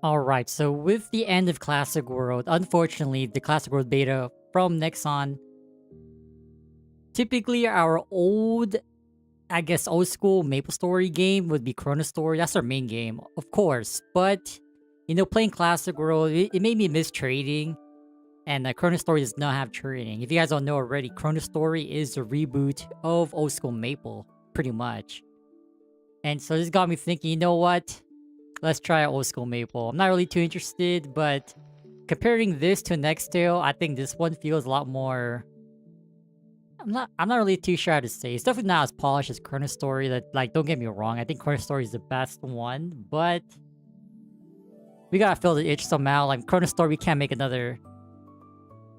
Alright, so with the end of Classic World, unfortunately, the Classic World beta from Nexon, typically our old, I guess, old school MapleStory game would be ChronoStory. That's our main game, of course. But, playing Classic World, it made me miss trading. And ChronoStory does not have trading. If you guys don't know already, ChronoStory is a reboot of old school Maple, pretty much. And so this got me thinking, you know what? Let's try old school Maple. I'm not really too interested, but comparing this to NexTale, I think this one feels a lot more. I'm not really too sure how to say. It's definitely not as polished as ChronoStory. That, like, don't get me wrong, I think ChronoStory is the best one, but we gotta fill the itch somehow. Like ChronoStory, we can't make another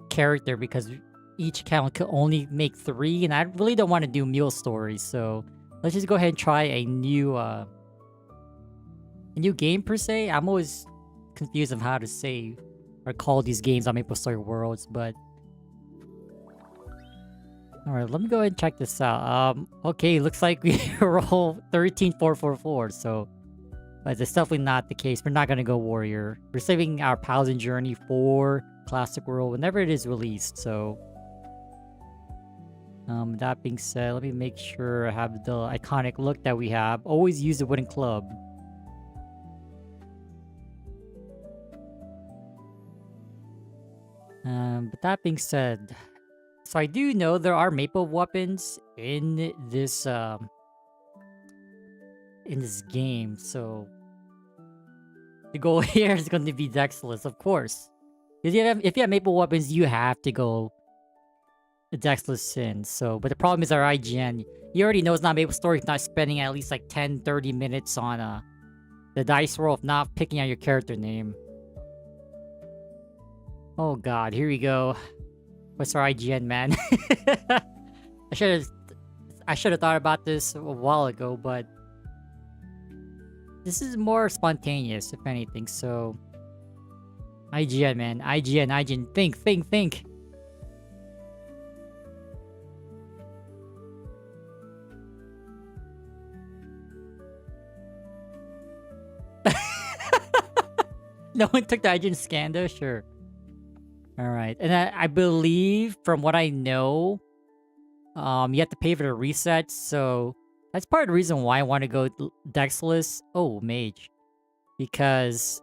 character because each account could only make 3, and I really don't want to do mule stories. So let's just go ahead and try a new game per se. I'm always confused of how to say or call these games on MapleStory Worlds, but alright, let me go ahead and check this out. Okay, looks like we roll 13444, so but it's definitely not the case. We're not gonna go warrior. We're saving our Paladin journey for Classic World whenever it is released, so that being said, let me make sure I have the iconic look that we have. Always use the wooden club. But that being said, so I do know there are maple weapons in this game, so the goal here is going to be Dexless, of course. If you have maple weapons, you have to go Dexless Sin. So, but the problem is our IGN. You already know it's not MapleStory if not spending at least like 10-30 minutes on the dice roll of not picking out your character name. Oh god, here we go. What's our IGN, man? I should have thought about this a while ago, but this is more spontaneous, if anything. So IGN, man. IGN. Think. No one took the IGN scan though? Sure. Alright. And I believe, from what I know, you have to pay for the reset, so that's part of the reason why I want to go Dexless. Oh, Mage. Because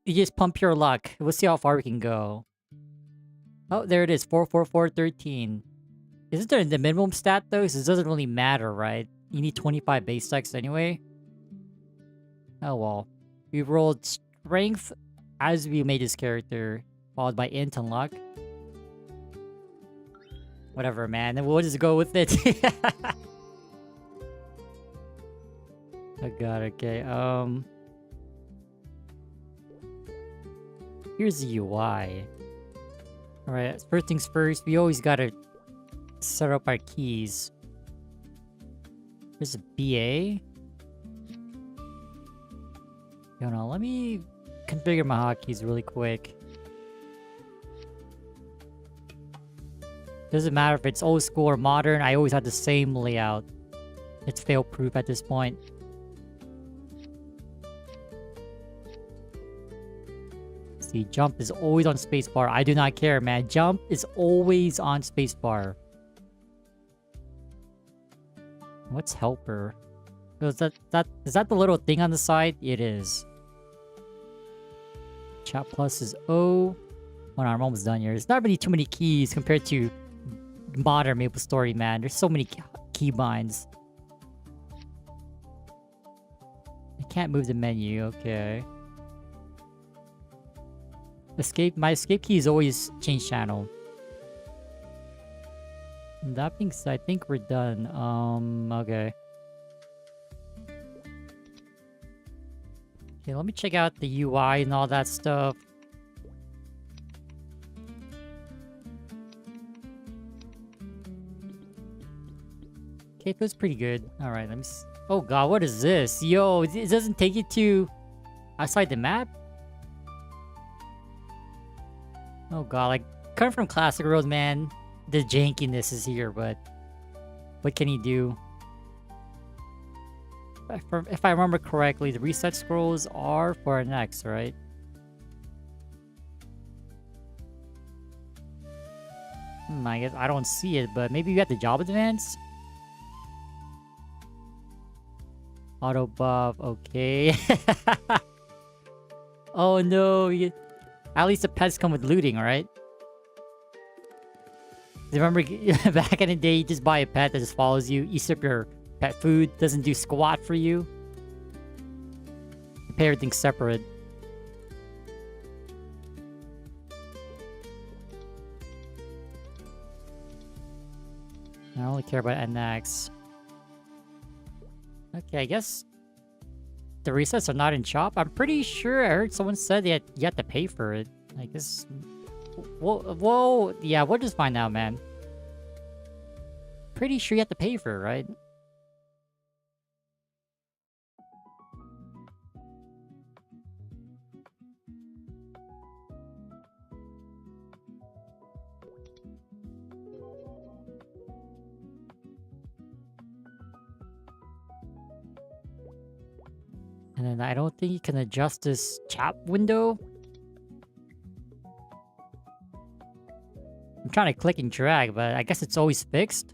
you just pump your luck. We'll see how far we can go. Oh, there it is. 44413. Isn't there the minimum stat though? Because it doesn't really matter, right? You need 25 base decks anyway. Oh well. We rolled strength as we made this character, followed by int and luck. Whatever, man. Then we'll just go with it. Oh god, okay. Here's the UI. Alright, first things first, we always gotta set up our keys. There's a BA. Hold on, let me configure my hotkeys really quick. Doesn't matter if it's old school or modern, I always have the same layout. It's fail-proof at this point. See, jump is always on spacebar. I do not care, man. Jump is always on spacebar. What's helper? Is that the little thing on the side? It is. Chat plus is O. Hold on, I'm almost done here. There's not really too many keys compared to modern MapleStory, man. There's so many keybinds. I can't move the menu. Okay. My escape key is always change channel. And that being said, I think we're done. Okay. Okay, let me check out the UI and all that stuff. Okay, it feels pretty good. Alright, let me oh god, what is this? Yo, it doesn't take you to outside the map? Oh god, like, coming from Classic World, man, the jankiness is here, but what can he do? if I remember correctly, the reset scrolls are for an X, right? I guess I don't see it, but maybe you got the job advance? Auto buff, okay. Oh no, at least the pets come with looting, right? Remember back in the day, you just buy a pet that just follows you, eats up your pet food, doesn't do squat for you. You pay everything separate. I only care about NX. Okay, I guess the resets are not in shop. I'm pretty sure I heard someone said that you have to pay for it. I guess... Whoa, yeah, we'll just find out, man. Pretty sure you have to pay for it, right? And then I don't think you can adjust this chat window. I'm trying to click and drag, but I guess it's always fixed.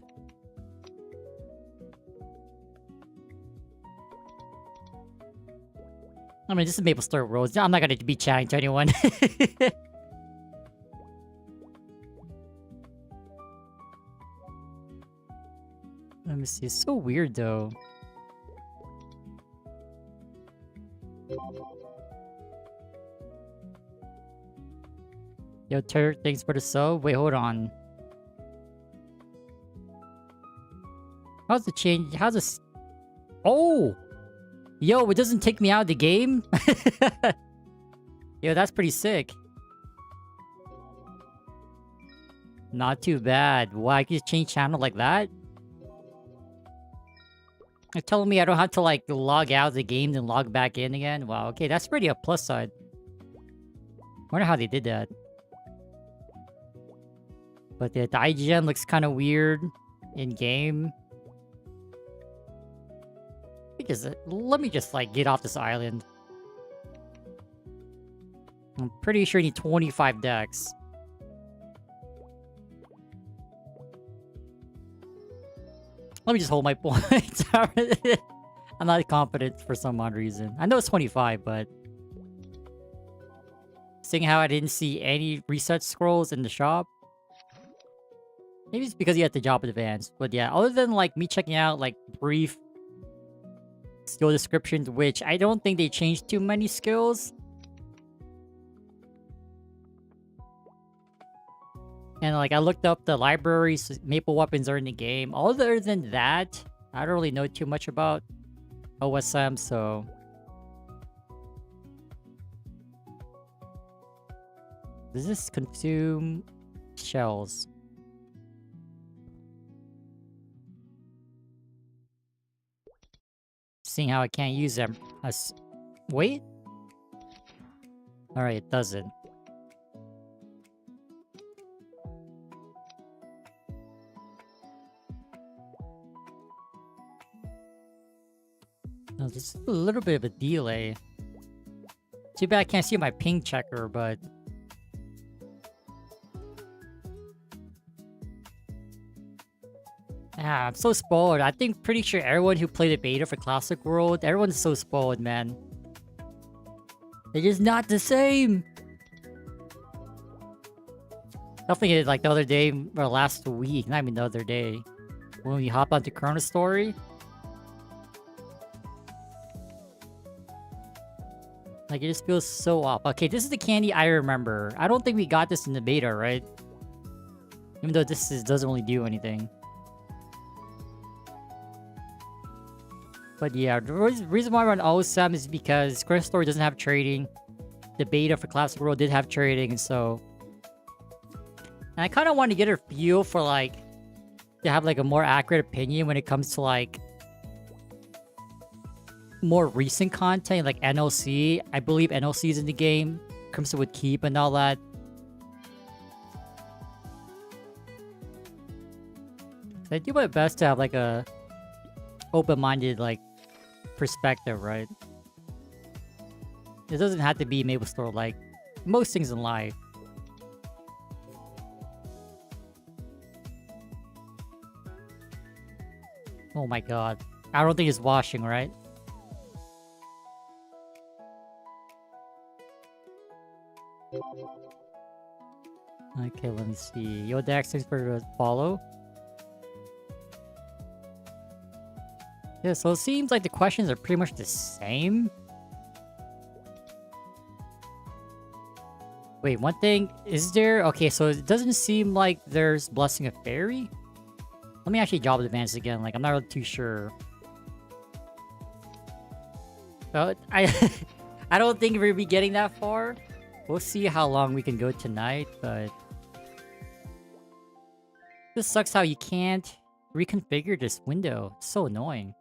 I mean, this is MapleStory Worlds. I'm not gonna be chatting to anyone. Let me see. It's so weird, though. Yo, Turk, thanks for the sub. Wait, hold on. How's the change? How's this? Oh! Yo, it doesn't take me out of the game? Yo, that's pretty sick. Not too bad. Why, I can just change channel like that? You're telling me I don't have to, like, log out of the game and log back in again? Wow, okay, that's pretty a plus side. Wonder how they did that. But the IGN looks kind of weird in-game. Let me just, like, get off this island. I'm pretty sure you need 25 decks. Let me just hold my points. I'm not confident for some odd reason. I know it's 25, but... Seeing how I didn't see any reset scrolls in the shop. Maybe it's because you had the job advance. But yeah, other than, like, me checking out, like, brief skill descriptions, which I don't think they changed too many skills. And, like, I looked up the libraries, Maple weapons are in the game. Other than that, I don't really know too much about OSM, so... Does this consume shells? Seeing how I can't use them. Wait? Alright, it doesn't. No, there's a little bit of a delay. Too bad I can't see my ping checker, but... Ah, I'm so spoiled. I think pretty sure everyone who played the beta for Classic World, everyone's so spoiled, man. They're just not the same. Definitely like the other day, or last week, not even the other day, when we hop onto ChronoStory. Like, it just feels so off. Okay, this is the candy I remember. I don't think we got this in the beta, right? Even though this doesn't really do anything. But yeah, the reason why we're on OSM is because ChronoStory doesn't have trading. The beta for Classic World did have trading, and so... And I kind of want to get a feel for, like... To have, like, a more accurate opinion when it comes to, like... more recent content, like NLC. I believe NLC is in the game. Comes with Keep and all that. So I do my best to have, like, a... open-minded, like... perspective, right? It doesn't have to be MapleStory like most things in life. Oh my god. I don't think it's washing, right? Okay, let me see. Yo, Dax, thanks for the follow. Yeah, so it seems like the questions are pretty much the same. Wait, one thing, is there... Okay, so it doesn't seem like there's Blessing of Fairy. Let me actually job advance again, like, I'm not really too sure. But I don't think we'll be getting that far. We'll see how long we can go tonight, but... This sucks how you can't reconfigure this window. It's so annoying.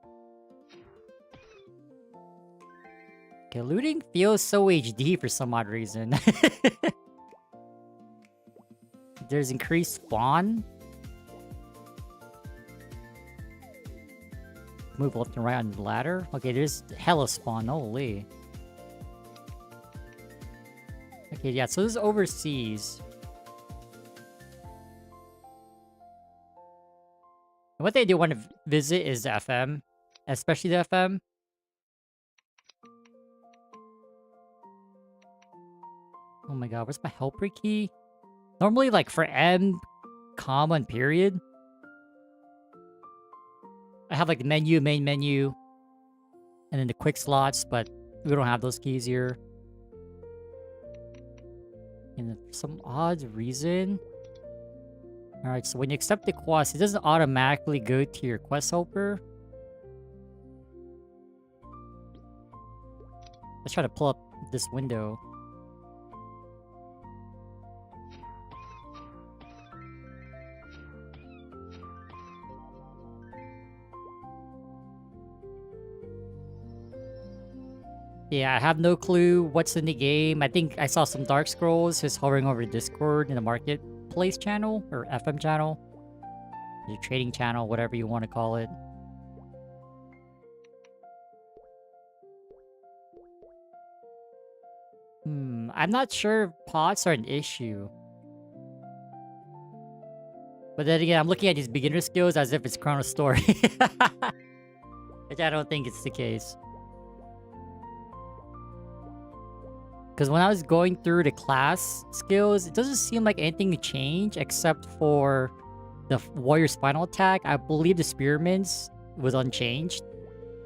Okay, looting feels so HD for some odd reason. There's increased spawn. Move left and right on the ladder. Okay, there's hella spawn. Holy. Okay, yeah, so this is overseas. What they do want to visit is the FM. Especially the FM. Oh my god, where's my helper key? Normally, like, for M, comma, and period, I have, like, the menu, main menu, and then the quick slots, but we don't have those keys here. And for some odd reason... Alright, so when you accept the quest, it doesn't automatically go to your quest helper. Let's try to pull up this window. Yeah, I have no clue what's in the game. I think I saw some Dark Scrolls just hovering over Discord in the marketplace channel, or FM channel. The trading channel, whatever you want to call it. I'm not sure if pots are an issue. But then again, I'm looking at these beginner skills as if it's ChronoStory. Which I don't think it's the case. Because when I was going through the class skills, it doesn't seem like anything changed except for the warrior's final attack. I believe the spearman's was unchanged.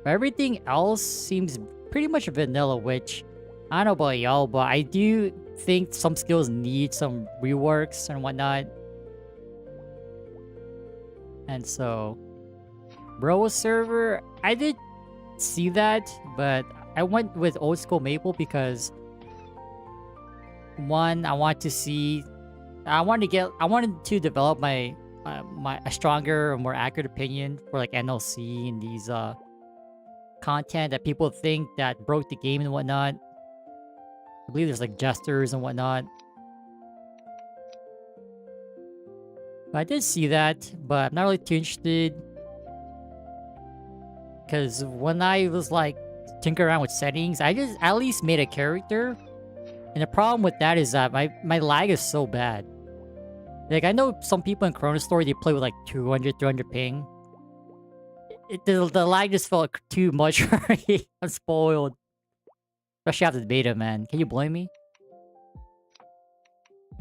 But everything else seems pretty much vanilla, which I don't know about y'all, but I do think some skills need some reworks and whatnot. And so, Bro server, I did see that, but I went with old school Maple because one, I wanted to develop my a stronger, more accurate opinion for like NLC and these content that people think that broke the game and whatnot. I believe there's like jesters and whatnot. But I did see that, but I'm not really too interested. Because when I was like tinkering around with settings, I just at least made a character. And the problem with that is that my lag is so bad. Like, I know some people in ChronoStory, they play with like 200, 300 ping. The lag just felt too much for me. I'm spoiled. Especially after the beta, man. Can you blame me?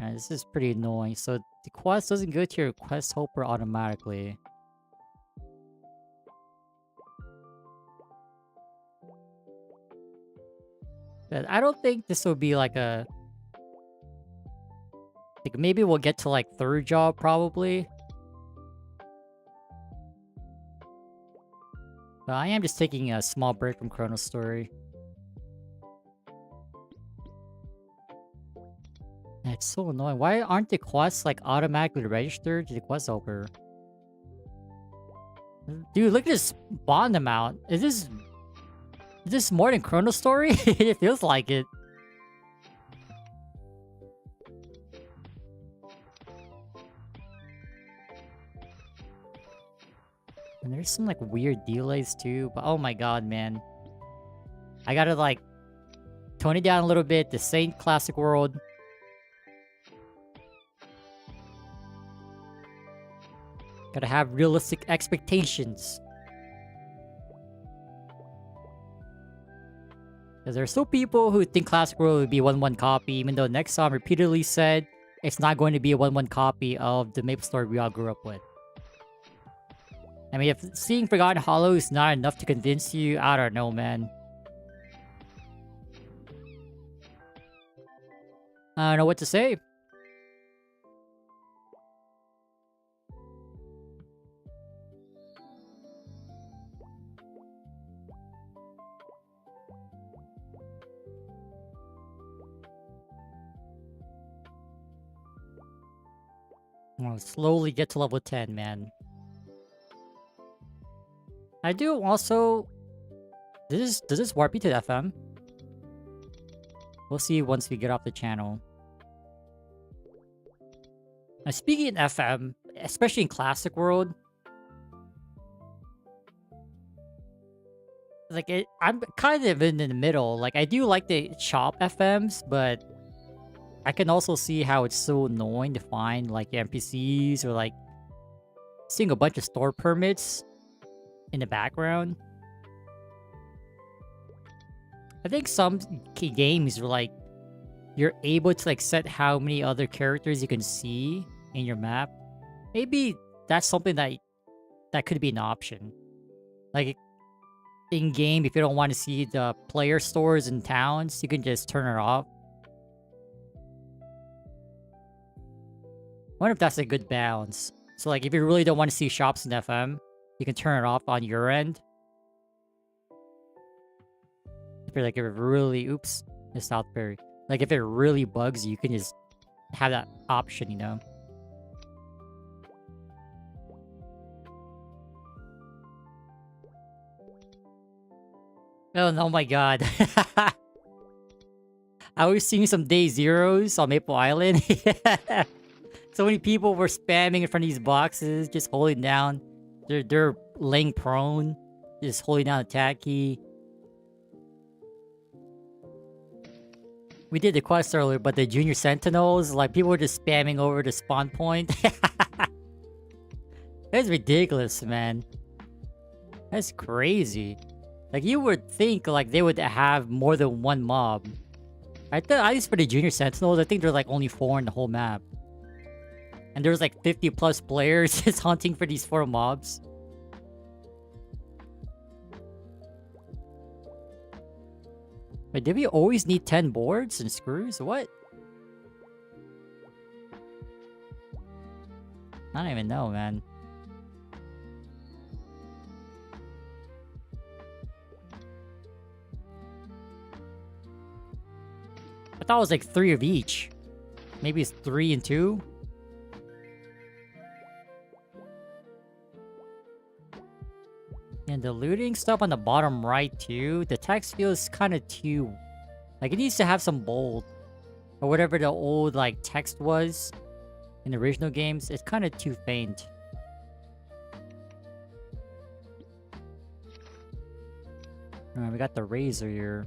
Yeah, this is pretty annoying. So the quest doesn't go to your quest helper automatically. But I don't think this will be like a... Like, maybe we'll get to like third job, probably. But I am just taking a small break from ChronoStory. It's so annoying. Why aren't the quests like automatically registered to the quest helper? Dude, look at this spawn amount. Is this more than ChronoStory? It feels like it. And there's some like weird delays too, but oh my god, man. I gotta like tone it down a little bit. This ain't Classic World. Gotta have realistic expectations. Because there are still people who think Classic World would be a 1-1 copy, even though Nexon repeatedly said it's not going to be a 1-1 copy of the MapleStory we all grew up with. I mean, if seeing Forgotten Hollow is not enough to convince you, I don't know, man. I don't know what to say. I'll slowly get to level 10, man. I do also... Does this warp me to the FM? We'll see once we get off the channel. Now, speaking in FM, especially in Classic World, like I'm kind of in the middle. Like I do like the shop FMs, but I can also see how it's so annoying to find like NPCs or like seeing a bunch of store permits in the background. I think some key games are like you're able to like set how many other characters you can see in your map. Maybe that's something that could be an option. Like in game, if you don't want to see the player stores in towns, you can just turn it off. I wonder if that's a good balance. So like if you really don't want to see shops in FM, you can turn it off on your end. If you're like, if it really, oops, it's Southbury. Like if it really bugs you, you can just have that option, you know? Oh my god. I was seeing some day zeros on Maple Island. So many people were spamming in front of these boxes, just holding down. They're laying prone, just holding down the tab key. We did the quest earlier, but the Junior Sentinels, like people were just spamming over the spawn point. That's ridiculous, man. That's crazy. Like you would think like they would have more than one mob. At least for the Junior Sentinels, I think there's like only 4 in the whole map. And there's like 50 plus players just hunting for these 4 mobs. Wait, did we always need 10 boards and screws? What? I don't even know, man. I thought it was like 3 of each. Maybe it's 3 and 2? And the looting stuff on the bottom right too, the text feels kind of too... Like it needs to have some bold. Or whatever the old like text was in the original games, it's kind of too faint. Alright, we got the razor here.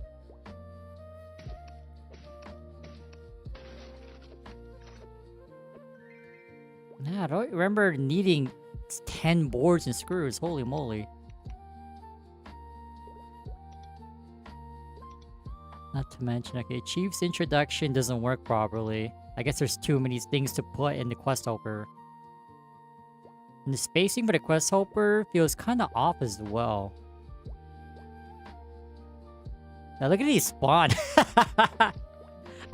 Yeah, I don't remember needing 10 boards and screws, holy moly. Not to mention, okay, Chief's introduction doesn't work properly. I guess there's too many things to put in the quest helper. And the spacing for the quest helper feels kind of off as well. Now look at these spawn.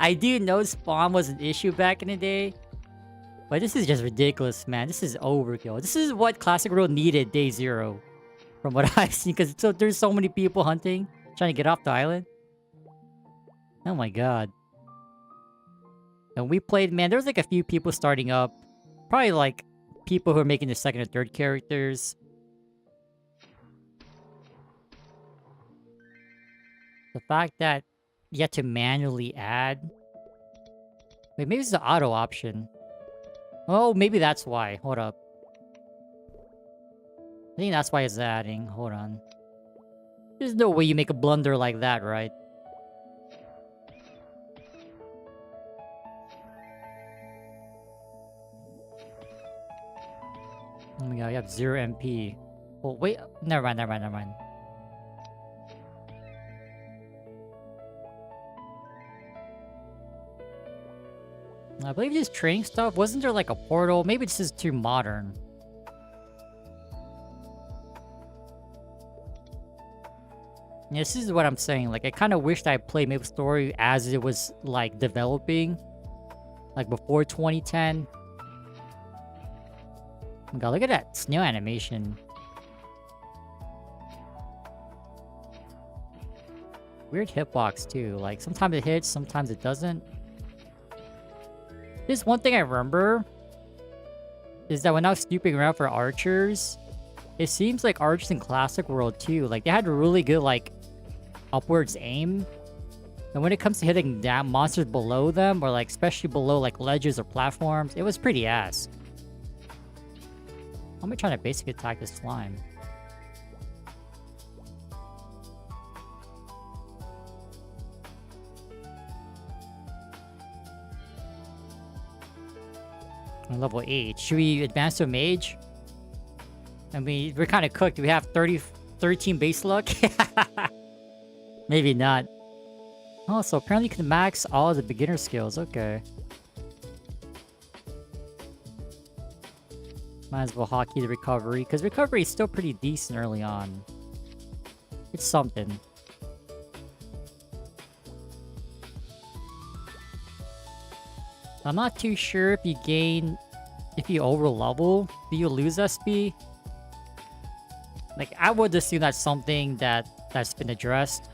I do know spawn was an issue back in the day. But this is just ridiculous, man. This is overkill. This is what Classic World needed day 0. From what I've seen. Because there's so many people hunting. Trying to get off the island. Oh my god. And we played, man, there was like a few people starting up. Probably like people who are making the 2nd or 3rd characters. The fact that you have to manually add. Wait, maybe it's the auto option. Oh, maybe that's why. Hold up. I think that's why it's adding. Hold on. There's no way you make a blunder like that, right? Oh my god, you have 0 MP. Well, wait. Never mind, never mind, never mind. I believe this training stuff, wasn't there like a portal? Maybe this is too modern. Yeah, this is what I'm saying. Like, I kind of wished I played MapleStory as it was, like, developing. Like, before 2010. Oh my god, look at that snail animation. Weird hitbox, too. Like, sometimes it hits, sometimes it doesn't. There's one thing I remember. Is that when I was snooping around for archers, it seems like archers in Classic World, too. Like, they had really good, like, upwards aim. And when it comes to hitting down monsters below them, or, like, especially below, like, ledges or platforms, it was pretty ass. How am I trying to basic attack this slime? I'm level 8. Should we advance to a mage? I mean, we're kind of cooked. We have 13 base luck. Maybe not. Oh, so apparently you can max all of the beginner skills. Okay. Might as well hockey the recovery, because recovery is still pretty decent early on. It's something. I'm not too sure if you over level, do you lose SP? Like, I would assume that's something that's been addressed.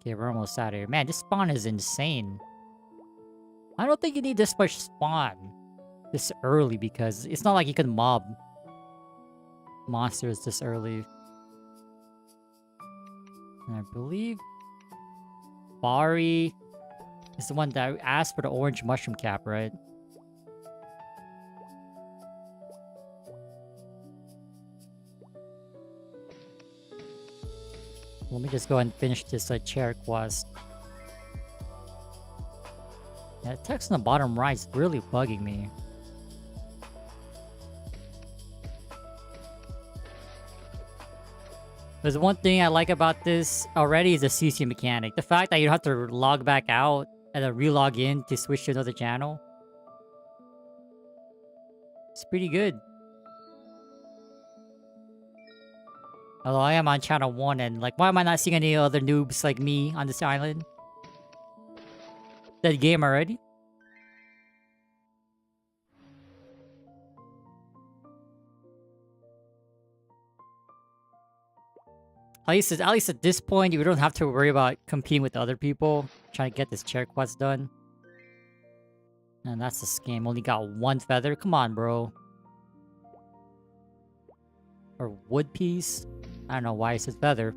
Okay, we're almost out of here. Man, this spawn is insane. I don't think you need this much spawn this early, because it's not like you can mob monsters this early. And I believe Bari is the one that asked for the orange mushroom cap, right? Let me just go and finish this chair quest. Yeah, the text on the bottom right is really bugging me. There's one thing I like about this already is the CC mechanic. The fact that you don't have to log back out and then re-log in to switch to another channel. It's pretty good. Although I am on channel 1 and like, why am I not seeing any other noobs like me on this island? Dead game already? At least at this point, you don't have to worry about competing with other people. Trying to get this chair quest done. And that's a scam. Only got 1 feather. Come on, bro. Or wood piece. I don't know why it says feather.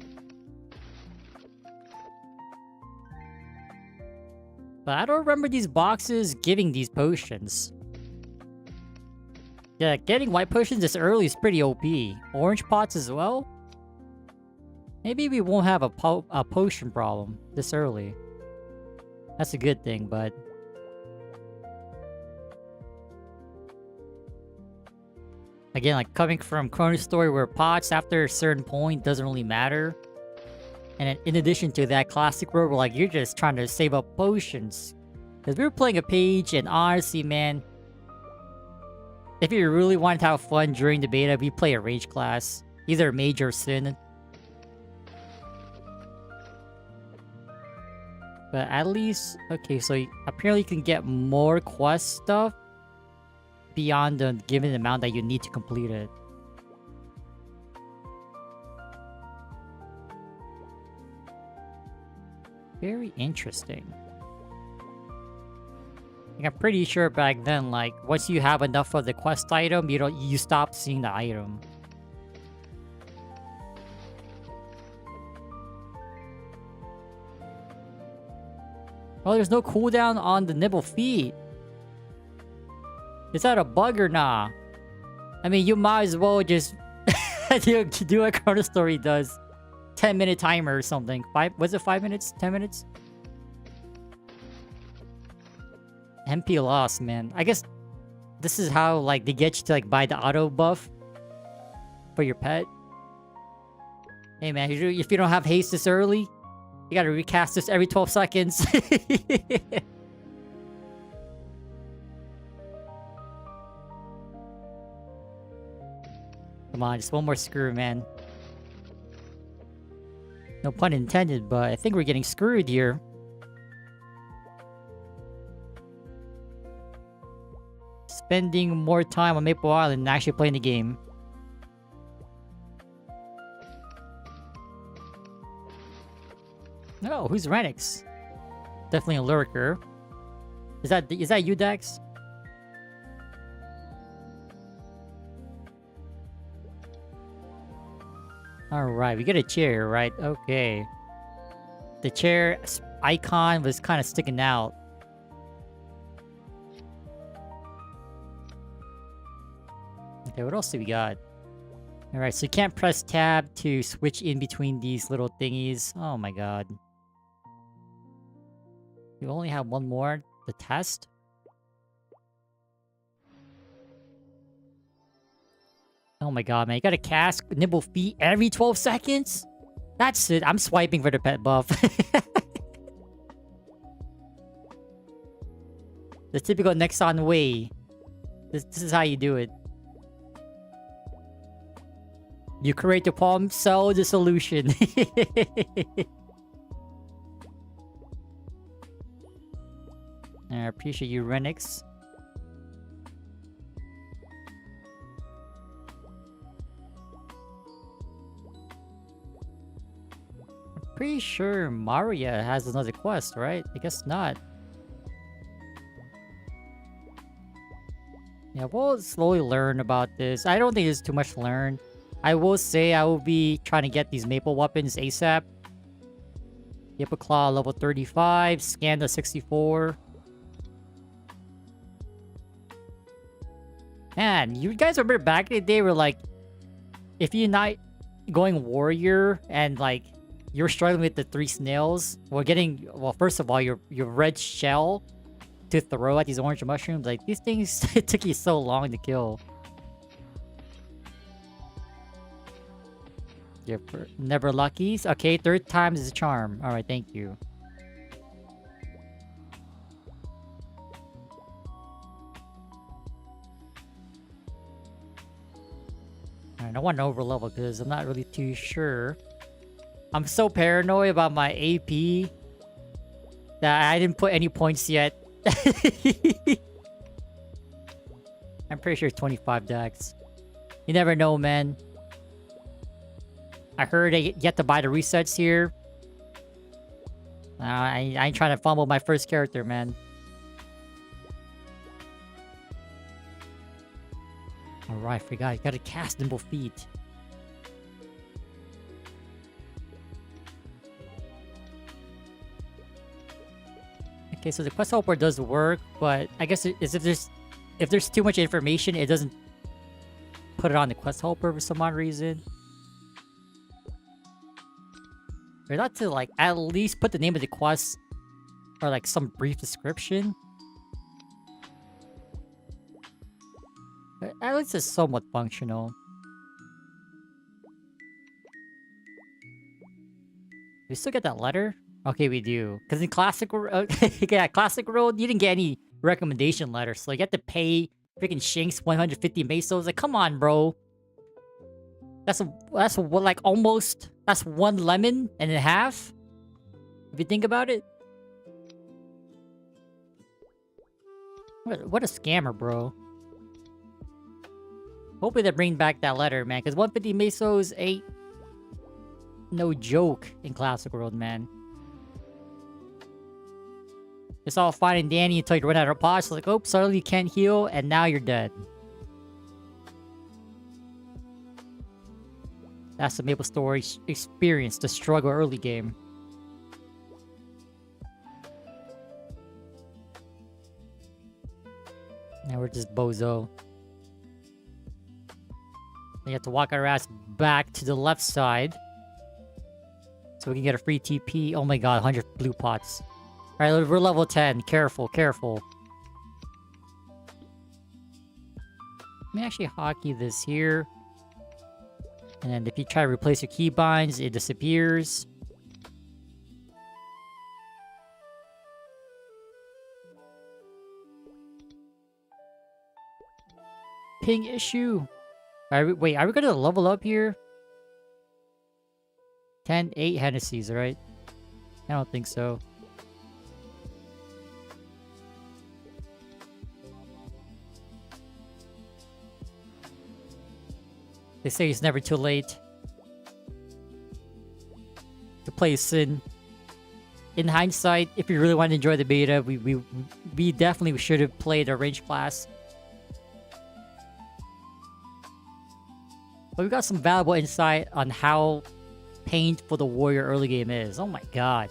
But I don't remember these boxes giving these potions. Yeah, getting white potions this early is pretty OP. Orange pots as well? Maybe we won't have a potion problem this early. That's a good thing, but... Again, like coming from ChronoStory where pots after a certain point doesn't really matter. And in addition to that, Classic World, where like you're just trying to save up potions. Because we were playing a page, and honestly, man, if you really wanted to have fun during the beta, we play a range class. Either Mage or Sin. But at least, okay, so apparently you can get more quest stuff beyond the given amount that you need to complete it. Very interesting. Like, I'm pretty sure back then, like, once you have enough of the quest item, you stop seeing the item. Oh, there's no cooldown on the nibble feet. Is that a bug or nah? I mean, you might as well just do what ChronoStory does. 10-minute timer or something. Was it 5 minutes? 10 minutes? MP loss, man. I guess this is how, like, they get you to, like, buy the auto buff for your pet. Hey, man, if you don't have haste this early, you gotta recast this every 12 seconds. Come on, just one more screw, man. No pun intended, but I think we're getting screwed here. Spending more time on Maple Island than actually playing the game. Oh, who's Renix? Definitely a lurker. Is that you, Dex? Alright, we get a chair, right? Okay. The chair icon was kind of sticking out. Okay, what else do we got? Alright, so you can't press tab to switch in between these little thingies. Oh my god. You only have one more to test? Oh my god, man. You gotta cast nibble feet every 12 seconds? That's it. I'm swiping for the pet buff. The typical Nexon way. This is how you do it. You create the problem, sell the solution. I appreciate you, Renix. I'm pretty sure Maria has another quest, right? I guess not. Yeah, we'll slowly learn about this. I don't think there's too much to learn. I will say I will be trying to get these maple weapons ASAP. Yippa Claw level 35, Scanda 64. Man, you guys remember back in the day where, like, if you're not going warrior and, like, you're struggling with the 3 snails, well, first of all, your red shell to throw at these orange mushrooms, like, these things it took you so long to kill. You're never lucky. Okay, 3rd time is a charm. Alright, thank you. Alright, I want to overlevel because I'm not really too sure. I'm so paranoid about my AP that I didn't put any points yet. I'm pretty sure it's 25 decks. You never know, man. I heard you have to buy the resets here. I ain't trying to fumble my first character, man. Alright, forgot. You gotta cast Nimble Feet. Okay, so the quest helper does work, but I guess if there's too much information, it doesn't put it on the quest helper for some odd reason. Or not to, like, at least put the name of the quest or, like, some brief description. But at least it's somewhat functional. We still get that letter? Okay, we do. Because in Classic... yeah, Classic World, you didn't get any recommendation letters. So you have to pay freaking Shinx 150 Mesos. Like, come on, bro. That's what, like, almost... That's 1 lemon and a half? If you think about it. What a scammer, bro. Hopefully they bring back that letter, man. Because 150 Mesos ain't no joke in Classic World, man. It's all fine and dandy until you run out of pots. Like, oh, suddenly you can't heal, and now you're dead. That's the MapleStory experience, the struggle early game. Now we're just bozo. You have to walk our ass back to the left side. So we can get a free TP. Oh my god, 100 blue pots. Alright, we're level 10. Careful, careful. Let me actually hockey this here. And then if you try to replace your keybinds, it disappears. Ping issue. Wait, are we gonna level up here? 10, 8 Hennessy's, right? I don't think so. They say it's never too late to play Sin. In hindsight, if you really want to enjoy the beta, we definitely should have played a range class. But we got some valuable insight on how painful the warrior early game is. Oh my god.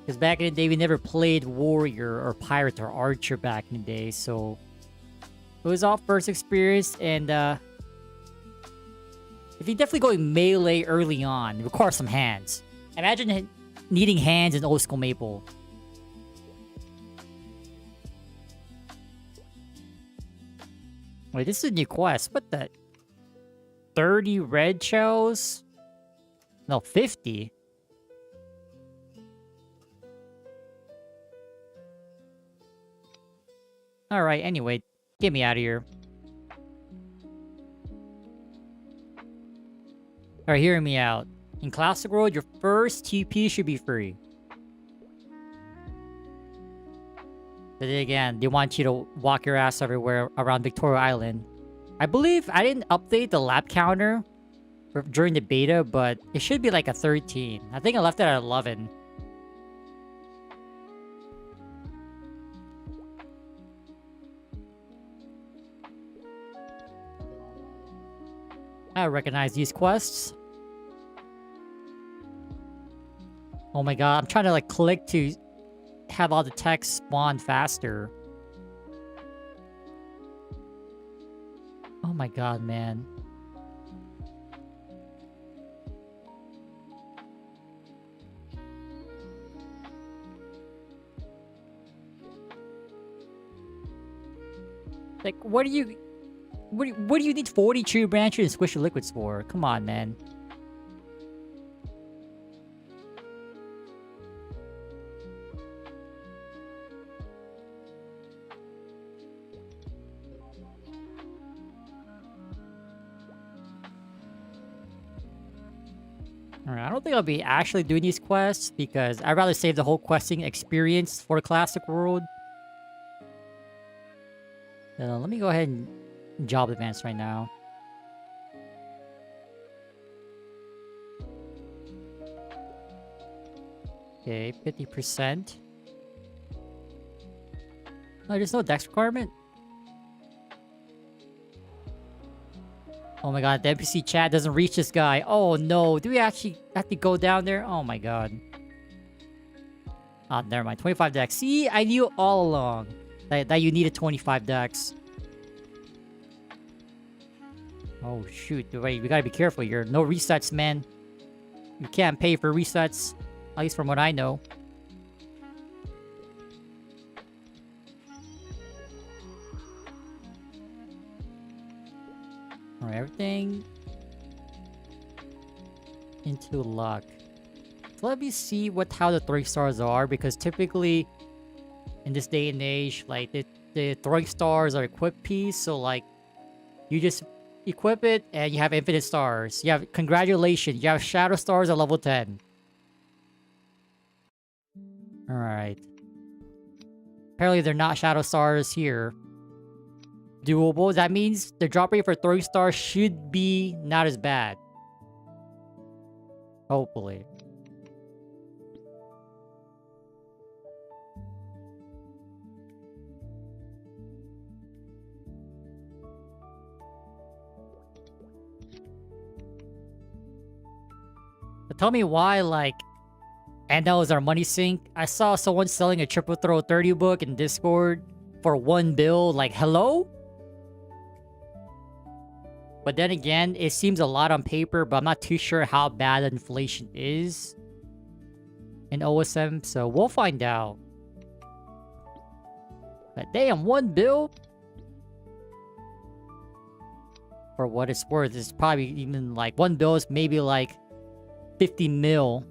Because back in the day, we never played warrior or pirate or archer back in the day, so it was all first experience. And if you're definitely going melee early on, it requires some hands. Imagine needing hands in old school Maple. Wait, this is a new quest. What the? 30 red shells? No, 50. Alright, anyway. Get me out of here. Alright, hear me out. In Classic World, your first TP should be free. But then again, they want you to walk your ass everywhere around Victoria Island. I believe I didn't update the lap counter during the beta, but it should be like a 13. I think I left it at 11. I recognize these quests. Oh my god, I'm trying to like click to have all the text spawn faster. Oh my god, man. Like, what do you need 40 tree branches and squishy liquids for? Come on, man. Alright, I don't think I'll be actually doing these quests because I'd rather save the whole questing experience for the Classic World. Let me go ahead and job advance right now. Okay, 50%. Oh, there's no dex requirement? Oh my god, the NPC chat doesn't reach this guy. Oh no, do we actually have to go down there? Oh my god. Oh, never mind. 25 dex. See, I knew all along that you needed 25 dex. Oh shoot, wait, we gotta be careful here. No resets, man. You can't pay for resets. At least from what I know. Alright, everything into luck. So let me see how the throwing stars are, because typically in this day and age, like the throwing stars are equipped piece, so like you just equip it and you have infinite stars. You have congratulations, you have shadow stars at level 10. Alright. Apparently they're not shadow stars here. Doable. That means the drop rate for throwing stars should be not as bad. Hopefully. But tell me why, like, NL is our money sink. I saw someone selling a triple throw 30 book in Discord for one bill. Like, hello? But then again, it seems a lot on paper, but I'm not too sure how bad inflation is in OSM, so we'll find out. But damn, one bill? For what it's worth, it's probably even like one bill is maybe like 50 mil.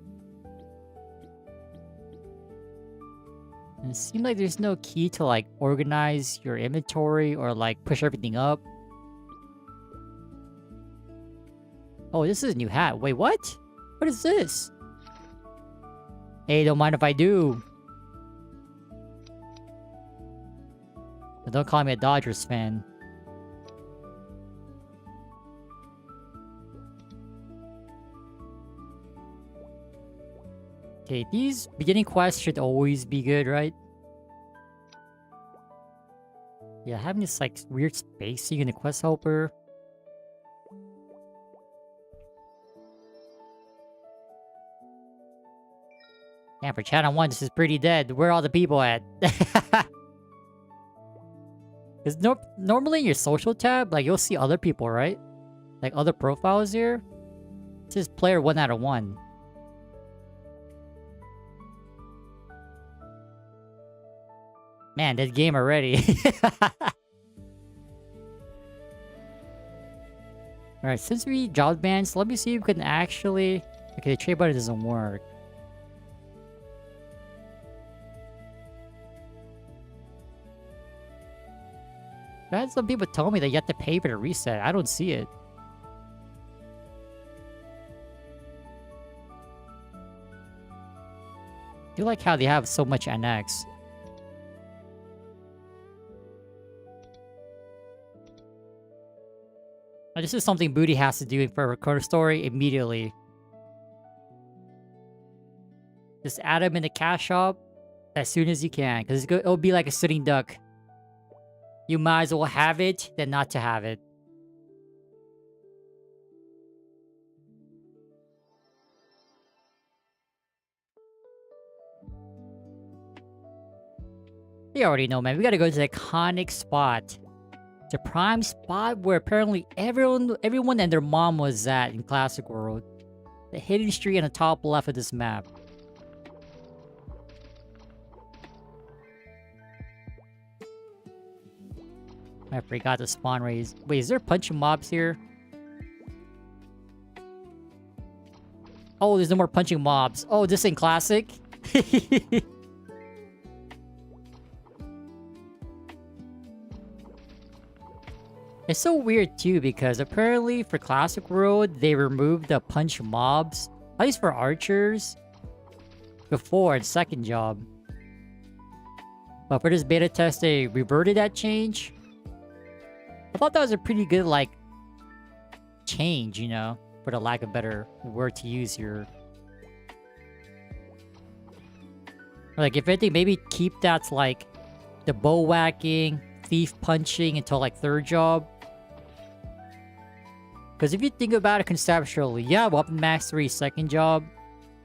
And it seems like there's no key to like organize your inventory or like push everything up. Oh, this is a new hat. Wait, what? What is this? Hey, don't mind if I do. But don't call me a Dodgers fan. Okay, these beginning quests should always be good, right? Yeah, having this like weird spacing in the quest helper. Yeah, for channel 1, this is pretty dead. Where are all the people at? Because normally in your social tab, like, you'll see other people, right? Like, other profiles here. It says player 1 out of 1. Man, dead game already. Alright, since we job bans, let me see if we can actually... Okay, the trade button doesn't work. I had some people tell me that you have to pay for the reset. I don't see it. I do like how they have so much NX. Now, this is something Boutei has to do for ChronoStory immediately. Just add them in the cash shop as soon as you can, because it'll be like a sitting duck. You might as well have it than not to have it. You already know, man. We gotta go to the iconic spot. The prime spot where apparently everyone and their mom was at in Classic World. The hidden street on the top left of this map. I forgot the spawn raise. Wait, is there punching mobs here? Oh, there's no more punching mobs. Oh, this ain't classic? It's so weird too, because apparently for Classic World, they removed the punch mobs, at least for archers, before its second job. But for this beta test, they reverted that change. I thought that was a pretty good, like, change, you know, for the lack of better word to use here. Like, if anything, maybe keep that, like, the bow whacking, thief punching until, like, third job. Because if you think about it conceptually, yeah, Weapon Mastery second job,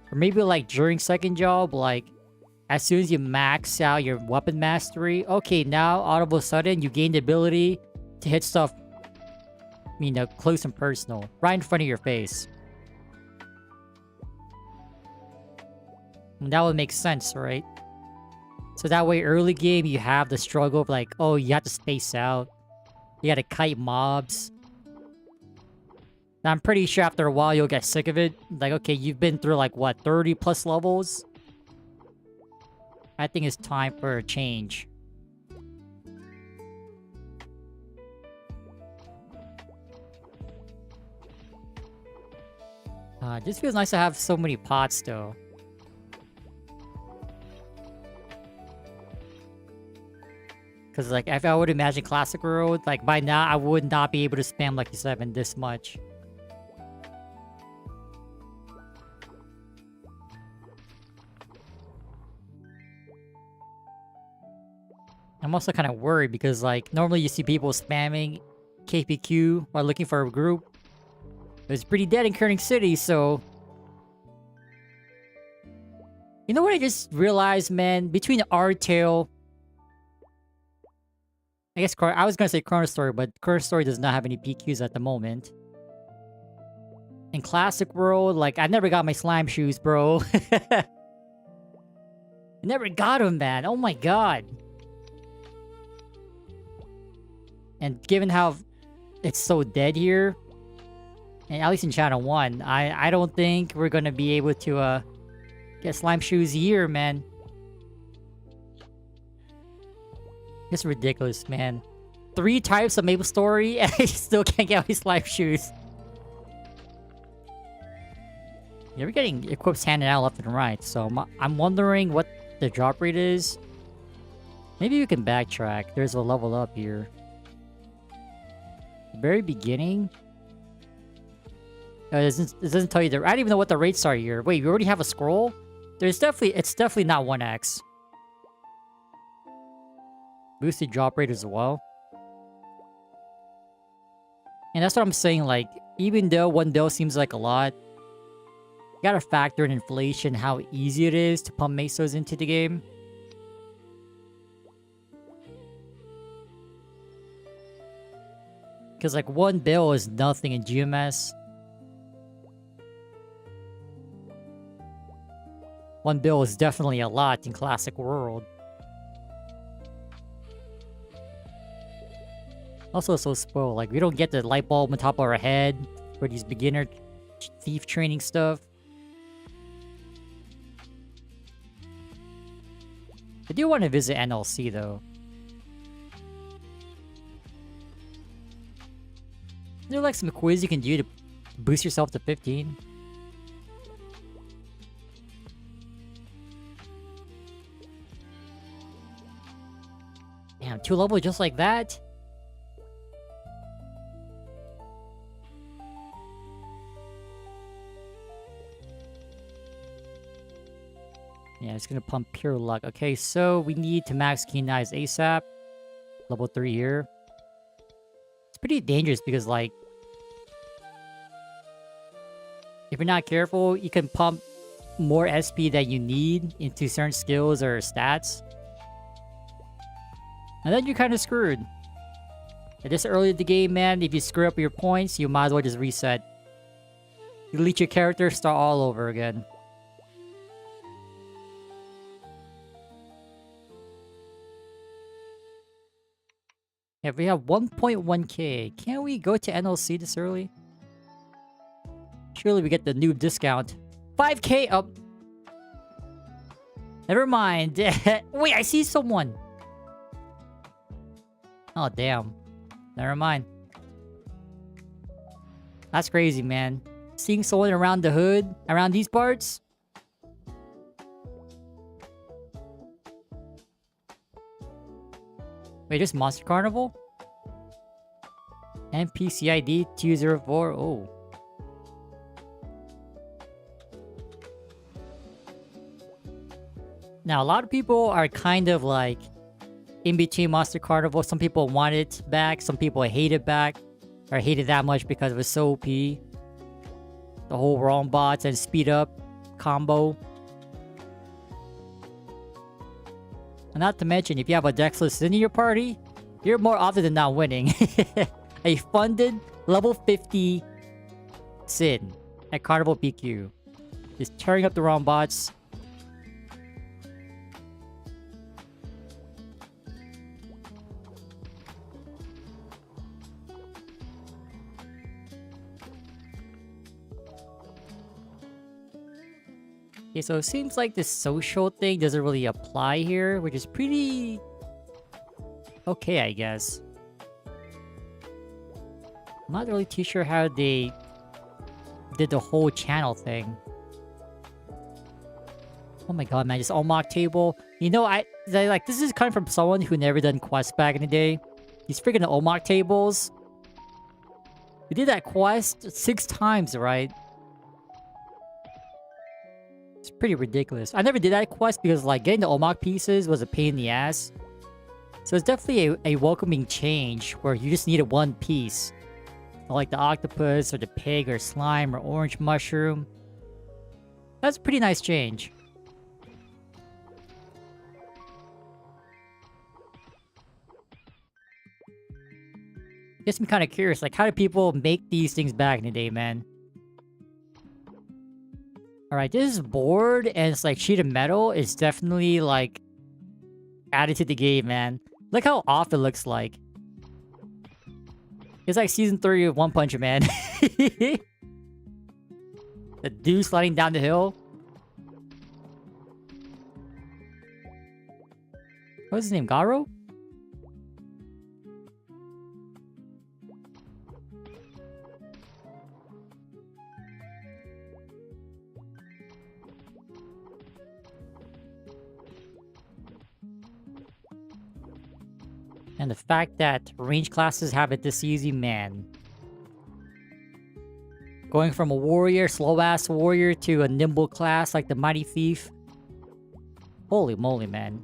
or maybe, like, during second job, like, as soon as you max out your Weapon Mastery, okay, now, all of a sudden, you gain the ability to hit stuff, you know, close and personal, right in front of your face. And that would make sense, right? So that way, early game, you have the struggle of like, oh, you have to space out. You gotta kite mobs. Now, I'm pretty sure after a while, you'll get sick of it. Like, okay, you've been through like, what, 30 plus levels? I think it's time for a change. This feels nice to have so many pots, though. Because, like, if I would imagine Classic World, like, by now, I would not be able to spam Lucky 7 this much. I'm also kind of worried because, like, normally you see people spamming KPQ while looking for a group. It's pretty dead in Kerning City, so... You know what I just realized, man? Between Artale I guess I was gonna say ChronoStory, but ChronoStory does not have any PQs at the moment. In Classic World, like, I never got my slime shoes, bro. I never got them, man. Oh my god. And given how it's so dead here, and at least in Channel 1, I don't think we're gonna be able to get slime shoes here, man. It's ridiculous, man. 3 types of MapleStory, and I still can't get my slime shoes. Yeah, we're getting equips handed out left and right, so I'm wondering what the drop rate is. Maybe we can backtrack. There's a level up here. The very beginning? It doesn't tell you the... I don't even know what the rates are here. Wait, you already have a scroll? It's definitely not 1x. Boosted drop rate as well. And that's what I'm saying, like, even though 1 bill seems like a lot, you gotta factor in inflation, how easy it is to pump Mesos into the game. Because, like, 1 bill is nothing in GMS. 1 bill is definitely a lot in Classic World. Also, so spoiled. Like, we don't get the light bulb on top of our head for these beginner thief training stuff. I do want to visit NLC, though. Is there, like, some quiz you can do to boost yourself to 15? Damn, 2 levels just like that? Yeah, it's gonna pump pure luck. Okay, so we need to max Keen Eyes ASAP. Level 3 here. It's pretty dangerous because, like, if you're not careful, you can pump more SP that you need into certain skills or stats. And then you're kind of screwed. At this early in the game, man, if you screw up your points, you might as well just reset. Delete your character, start all over again. Yeah, we have 1.1k. Can we go to NLC this early? Surely we get the noob discount. 5k up. Never mind. Wait, I see someone. Oh, damn. Never mind. That's crazy, man. Seeing someone around the hood, around these parts. Wait, just Monster Carnival? NPC ID 204. Oh. Now, a lot of people are kind of like in between Monster Carnival. Some people want it back. Some people hate it back. Or hate it that much because it was so OP. The whole wrong bots and speed up combo. And not to mention, if you have a Dexless Sin in your party, you're more often than not winning. A funded level 50 Sin at Carnival PQ. Just tearing up the wrong bots. Okay, so it seems like this social thing doesn't really apply here, which is pretty okay, I guess. I'm not really too sure how they did the whole channel thing. Oh my god, man, this Omok table. You know, like, this is coming from someone who never done quests back in the day. These freaking Omok tables. We did that quest 6 times, right? It's pretty ridiculous. I never did that quest because, like, getting the Omok pieces was a pain in the ass. So it's definitely a welcoming change where you just needed 1 piece. Like the octopus or the pig or slime or orange mushroom. That's a pretty nice change. Gets me kind of curious, like, how do people make these things back in the day, man? Alright, this board and it's like sheet of metal is definitely, like, added to the game, man. Look how off it looks like. It's like season 3 of One Punch Man. The dude sliding down the hill. What's his name? Garo? And the fact that range classes have it this easy, man. Going from a warrior, slow-ass warrior, to a nimble class like the Mighty Thief. Holy moly, man.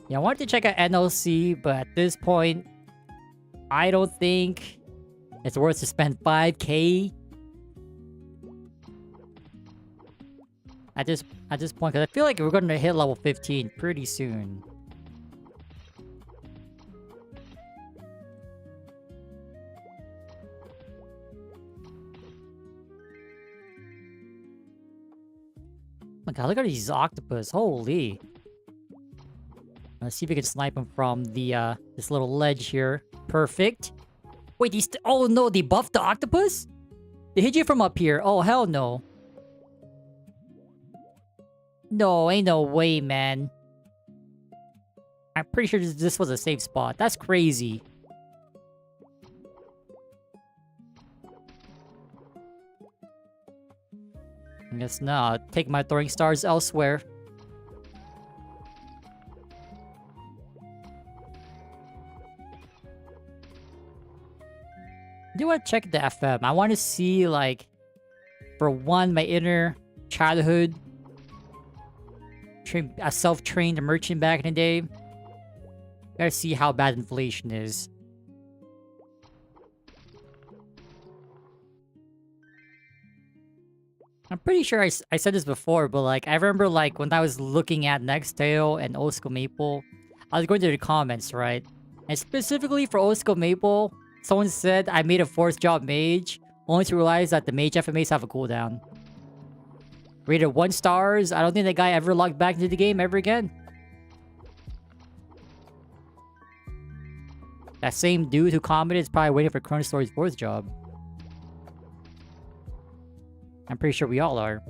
Yeah, I wanted to check out NLC, but at this point, I don't think it's worth to spend 5k at this point, because I feel like we're going to hit level 15 pretty soon. Oh my god, look at these octopus. Holy. Let's see if we can snipe him from the this little ledge here. Perfect. Wait, oh no, they buffed the octopus? They hit you from up here. Oh, hell no. No, ain't no way, man. I'm pretty sure this was a safe spot. That's crazy. I guess not. Take my throwing stars elsewhere. I do want to check the FM. I want to see, like, for one, my inner childhood. A self-trained merchant back in the day. Gotta see how bad inflation is. I'm pretty sure I said this before, but like I remember like when I was looking at NexTale and Old School Maple, I was going to the comments, right? And specifically for Old School Maple, someone said I made a forced job mage, only to realize that the mage FMAs have a cooldown. Rated 1 stars. I don't think that guy ever logged back into the game ever again. That same dude who commented is probably waiting for ChronoStory's 4th job. I'm pretty sure we all are.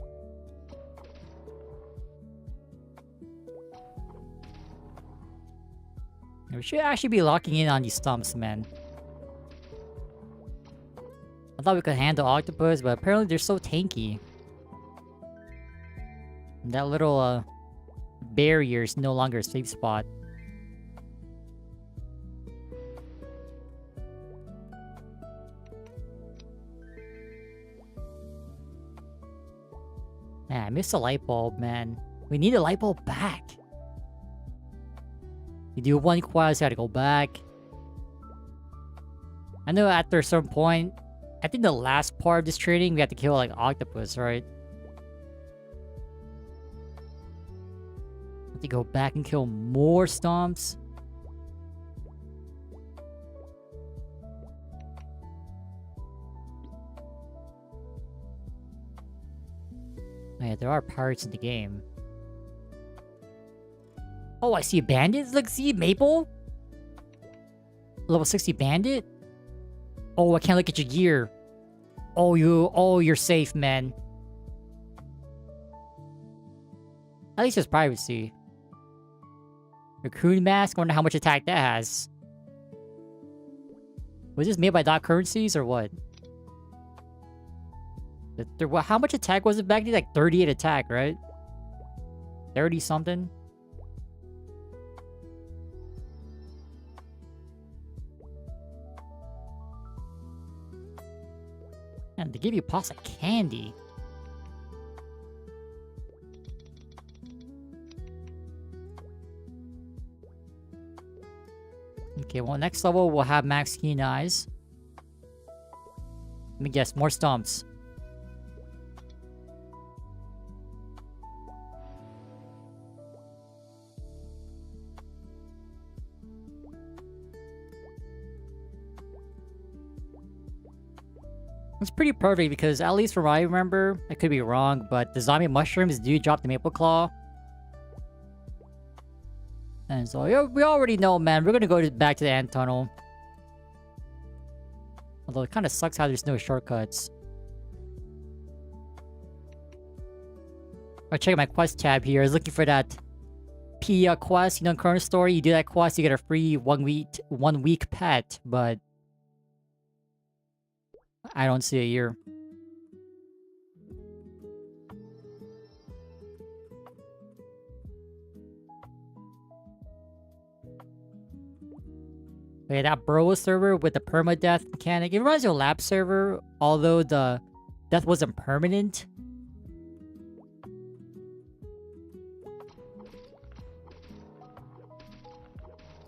We should actually be locking in on these stumps, man. I thought we could handle octopus, but apparently they're so tanky. That little barrier is no longer a safe spot. Man, I missed a light bulb, man. We need a light bulb back. You do one quest, you gotta go back. I know after a certain point, I think the last part of this training, we have to kill like octopus, right? To go back and kill more stomps. Oh yeah, there are pirates in the game. Oh, I see a bandit. Look, see Maple. Level 60 bandit. Oh, I can't look at your gear. Oh, you're safe, man. At least there's privacy. Raccoon mask. Wonder how much attack that has. Was this made by dot currencies or what? How much attack was it back then? Like 38 attack, right? 30 something. And they give you pots of candy. Okay, well, next level we'll have max keen eyes. Let me guess, more stomps. It's pretty perfect because at least from what I remember, I could be wrong, but the zombie mushrooms do drop the Maple Claw. And so yeah, we already know, man. We're gonna go back to the ant tunnel. Although it kind of sucks how there's no shortcuts. I check my quest tab here. I was looking for that P quest. You know, in ChronoStory, you do that quest, you get a free 1 week pet, but I don't see it here. Okay, that Burrow server with the permadeath mechanic. It reminds me of a lab server, although the death wasn't permanent.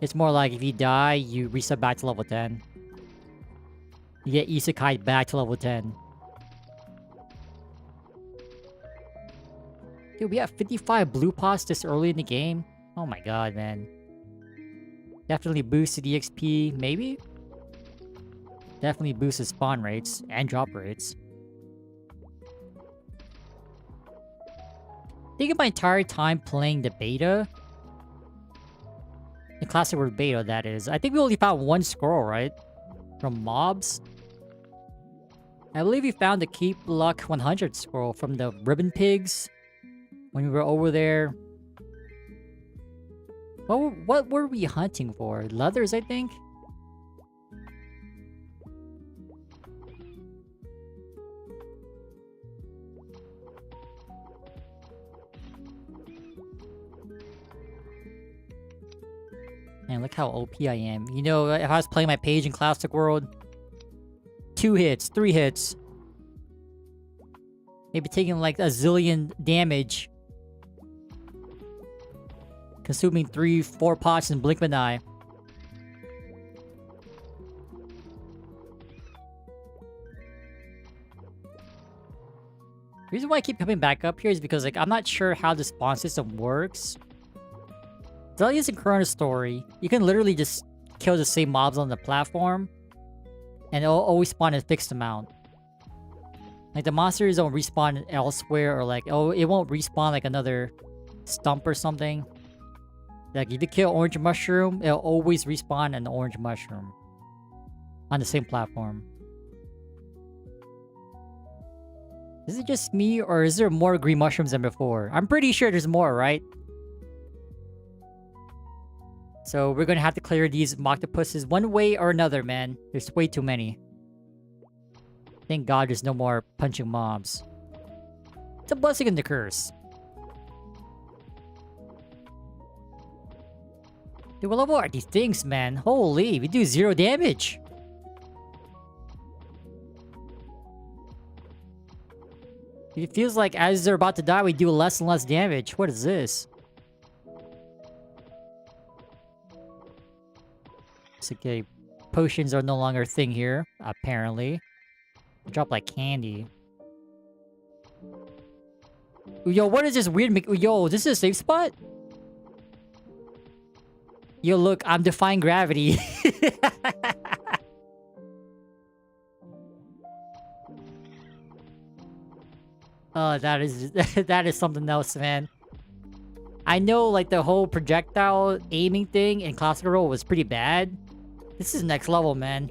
It's more like if you die, you reset back to level 10. You get isekai back to level 10. Dude, we have 55 blue pots this early in the game. Oh my god, man. Definitely boosted EXP, maybe? Definitely boosted spawn rates and drop rates. I think of my entire time playing the beta. The classic world beta, that is. I think we only found one scroll, right? From mobs. I believe we found the Keep Luck 100 scroll from the Ribbon Pigs. When we were over there. What were we hunting for? Leathers, I think? Man, look how OP I am. You know, if I was playing my page in Classic World, 2 hits, 3 hits. Maybe taking like a zillion damage. Consuming 3-4 pots in blink of an eye. The reason why I keep coming back up here is because like I'm not sure how the spawn system works. So at least in ChronoStory, you can literally just kill the same mobs on the platform. And it'll always spawn a fixed amount. Like the monsters don't respawn elsewhere, or like, oh, it won't respawn like another stump or something. Like if you kill orange mushroom, it'll always respawn an orange mushroom. On the same platform. Is it just me, or is there more green mushrooms than before? I'm pretty sure there's more, right? So we're gonna have to clear these octopuses one way or another, man. There's way too many. Thank God there's no more punching mobs. It's a blessing and a curse. Dude, what level are these things, man? Holy, we do 0 damage. It feels like as they're about to die, we do less and less damage. What is this? It's okay. Potions are no longer a thing here, apparently. They drop like candy. Yo, what is this weird Yo, this is a safe spot? Yo, look, I'm defying gravity. Oh, that is that is something else, man. I know, like, the whole projectile aiming thing in Classic Roll was pretty bad. This is next level, man.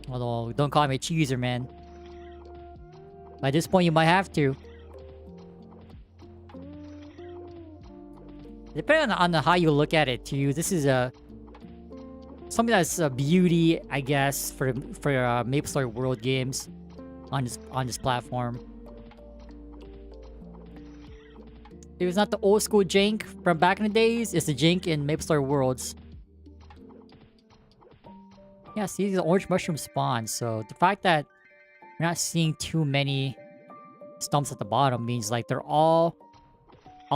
Although, don't call me a cheeser, man. By this point, you might have to. Depending on how you look at it, too, this is something that's a beauty, I guess, for MapleStory World games on this platform. It was not the old school jank from back in the days. It's the jank in MapleStory Worlds. Yeah, see, the orange mushroom spawns. So the fact that we're not seeing too many stumps at the bottom means like they're all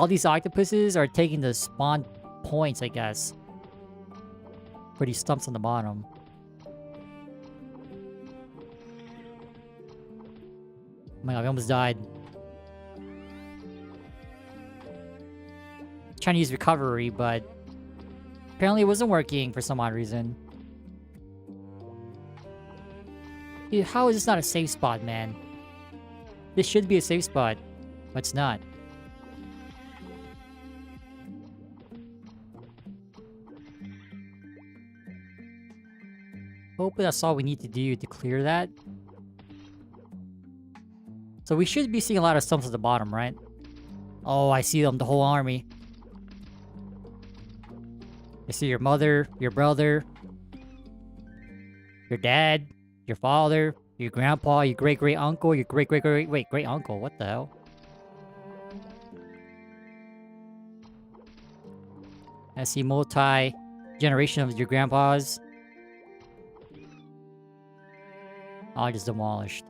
these octopuses are taking the spawn points, I guess, for these stumps on the bottom. Oh my god, we almost died. Trying to use recovery, but Apparently it wasn't working for some odd reason. Dude, how is this not a safe spot, man? This should be a safe spot, but it's not. Hopefully that's all we need to do to clear that. So we should be seeing a lot of stumps at the bottom, right? Oh, I see them, the whole army. I see your mother, your brother, your dad, your father, your grandpa, your great-great-uncle, your great-great-great-great-uncle. What the hell? I see multi-generation of your grandpas. All just demolished.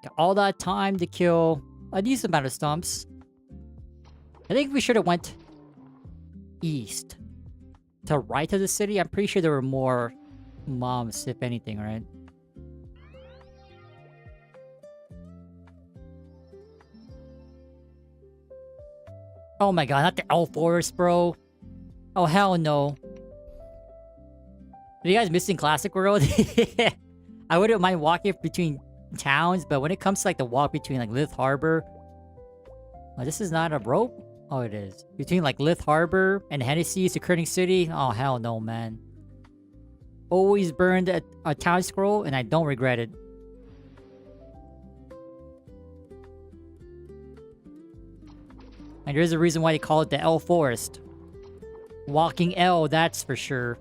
Got all that time to kill a decent amount of stumps. I think we should have went east to right of the city. I'm pretty sure there were more mobs, if anything, right? Oh my god, not the elf forest, bro. Oh hell no. Are you guys missing Classic World? I wouldn't mind walking between towns, but when it comes to like the walk between like Lith Harbor, oh, this is not a rope. Oh, it is between like Lith Harbor and Hennessy to Kerning City. Oh hell no, man. Always burned a town scroll, and I don't regret it. And there's a reason why they call it the L Forest. Walking L, that's for sure.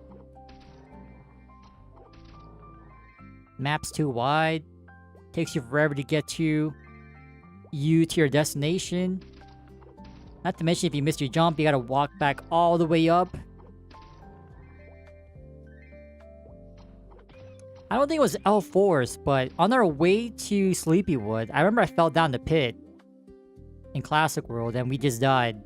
Map's too wide. Takes you forever to get to your destination. Not to mention, if you miss your jump, you gotta walk back all the way up. I don't think it was L Forest, but on our way to Sleepywood, I remember I fell down the pit in Classic World and we just died.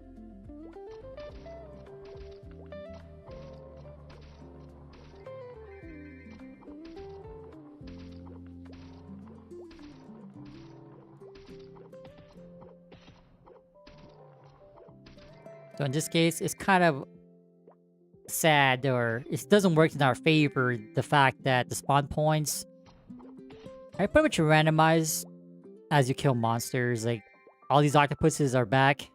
So in this case, it's kind of sad, or it doesn't work in our favor, the fact that the spawn points are pretty much randomized as you kill monsters. Like, all these octopuses are back.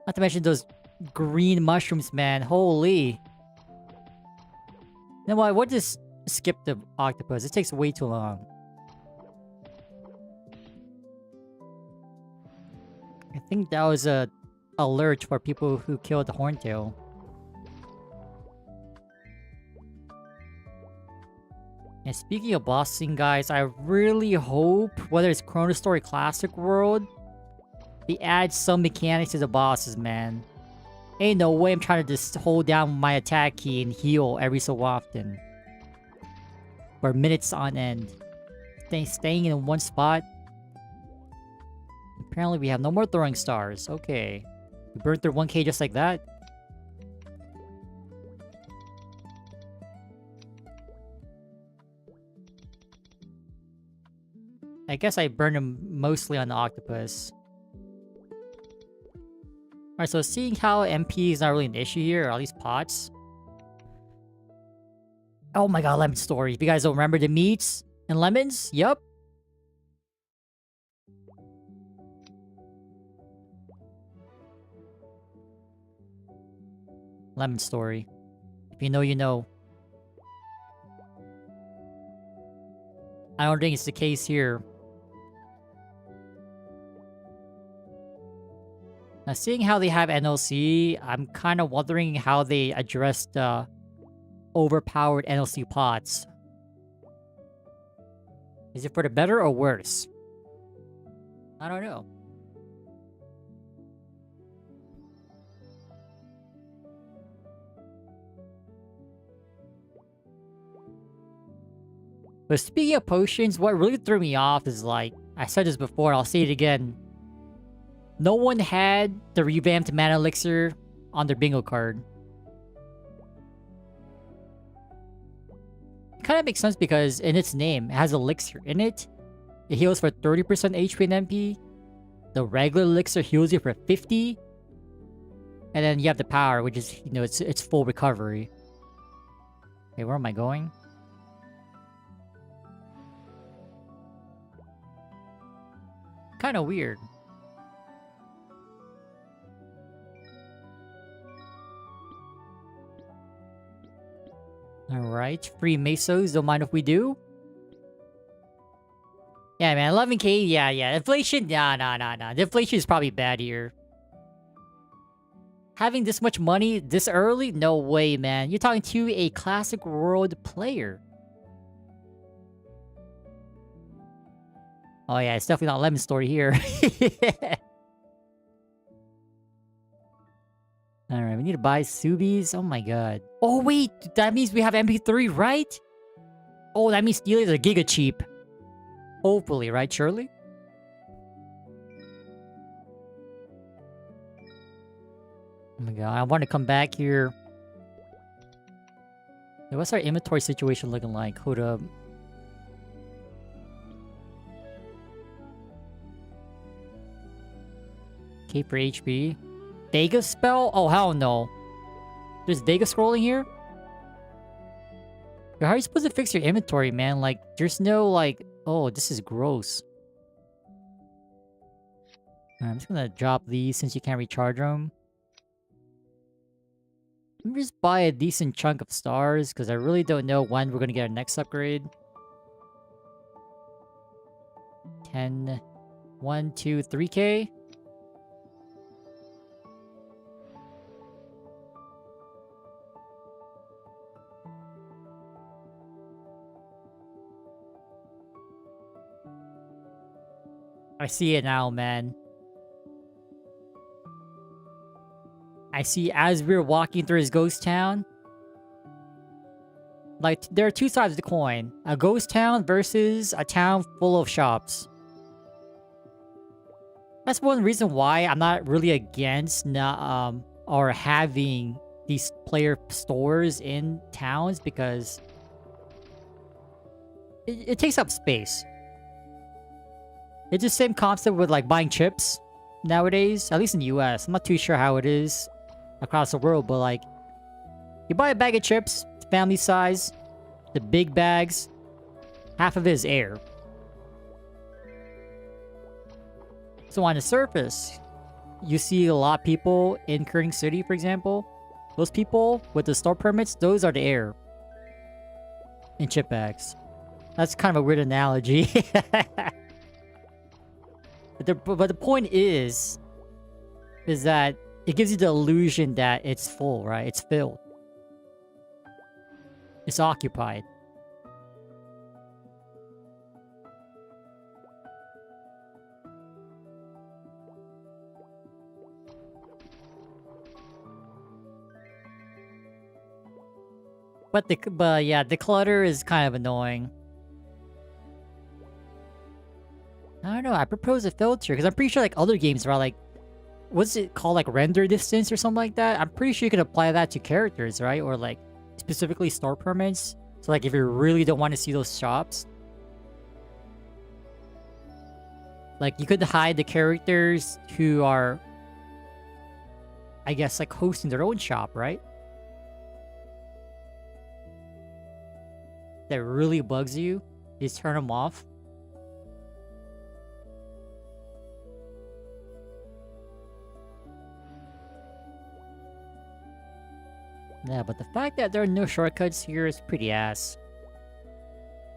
Not to mention those green mushrooms, man. Holy. You know what? We'll just skip the octopus. It takes way too long. I think that was a alert for people who killed the Horntail. And speaking of bossing, guys, I really hope, whether it's ChronoStory Classic World, they add some mechanics to the bosses, man. Ain't no way I'm trying to just hold down my attack key and heal every so often. For minutes on end. Staying in one spot. Apparently we have no more throwing stars. Okay. We burned through 1k just like that. I guess I burned them mostly on the octopus. Alright, so seeing how MP is not really an issue here, or at least pots. Oh my god, MapleStory. If you guys don't remember the meats and lemons, yup. MapleStory. If you know, you know. I don't think it's the case here. Now, seeing how they have NLC, I'm kind of wondering how they addressed the overpowered NLC pots. Is it for the better or worse? I don't know. But speaking of potions, what really threw me off is like I said this before, I'll say it again. No one had the revamped mana elixir on their bingo card. It kind of makes sense because in its name, it has elixir in it. It heals for 30% HP and MP. The regular elixir heals you for 50. And then you have the power, which is, you know, it's full recovery. Okay, where am I going? Kind of weird. Alright, free Mesos, don't mind if we do. Yeah, man, 11k, yeah. Inflation, nah. The inflation is probably bad here. Having this much money this early? No way, man. You're talking to a Classic World player. Oh yeah, it's definitely not MapleStory here. Alright, we need to buy Subies. Oh my god. Oh wait, that means we have MP3, right? Oh, that means Steelers are giga cheap. Hopefully, right, Shirley? Oh my god, I want to come back here. Hey, what's our inventory situation looking like? Hold up. K for HP. Vega spell? Oh, hell no. There's Vega scrolling here? How are you supposed to fix your inventory, man? Like, there's no, like... Oh, this is gross. I'm just gonna drop these since you can't recharge them. Let me just buy a decent chunk of stars, because I really don't know when we're gonna get our next upgrade. 10... 1, 2, 3k? I see it now, man. I see as we're walking through his ghost town. Like, there are two sides of the coin. A ghost town versus a town full of shops. That's one reason why I'm not really against or having these player stores in towns, because it takes up space. It's the same concept with like buying chips nowadays, at least in the US. I'm not too sure how it is across the world, but like, you buy a bag of chips, family size, the big bags, half of it is air. So on the surface, you see a lot of people in Kerning City, for example. Those people with the store permits, those are the air in chip bags. That's kind of a weird analogy. But the point is that it gives you the illusion that it's full, right? It's filled. It's occupied. But yeah, the clutter is kind of annoying. I don't know, I propose a filter, because I'm pretty sure like other games are like, what's it called, like render distance or something like that? I'm pretty sure you can apply that to characters, right? Or like, specifically store permits. So like, if you really don't want to see those shops, like you could hide the characters who are, I guess, like hosting their own shop, right? That really bugs you, you just turn them off. Yeah, but the fact that there are no shortcuts here is pretty ass.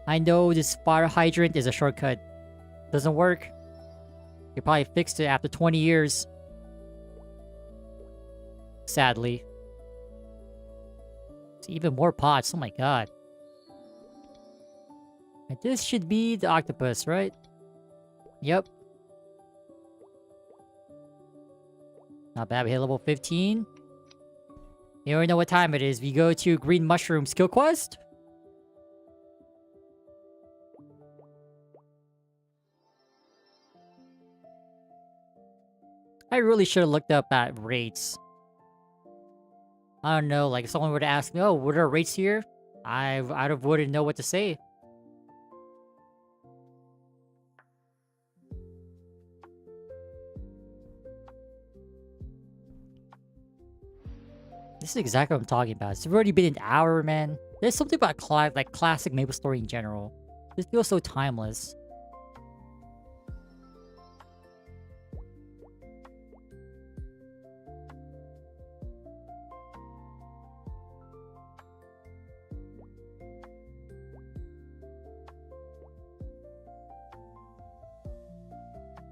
I know this fire hydrant is a shortcut. Doesn't work. You probably fixed it after 20 years. Sadly. It's even more pots, oh my god. And this should be the octopus, right? Yep. Not bad, we hit level 15. You already know what time it is. We go to Green Mushroom Skill Quest. I really should have looked up at rates. I don't know, like if someone were to ask me, oh, what are rates here? I wouldn't know what to say. This is exactly what I'm talking about. It's already been an hour, man. There's something about like classic MapleStory in general. This feels so timeless.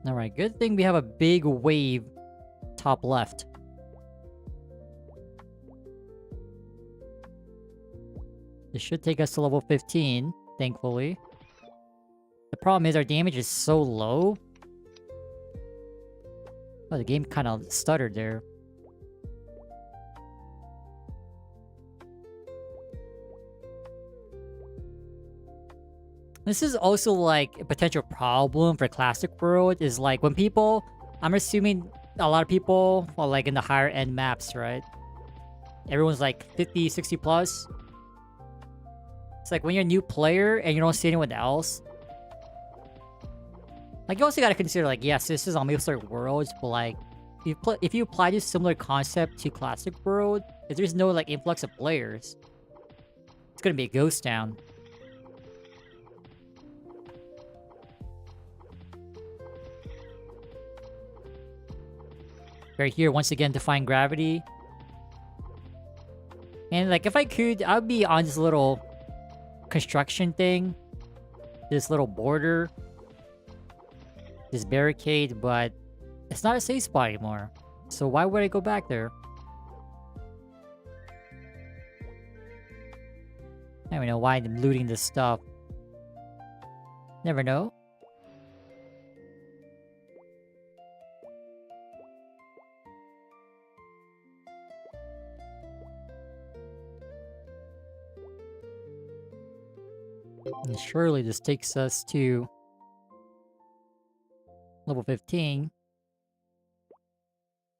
Alright, good thing we have a big wave top left. This should take us to level 15, thankfully. The problem is our damage is so low. Oh, the game kind of stuttered there. This is also like a potential problem for Classic World is like when people, I'm assuming a lot of people are like in the higher end maps, right? Everyone's like 50, 60 plus. It's like when you're a new player and you don't see anyone else. Like you also gotta consider like, yes, this is on MapleStory Worlds, but like if you apply this similar concept to Classic World, if there's no like influx of players, it's gonna be a ghost town. Right here, once again, defying gravity. And like, if I could, I'd be on this little construction thing. This little border. This barricade, but it's not a safe spot anymore. So why would I go back there? I don't know why I'm looting this stuff. Never know. And surely this takes us to level 15.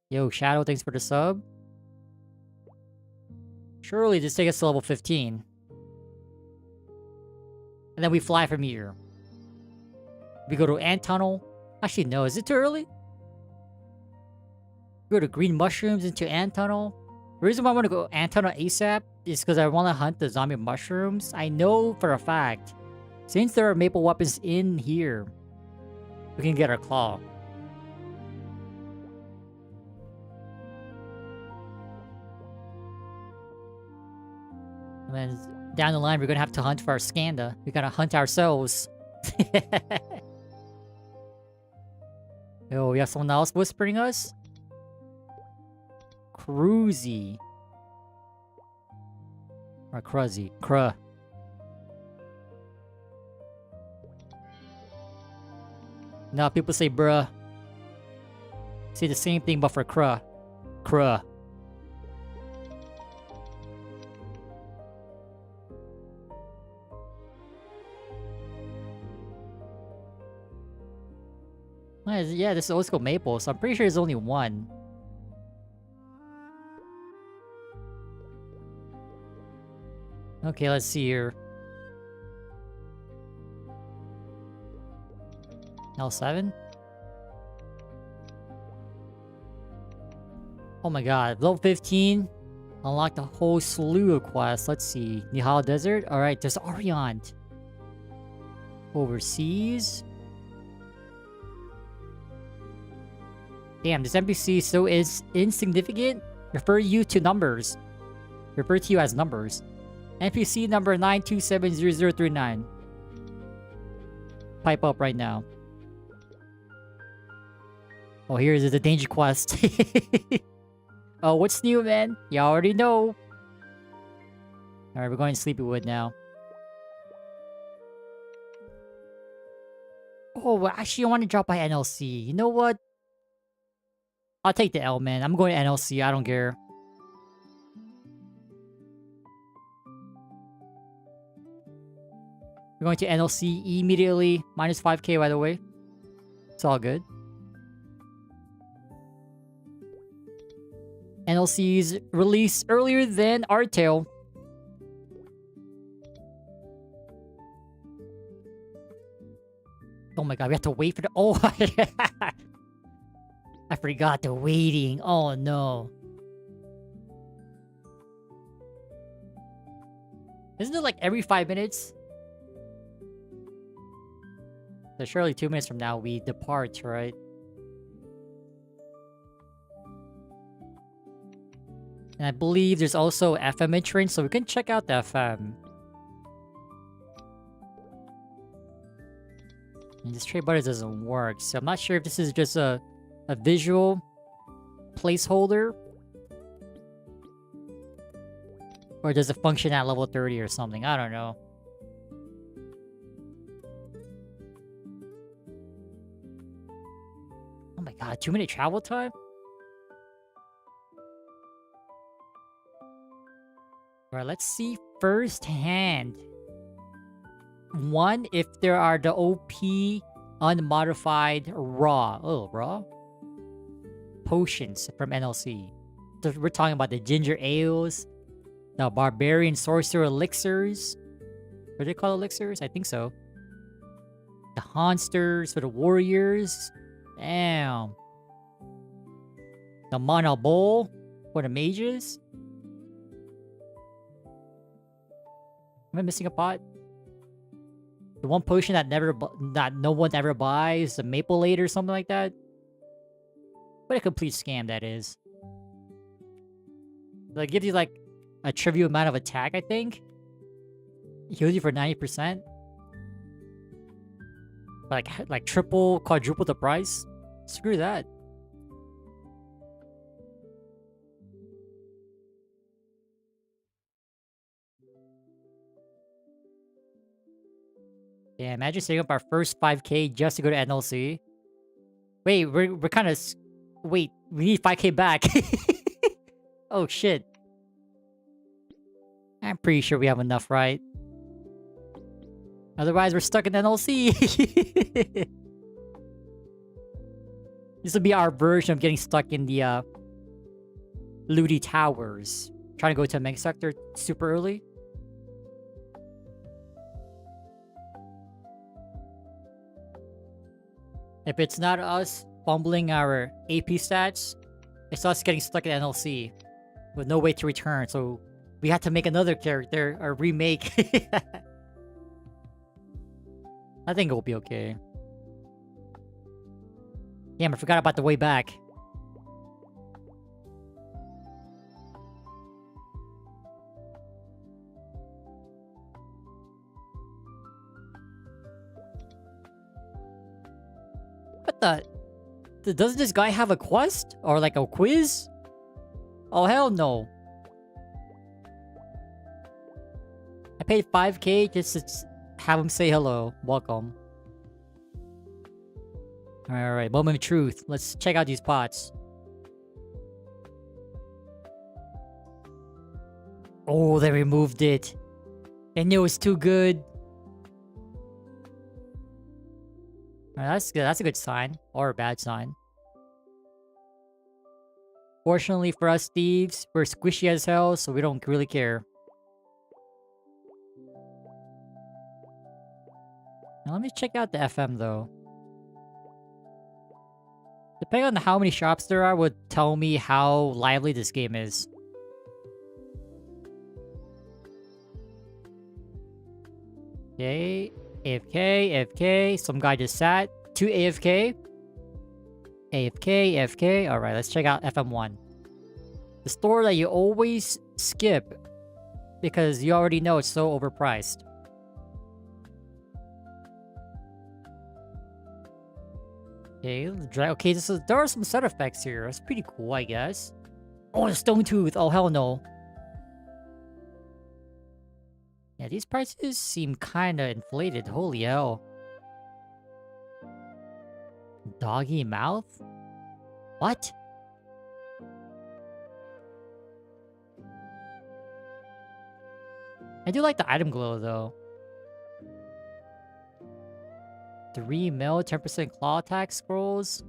Yo, Shadow, thanks for the sub. Surely this takes us to level 15. And then we fly from here. We go to Ant Tunnel. Actually, no, is it too early? We go to Green Mushrooms into Ant Tunnel. The reason why I want to go Ant Tunnel ASAP is because I want to hunt the zombie mushrooms. I know for a fact, since there are maple weapons in here, we can get our claw. And then down the line, we're gonna have to hunt for our Skanda. We gotta hunt ourselves. Yo, we have someone else whispering us? Cruzy. Or Cruzzy. Cruh. No, people say bruh. Say the same thing but for cruh. Cruh. Yeah, this is old school maple, so I'm pretty sure there's only one. Okay, let's see here. L7? Oh my god, level 15. Unlocked a whole slew of quests. Let's see. Nihal Desert? Alright, there's Orient. Overseas? Damn, this NPC so is insignificant? Refer you to numbers. Refer to you as numbers. NPC number 9270039. Pipe up right now. Oh, here's the danger quest. Oh, what's new, man? You already know. Alright, we're going to Sleepywood now. Oh, actually, I want to drop by NLC. You know what? I'll take the L, man. I'm going to NLC. I don't care. We're going to NLC immediately. Minus 5k, by the way. It's all good. NLCs released earlier than Artale. Oh my god, we have to wait for the... Oh, I forgot the waiting. Oh no. Isn't it like every 5 minutes? So surely 2 minutes from now we depart, right? And I believe there's also FM entrance, so we can check out the FM. And this trade button doesn't work, so I'm not sure if this is just a visual placeholder. Or does it function at level 30 or something? I don't know. Oh my god, 2-minute travel time? Alright, let's see firsthand. One, if there are the OP unmodified raw. Oh, raw? Potions from NLC. So we're talking about the ginger ales, the barbarian sorcerer elixirs. What are they called, elixirs? I think so. The Honsters for the warriors. Damn. The Mana Bowl for the mages. Am I missing a pot? The one potion that no one ever buys, the Maple Late or something like that. What a complete scam that is. Like, gives you like a trivial amount of attack, I think. Heals you for 90%. Like triple, quadruple the price. Screw that. Yeah, imagine setting up our first 5k just to go to NLC. Wait, we're kind of... Wait, we need 5k back. Oh, shit. I'm pretty sure we have enough, right? Otherwise, we're stuck in NLC. This would be our version of getting stuck in the Looty Towers. Trying to go to a mega sector super early. If it's not us fumbling our AP stats, it's us getting stuck in NLC with no way to return. So we had to make another character, or remake. I think it will be okay. Damn, I forgot about the way back. What the? Doesn't this guy have a quest? Or like a quiz? Oh, hell no. I paid 5k just to have him say hello. Welcome. Alright, moment of truth. Let's check out these pots. Oh, they removed it. They knew it was too good. Alright, that's good. That's a good sign. Or a bad sign. Fortunately for us thieves, we're squishy as hell, so we don't really care. Now let me check out the FM though. Depending on how many shops there are would tell me how lively this game is. Okay, AFK, AFK, some guy just sat. 2 AFK. AFK, AFK. Alright, let's check out FM1. The store that you always skip because you already know it's so overpriced. Okay, okay, there are some set effects here. That's pretty cool, I guess. Oh, the stone tooth. Oh, hell no. Yeah, these prices seem kind of inflated. Holy hell. Doggy mouth? What? I do like the item glow, though. 3 mil, 10% claw attack scrolls.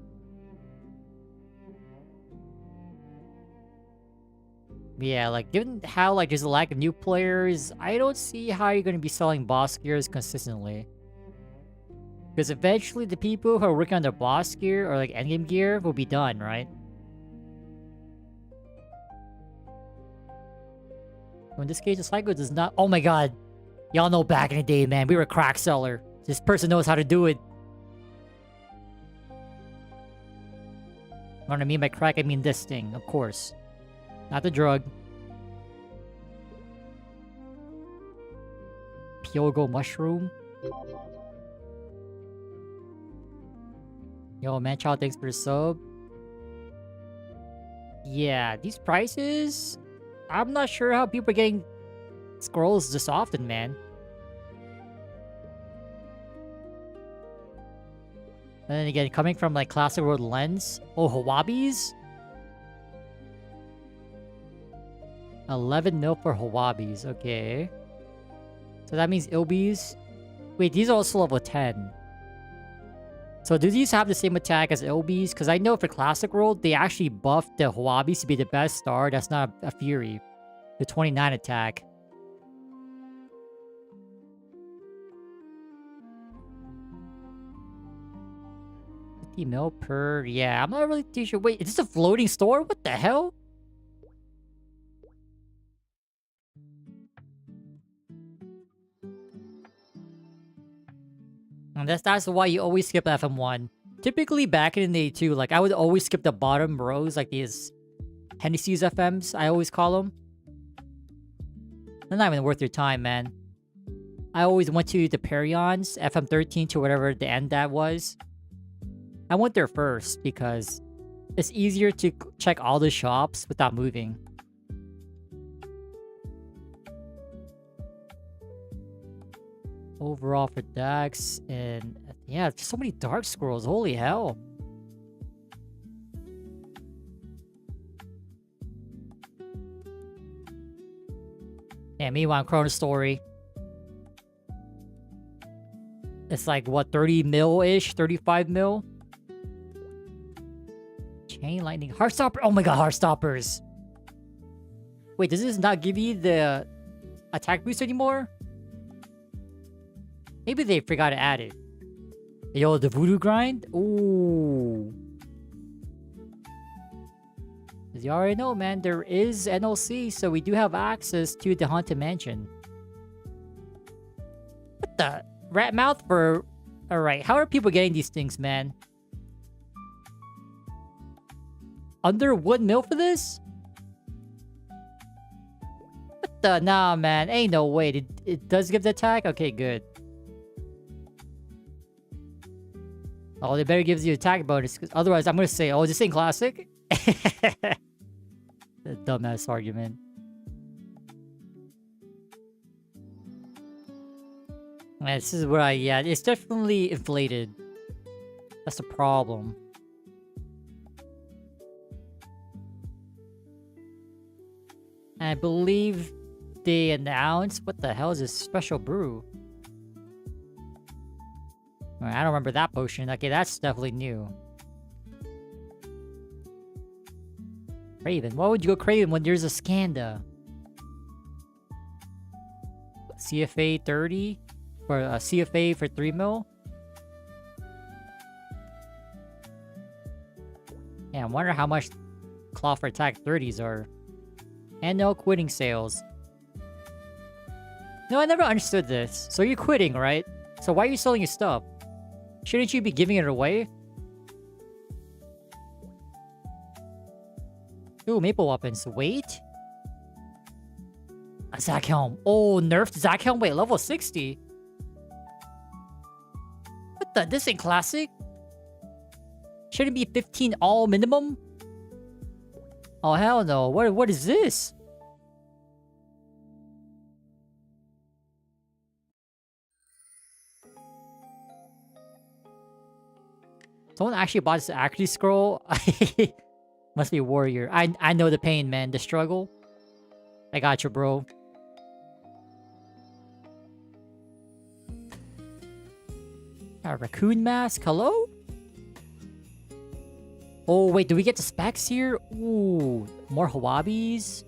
Yeah, like, given how, like, there's a lack of new players, I don't see how you're gonna be selling boss gears consistently. Because eventually the people who are working on their boss gear or, like, endgame gear will be done, right? So in this case, the cycle does not... Oh my god. Y'all know back in the day, man, we were a crack seller. This person knows how to do it. What I mean by crack, I mean this thing, of course. Not the drug. Pyogo mushroom. Yo, Manchild, thanks for the sub. Yeah, these prices... I'm not sure how people are getting scrolls this often, man. And then again, coming from, like, Classic World Lens. Oh, Hawabis? 11 mil for Hawabis, okay. So that means Ilbis. Wait, these are also level 10. So do these have the same attack as Ilbis? Because I know for Classic World, they actually buffed the Hawabis to be the best star. That's not a Fury. The 29 attack. Mil per... Yeah, I'm not really too sure. Wait, is this a floating store? What the hell? And that's why you always skip FM1. Typically, back in the day, too, like, I would always skip the bottom rows, like these Hennessy's FMs, I always call them. They're not even worth your time, man. I always went to the Perions, FM13 to whatever the end that was. I went there first because it's easier to check all the shops without moving. Overall for Dax, and yeah, so many dark scrolls, holy hell. Yeah, meanwhile, ChronoStory. It's like, what, 30 mil-ish? 35 mil? Chain Lightning. Heartstopper. Oh my god, Heartstoppers. Wait, does this not give you the attack boost anymore? Maybe they forgot to add it. Yo, the Voodoo Grind? Ooh. As you already know, man, there is NLC, so we do have access to the Haunted Mansion. What the? Rat mouth for... Alright, how are people getting these things, man? Under 1 mil for this? What the? Nah, man. Ain't no way. It does give the attack? Okay, good. Oh, they better give you attack bonus, because otherwise I'm gonna say, oh, is this thing classic? The dumbass argument. This is where yeah, it's definitely inflated. That's the problem. And I believe they announced, what the hell is this special brew? I don't remember that potion. Okay, that's definitely new. Craven. Why would you go Craven when there's a Skanda? CFA 30? For a CFA for 3 mil? Yeah, I wonder how much Claw for attack 30s are. And no quitting sales. No, I never understood this. So you're quitting, right? So why are you selling your stuff? Shouldn't you be giving it away? Ooh, maple weapons. Wait. A Zac Helm. Oh, nerfed Zac Helm. Wait, level 60? What the? This ain't classic? Shouldn't it be 15 all minimum? Oh, hell no. What is this? Someone actually bought this accuracy scroll? Must be a warrior. I know the pain, man. The struggle. I got you, bro. A raccoon mask? Hello? Oh, wait. Do we get the specs here? Ooh. More Hawabis?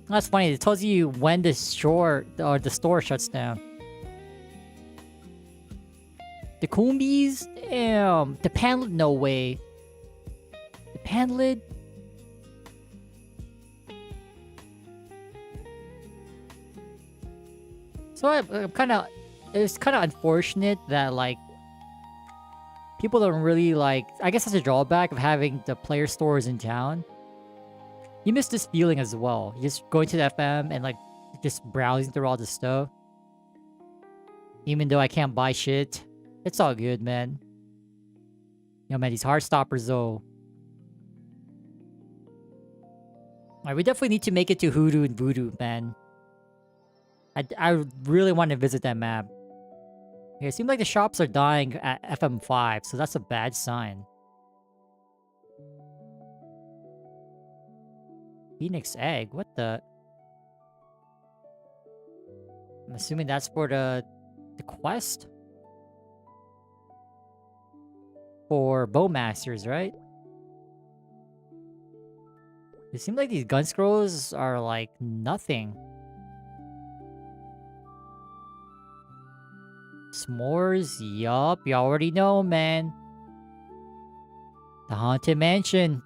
That's funny. It tells you when the store shuts down. The Coombies? Damn. The Panlet? No way. The Panlet? So I'm kind of... It's kind of unfortunate that, like, people don't really, like... I guess that's a drawback of having the player stores in town. You miss this feeling as well. You just going to the FM and, like, just browsing through all the stuff. Even though I can't buy shit. It's all good, man. Yo, man, these heart stoppers, though. Alright, we definitely need to make it to Hoodoo and Voodoo, man. I really want to visit that map. Okay, it seems like the shops are dying at FM5, so that's a bad sign. Phoenix Egg? What the... I'm assuming that's for the quest? For Bowmasters, right? It seems like these gun scrolls are like nothing. S'mores? Yup, you already know, man. The Haunted Mansion.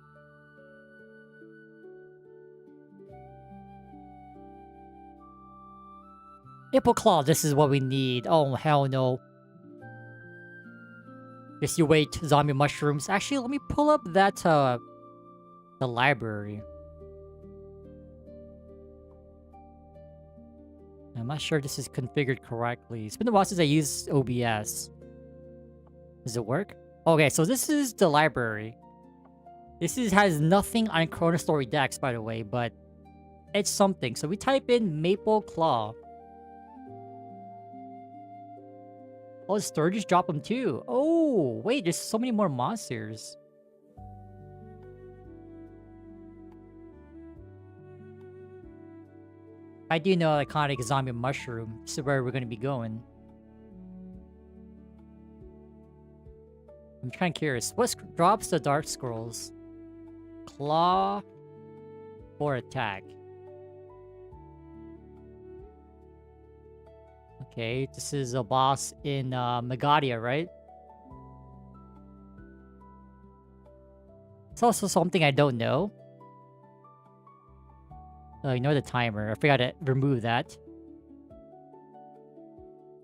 Nipple Claw, this is what we need. Oh, hell no. Just you wait, zombie mushrooms. Actually, let me pull up that, the library. I'm not sure this is configured correctly. It's been a while since I used OBS. Does it work? Okay, so this is the library. Has nothing on ChronoStory decks, by the way, but it's something. So we type in Maple Claw. Oh, the Sturges drop them too. Oh, wait, there's so many more monsters. I do know iconic zombie mushroom. This is where we're going to be going. I'm kind of curious. What drops the Dark Scrolls? Claw or attack? Okay, this is a boss in Megadia, right? It's also something I don't know. Ignore the timer. I forgot to remove that.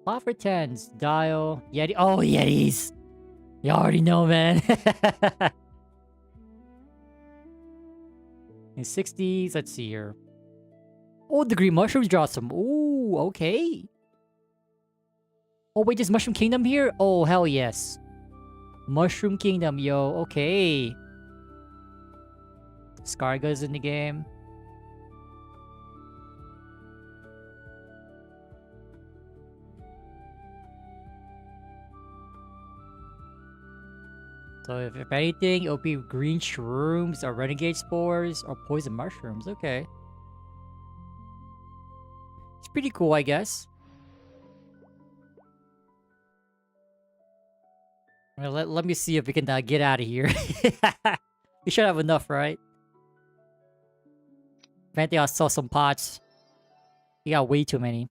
Offer 10s, dial, Yeti. Oh, Yetis! You already know, man. In 60s, let's see here. Oh, the green mushrooms draw some. Ooh, okay. Oh, wait, there's Mushroom Kingdom here? Oh, hell yes. Mushroom Kingdom, yo. Okay. Scarga's in the game. So if anything, it'll be green shrooms or renegade spores or poison mushrooms. Okay. It's pretty cool, I guess. Well, let me see if we can get out of here. We should have enough, right? If anything, I'll sell some pots. You got way too many.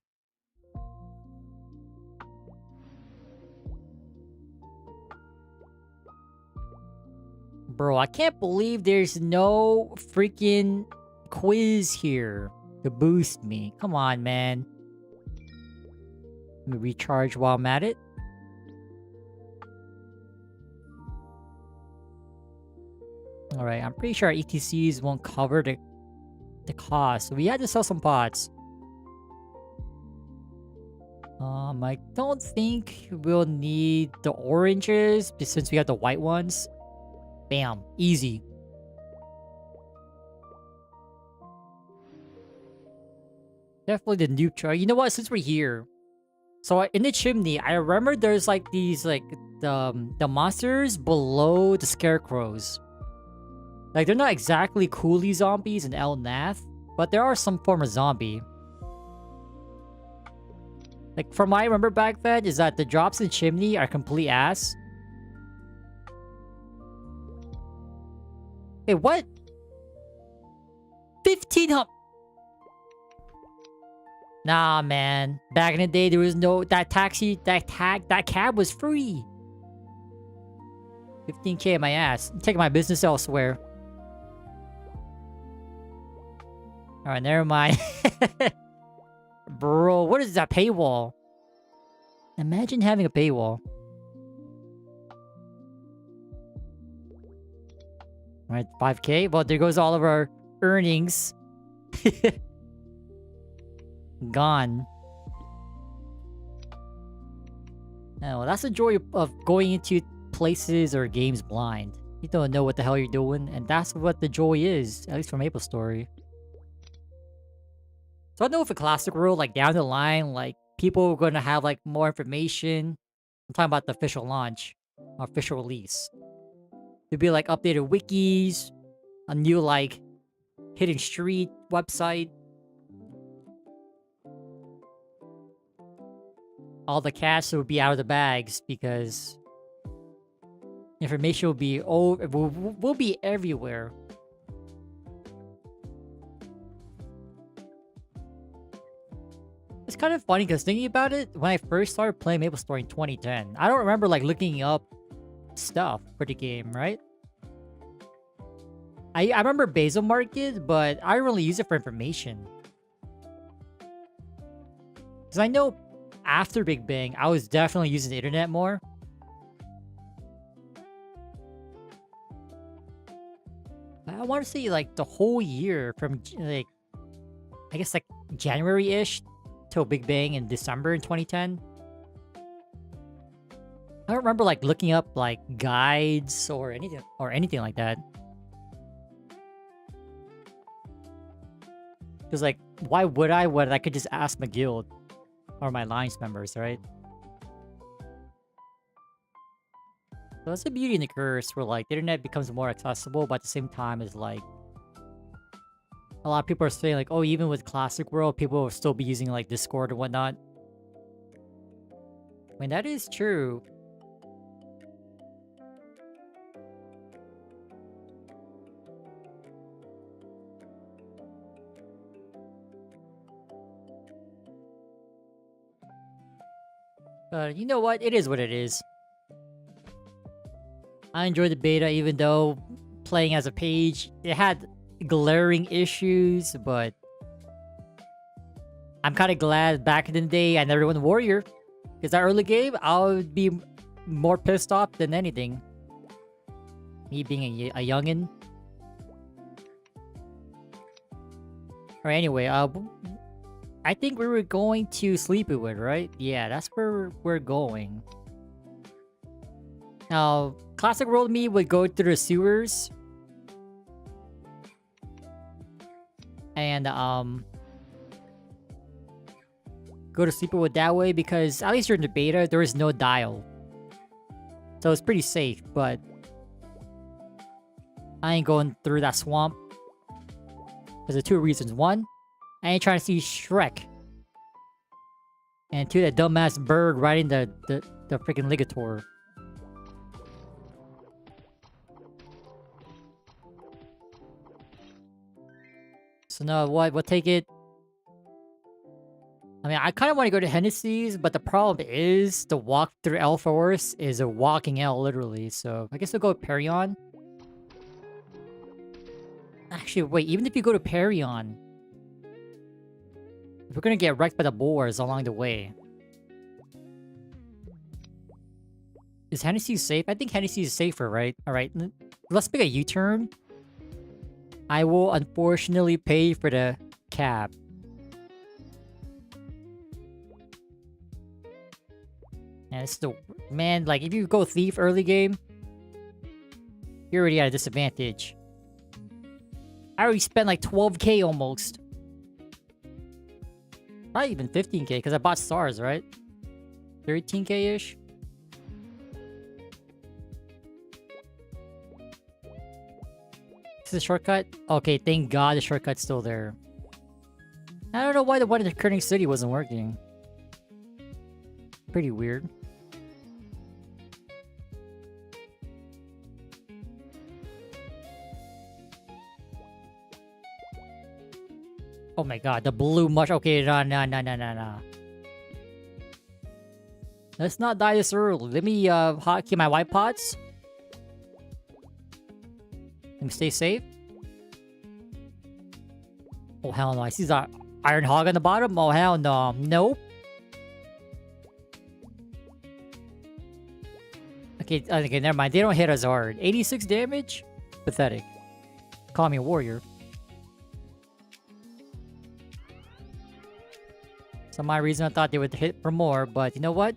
Bro, I can't believe there's no freaking quiz here to boost me. Come on, man. Let me recharge while I'm at it. Alright, I'm pretty sure our ETCs won't cover the cost. So we had to sell some pots. I don't think we'll need the oranges since we have the white ones. Bam. Easy. Definitely the noob try. You know what? Since we're here. So in the chimney, I remember there's like these like the monsters below the scarecrows. Like they're not exactly coolie zombies in El Nath, but there are some form of zombie. Like from what I remember back then is that the drops in chimney are complete ass. Hey, what? 1500. Nah, man. Back in the day, there was no that cab was free. 15K my ass. I'm taking my business elsewhere. Alright, never mind. Bro, what is that paywall? Imagine having a paywall. Alright, 5K. Well, there goes all of our earnings. Gone. Oh, well, that's the joy of going into places or games blind. You don't know what the hell you're doing, and that's what the joy is, at least for MapleStory. So I know if a classic world, like down the line, like people are gonna have like more information. I'm talking about the official launch, official release. There'd be like updated wikis, a new like hidden street website. All the cash would be out of the bags because information will be will be everywhere. It's kind of funny because thinking about it, when I first started playing MapleStory in 2010, I don't remember like looking up stuff for the game, right? I remember Basil Market, but I don't really use it for information. Because I know after Big Bang, I was definitely using the internet more. I want to say like the whole year from like, I guess like January-ish till Big Bang in December in 2010. I don't remember like looking up like guides or anything like that. Because like, why would I when I could just ask my guild or my alliance members, right? So that's the beauty and the curse where like the internet becomes more accessible, but at the same time is like a lot of people are saying like, oh, even with Classic World, people will still be using like Discord and whatnot. I mean, that is true. But you know what? It is what it is. I enjoyed the beta even though playing as a page, it had glaring issues, but I'm kind of glad back in the day I never went Warrior. Because that early game, I would be more pissed off than anything. Me being a youngin'. Or anyway, I think we were going to Sleepywood, right? Yeah, that's where we're going. Now, Classic World me would go through the sewers. And, go to Sleepywood that way because, at least during the beta, there is no dial. So it's pretty safe, but I ain't going through that swamp. Because of two reasons. One, I ain't trying to see Shrek. And two, that dumbass bird riding the freaking Ligator. So no, what? We'll take it. I mean, I kind of want to go to Hennessy's, but the problem is the walk through El Forest is a walking L, literally. So I guess we'll go with Perion. Actually, wait, even if you go to Perion, we're gonna get wrecked by the boars along the way. Is Hennessy safe? I think Hennessy is safer, right? Alright, let's make a U-turn. I will unfortunately pay for the cab. And it's the... Man, like, if you go thief early game, you're already at a disadvantage. I already spent like 12K almost. Not even 15K, because I bought stars, right? 13K-ish? Is this a shortcut? Okay, thank God the shortcut's still there. I don't know why the one in the Kerning City wasn't working. Pretty weird. Oh my god, the blue mush. Okay, no. Let's not die this early. Let me hotkey my white pots. Let me stay safe. Oh hell no, I see that iron hog on the bottom. Oh hell no. Nope. Okay, never mind. They don't hit us hard. 86 damage? Pathetic. Call me a warrior. Some odd reason I thought they would hit for more, but you know what?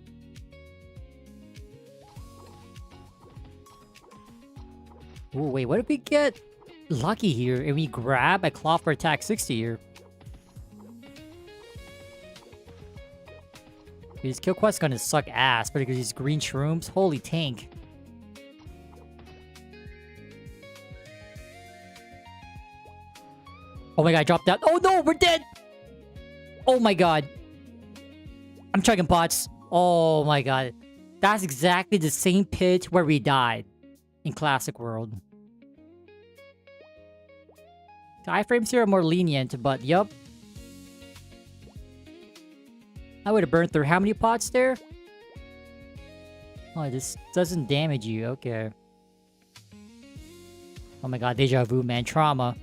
Ooh, wait, what if we get lucky here and we grab a cloth for attack 60 here? These kill quests gonna suck ass, particularly these green shrooms. Holy tank. Oh my god, I dropped that. Oh no, we're dead! Oh my god. I'm chugging pots. Oh my god. That's exactly the same pit where we died in Classic World. The iframes here are more lenient, but yup. I would have burned through how many pots there? Oh, this doesn't damage you. Okay. Oh my god, deja vu, man. Trauma.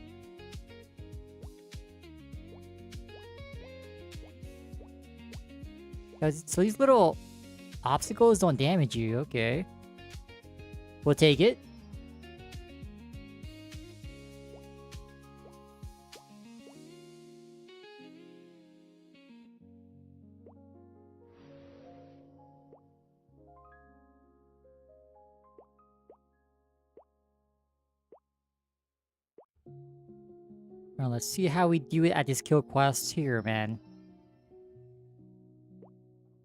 So these little obstacles don't damage you. Okay. We'll take it. Now let's see how we do it at this kill quest here, man.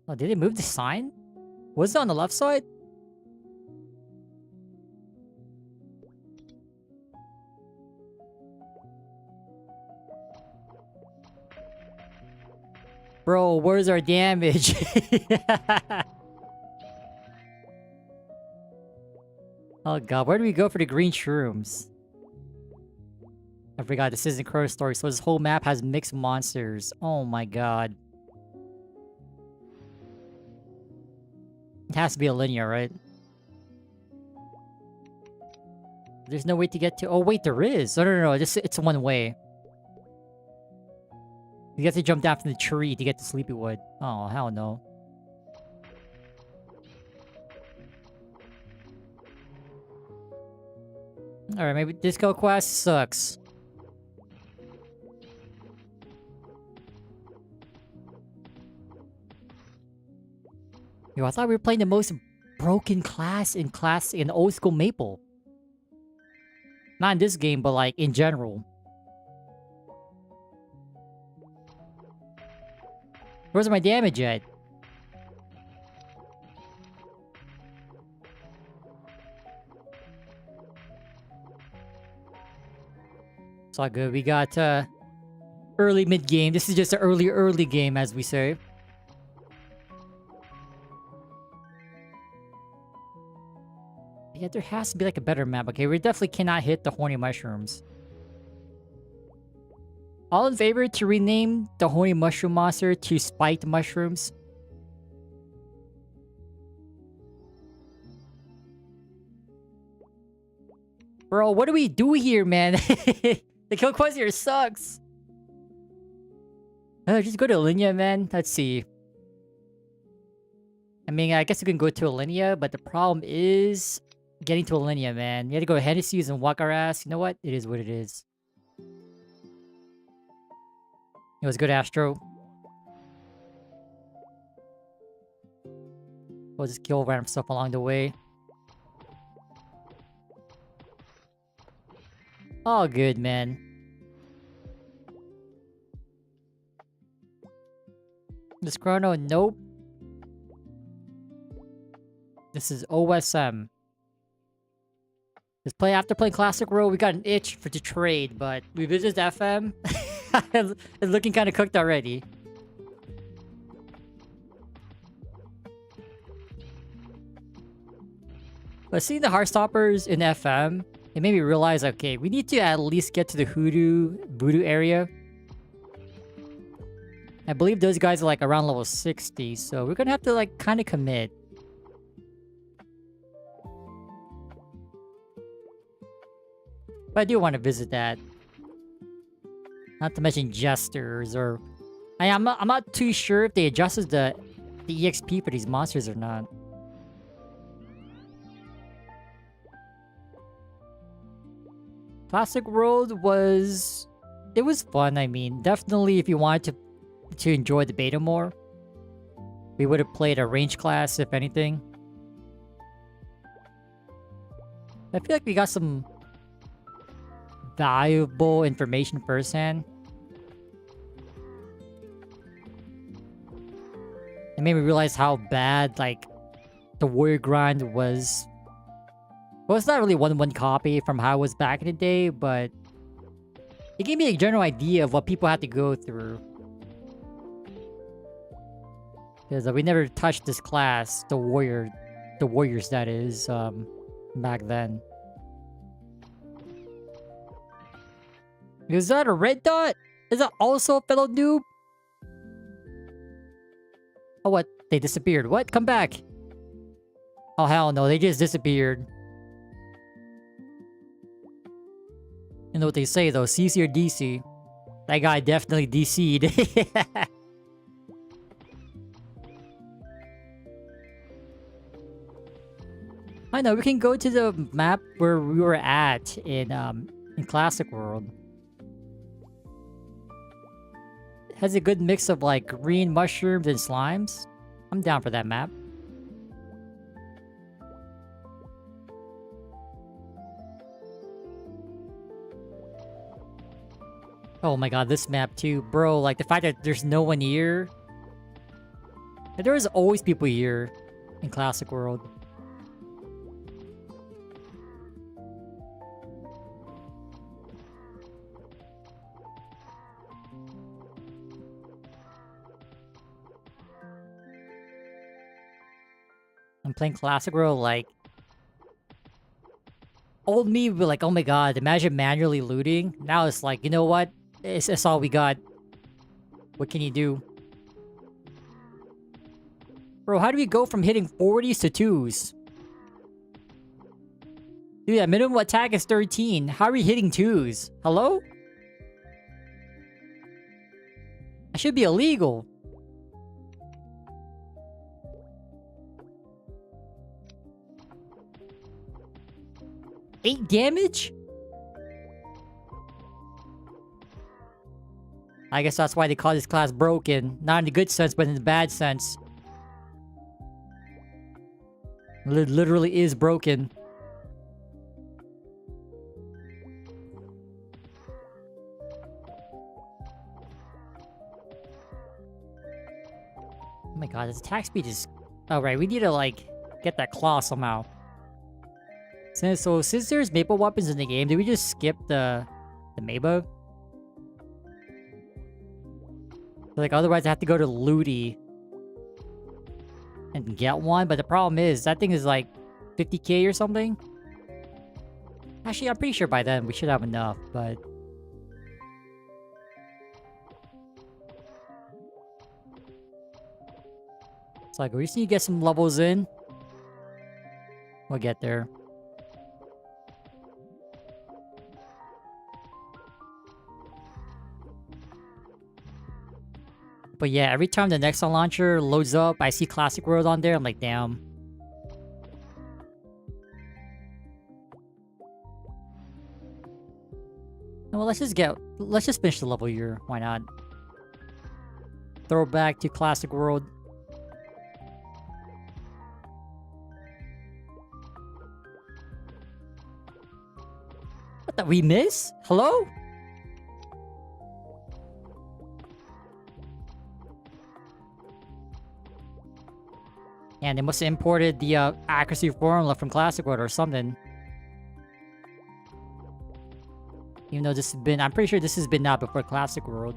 Oh, did it move the sign? Was it on the left side? Bro, where's our damage? Oh god, where do we go for the green shrooms? I forgot, this isn't ChronoStory, so this whole map has mixed monsters. Oh my god. It has to be a linear, right? There's no way to get to... Oh wait, there is! No. It's one way. You have to jump down from the tree to get to Sleepywood. Oh, hell no. Alright, maybe Disco Quest sucks. Yo, I thought we were playing the most broken class in old school Maple. Not in this game, but like in general. Where's my damage at? It's all good. We got early mid game. This is just an early game, as we say. Yeah, there has to be like a better map. Okay, we definitely cannot hit the horny mushrooms. All in favor to rename the horny mushroom monster to spiked mushrooms? Bro, what do we do here, man? The kill quest here sucks. Just go to Alinea, man. Let's see. I mean, I guess you can go to Alinea, but the problem is getting to Alinea, man. You have to go to Hennessy's and walk our ass. You know what? It is what it is. It was good, Astro. We'll just kill random stuff along the way. All good, man. This Chrono, nope. This is OSM. After playing Classic World, we got an itch to trade, but we visited FM. It's looking kind of cooked already. But seeing the Heartstoppers in FM, it made me realize, okay, we need to at least get to the Voodoo area. I believe those guys are like around level 60, so we're gonna have to like kind of commit. But I do want to visit that. Not to mention jesters or... I'm not too sure if they adjusted the EXP for these monsters or not. Classic World was... It was fun, I mean. Definitely if you wanted to enjoy the beta more, we would have played a range class, if anything. I feel like we got some valuable information firsthand. It made me realize how bad, like, the warrior grind was. Well, it's not really one-to-one copy from how it was back in the day, but it gave me a general idea of what people had to go through. Because we never touched this class, the warriors that is, back then. Is that a red dot? Is that also a fellow noob? Oh, what? They disappeared. What? Come back. Oh, hell no. They just disappeared. You know what they say, though. CC or DC. That guy definitely DC'd. I know. We can go to the map where we were at in Classic World. Has a good mix of like green mushrooms and slimes. I'm down for that map. Oh my god, this map too. Bro, like the fact that there's no one here. There is always people here in Classic World. I'm playing Classic World, like... Old me would be like, oh my god, imagine manually looting. Now it's like, you know what? It's all we got. What can you do? Bro, how do we go from hitting 40s to 2s? Dude, that minimum attack is 13. How are we hitting 2s? Hello? I should be illegal. Eight damage? I guess that's why they call this class broken. Not in the good sense, but in the bad sense. It literally is broken. Oh my god, this attack speed is... Oh right, we need to like get that claw somehow. Since there's maple weapons in the game, did we just skip the Mabo? Like otherwise I have to go to Looty and get one, but the problem is that thing is like 50k or something. Actually, I'm pretty sure by then we should have enough, but it's like we just need to get some levels in. We'll get there. But yeah, every time the Nexon launcher loads up, I see Classic World on there, I'm like, damn. Well, let's just finish the level here. Why not? Throw it back to Classic World. What the we miss? Hello? And they must have imported the accuracy formula from Classic World or something. Even though this has been... I'm pretty sure this has been out before Classic World.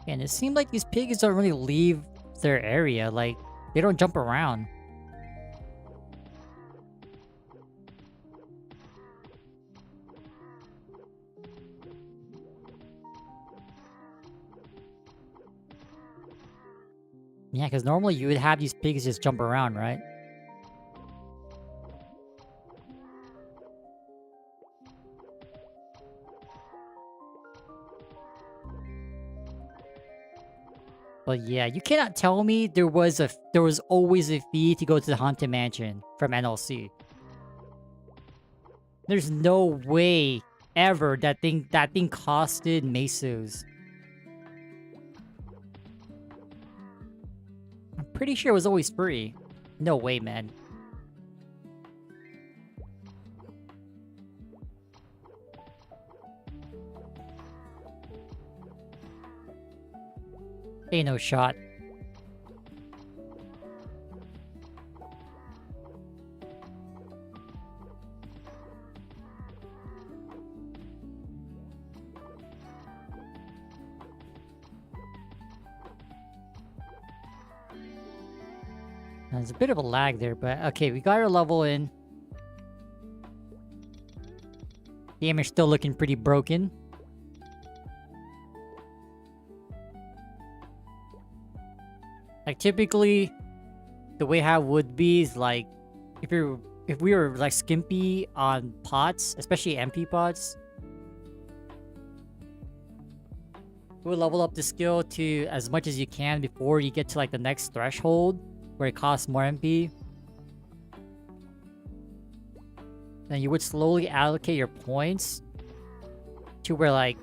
And it seemed like these pigs don't really leave their area. Like, they don't jump around. Yeah, because normally you would have these pigs just jump around, right? But yeah, you cannot tell me there was always a fee to go to the Haunted Mansion from NLC. There's no way ever that thing costed Mesos. I'm pretty sure it was always free. No way, man. Ain't no shot. There's a bit of a lag there, but okay, we got our level in. Game is still looking pretty broken. Like typically, the way how it would be is like if we were like skimpy on pots, especially MP pots, we would level up the skill to as much as you can before you get to like the next threshold where it costs more MP. Then you would slowly allocate your points to where like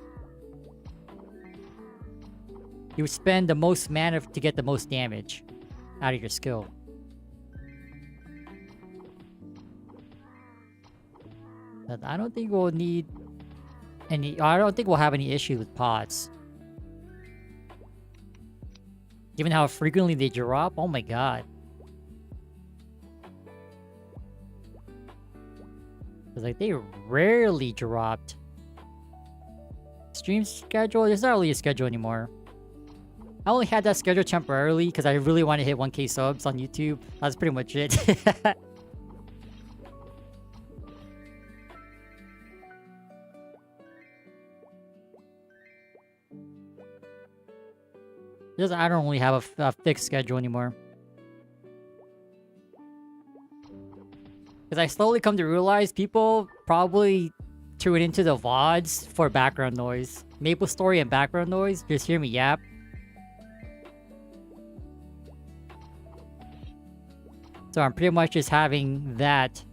you would spend the most mana to get the most damage out of your skill. But I don't think we'll need any... I don't think we'll have any issue with pots. Given how frequently they drop, oh my god. It's like they rarely dropped. Stream schedule? There's not really a schedule anymore. I only had that schedule temporarily because I really want to hit 1k subs on YouTube. That's pretty much it. I don't really have a fixed schedule anymore. Because I slowly come to realize people probably tune into the VODs for background noise. MapleStory and background noise, just hear me yap. So I'm pretty much just having that.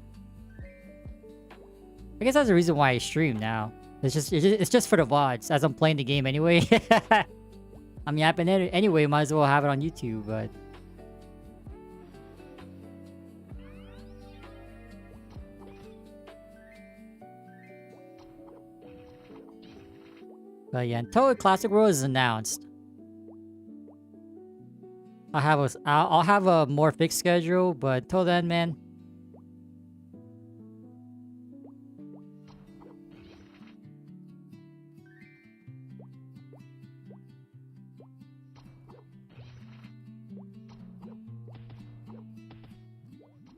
I guess that's the reason why I stream now. It's just for the VODs, as I'm playing the game anyway. I'm yapping anyway, might as well have it on YouTube, but... But yeah, until Classic World is announced, I'll have a more fixed schedule, but until then, man...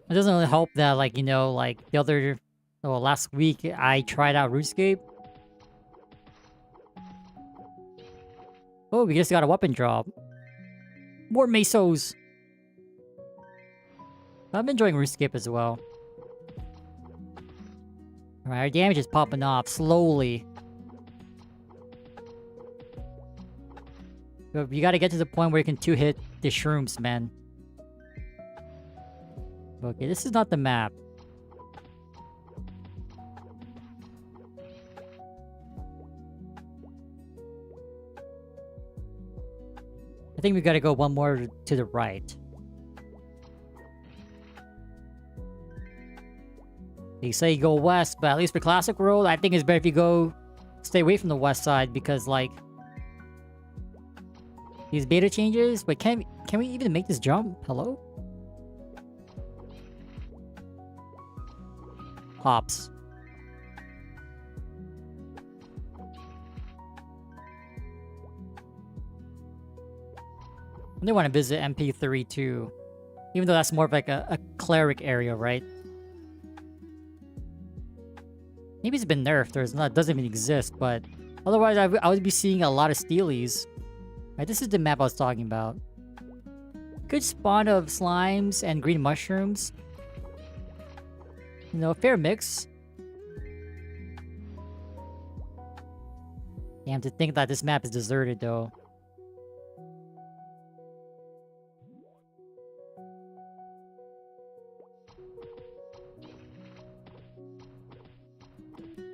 It doesn't really help that, like, you know, like, last week I tried out RuneScape. Oh, we just got a weapon drop. More Mesos. I'm enjoying RuneScape as well. Alright, our damage is popping off slowly. You gotta get to the point where you can two-hit the shrooms, man. Okay, this is not the map. I think we gotta go one more to the right. They say go west, but at least for Classic World, I think it's better if you stay away from the west side because, like, these beta changes. Wait, can we even make this jump? Hello? Hops. I want to visit MP3 too. Even though that's more of like a cleric area, right? Maybe it's been nerfed or it doesn't even exist, but otherwise I would be seeing a lot of steelies. Right, this is the map I was talking about. Good spawn of slimes and green mushrooms. You know, fair mix. Damn, to think that this map is deserted though.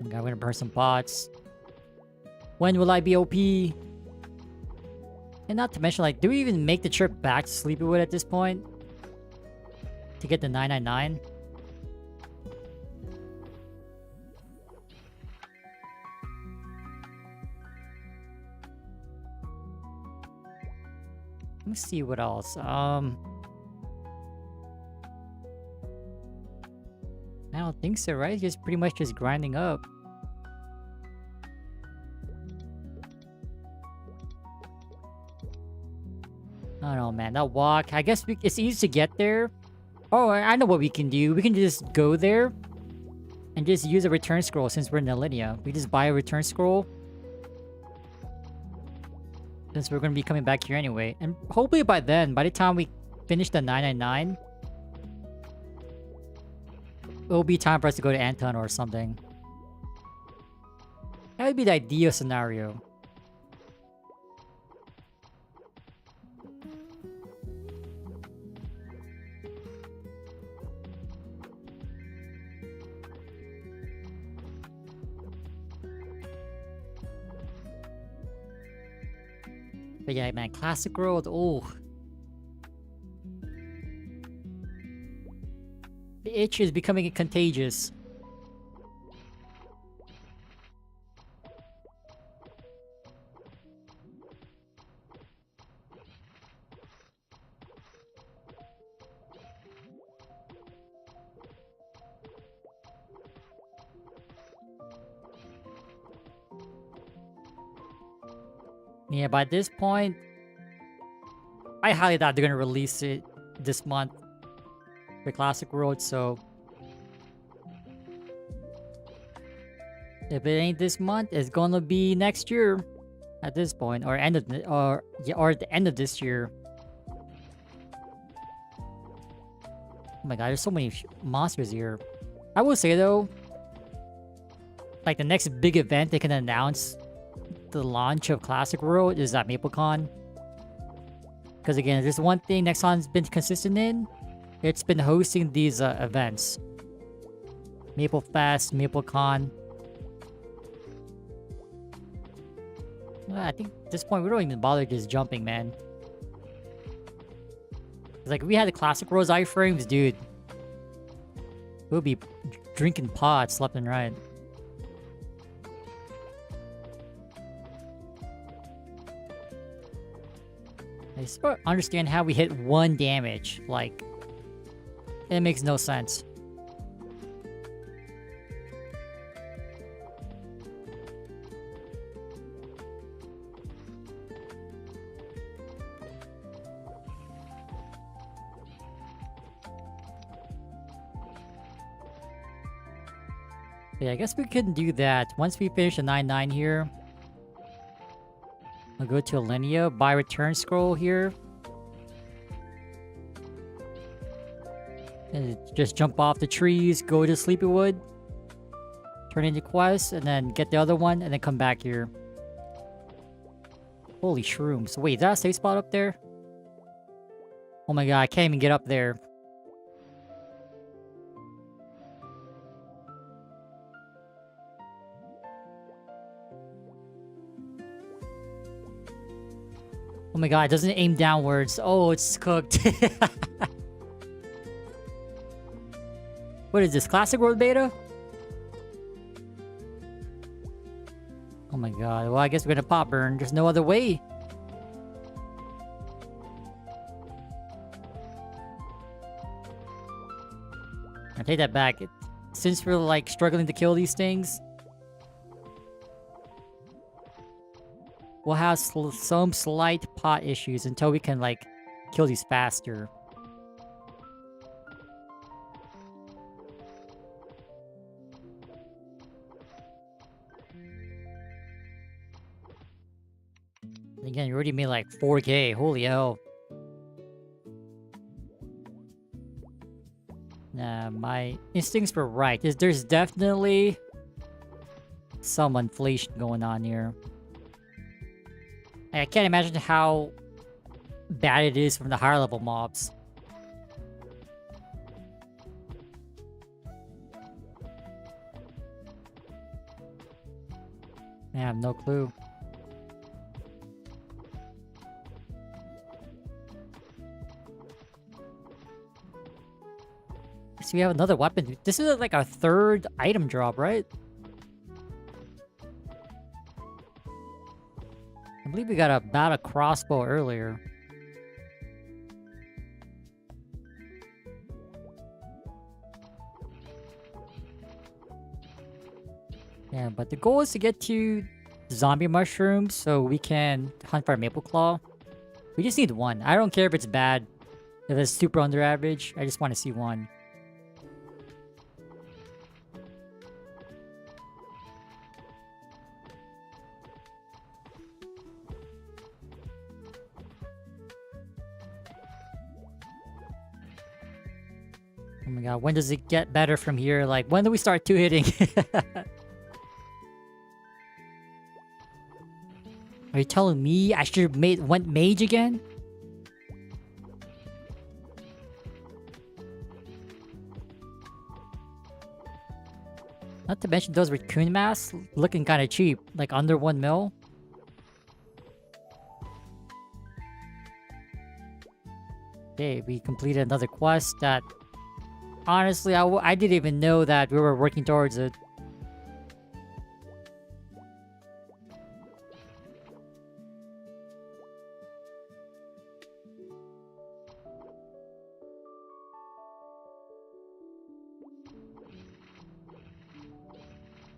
Okay, I'm gonna burn some pots. When will I be OP? And not to mention, like, do we even make the trip back to Sleepywood at this point? To get the 999? Let me see what else. I don't think so, right? Just pretty much just grinding up. I don't know, man. That walk, I guess it's easy to get there. Oh, I know what we can do. We can just go there and just use a return scroll since we're in the linea. We just buy a return scroll. Since we're going to be coming back here anyway. And hopefully by then, by the time we finish the 999, it'll be time for us to go to Anton or something. That would be the ideal scenario. But yeah, man, Classic World, oh. The itch is becoming contagious. Yeah, by this point, I highly doubt they're gonna release it this month for Classic World, so if it ain't this month, it's gonna be next year at this point, or end of or at the end of this year. Oh my god, there's so many monsters here. I will say though, like the next big event they can announce the launch of Classic World is at MapleCon. Because again, if there's one thing Nexon's been consistent in, it's been hosting these events. MapleFest, MapleCon. I think at this point we don't even bother just jumping, man. It's like if we had the Classic World iframes, dude, we'll be drinking pots left and right. I still don't understand how we hit 1 damage. Like, it makes no sense. But yeah, I guess we couldn't do that. Once we finish the 9-9 here, I'll go to Alinea, buy return scroll here. And just jump off the trees, go to Sleepywood, turn into quests, and then get the other one, and then come back here. Holy shrooms. Wait, is that a safe spot up there? Oh my god, I can't even get up there. Oh my god, it doesn't aim downwards. Oh, it's cooked. What is this, Classic World Beta? Oh my god, well I guess we're gonna pop burn. There's no other way. I take that back. Since we're like struggling to kill these things, we'll have some slight pot issues until we can like kill these faster. Again, you already made like 4K. Holy hell. my instincts were right. There's definitely some inflation going on here. I can't imagine how bad it is from the higher level mobs. I have no clue. So we have another weapon. This is like our third item drop, right? I believe we got about a crossbow earlier. Yeah, but the goal is to get to zombie mushrooms so we can hunt for our maple claw. We just need one. I don't care if it's bad, if it's super under average. I just want to see one. Oh my god, when does it get better from here? Like, when do we start two-hitting? Are you telling me I should have went mage again? Not to mention those raccoon masks looking kind of cheap, like under 1 mil. Okay, we completed another quest that... Honestly, I didn't even know that we were working towards it.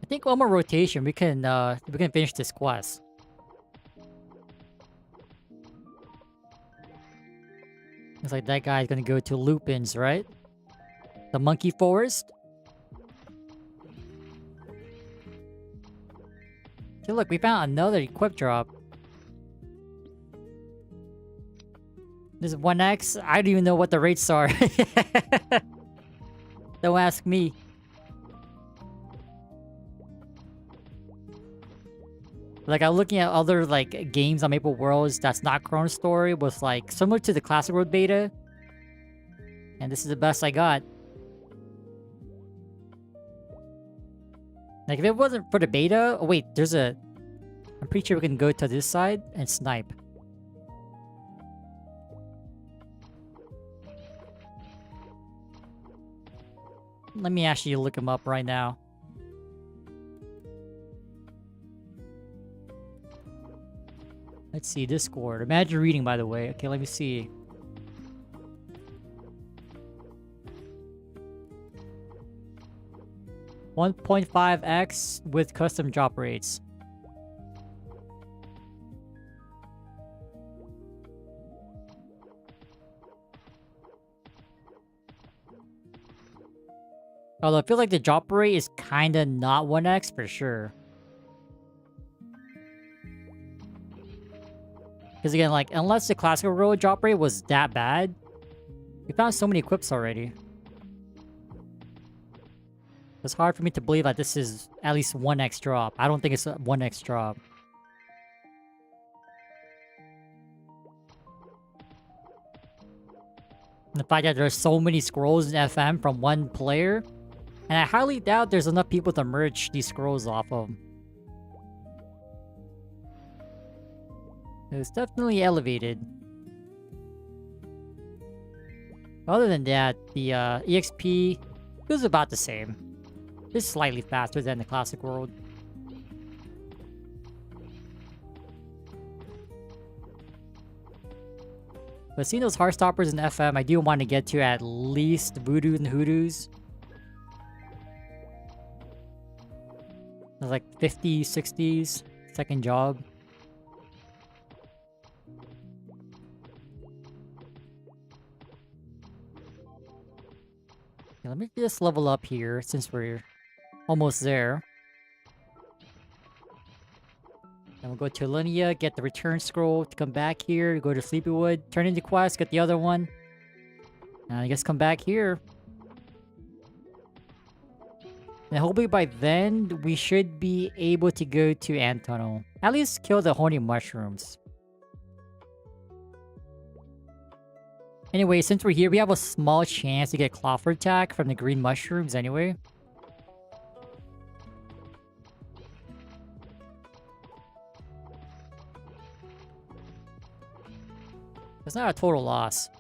I think one more rotation, we can finish this quest. Looks like that guy's gonna go to Lupin's, right? The monkey forest. Okay, look, we found another equip drop. This is 1x. I don't even know what the rates are. Don't ask me. Like, I'm looking at other, like, games on Maple Worlds that's not ChronoStory, was, like, similar to the Classic World beta. And this is the best I got. Like, if it wasn't for the beta... Oh, wait, there's a... I'm pretty sure we can go to this side and snipe. Let me actually look him up right now. Let's see, Discord. Imagine reading, by the way. Okay, let me see. $1.5x with custom drop rates. Although I feel like the drop rate is kinda not 1x for sure. Because again, like, unless the classical road drop rate was that bad, we found so many equips already. It's hard for me to believe that this is at least 1x drop. I don't think it's a 1x drop. And the fact that there's so many scrolls in FM from one player, and I highly doubt there's enough people to merge these scrolls off of. It's definitely elevated. Other than that, the EXP was about the same. It's slightly faster than the classic world. But seeing those Heartstoppers in FM, I do want to get to at least Voodoo and Hoodoos. There's like 50s, 60s, second job. Okay, let me just level up here since we're almost there. Then we'll go to Linnea, get the return scroll to come back here, go to Sleepywood, turn into quest, get the other one. And I guess come back here. And hopefully by then, we should be able to go to Ant Tunnel. At least kill the horny mushrooms. Anyway, since we're here, we have a small chance to get Cloffer attack from the green mushrooms anyway. It's not a total loss.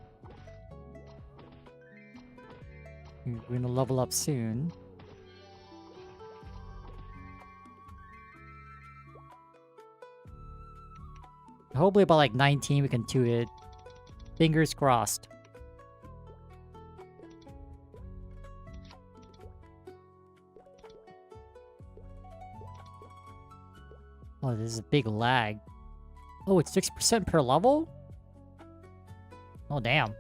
We're gonna level up soon. Hopefully by like 19 we can do it. Fingers crossed. Oh, this is a big lag. Oh, it's 6% per level? Oh, damn.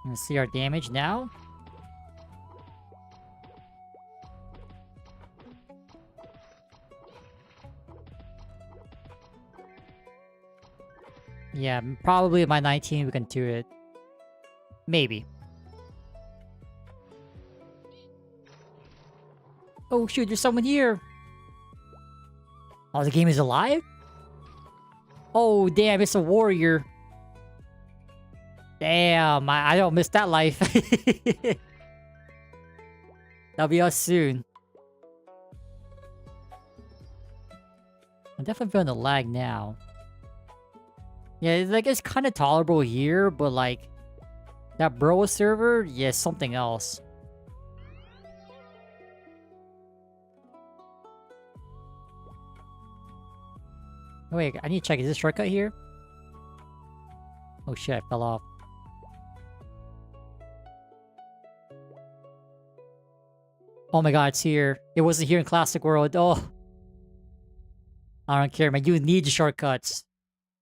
Let's see our damage now. Yeah, probably by 19 we can do it. Maybe. Oh shoot, there's someone here! Oh, the game is alive? Oh damn, it's a warrior. Damn, I don't miss that life. That'll be us soon. I'm definitely feeling the lag now. Yeah, it's kind of tolerable here, but like that bro server, yeah, something else. Oh, wait, I need to check. Is this shortcut here? Oh shit, I fell off. Oh my god, it's here. It wasn't here in Classic World. Oh. I don't care, man. You need the shortcuts.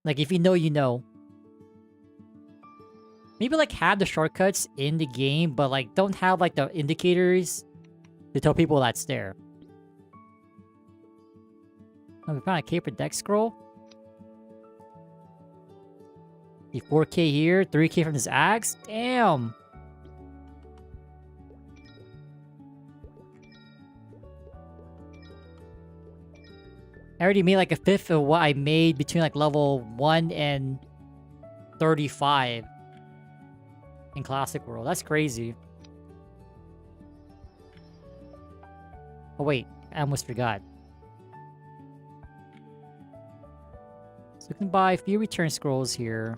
Like, if you know, you know. Maybe, like, have the shortcuts in the game, but, like, don't have, like, the indicators to tell people that's there. Oh, we found a caper deck scroll. The 4K here, 3K from this axe. Damn! I already made like a fifth of what I made between like level 1 and 35 in Classic World. That's crazy. Oh wait, I almost forgot. So we can buy a few return scrolls here.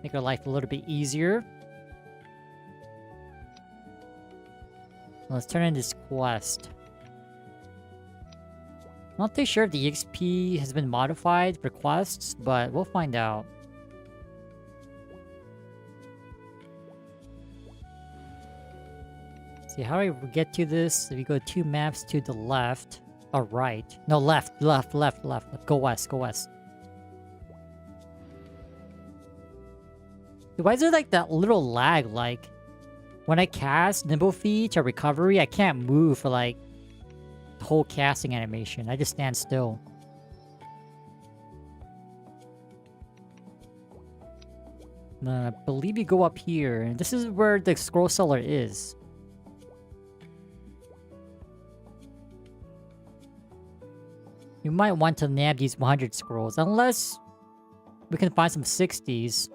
Make our life a little bit easier. Let's turn in this quest. Not too sure if the EXP has been modified for quests, but we'll find out. See, how do I get to this? If we go 2 maps to the left, or right. No, left. Go west, go west. Why is there like that little lag? Like, when I cast Nimble Feet or Recovery, I can't move for like whole casting animation. I just stand still. I believe you go up here, and this is where the scroll seller is. You might want to nab these 100 scrolls, unless we can find some 60s.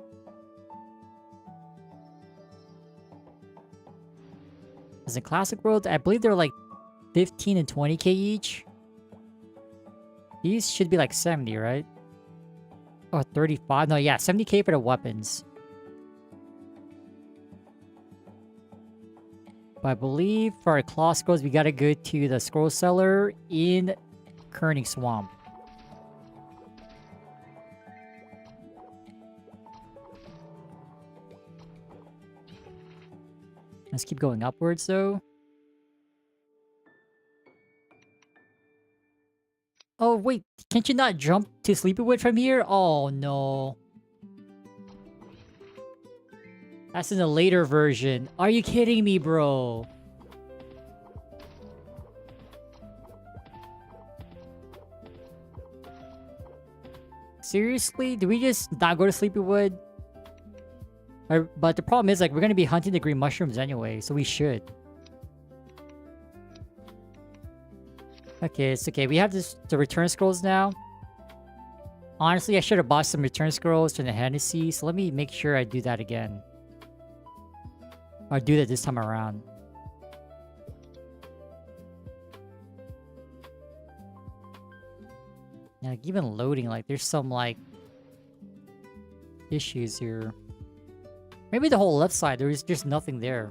As in Classic World, I believe they're like 15 and 20k each. These should be like 70, right? Oh, 35. No, yeah, 70k for the weapons. But I believe for our claw scrolls, we gotta go to the scroll seller in Kerning Swamp. Let's keep going upwards, though. Oh, wait. Can't you not jump to Sleepywood from here? Oh, no. That's in the later version. Are you kidding me, bro? Seriously? Do we just not go to Sleepywood? But the problem is, like, we're gonna be hunting the green mushrooms anyway, so we should. Okay, it's okay. We have the return scrolls now. Honestly, I should have bought some return scrolls from the Hennessy, so let me make sure I do that again. Or do that this time around. Yeah, like, even loading, like, there's some, like, issues here. Maybe the whole left side, there's just nothing there.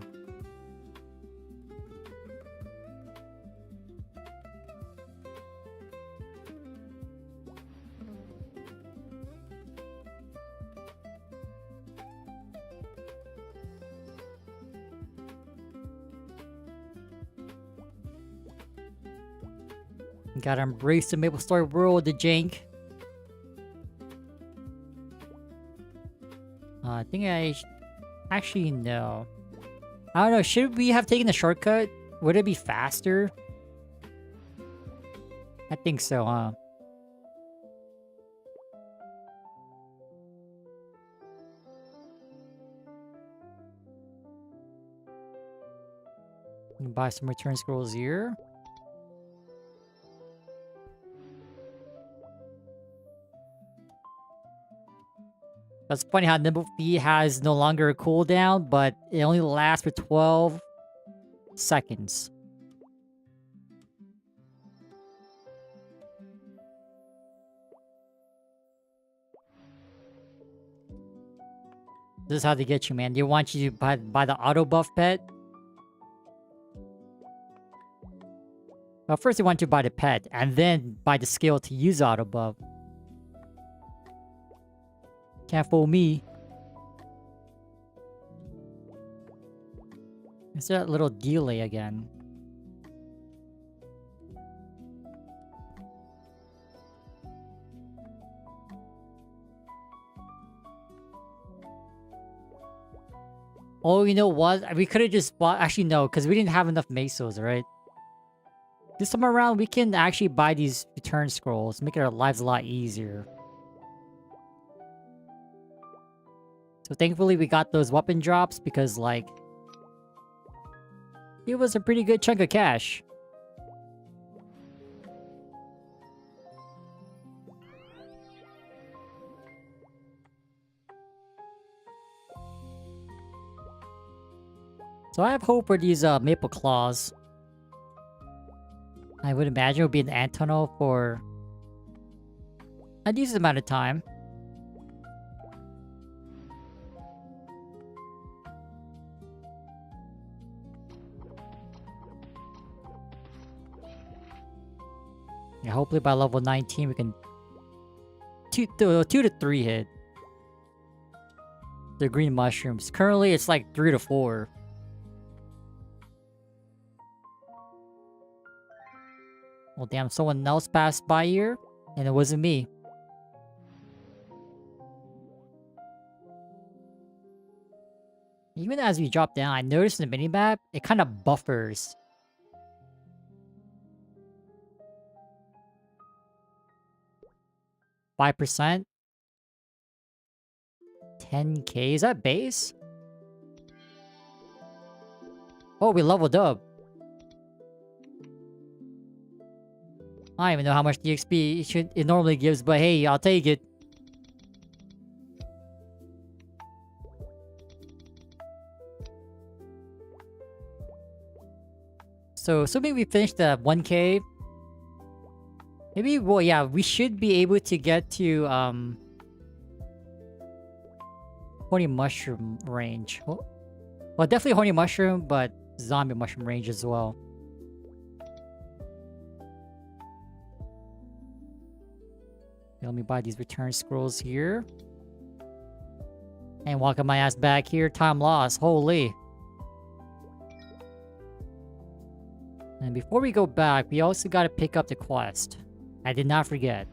Gotta embrace the MapleStory World, the jank. I think actually, no. I don't know, should we have taken the shortcut? Would it be faster? I think so, huh? Buy some return scrolls here. That's funny how Nimble Feet has no longer a cooldown, but it only lasts for 12 seconds. This is how they get you, man. They want you to buy the auto buff pet. Well, first they want you to buy the pet, and then buy the skill to use auto buff. Can't fool me. It's that little delay again. Oh, you know what? We could have just bought... Actually, no, because we didn't have enough Mesos, right? This time around, we can actually buy these return scrolls. Make our lives a lot easier. So thankfully, we got those weapon drops because, like... it was a pretty good chunk of cash. So I have hope for these maple claws. I would imagine it would be an ant tunnel for a decent amount of time. Yeah, hopefully by level 19 we can 2 to 3 hit the green mushrooms. Currently it's like 3 to 4. Well, damn, someone else passed by here, and it wasn't me. Even as we drop down, I noticed in the minimap, it kind of buffers. %? 10k? Is that base? Oh, we leveled up. I don't even know how much DXP it normally gives, but hey, I'll take it. So, assuming we finished the 1k, maybe, well, yeah, we should be able to get to, 20 mushroom range. Well, definitely horny mushroom, but zombie mushroom range as well. Let me buy these return scrolls here. And walking my ass back here. Time lost. Holy. And before we go back, we also got to pick up the quest. I did not forget.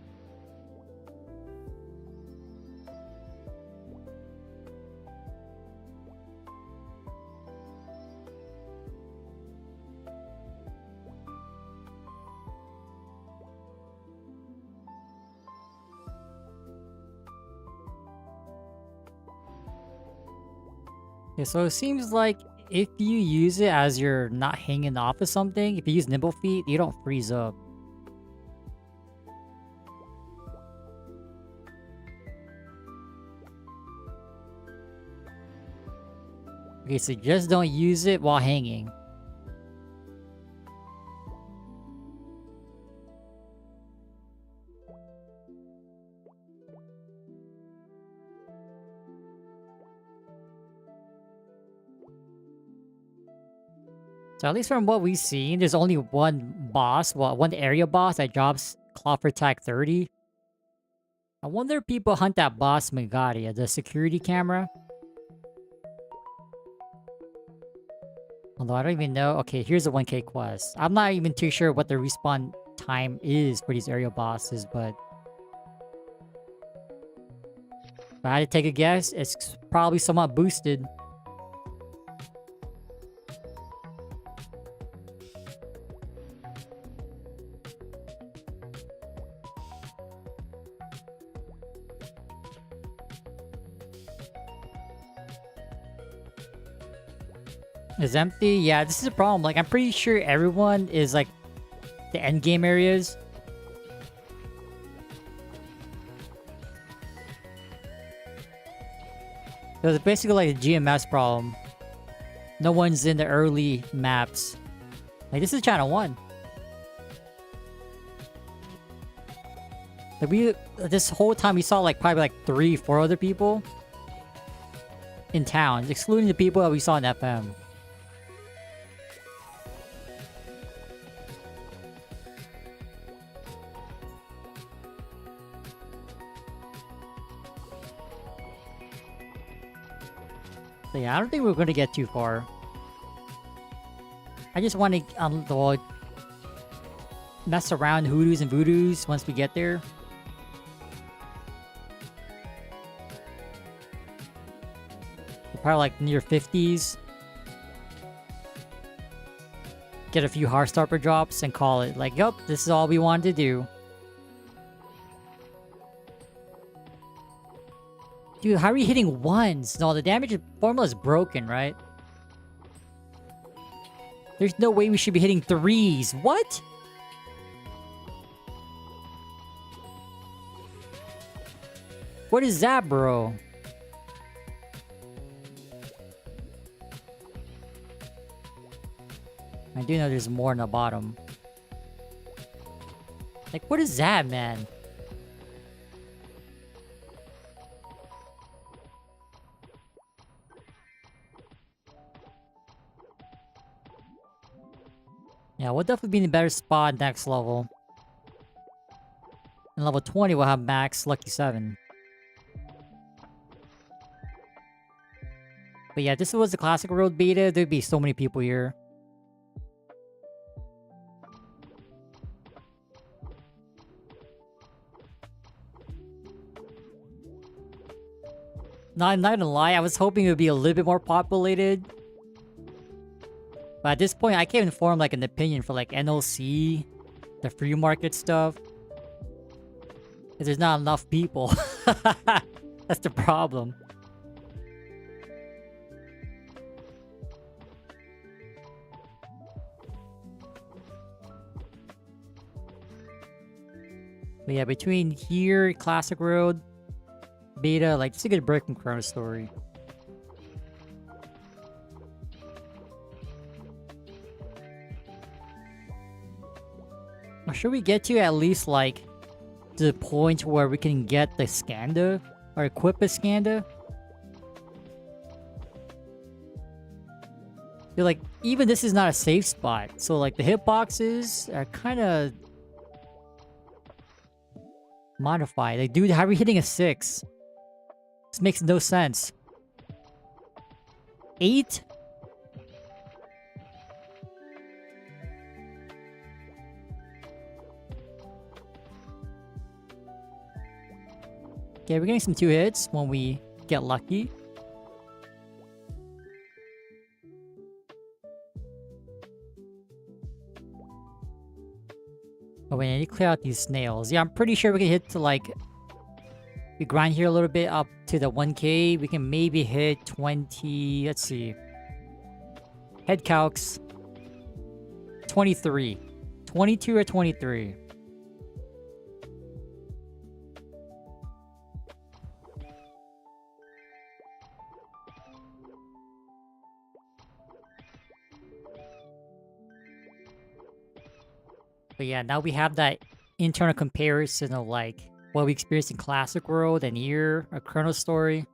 Okay, so it seems like if you use it as you're not hanging off of something, if you use Nimble Feet, you don't freeze up. Okay, so just don't use it while hanging. So at least from what we've seen, there's only one boss, well, one area boss that drops Cloffer Tag 30. I wonder if people hunt that boss Magaria, the security camera. Although I don't even know. Okay, here's the 1K quest. I'm not even too sure what the respawn time is for these area bosses, but if I had to take a guess, it's probably somewhat boosted. It's empty? Yeah, this is a problem. Like, I'm pretty sure everyone is, like, the endgame areas. So it's basically like a GMS problem. No one's in the early maps. Like, this is Channel 1. Like, this whole time we saw, like, probably, like, 3, 4 other people in town, excluding the people that we saw in FM. So yeah, I don't think we're going to get too far. I just want to mess around hoodoos and voodoos once we get there. We're probably like near 50s. Get a few Heartstopper drops and call it. Like, yup, this is all we wanted to do. Dude, how are you hitting ones? No, the damage formula is broken, right? There's no way we should be hitting 3s. What? What is that, bro? I do know there's more in the bottom. Like, what is that, man? Yeah, we'll definitely be in a better spot next level. In level 20, we'll have max Lucky 7. But yeah, if this was the classic world beta, there'd be so many people here. Not gonna lie, I was hoping it would be a little bit more populated. But at this point, I can't even form like an opinion for like NLC, the free market stuff. Because there's not enough people. That's the problem. But yeah, between here, Classic Road, Beta, like, it's a good break from ChronoStory. Or should we get to at least, like, to the point where we can get the Skanda? Or equip a Skanda? Feel like, even this is not a safe spot. So, like, the hitboxes are kind of modified. Like, dude, how are we hitting a 6? This makes no sense. 8? Okay, we're getting some 2 hits when we get lucky. Oh wait, I need to clear out these snails. Yeah, I'm pretty sure we can hit to like We grind here a little bit up to the 1k. We can maybe hit 20. Let's see. Head calcs. 23. 22 or 23. But yeah, now we have that internal comparison of like what we experienced in Classic World and here, a ChronoStory.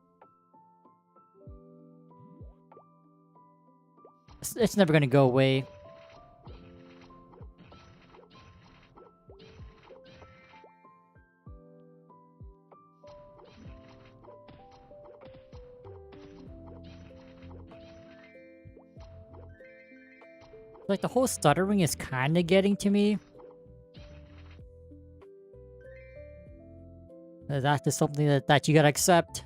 It's never gonna go away. Like the whole stuttering is kind of getting to me. That's just something that you gotta accept.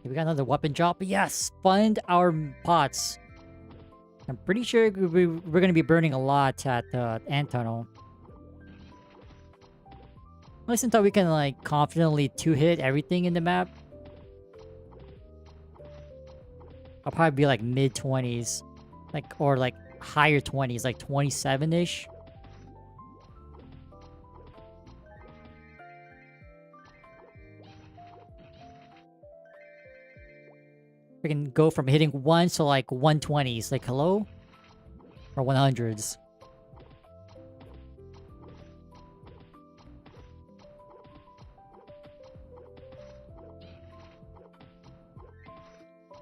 We got another weapon drop. Yes, fund our pots. I'm pretty sure we're gonna be burning a lot at the ant tunnel. At least until we can like confidently 2-hit everything in the map. I'll probably be like mid 20s, or like higher 20s, like 27-ish. We can go from hitting 1 to like 120s, like hello? Or 100s.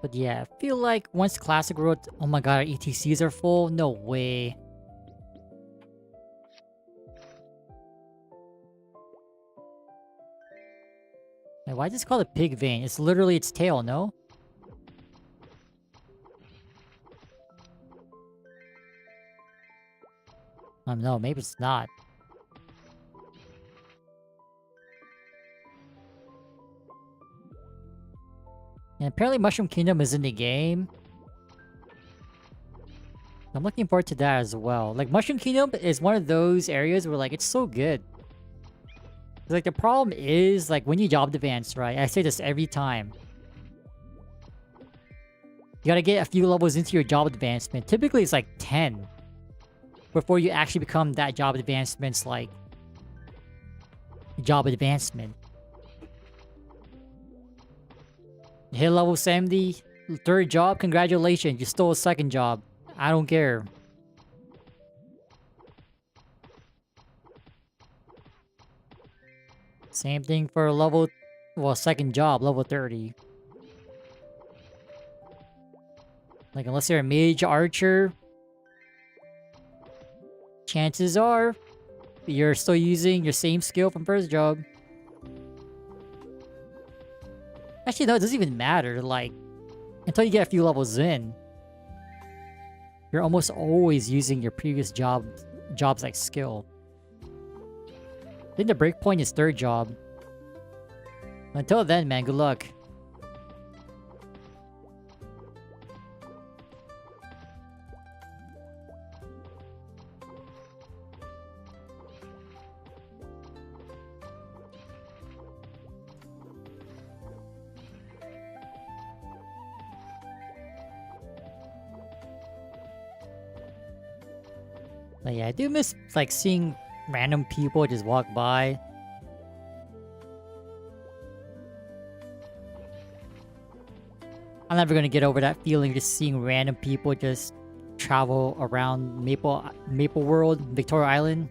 But yeah, I feel like once Classic World... Oh my god, our ETCs are full? No way. Wait, why is this called a pig vein? It's literally its tail, no? No, maybe it's not. And apparently Mushroom Kingdom is in the game. I'm looking forward to that as well. Like, Mushroom Kingdom is one of those areas where, like, it's so good. Like, the problem is, like, when you job advance, right? I say this every time. You gotta get a few levels into your job advancement. Typically, it's like 10. Before you actually become that job advancement's, like... job advancement. Hit level 70, third job, congratulations, you stole a second job. I don't care. Same thing for level, well, second job, level 30. Like, unless you're a mage archer, chances are you're still using your same skill from first job. Actually, no, it doesn't even matter. Like, until you get a few levels in, you're almost always using your previous job's like skill. I think the breakpoint is third job. Until then, man, good luck. But yeah, I do miss, like, seeing random people just walk by. I'm never gonna get over that feeling just seeing random people just travel around Maple World, Victoria Island.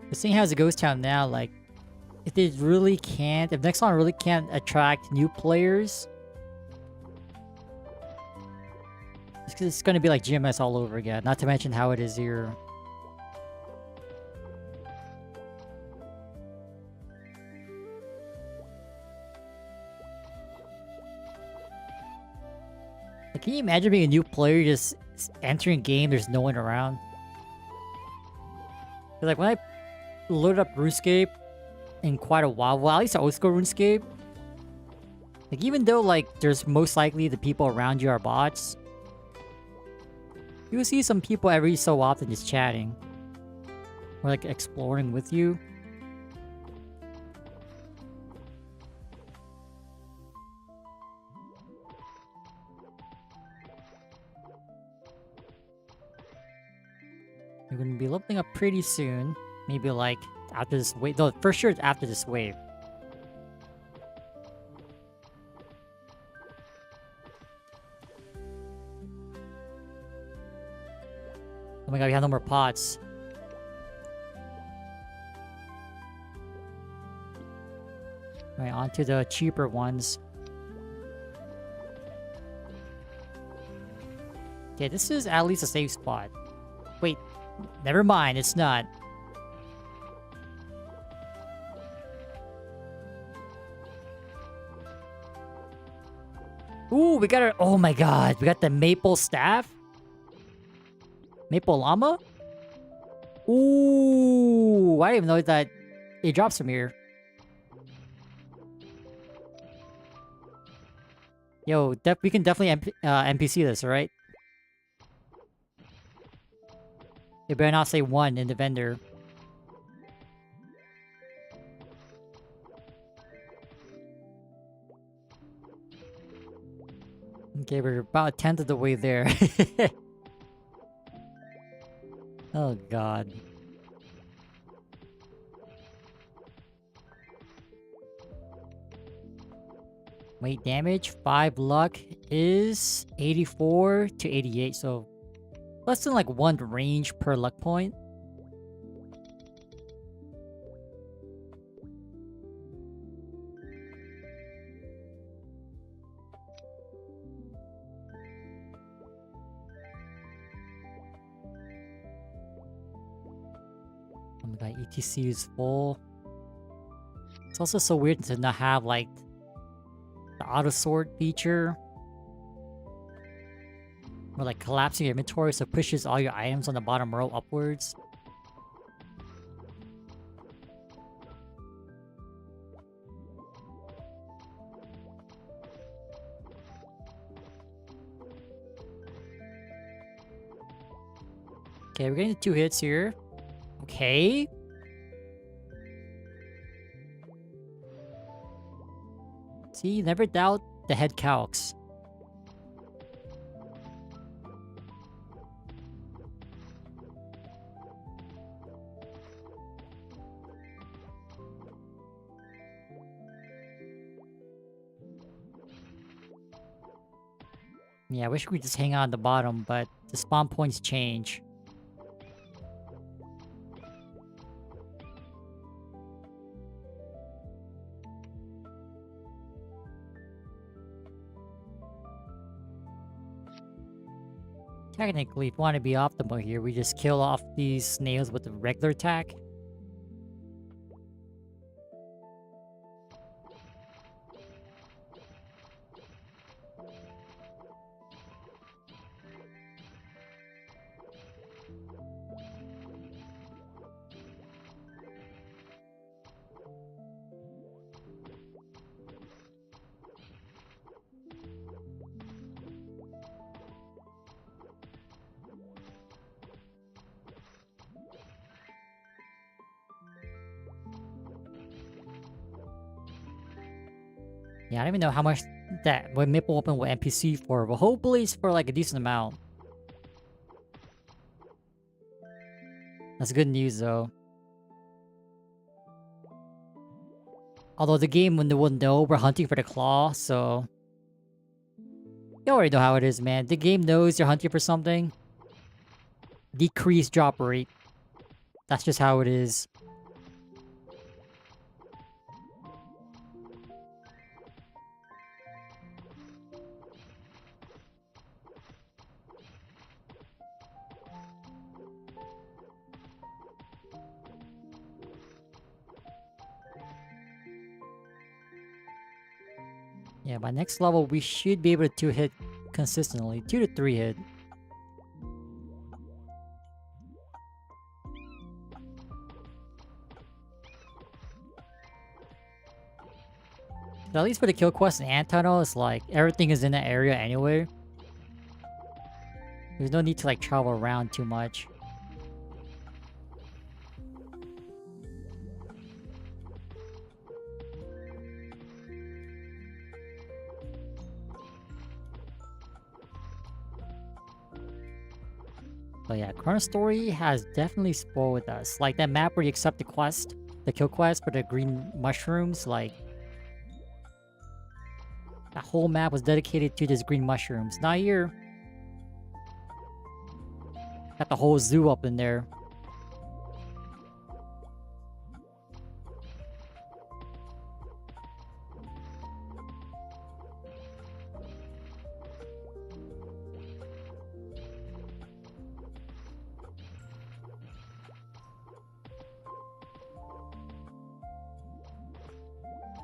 But seeing how it's a ghost town now, like, if Nexon really can't attract new players, it's gonna be like GMS all over again, not to mention how it is here. Like, can you imagine being a new player just entering a game, there's no one around? Like, when I loaded up RuneScape, in quite a while. Well, at least the old school RuneScape. Like, even though, like, there's most likely the people around you are bots, you will see some people every so often just chatting. Or, like, exploring with you. You're gonna be leveling up pretty soon. Maybe, like, after this wave. Though, for sure it's after this wave. Oh my god, we have no more pots. Alright, on to the cheaper ones. Okay, this is at least a safe spot. Wait, never mind, it's not. Ooh, we got our— oh my god, we got the maple staff? Maple llama? Ooh, I didn't even know that it drops from here. Yo, we can definitely NPC this, right? You better not say 1 in the vendor. Okay, we're about 1/10 of the way there. Oh god. Wait, damage, 5 luck is 84 to 88, so less than like 1 range per luck point. Oh my god, ETC is full. It's also so weird to not have like the auto sort feature. Or like collapsing your inventory so it pushes all your items on the bottom row upwards. Okay, we're getting 2 hits here. Okay. See, never doubt the head calcs. Yeah, I wish we could just hang out at the bottom, but the spawn points change. Technically, if we want to be optimal here, we just kill off these snails with the regular attack. Yeah, I don't even know how much that Maple open with NPC for, but hopefully it's for like a decent amount. That's good news though. Although the game will know we're hunting for the claw, so you already know how it is, man. The game knows you're hunting for something. Decrease drop rate. That's just how it is. Yeah, by next level, we should be able to 2-hit consistently. 2 to 3 hit. But at least for the kill quest and ant tunnel, it's like everything is in the area anyway. There's no need to like travel around too much. But yeah, ChronoStory has definitely spoiled us. Like that map where you accept the quest, the kill quest for the green mushrooms, like that whole map was dedicated to just green mushrooms. Not here. Got the whole zoo up in there.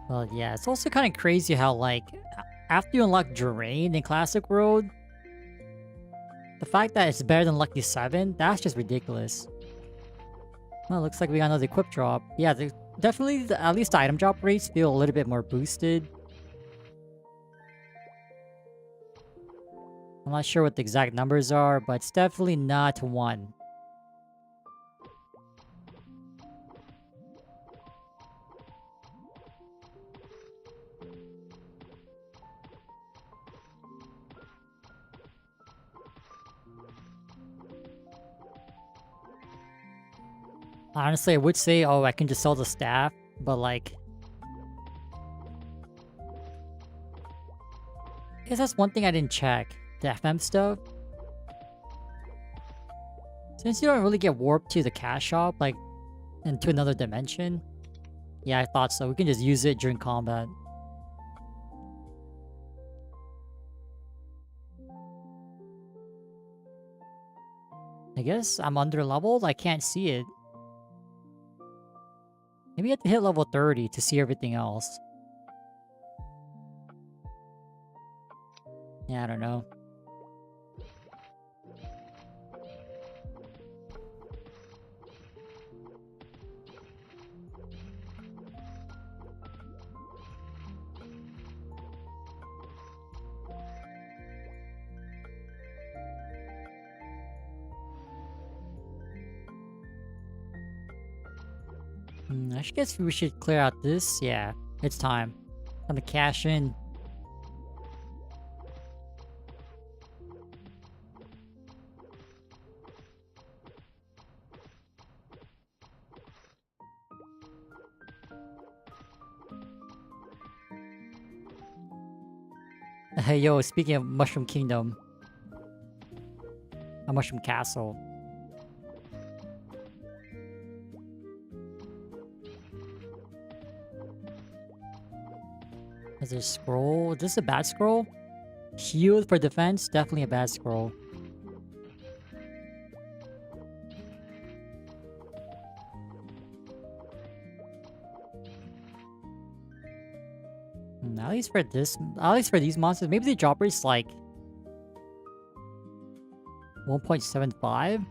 Well, yeah, it's also kind of crazy how, like, after you unlock Drain in Classic World, the fact that it's better than Lucky 7, that's just ridiculous. Well, looks like we got another equip drop. Yeah, definitely, at least the item drop rates feel a little bit more boosted. I'm not sure what the exact numbers are, but it's definitely not 1. Honestly, I would say, oh, I can just sell the staff, but like... I guess that's one thing I didn't check. The FM stuff. Since you don't really get warped to the cash shop, like, into another dimension. Yeah, I thought so. We can just use it during combat. I guess I'm under leveled? I can't see it. Maybe I have to hit level 30 to see everything else. Yeah, I don't know. I guess we should clear out this. Yeah, it's time. Time to cash in. Hey, yo, speaking of Mushroom Kingdom. A Mushroom Castle. Is there a scroll? Is this a bad scroll? Shield for defense? Definitely a bad scroll. At least for this, at least for these monsters, maybe the drop rate's like 1.75.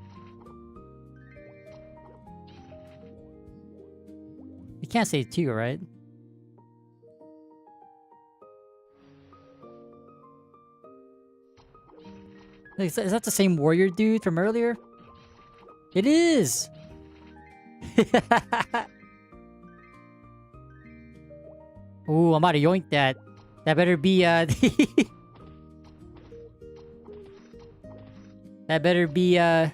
You can't say 2, right? Is that the same warrior dude from earlier? It is! Ooh, I'm about to yoink that. That better be, that better be, a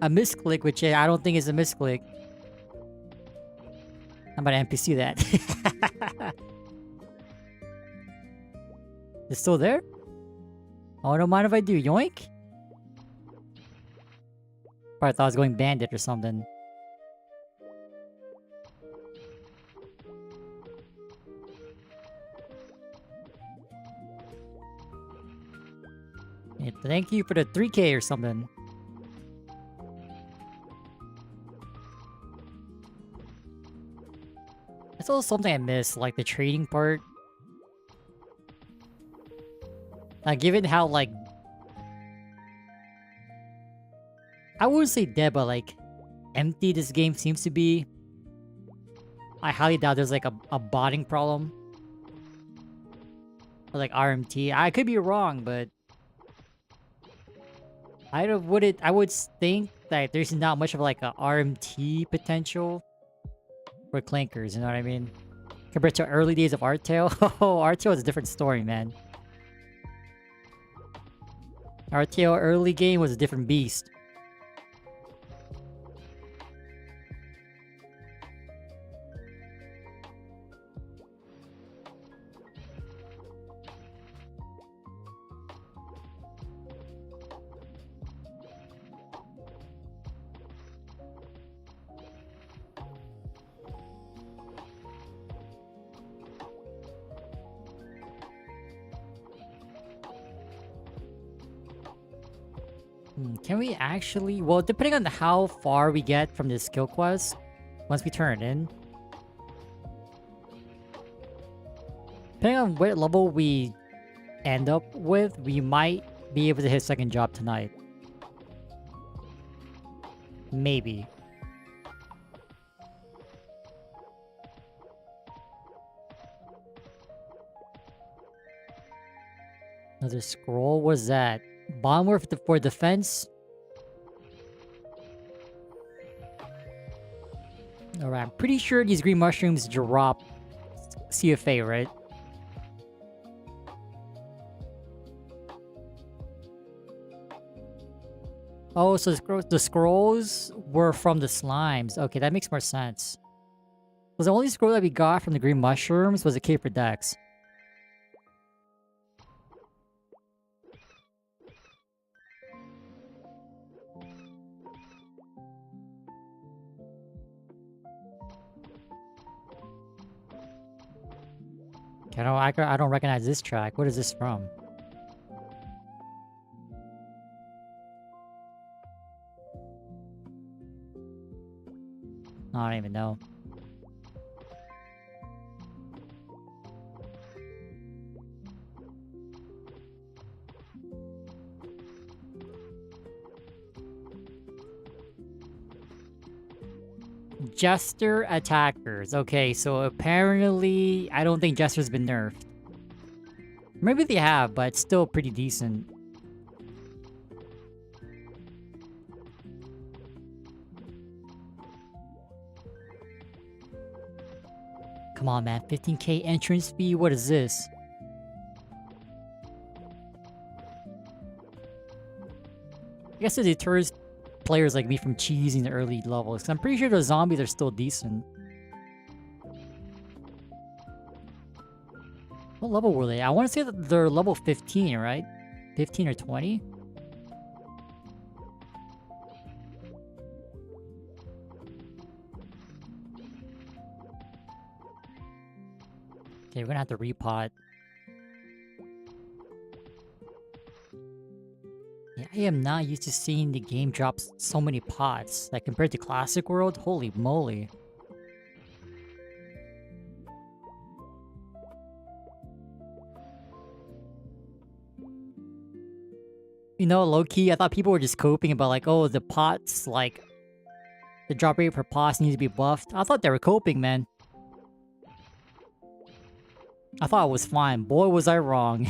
misclick, which I don't think is a misclick. I'm about to NPC that. It's still there? Oh, don't mind if I do. Yoink? Probably thought I was going bandit or something. Yeah, thank you for the 3K or something. That's also something I miss, like the trading part. Given how, like... I wouldn't say dead, but like... empty this game seems to be. I highly doubt there's like a botting problem. Or like RMT. I could be wrong, but I would think that there's not much of like a RMT potential for clankers, you know what I mean? Compared to early days of Artale. Oh, Artale is a different story, man. Artale early game was a different beast. Can we actually... Well, depending on how far we get from this skill quest, once we turn it in, depending on what level we end up with, we might be able to hit second job tonight. Maybe. Another scroll? What is that? Bomber for defense? Alright, I'm pretty sure these green mushrooms drop CFA, right? Oh, so the scrolls were from the slimes. Okay, that makes more sense. Was the only scroll that we got from the green mushrooms was a K for Dex. Okay, I don't recognize this track. What is this from? I don't even know. Jester attackers. Okay, so apparently I don't think Jester's been nerfed. Maybe they have, but it's still pretty decent. Come on, man. 15k entrance fee? What is this? I guess it deters players like me from cheesing the early levels, 'cause I'm pretty sure the zombies are still decent. What level were they? I want to say that they're level 15, right? 15 or 20? Okay, we're gonna have to repot. Yeah, I am not used to seeing the game drop so many pots. Like, compared to Classic World, holy moly. You know, low-key, I thought people were just coping about like, oh, the pots, like, the drop rate per pots needs to be buffed. I thought they were coping, man. I thought it was fine. Boy, was I wrong.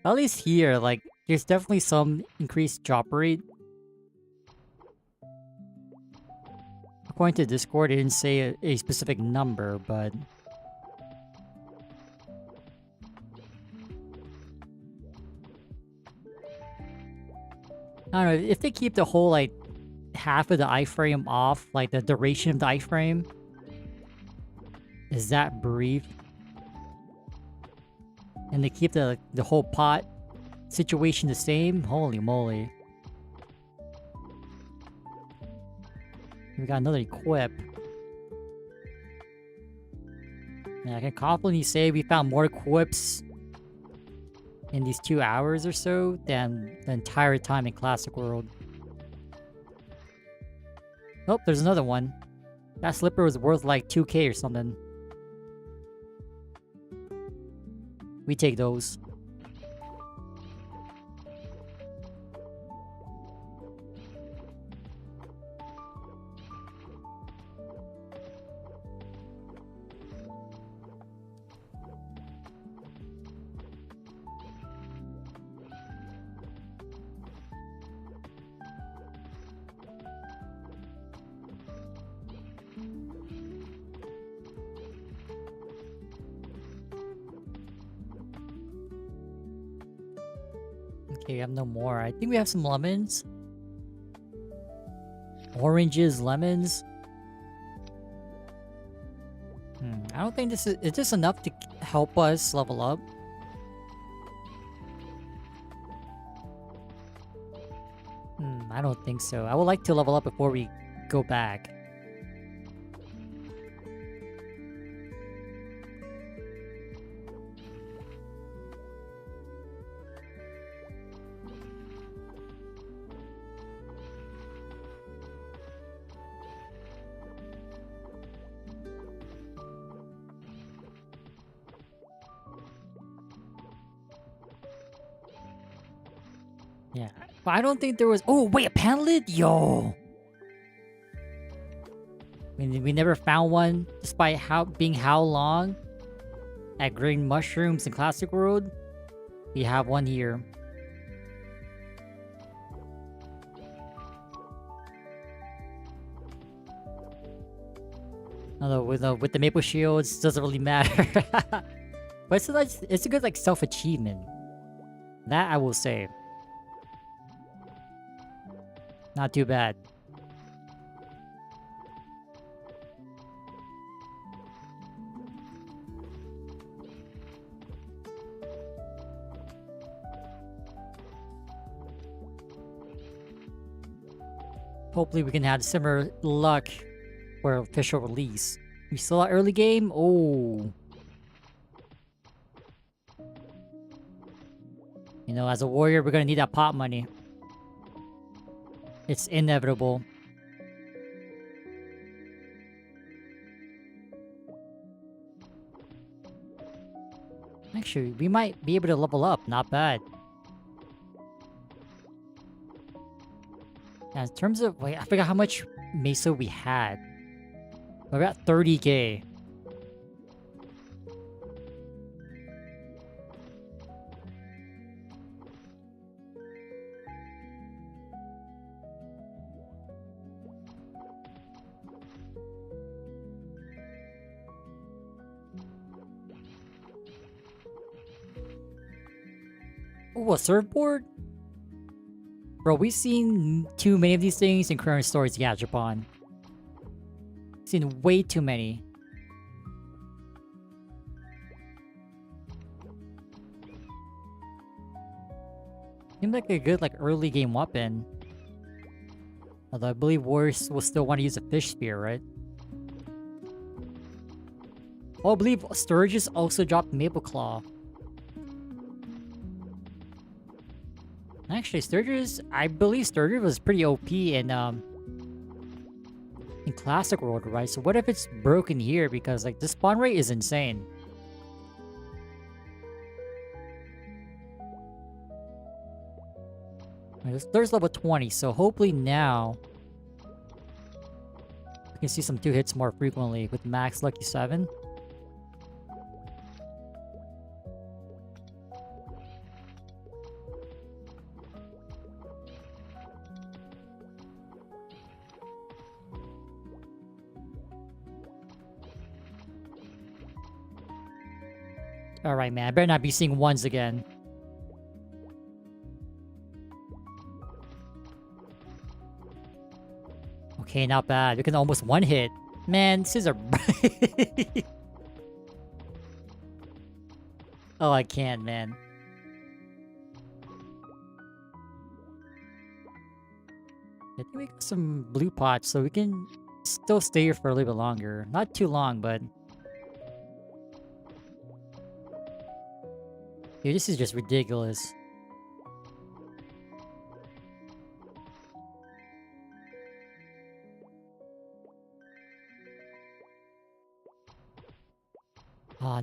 At least here, like, there's definitely some increased drop rate. According to Discord, it didn't say a specific number, but... I don't know, if they keep the whole, like, half of the iframe off, like, the duration of the iframe is that brief, and they keep the whole pot situation the same, holy moly. We got another equip. Yeah, I can confidently say we found more equips in these 2 hours or so than the entire time in Classic World. Oh, there's another one. That slipper was worth like 2k or something. We take those. Okay, we have no more. I think we have some lemons. Oranges, lemons. I don't think this is this enough to help us level up. I don't think so. I would like to level up before we go back. Yeah. But I don't think there was... Oh, wait, a panelid? Yo! We never found one, despite being how long? At Green Mushrooms in Classic World? We have one here. Although with the maple shields, doesn't really matter. But it's a good like self-achievement. That I will say. Not too bad. Hopefully we can have similar luck for official release. We still at early game? Oh. You know, as a warrior, we're gonna need that pot money. It's inevitable. Actually, we might be able to level up. Not bad. Now, in terms of... Wait, I forgot how much Meso we had. We're at 30k. Oh, a surfboard? Bro, we've seen too many of these things in ChronoStory to catch up on. Seen way too many. Seemed like a good like early game weapon. Although I believe Warriors will still want to use a fish spear, right? Oh, I believe Sturgis also dropped Maple Claw. Actually, Sturgis, I believe Sturgis was pretty OP in Classic World, right? So what if it's broken here? Because like the spawn rate is insane. There's level 20, so hopefully now we can see some 2 hits more frequently with max lucky 7. Alright, man. I better not be seeing 1s again. Okay, not bad. We can almost 1-hit. Man, scissor. Oh, I can't, man. I think we got some blue pots, so we can still stay here for a little bit longer. Not too long, but... Dude, this is just ridiculous.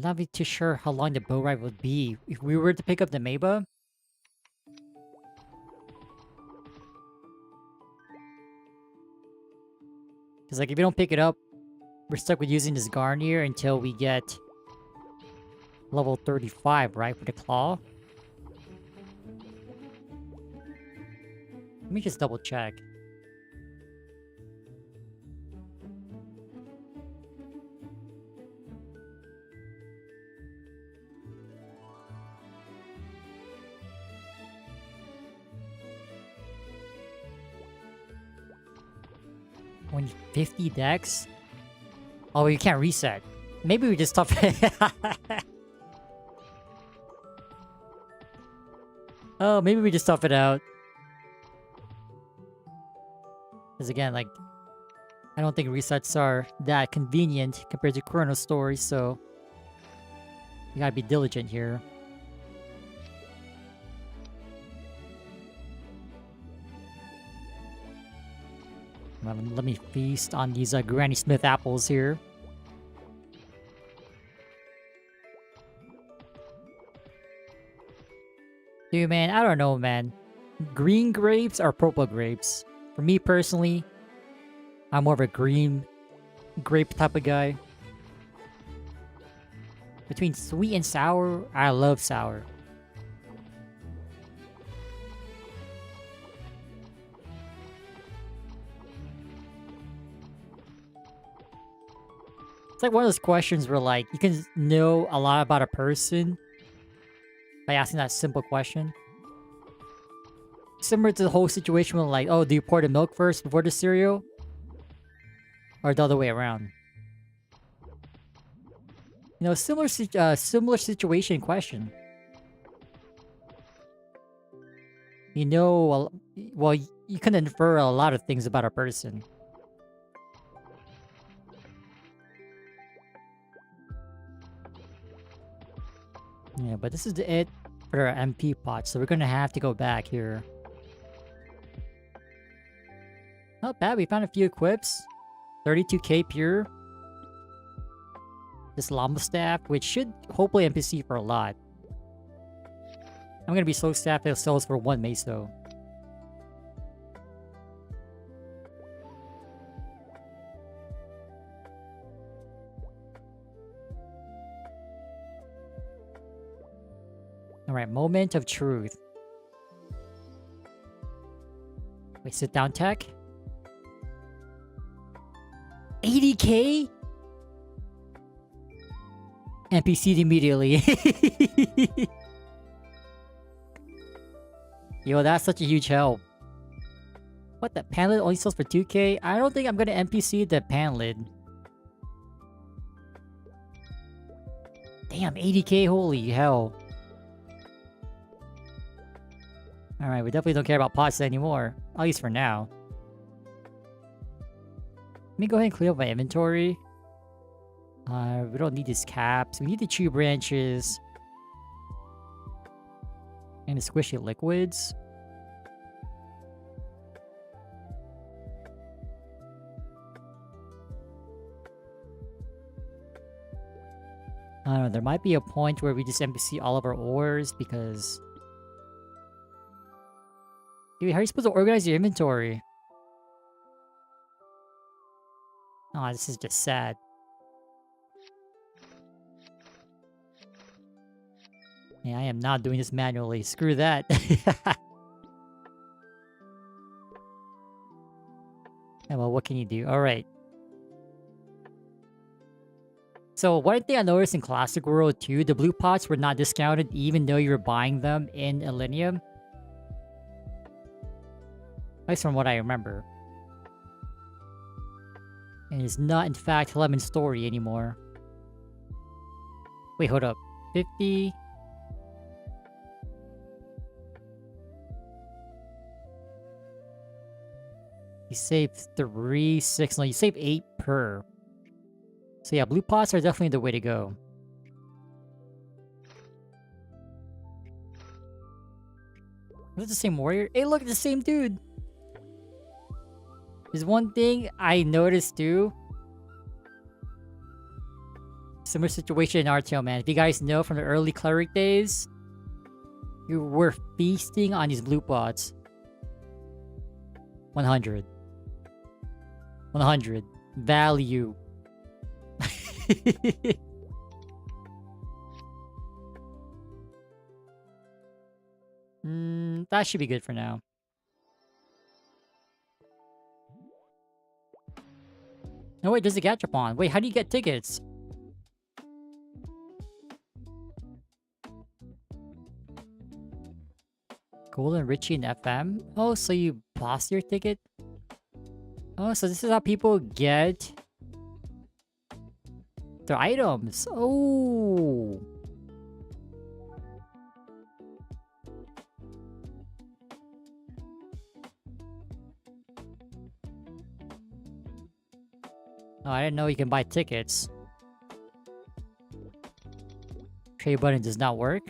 Not be too sure how long the bow ride would be if we were to pick up the Maba. Because like if we don't pick it up, we're stuck with using this Garnier until we get level 35, right, for the claw? Let me just double check. Only 50 decks? Oh, you can't reset. Maybe we just tough it. Oh, maybe we just tough it out. Because again, like, I don't think resets are that convenient compared to ChronoStory, so you gotta be diligent here. Well, let me feast on these Granny Smith apples here. Dude, man, I don't know, man. Green grapes or purple grapes? For me personally, I'm more of a green grape type of guy. Between sweet and sour, I love sour. It's like one of those questions where like you can know a lot about a person by asking that simple question. Similar to the whole situation with like, oh, do you pour the milk first before the cereal? Or the other way around? You know, similar situation question. You know, well, you can infer a lot of things about a person. Yeah, but this is it for our MP pot, so we're gonna have to go back here. Not bad, we found a few equips. 32k pure. This llama staff, which should hopefully NPC for a lot. I'm gonna be slow staff that sells for 1 Meso. Alright, moment of truth. Wait, sit down tech? 80k? NPC'd immediately. Yo, that's such a huge help. What, the pan lid only sells for 2k? I don't think I'm gonna NPC the pan lid. Damn, 80k, holy hell. Alright, we definitely don't care about pots anymore. At least for now. Let me go ahead and clear up my inventory. We don't need these caps. We need the tree branches. And the squishy liquids. I don't know, there might be a point where we just NPC all of our ores because... Dude, how are you supposed to organize your inventory? Oh, this is just sad. Yeah, I am not doing this manually. Screw that. Yeah, well, what can you do? Alright. So, one thing I noticed in Classic World 2, the blue pots were not discounted even though you were buying them in Illenium. At least from what I remember. And it's not, in fact, Lemon Story anymore. Wait, hold up. 50... You save 3, 6, no, you save 8 per. So yeah, blue pots are definitely the way to go. Is it the same warrior? Hey, look, the same dude! There's one thing I noticed too. Similar situation in Artale, man. If you guys know from the early cleric days, you were feasting on these blue pots. 100. 100. Value. That should be good for now. No, wait, there's a Gachapon. Wait, how do you get tickets? Golden, Richie, and FM? Oh, so you bossed your ticket? Oh, so this is how people get their items. Oh. Oh, I didn't know you can buy tickets. Trade button does not work.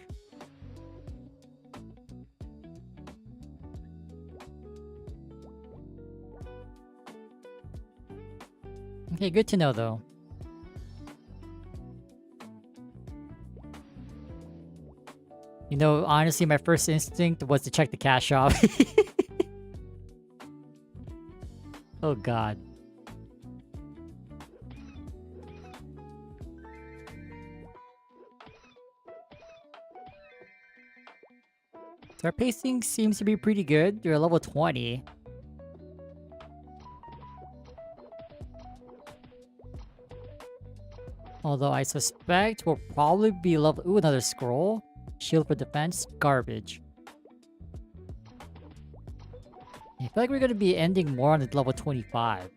Okay, good to know though. You know, honestly, my first instinct was to check the cash shop. Oh god. So our pacing seems to be pretty good. You're level 20. Although I suspect we'll probably be level... Ooh, another scroll. Shield for defense. Garbage. I feel like we're gonna be ending more on the level 25.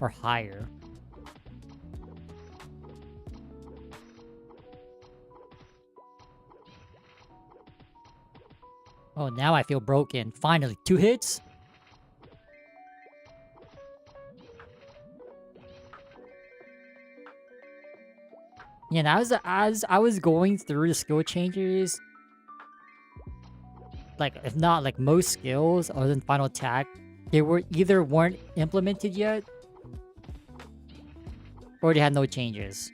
Or higher. Oh, now I feel broken. Finally, 2 hits? Yeah, and as I was going through the skill changes, like, if not, like, most skills other than Final Attack, they were either weren't implemented yet, or they had no changes.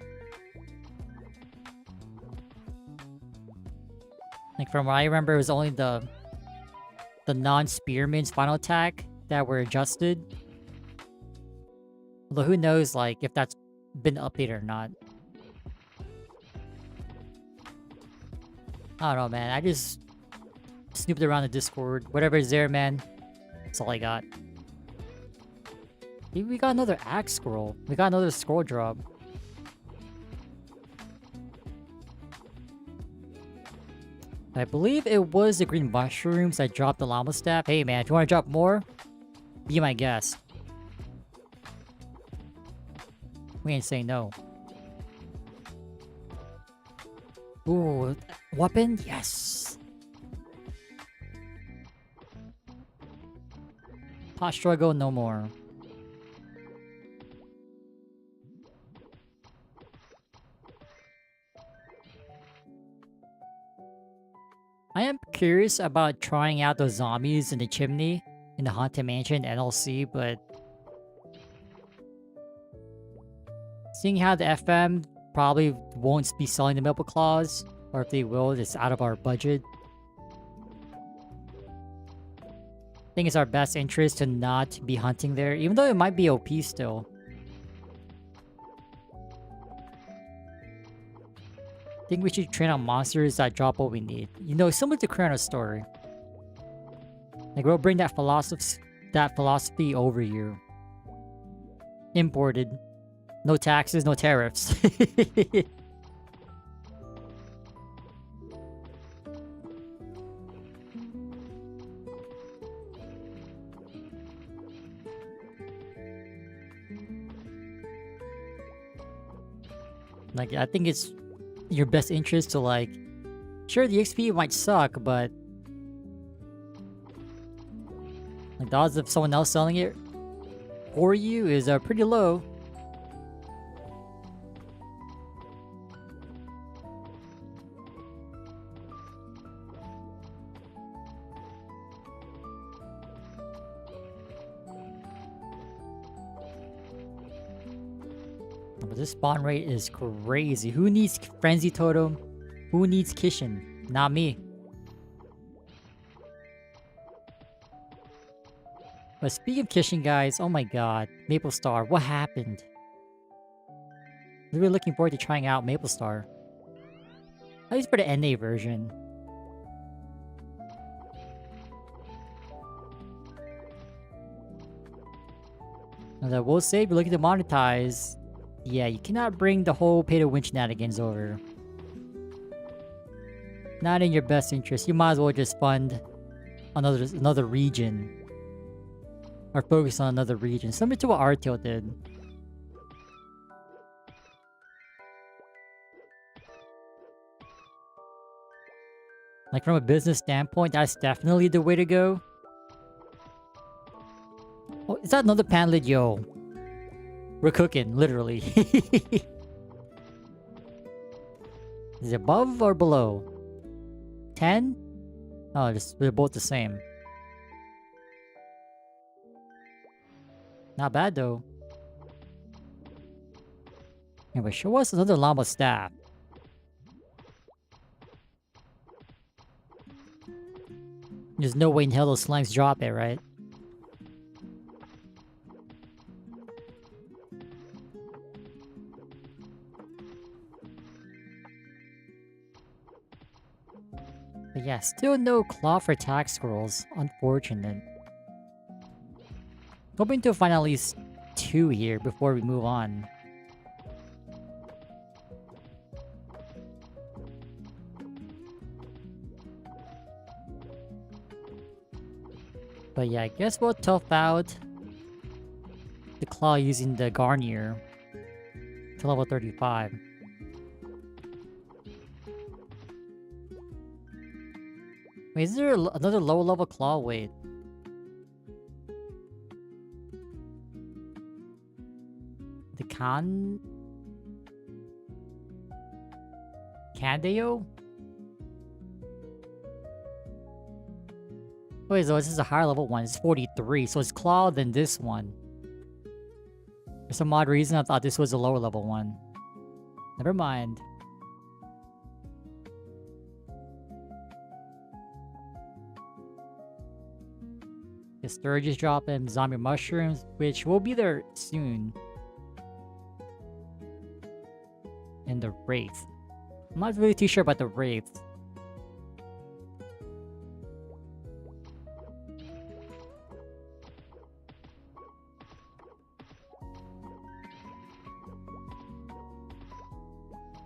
Like, from what I remember, it was only the non-spearman's Final Attack that were adjusted. Although who knows, like, if that's been updated or not. I don't know, man. I just snooped around the Discord. Whatever's there, man. That's all I got. Maybe we got another axe scroll. We got another scroll drop. I believe it was the green mushrooms that dropped the llama staff. Hey, man, if you want to drop more, be my guest. We ain't saying no. Ooh, weapon? Yes! Pot struggle, no more. I am curious about trying out those zombies in the chimney in the Haunted Mansion NLC, but seeing how the FM probably won't be selling the Maple Claws, or if they will, it's out of our budget. I think it's our best interest to not be hunting there, even though it might be OP still. I think we should train on monsters that drop what we need. You know, similar to ChronoStory. Like, we'll bring that philosophy over here. Imported. No taxes, no tariffs. Like, I think it's your best interest to, like, sure, the XP might suck, but like, the odds of someone else selling it for you is pretty low. But this spawn rate is crazy. Who needs Frenzy Totem? Who needs Kishin? Not me. But speaking of Kishin, guys, oh my god. MapleStar, what happened? Really looking forward to trying out MapleStar. At least for the NA version. And I will say, if you're looking to monetize, yeah, you cannot bring the whole pay-to-win shenanigans over. Not in your best interest. You might as well just fund another region. Or focus on another region, similar to what Artale did. Like from a business standpoint, that's definitely the way to go. Oh, is that another panelid? Yo. We're cooking, literally. Is it above or below? 10? Oh, they're both the same. Not bad though. Anyway, show us another llama staff. There's no way in hell those slimes drop it, right? But yeah, still no claw for attack scrolls. Unfortunate. Hoping to find at least 2 here before we move on. But yeah, I guess we'll tough out the claw using the Garnier to level 35. Wait, is there another low level claw? Wait. The Candeo? Wait, so this is a higher level one. It's 43, so it's claw than this one. For some odd reason, I thought this was a lower level one. Never mind. The Sturgis drop and zombie mushrooms, which will be there soon. And the Wraith. I'm not really too sure about the Wraith.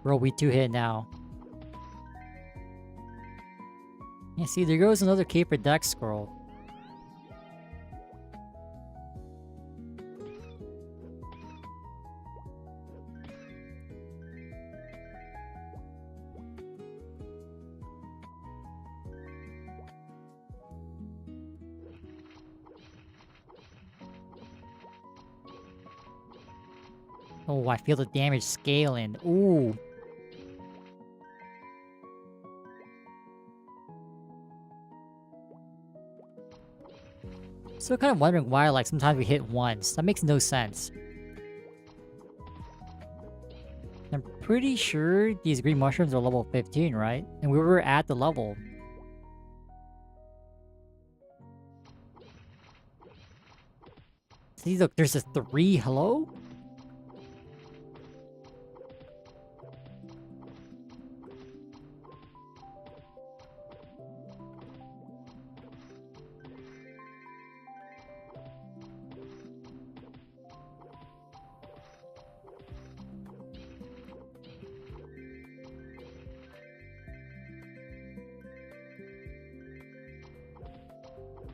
Bro, we 2-hit now. Yeah, see, there goes another Caper Dex scroll. Oh, I feel the damage scaling. Ooh. So kind of wondering why, like, sometimes we hit once. That makes no sense. I'm pretty sure these green mushrooms are level 15, right? And we were at the level. See, look, there's a 3. Hello?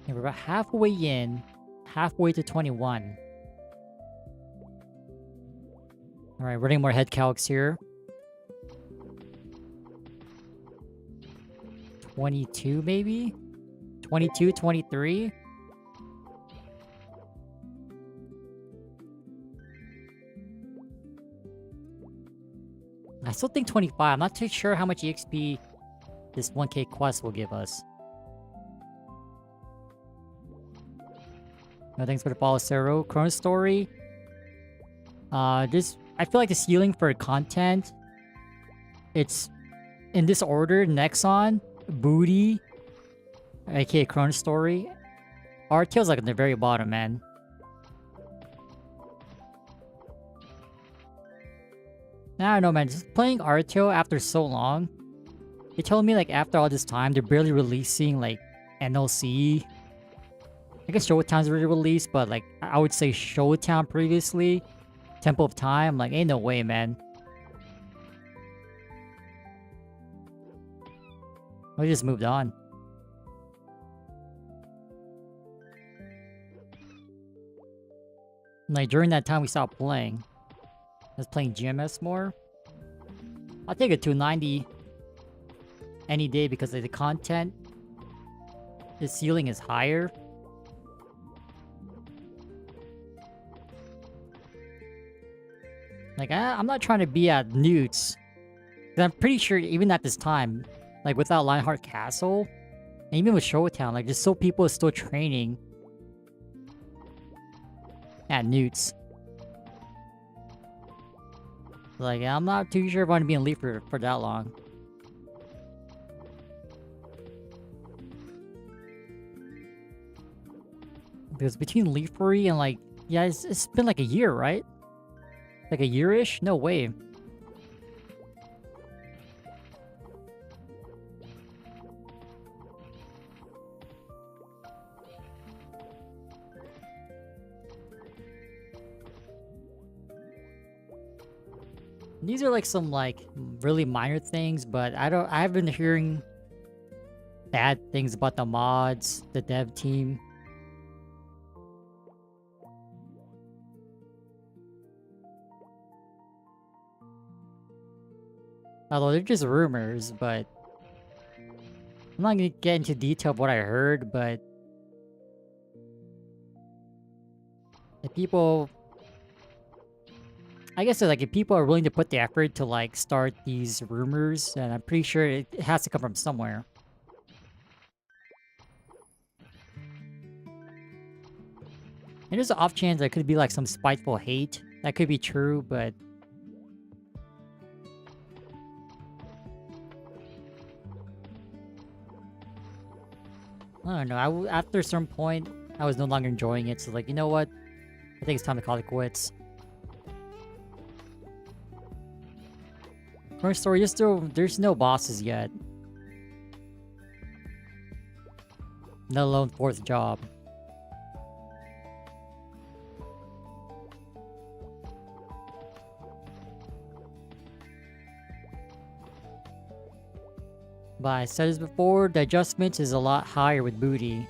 And we're about halfway in, halfway to 21. Alright, running more head calcs here. 22 maybe? 22, 23? I still think 25. I'm not too sure how much EXP this 1k quest will give us. No, thanks for the follow, Sero. ChronoStory. I feel like the ceiling for content, it's in this order: Nexon, Boutei, aka ChronoStory. Artale's like at the very bottom, man. I don't know, man. Just playing Artale after so long, they told me like after all this time, they're barely releasing like NLC. I guess Showtime's already released, but like I would say Showtime previously, Temple of Time, like ain't no way, man. We just moved on. Like during that time we stopped playing. I was playing GMS more. I'll take a 290 any day because of the content. The ceiling is higher. Like, I'm not trying to be at Newts. I'm pretty sure even at this time, like without Lionheart Castle, and even with Showtown, like just so people are still training at Newts. Like, I'm not too sure if I want to be in Leaf for that long. Because between Leafery and like, yeah, it's been like a year, right? Like a year-ish? No way. These are like some like really minor things, but I've been hearing bad things about the mods, the dev team. Although they're just rumors, but I'm not gonna get into detail of what I heard, but if people, I guess like if people are willing to put the effort to like start these rumors, and I'm pretty sure it has to come from somewhere. And there's an off chance there could be like some spiteful hate. That could be true, but I don't know. After a certain point, I was no longer enjoying it. So like, you know what? I think it's time to call it quits. ChronoStory, there's no bosses yet. Let alone 4th job. But I said this before, the adjustment is a lot higher with Boutei.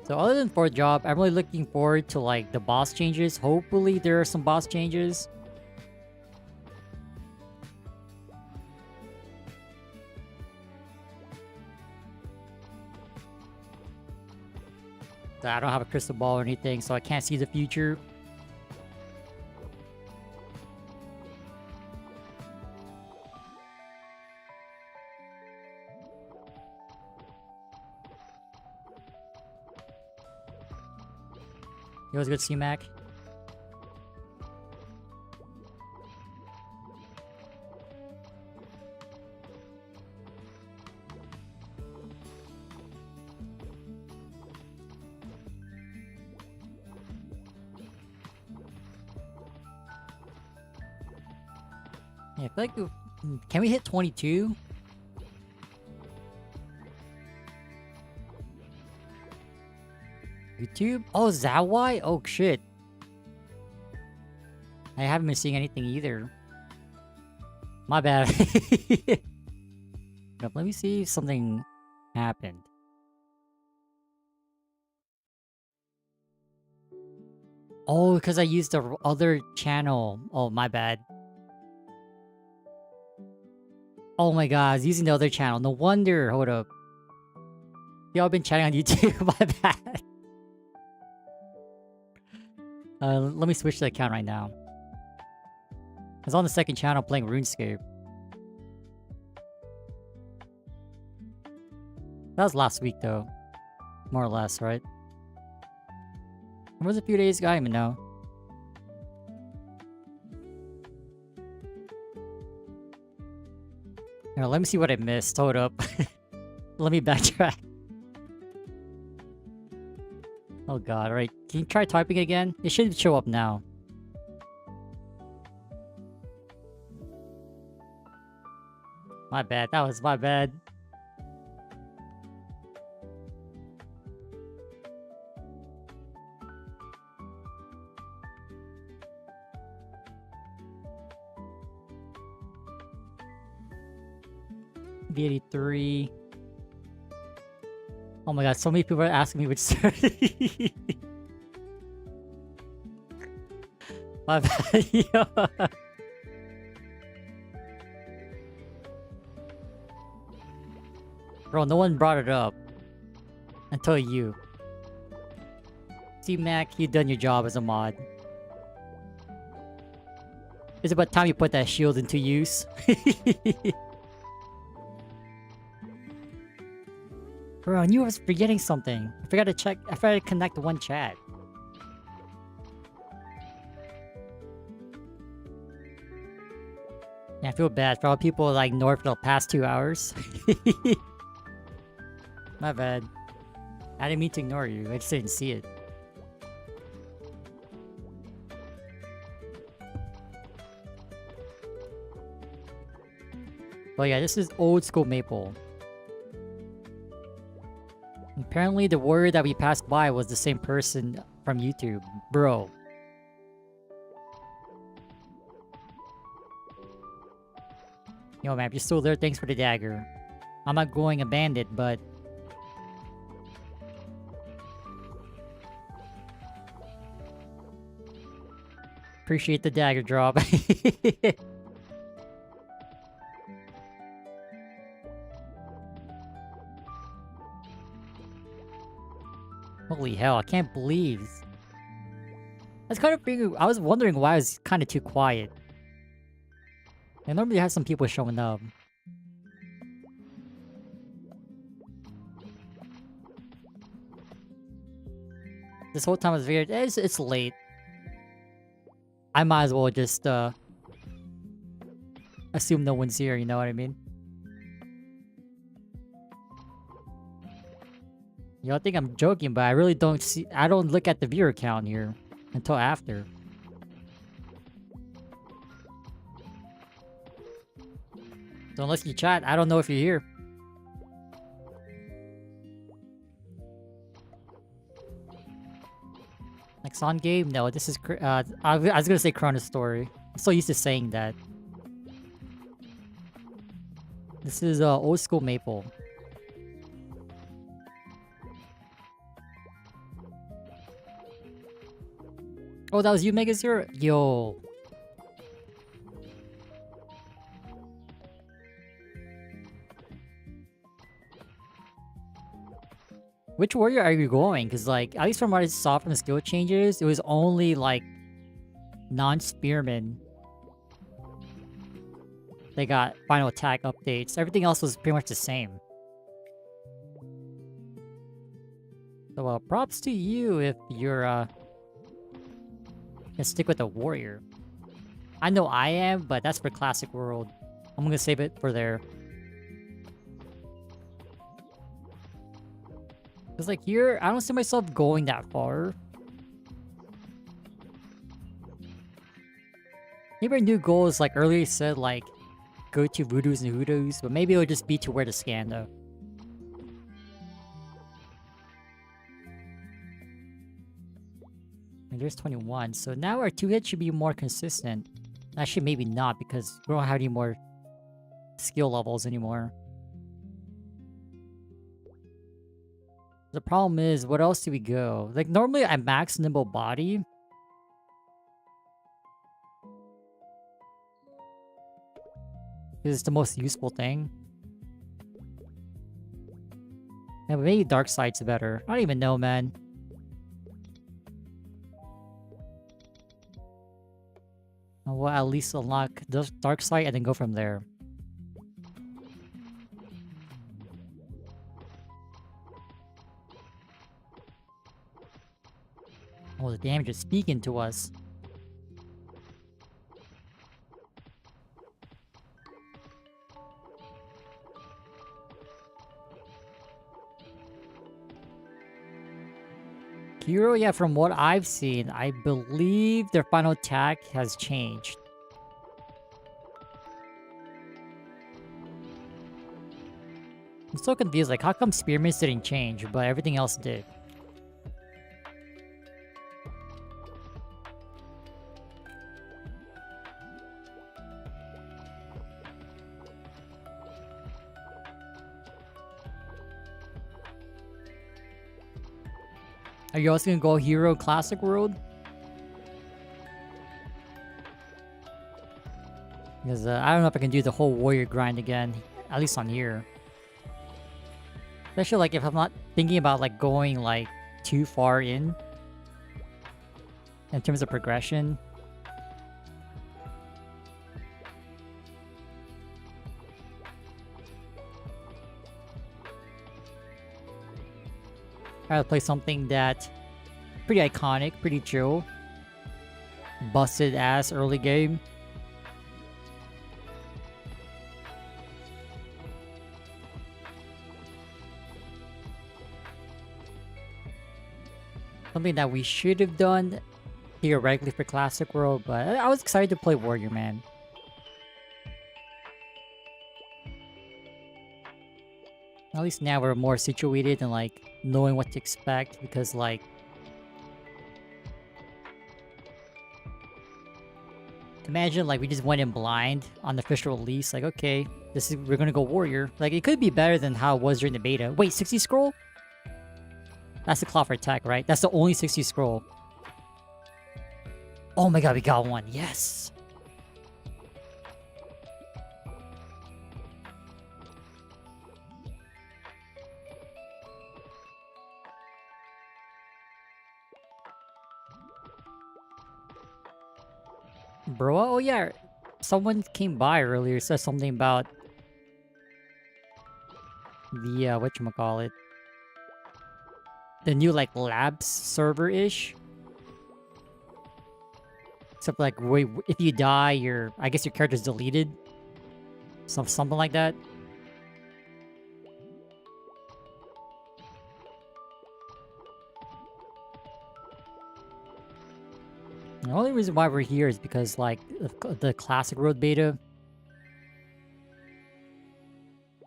So other than 4th job, I'm really looking forward to like the boss changes. Hopefully there are some boss changes. I don't have a crystal ball or anything, so I can't see the future. It was good, C-Mac. Yeah, I feel like can we hit 22? YouTube? Oh, is that why? Oh, shit. I haven't been seeing anything either. My bad. Let me see if something happened. Oh, because I used the other channel. Oh, my bad. Oh my god, I was using the other channel. No wonder. Hold up. Y'all been chatting on YouTube. My bad. Let me switch the account right now. I was on the 2nd channel playing RuneScape. That was last week though. More or less, right? It was a few days ago, I don't even know. Here, let me see what I missed. Hold up. Let me backtrack. Oh god, alright. Can you try typing again? It should show up now. My bad, that was my bad. B83. Oh my god, so many people are asking me which story. My bad. Yo. Bro, no one brought it up. Until you. See, Mac, you done your job as a mod. It's about time you put that shield into use. Bro, I knew I was forgetting something. I forgot to check. I forgot to connect one chat. Yeah, I feel bad for all people like ignored for the past 2 hours. My bad. I didn't mean to ignore you. I just didn't see it. But yeah, this is old school Maple. Apparently the warrior that we passed by was the same person from YouTube. Bro. Yo, man, if you're still there, thanks for the dagger. I'm not going abandoned, but... Appreciate the dagger drop. Holy hell, I can't believe. I was kind of figuring, I was wondering why I was kind of too quiet. I normally have some people showing up. This whole time was weird. It's late. I might as well just assume no one's here, you know what I mean? Y'all think I'm joking, but I really don't see... I don't look at the viewer count here until after. So unless you chat, I don't know if you're here. Nexon game? No, this is... I was gonna say ChronoStory. I'm so used to saying that. This is old school Maple. Oh, that was you, Mega Zero? Yo. Which warrior are you going? Because, like, at least from what I saw from the skill changes, it was only, like, non-spearmen. They got final attack updates. Everything else was pretty much the same. So, props to you if you're, gonna stick with the warrior. I know I am, but that's for Classic World. I'm gonna save it for there. Cause like here, I don't see myself going that far. Maybe our new goal is like earlier said, like go to Voodoos and Hoodoos, but maybe it'll just be to where to scan though. And there's 21, so now our 2-hit should be more consistent. Actually, maybe not because we don't have any more skill levels anymore. The problem is, what else do we go? Like, normally I max Nimble Body. Because it's the most useful thing. Yeah, but maybe Dark Side's better. I don't even know, man. We'll at least unlock the Dark Side and then go from there. Oh, the damage is speaking to us. Hero, yeah, from what I've seen, I believe their final attack has changed. I'm so confused, like, how come Spearmans didn't change, but everything else did? Are you also gonna go Hero Classic World? Because I don't know if I can do the whole warrior grind again, at least on here. Especially like if I'm not thinking about like going like too far in terms of progression. I gotta play something that pretty iconic, pretty chill. Busted ass early game. Something that we should have done theoretically for Classic World, but I was excited to play Warrior Man. At least now we're more situated and like knowing what to expect because like imagine like we just went in blind on the official release, like okay, we're gonna go Warrior. Like it could be better than how it was during the beta. Wait, 60 scroll? That's the claw for attack, right? That's the only 60 scroll. Oh my god, we got one. Yes! Bro, oh yeah. Someone came by earlier, said something about the, whatchamacallit. The new, like, labs server-ish. Except, like, wait, if you die, I guess your character's deleted. Something like that. The only reason why we're here is because, like, the Classic Road beta.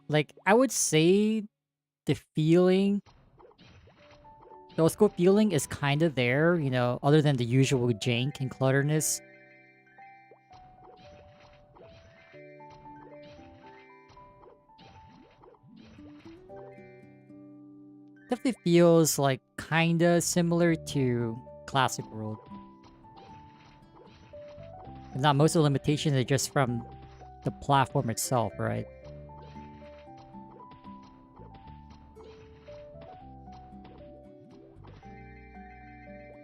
Like, I would say the feeling, the old school feeling is kind of there, you know, other than the usual jank and clutterness. Definitely feels like kinda similar to Classic World. And not most of the limitations are just from the platform itself, right?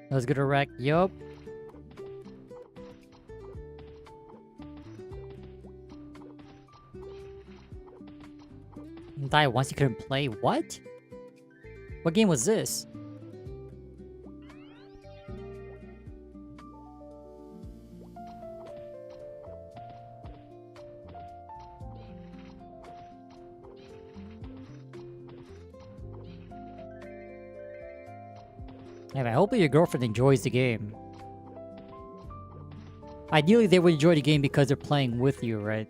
That was gonna wreck. Yup. Die once you couldn't play. What? What game was this? Yeah, I hope your girlfriend enjoys the game. Ideally, they would enjoy the game because they're playing with you, right?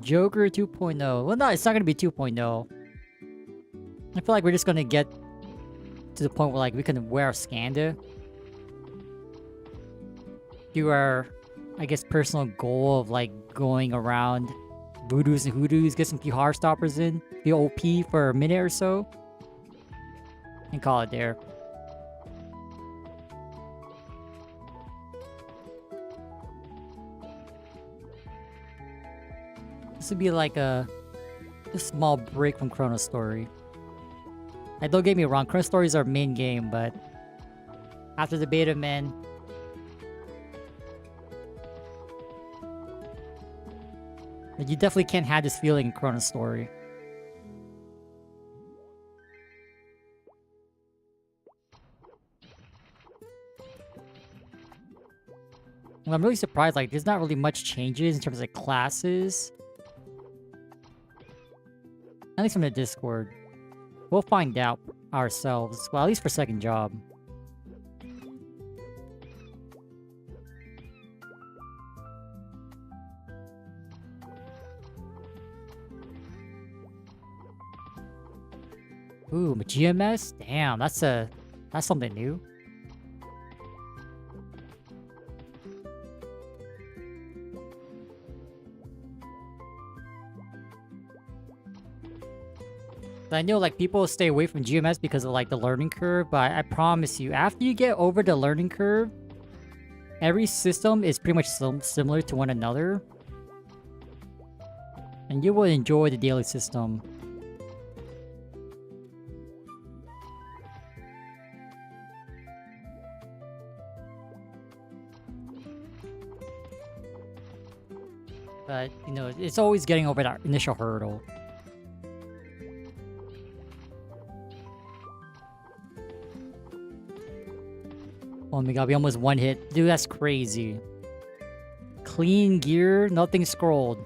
Joker 2.0. Well, no, it's not gonna be 2.0. I feel like we're just gonna get to the point where like we can wear our Skanda. Do our, I guess, personal goal of like going around Voodoos and Hoodoos, get some few hard stoppers in, be OP for a minute or so, and call it there. This would be like a small break from ChronoStory. Like, don't get me wrong, ChronoStory is our main game, but after the beta, man, you definitely can't have this feeling in ChronoStory. Well, I'm really surprised, like, there's not really much changes in terms of like, classes. At least from the Discord. We'll find out ourselves. Well, at least for second job. Ooh, GMS? Damn, that's something new. I know like people stay away from GMS because of like the learning curve, but I promise you, after you get over the learning curve, every system is pretty much similar to one another. And you will enjoy the daily system. But, you know, it's always getting over that initial hurdle. Oh my god, we almost one hit. Dude, that's crazy. Clean gear, nothing scrolled.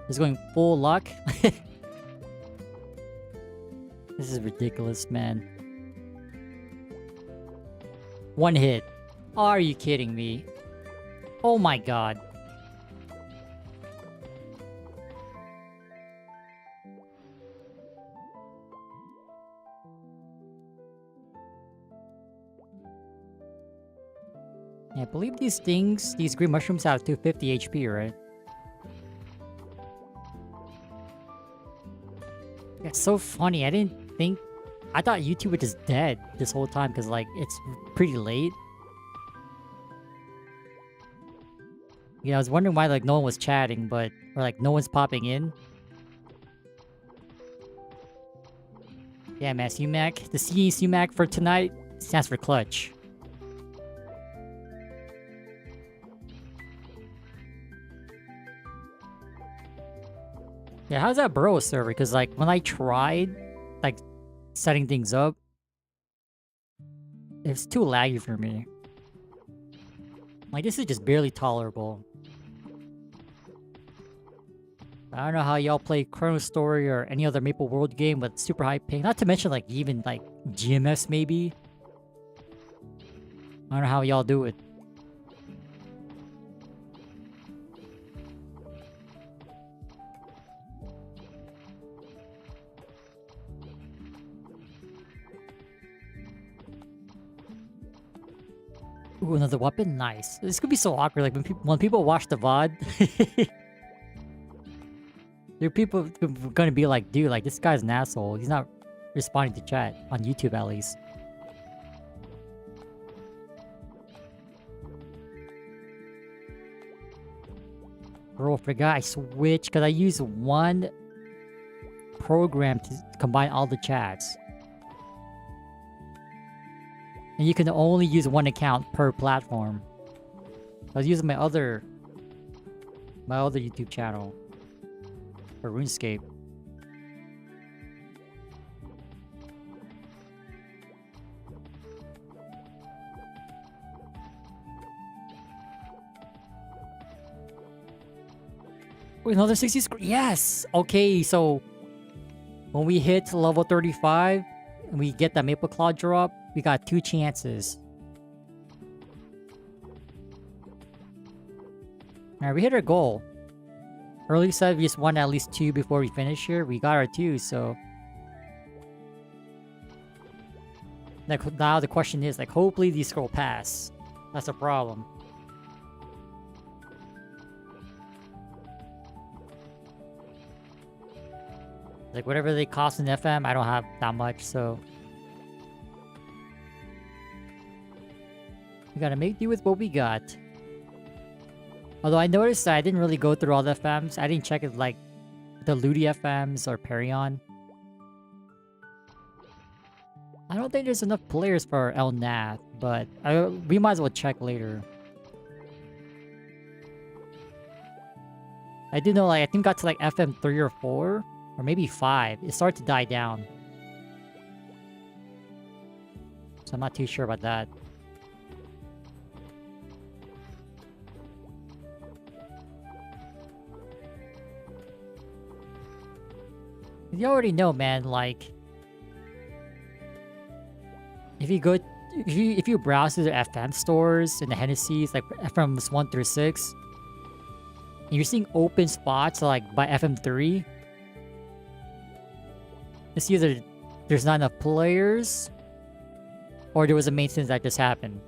Just going full luck. This is ridiculous, man. One hit. Are you kidding me? Oh my god. Yeah, I believe these things, these green mushrooms have 250 HP, right? Yeah, it's so funny. I thought YouTube was just dead this whole time because, like, it's pretty late. Yeah, I was wondering why, like, no one was chatting, or, like, no one's popping in. Yeah, man, CMAC. The CMAC for tonight stands for clutch. Yeah, how's that Burrow server? Because, like, when I tried, like, setting things up, it's too laggy for me. Like, this is just barely tolerable. I don't know how y'all play ChronoStory or any other Maple World game with super high ping. Not to mention, like, even, like, GMS maybe. I don't know how y'all do it. Ooh, another weapon? Nice. This could be so awkward, like, when people watch the VOD. There are people gonna be like, dude, like, this guy's an asshole. He's not responding to chat. On YouTube, at least. Bro, I forgot I switched, because I used one program to combine all the chats. And you can only use one account per platform. I was using my other YouTube channel for RuneScape. Wait, another 60 score? Yes! Okay, so when we hit level 35 and we get that Maple Claw drop, we got 2 chances. Alright, we hit our goal. Early said we just won at least 2 before we finish here. We got our 2, so... Like, now the question is, like, hopefully these will pass. That's a problem. Like, whatever they cost in FM, I don't have that much, so... We gotta make do with what we got. Although I noticed that I didn't really go through all the FMs. I didn't check it like the Ludi FMs or Perion. I don't think there's enough players for El Nath, but we might as well check later. I do know, like, I think got to like FM 3 or 4, or maybe 5. It started to die down. So I'm not too sure about that. You already know, man, like... If you browse through the FM stores and the Hennessy's, like FMs 1 through 6, and you're seeing open spots like by FM 3, it's either there's not enough players, or there was a maintenance that just happened.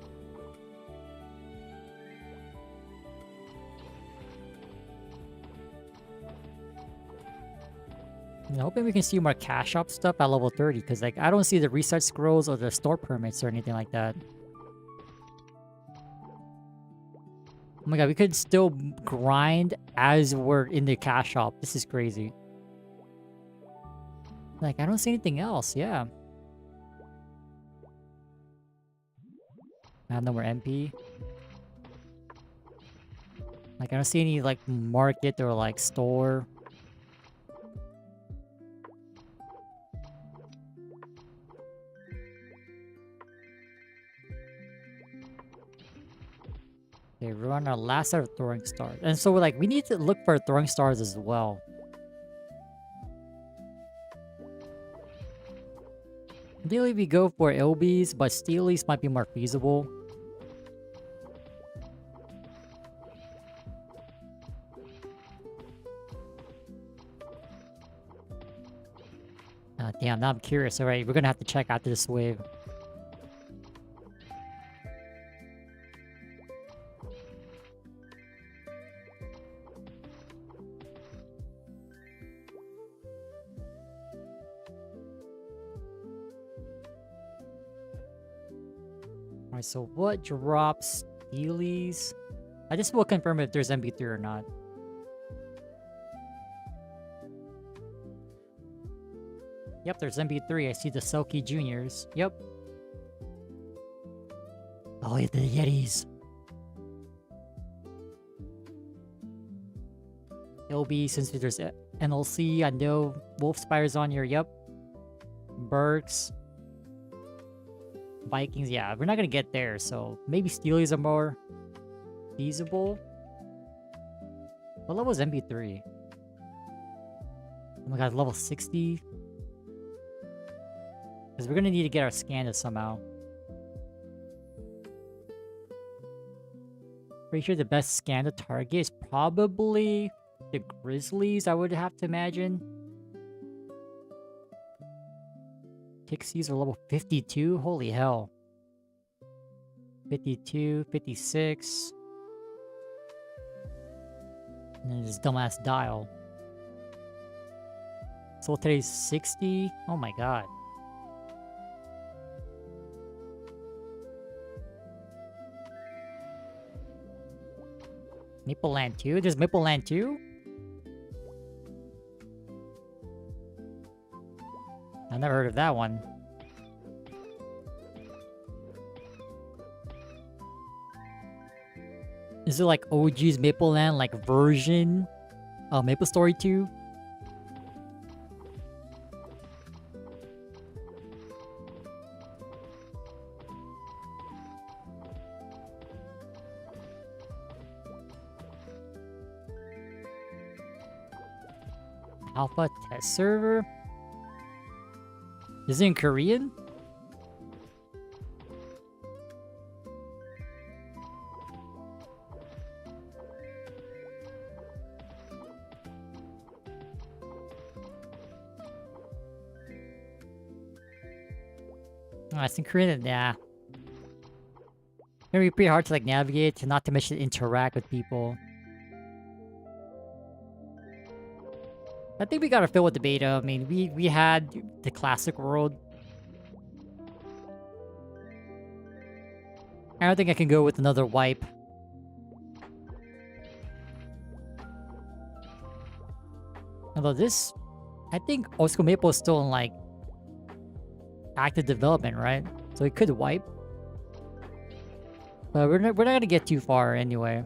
I'm hoping we can see more cash shop stuff at level 30, because like I don't see the research scrolls or the store permits or anything like that. Oh my god, we could still grind as we're in the cash shop. This is crazy. Like, I don't see anything else, yeah. I have no more MP. Like, I don't see any, like, market or, like, store. Okay, we're on our last set of throwing stars. And so, like, we need to look for throwing stars as well. Ideally, we go for LBs, but Steelies might be more feasible. Damn, now I'm curious. Alright, we're gonna have to check after this wave. Alright, so what drops Steelies? I just will confirm if there's MB3 or not. Yep, there's MB3. I see the Selkie Juniors. Yep. Oh, yeah, the Yetis. LB, since there's NLC, I know Wolf Spire's on here. Yep. Berks. Vikings, yeah, we're not gonna get there, so maybe Steelies are more feasible. What level is MB3? Oh my god, level 60? Because we're gonna need to get our Scanda somehow. Pretty sure the best Scanda target is probably the Grizzlies, I would have to imagine. Pixies are level 52? Holy hell. 52, 56. And then this dumbass Dial. So today's 60? Oh my god. Maple Land 2? There's Maple Land 2? I've never heard of that one. Is it like OG's Maple Land, like version of MapleStory 2? Alpha test server? Is it in Korean? Oh, it's in Korean, yeah. It's gonna be pretty hard to like navigate, not to mention interact with people. I think we gotta fill with the beta. I mean, we had the classic world. I don't think I can go with another wipe. Although this, I think Old School Maple is still in like active development, right? So it could wipe. But we're not gonna get too far anyway.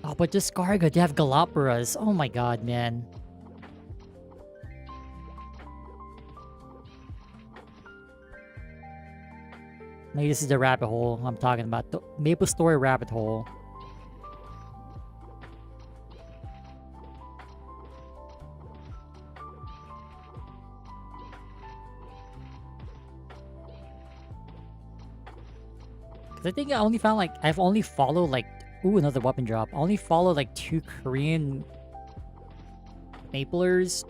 Oh, but Discarga, they have Galoperas. Oh my god, man. Maybe this is the rabbit hole I'm talking about. The MapleStory rabbit hole. I think I only found like I've only followed like ooh, another weapon drop. I only followed like 2 Korean maplers.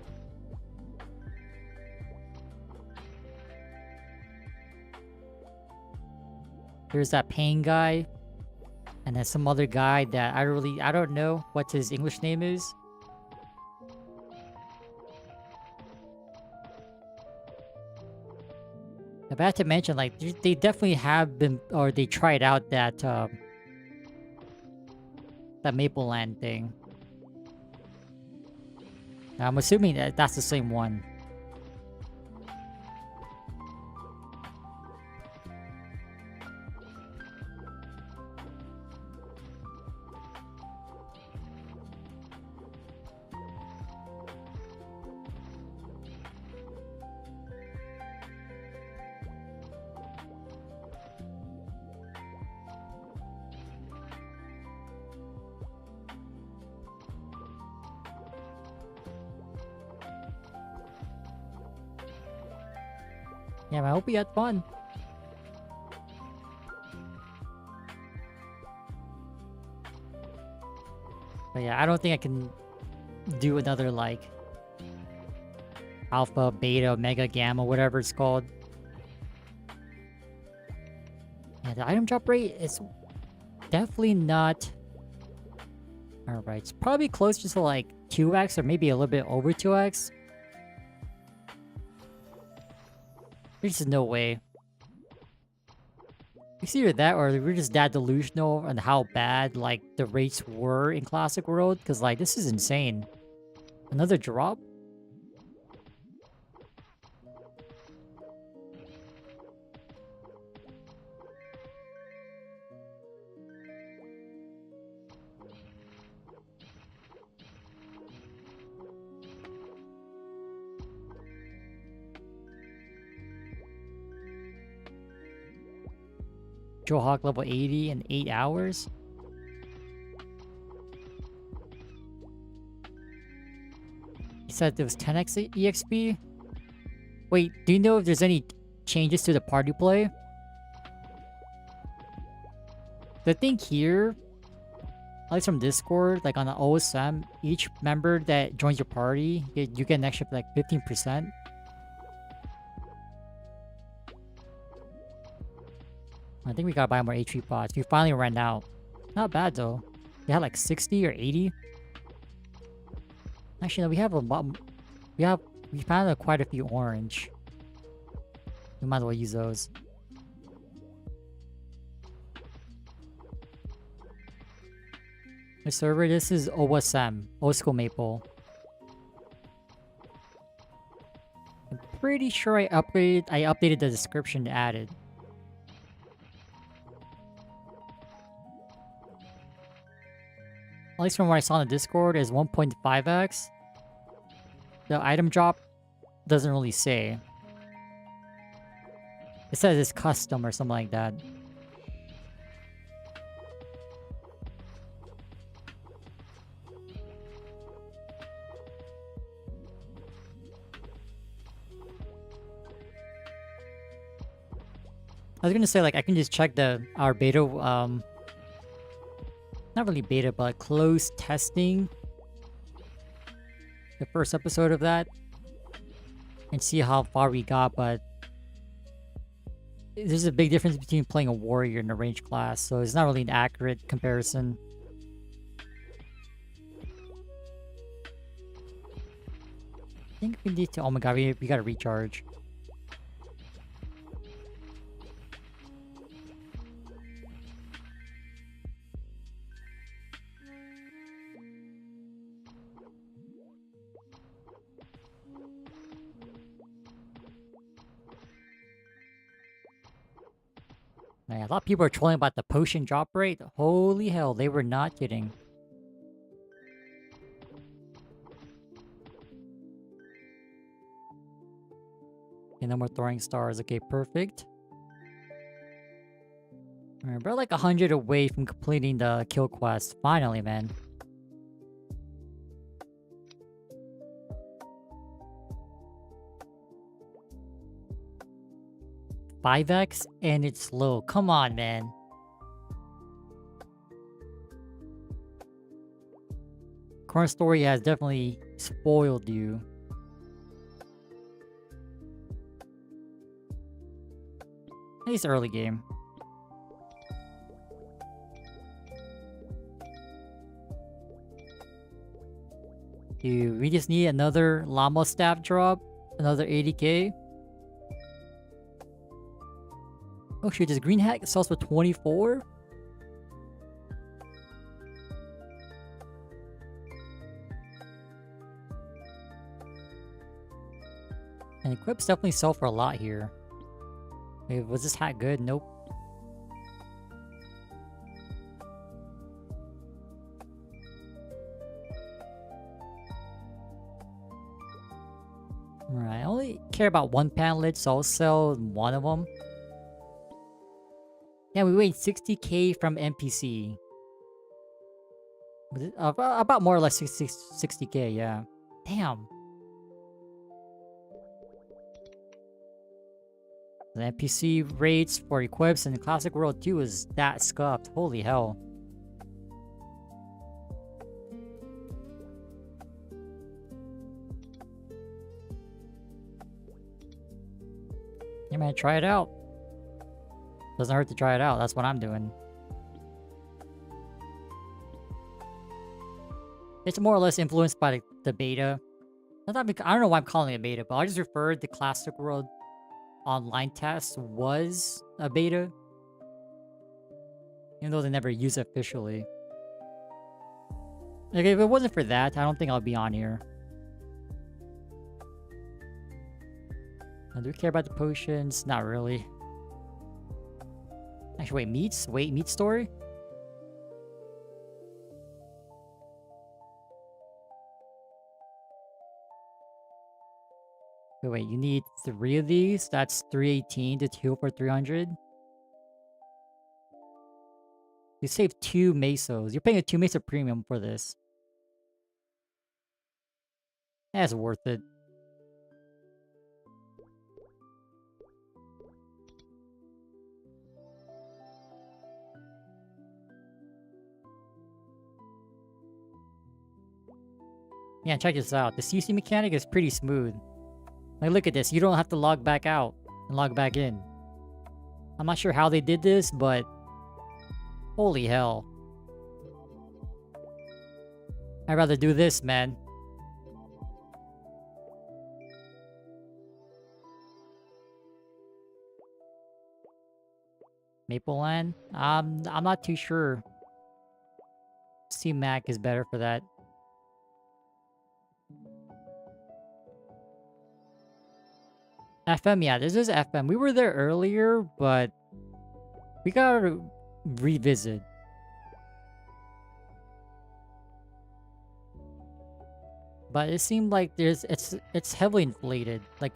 There's that Pain guy. And then some other guy that I don't know what his English name is. But I have to mention, like, they definitely have been, or they tried out that, that Maple Land thing. Now, I'm assuming that that's the same one. Yeah, I hope you had fun. But yeah, I don't think I can do another, like, alpha, beta, omega, gamma, whatever it's called. Yeah, the item drop rate is definitely not... Alright, it's probably closer to like 2x or maybe a little bit over 2x. There's just no way. It's either that or we're just that delusional on how bad like the rates were in Classic World. Because like this is insane. Another drop? Joe Hawk level 80 in 8 hours? He said there was 10x EXP? Wait, do you know if there's any changes to the party play? The thing here, at least from Discord, like on the OSM, each member that joins your party, you get an extra like 15%. I think we gotta buy more HP pots. We finally ran out. Not bad though. We had like 60 or 80. Actually, no, we have a lot. We found quite a few orange. We might as well use those. The server, this is OSM, Old School Maple. I'm pretty sure I updated the description added. At least from what I saw on the Discord is 1.5x. The item drop doesn't really say. It says it's custom or something like that. I was gonna say, like, I can just check our beta, not really beta, but closed testing. The first episode of that. And see how far we got, but there's a big difference between playing a warrior and a ranged class, so it's not really an accurate comparison. I think we need to, oh my god, we gotta recharge. Man, a lot of people are trolling about the potion drop rate. Holy hell, they were not kidding. Okay, no more throwing stars. Okay, perfect. Alright, we're like 100 away from completing the kill quest. Finally, man. $5x and it's low. Come on, man. ChronoStory has definitely spoiled you. At least early game. Dude, we just need another llama staff drop. Another 80k. Oh shoot, this green hat sells for 24? And equips definitely sell for a lot here. Wait, was this hat good? Nope. Alright, I only care about one panelage, so I'll sell one of them. Yeah, we wait 60k from NPC. About more or less 60k, yeah. Damn. The NPC rates for equips in the Classic World 2 is that scuffed. Holy hell. Yeah, man, try it out. Doesn't hurt to try it out. That's what I'm doing. It's more or less influenced by the beta. I don't know why I'm calling it a beta, but I just referred the Classic World online test was a beta. Even though they never use it officially. Like, if it wasn't for that, I don't think I'll be on here. Now, do we care about the potions? Not really. Actually, wait, meats? Wait, meat story? Wait, you need 3 of these? That's 318 to 2 for 300? You save 2 Mesos. You're paying a 2 Meso premium for this. That's worth it. Yeah, check this out. The CC mechanic is pretty smooth. Like, look at this. You don't have to log back out and log back in. I'm not sure how they did this, but holy hell. I'd rather do this, man. Maple Land? I'm not too sure. C-Mac is better for that. FM, yeah, this is FM. We were there earlier, but we gotta revisit. But it seemed like it's heavily inflated. Like,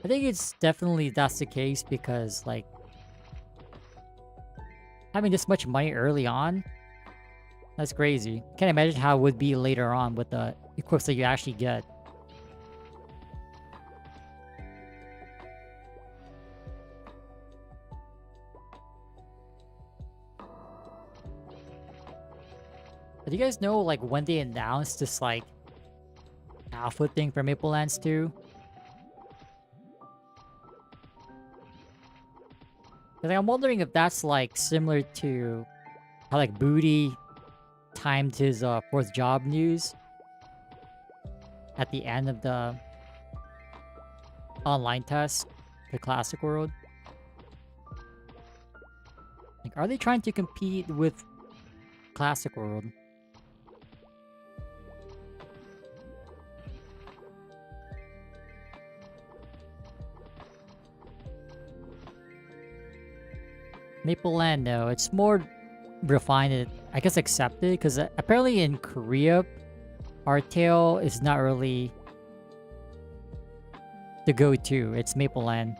I think it's definitely that's the case because, like, having this much money early on, that's crazy. Can't imagine how it would be later on with the equips that you actually get. But do you guys know, like, when they announced this, like, alpha thing for Maple Lands 2? Like, I'm wondering if that's, like, similar to how, like, Boutei timed his 4th job news at the end of the online test, the Classic World. Like, are they trying to compete with Classic World? Maple Land, no, it's more refined and, I guess, accepted, because apparently in Korea, Artale is not really the go-to. It's Maple Land.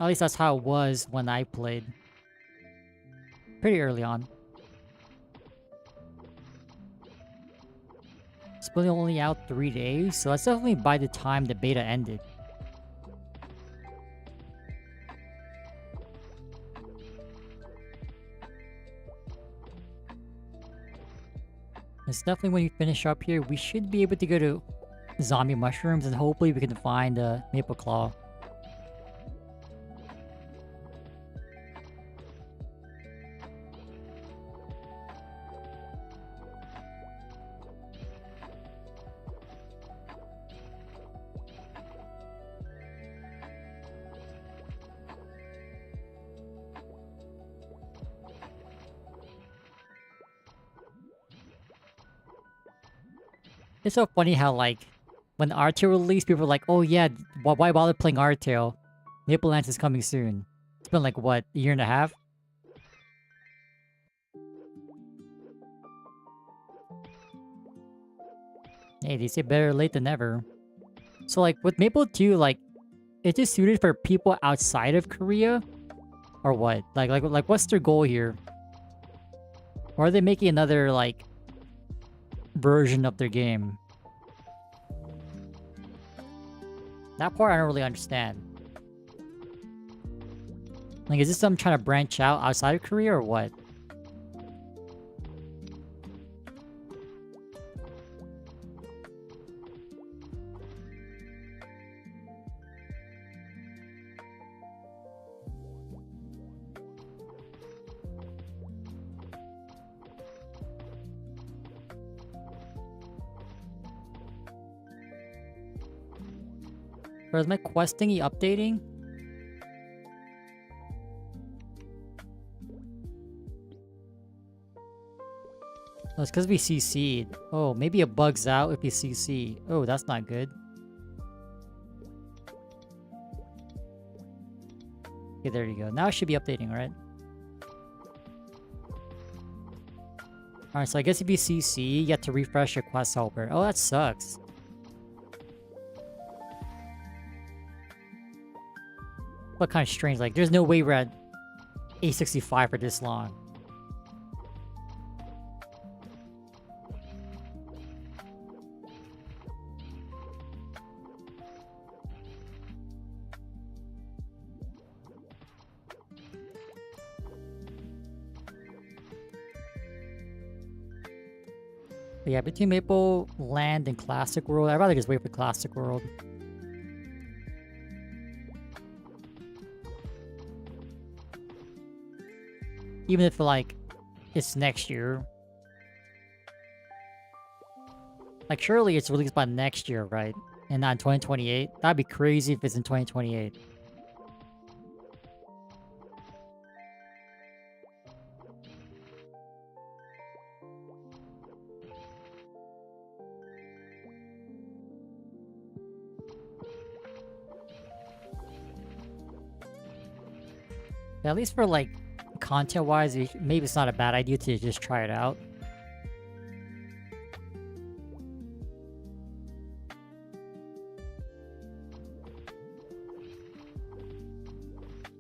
At least that's how it was when I played. Pretty early on. It's been only out 3 days, so that's definitely by the time the beta ended. It's definitely when you finish up here, we should be able to go to zombie mushrooms and hopefully we can find a maple claw. It's so funny how, like, when Artale released, people were like, oh yeah, why bother playing Artale? Maple Lance is coming soon. It's been like, what, a year and a half? Hey, they say better late than never. So, like, with Maple 2, like, is this suited for people outside of Korea? Or what? Like, what's their goal here? Or are they making another, like, version of their game? That part I don't really understand. Like, is this them trying to branch out outside of Korea or what? Or is my quest thingy updating? Oh, it's because we CC'd. Oh, maybe it bugs out if you CC. Oh, that's not good. Okay, there you go. Now it should be updating, right? Alright, so I guess if you CC, you have to refresh your quest helper. Oh, that sucks. But kind of strange. Like, there's no way we're at 865 for this long. But yeah, between Maple Land and Classic World, I'd rather just wait for Classic World. Even if, like, it's next year. Like, surely it's released by next year, right? And not in 2028? That'd be crazy if it's in 2028. Yeah, at least for, like, content-wise, maybe it's not a bad idea to just try it out.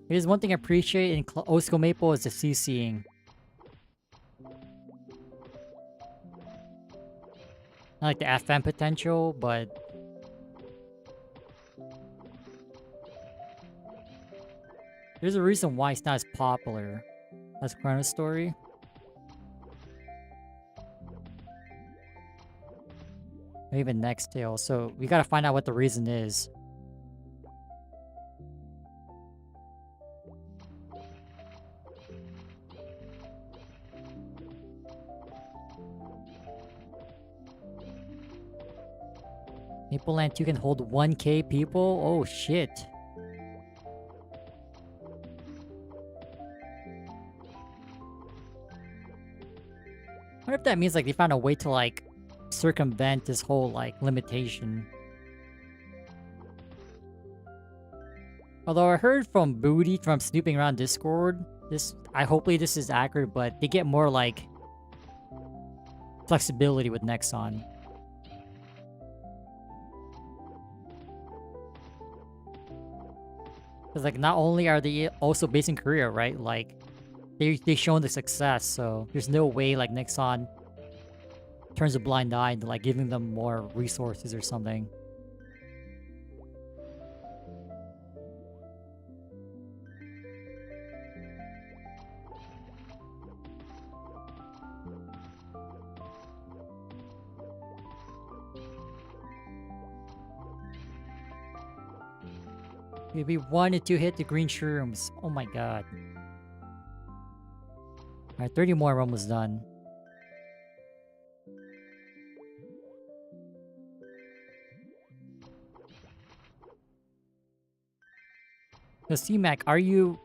Here's one thing I appreciate in Old School Maple is the CCing. I like the FM potential, but there's a reason why it's not as popular as ChronoStory. Or even NexTale, so we gotta find out what the reason is. Maple Land 2 can hold 1K people? Oh shit. I wonder if that means like they found a way to like circumvent this whole like limitation. Although I heard from Boutei from snooping around Discord, hopefully this is accurate, but they get more like flexibility with Nexon. Because like not only are they also based in Korea, right? Like they shown the success, so there's no way like Nexon turns a blind eye into like giving them more resources or something. Maybe 1 and 2 hit the green shrooms. Oh my god. Alright, 30 more, we're almost done. So C-Mac, are you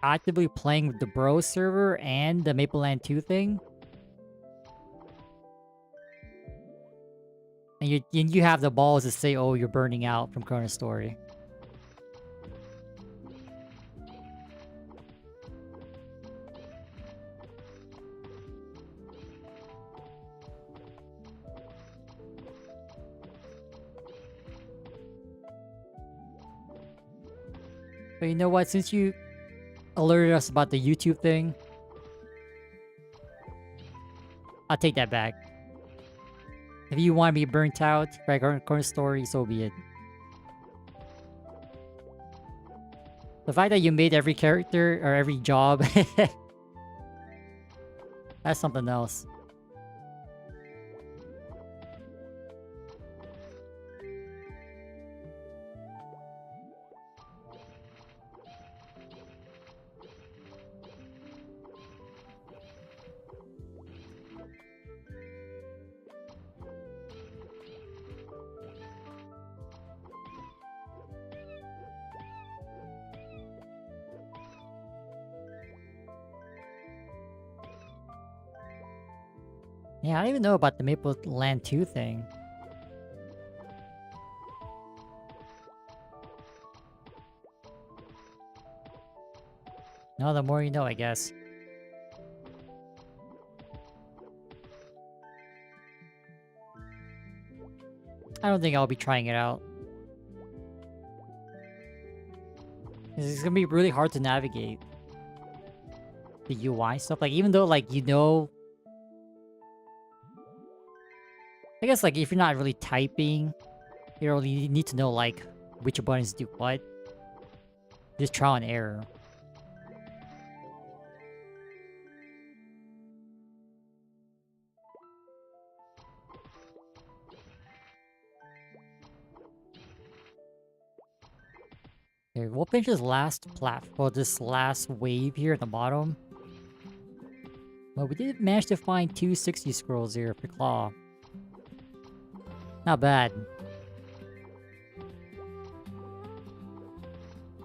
actively playing with the Bro server and the Maple Land 2 thing? And you have the balls to say, oh, you're burning out from ChronoStory. But you know what? Since you alerted us about the YouTube thing, I'll take that back. If you want to be burnt out by ChronoStory, so be it. The fact that you made every character or every job, that's something else. Yeah, I don't even know about the Maple Land 2 thing. No, the more you know, I guess. I don't think I'll be trying it out. It's gonna be really hard to navigate the UI stuff. Like, even though, like, you know... I guess, like, if you're not really typing, you really need to know, like, which buttons do what. Just trial and error. Okay, we'll finish this last platform, this last wave here at the bottom. But we did manage to find 2 60 scrolls here for Claw. Not bad.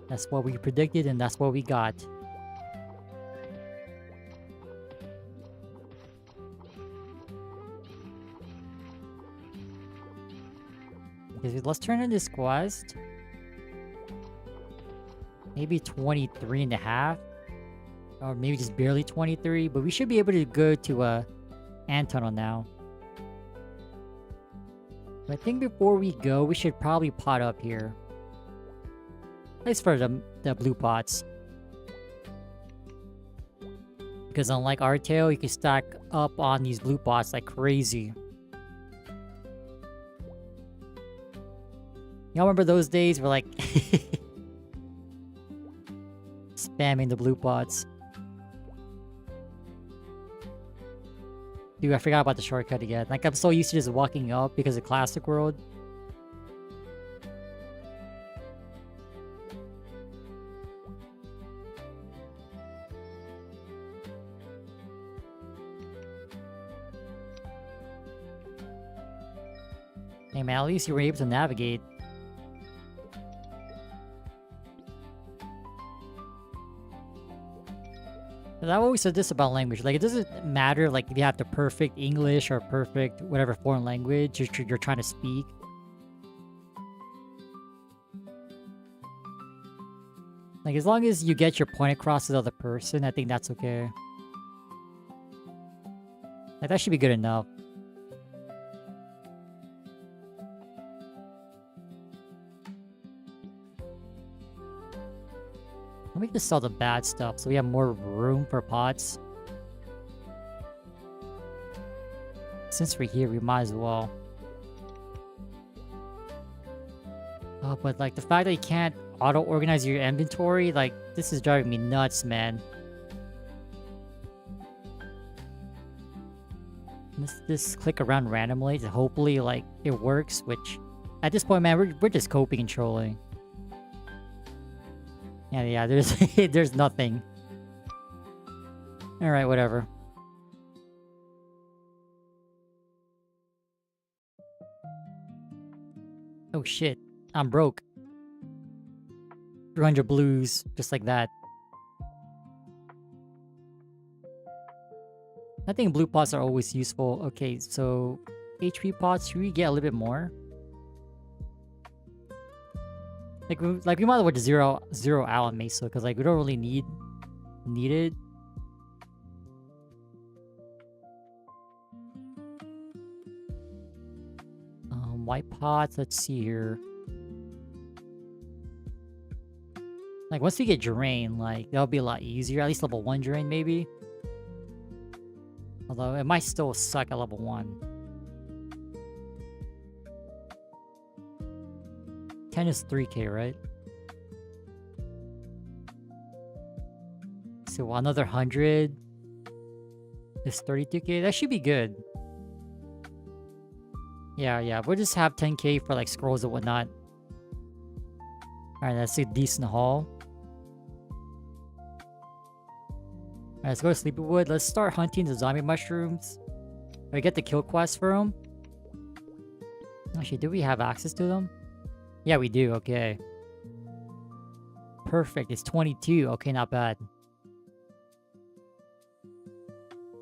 That's what we predicted and that's what we got. Okay, let's turn in this quest. Maybe 23 and a half. Or maybe just barely 23. But we should be able to go to Ant Tunnel now. But I think before we go, we should probably pot up here. At least for the blue pots. Because unlike Artale, you can stack up on these blue pots like crazy. Y'all remember those days where like... spamming the blue pots. Dude, I forgot about the shortcut again. Like, I'm so used to just walking up because of Classic World. Hey man, at least you were able to navigate. But I've always said this about language. Like, it doesn't matter, like, if you have the perfect English or perfect whatever foreign language you're trying to speak. Like, as long as you get your point across to the other person, I think that's okay. Like, that should be good enough. Let me just sell the bad stuff so we have more room for pots. Since we're here, we might as well. Oh, but like the fact that you can't auto-organize your inventory, like this is driving me nuts, man. Let's just click around randomly to hopefully like it works, which at this point, man, we're just coping and trolling. Yeah, there's there's nothing. Alright, whatever. Oh shit. I'm broke. 300 blues, just like that. I think blue pots are always useful. Okay, so HP pots, should we get a little bit more? Like we might as well just zero out on Meso because like we don't really need it. White pots. Let's see here. Like once we get drain, like that'll be a lot easier. At least level 1 drain maybe. Although it might still suck at level 1. 10 is 3k, right? So another 100 is 32k. That should be good. Yeah, we'll just have 10k for like scrolls and whatnot. Alright, that's a decent haul. Alright, let's go to Sleepywood. Let's start hunting the zombie mushrooms. We get the kill quest for them. Actually, do we have access to them? Yeah, we do. Okay. Perfect. It's 22. Okay, not bad.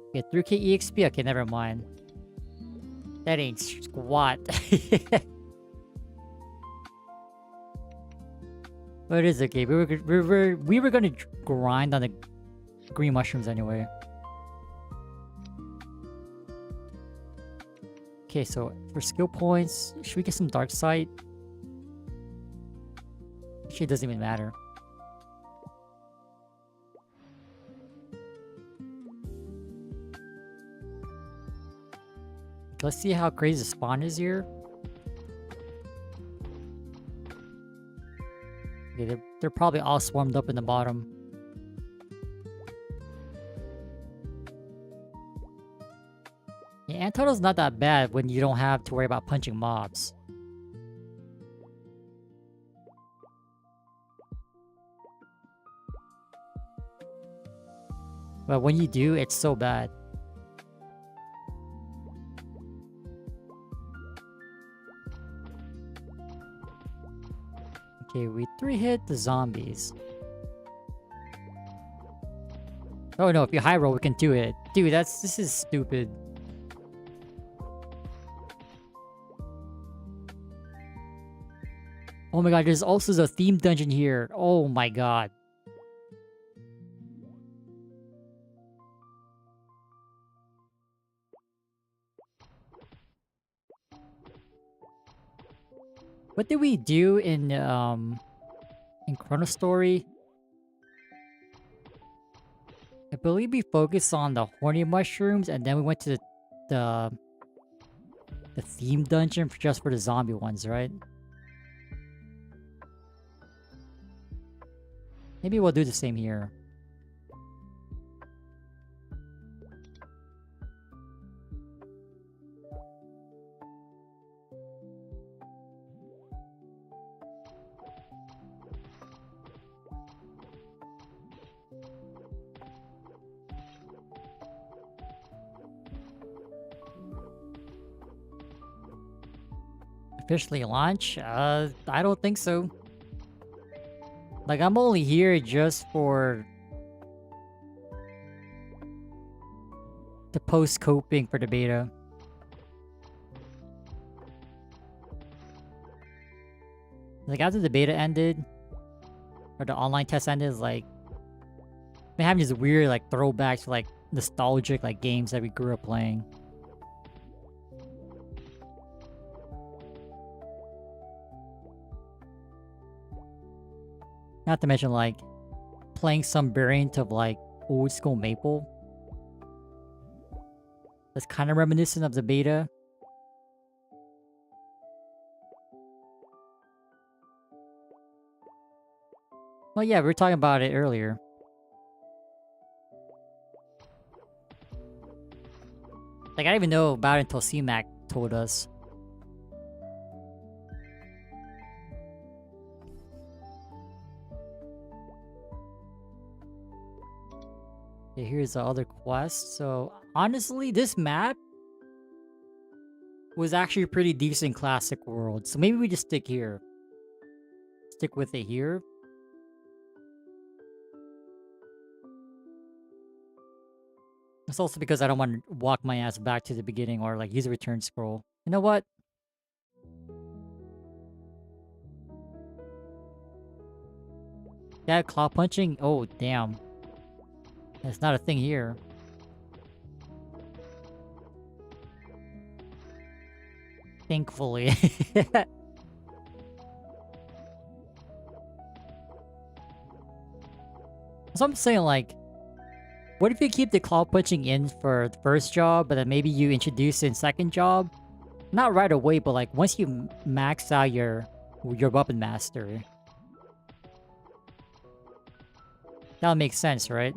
Okay, 3k EXP. Okay, never mind. That ain't squat. But it is okay. We were gonna grind on the green mushrooms anyway. Okay, so for skill points, should we get some dark sight? Actually, it doesn't even matter. Let's see how crazy the spawn is here. Okay, they're probably all swarmed up in the bottom. Yeah, ant total's not that bad when you don't have to worry about punching mobs. But when you do, it's so bad. Okay, we 3-hit the zombies. Oh no, if you high roll, we can do it. Dude, this is stupid. Oh my god, there's also the theme dungeon here. Oh my god. What did we do in ChronoStory? I believe we focused on the horny mushrooms and then we went to the theme dungeon just for the zombie ones, right? Maybe we'll do the same here. Officially launch? I don't think so. Like, I'm only here just for the post-coping for the beta. Like, after the beta ended, or the online test ended, like, they have these weird, like, throwbacks to, like, nostalgic, like, games that we grew up playing. Not to mention, like, playing some variant of, like, old school Maple. That's kind of reminiscent of the beta. Well, yeah, we were talking about it earlier. Like, I didn't even know about it until C-Mac told us. Okay, here's the other quest. So honestly, this map was actually a pretty decent classic world. So maybe we just stick here. Stick with it here. It's also because I don't want to walk my ass back to the beginning or like use a return scroll. You know what? Yeah, claw punching? Oh, damn. That's not a thing here. Thankfully. So I'm saying, like, what if you keep the claw punching in for the first job, but then maybe you introduce it in second job? Not right away, but like once you max out your weapon mastery. That would make sense, right?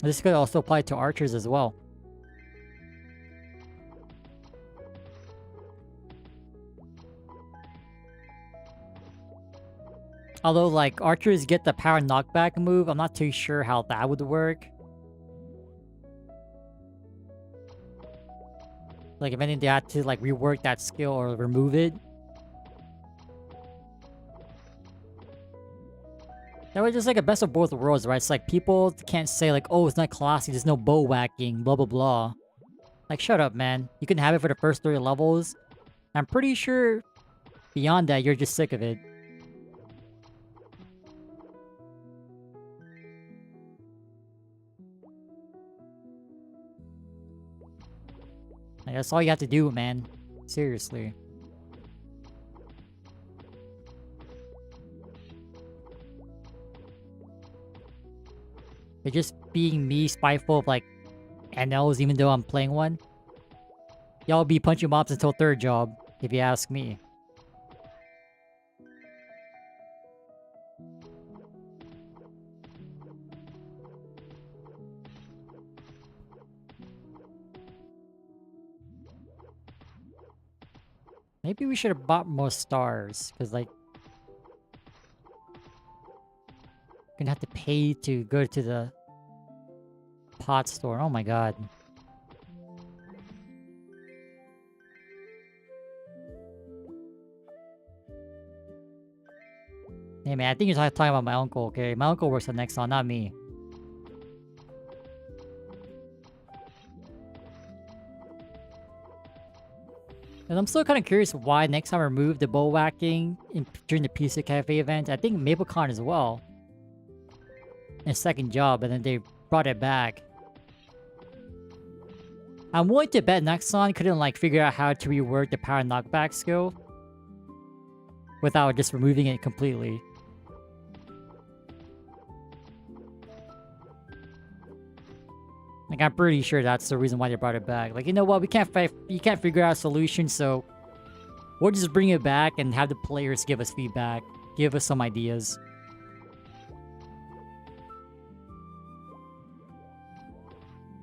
This could also apply to archers as well. Although, like, archers get the power knockback move, I'm not too sure how that would work. Like, if anything, they had to, like, rework that skill or remove it. That was just like a best of both worlds, right? It's like people can't say like, oh, it's not classy, there's no bow whacking, blah blah blah. Like, shut up, man. You can have it for the first 3 levels. I'm pretty sure beyond that, you're just sick of it. Like, that's all you have to do, man. Seriously. They're just being me, spiteful of like NLs, even though I'm playing one. Y'all be punching mobs until 3rd job, if you ask me. Maybe we should have bought more stars, because like... gonna have to pay to go to the pot store. Oh my god. Hey man, I think you're talking about my uncle, okay? My uncle works at Nexon, not me. And I'm still kind of curious why Nexon removed the bow whacking during the PC Cafe event. I think MapleCon as well. In a 2nd job, and then they brought it back. I'm willing to bet Nexon couldn't like figure out how to rework the power knockback skill without just removing it completely. Like, I'm pretty sure that's the reason why they brought it back. Like, you know what? You can't figure out a solution, so we'll just bring it back and have the players give us feedback, give us some ideas.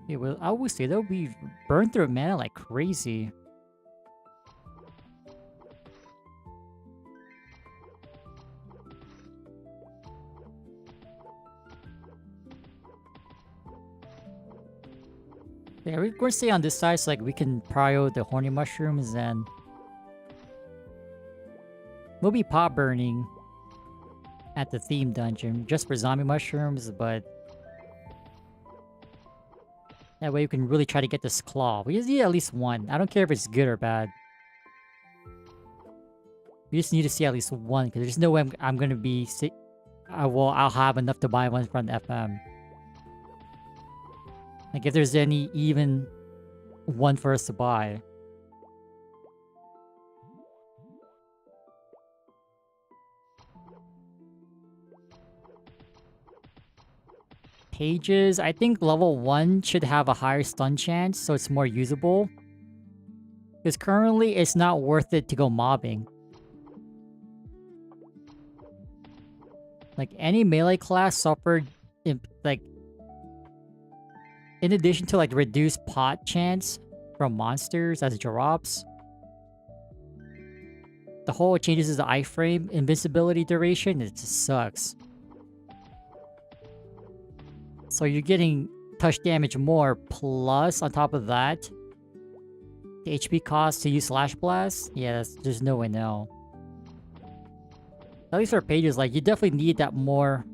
Yeah, well, I would say they'll be burned through mana like crazy. Yeah, we're going to stay on this side so like we can prio the horny mushrooms, and we'll be pot burning at the theme dungeon just for zombie mushrooms, but that way we can really try to get this claw. We just need at least one. I don't care if it's good or bad. We just need to see at least one, because there's no way I'm going to be... I'll have enough to buy one from FM. Like, if there's any even one for us to buy. Pages, I think level 1 should have a higher stun chance, so it's more usable. Because currently, it's not worth it to go mobbing. Like, any melee class suffered, in addition to, like, reduced pot chance from monsters as drops, the whole changes the iframe invincibility duration. It just sucks. So you're getting touch damage more, plus on top of that, the HP cost to use Slash Blast? Yeah, there's no way no. At least for pages, like, you definitely need that more...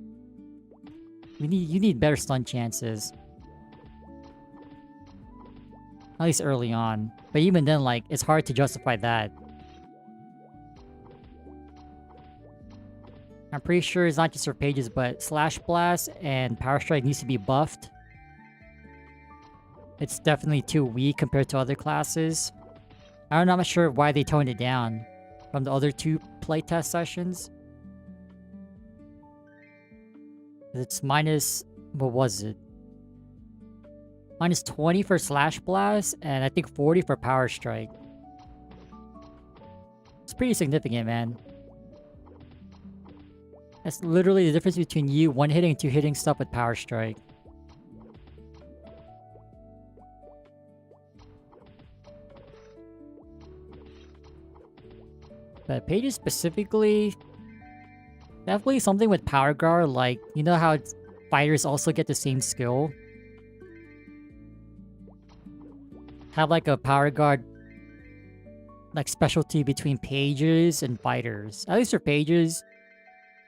You need better stun chances. At least early on. But even then, like, it's hard to justify that. I'm pretty sure it's not just for pages, but Slash Blast and Power Strike needs to be buffed. It's definitely too weak compared to other classes. I'm not sure why they toned it down from the other two playtest sessions. It's minus... what was it? Minus 20 for Slash Blast, and I think 40 for Power Strike. It's pretty significant, man. That's literally the difference between you one-hitting and two-hitting stuff with Power Strike. But pages specifically... definitely something with Power Guard, like, you know how fighters also get the same skill? Have like a Power Guard like specialty between pages and fighters. At least for pages,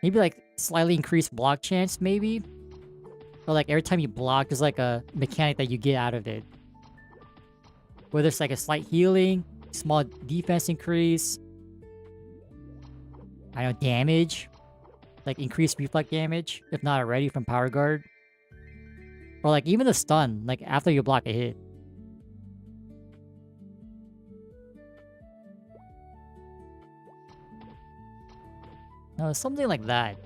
maybe like slightly increased block chance, maybe? Or like every time you block, there's like a mechanic that you get out of it. Whether it's like a slight healing, small defense increase, I don't know, damage. Like increased reflect damage, if not already, from Power Guard. Or like even a stun, like after you block a hit. No, something like that.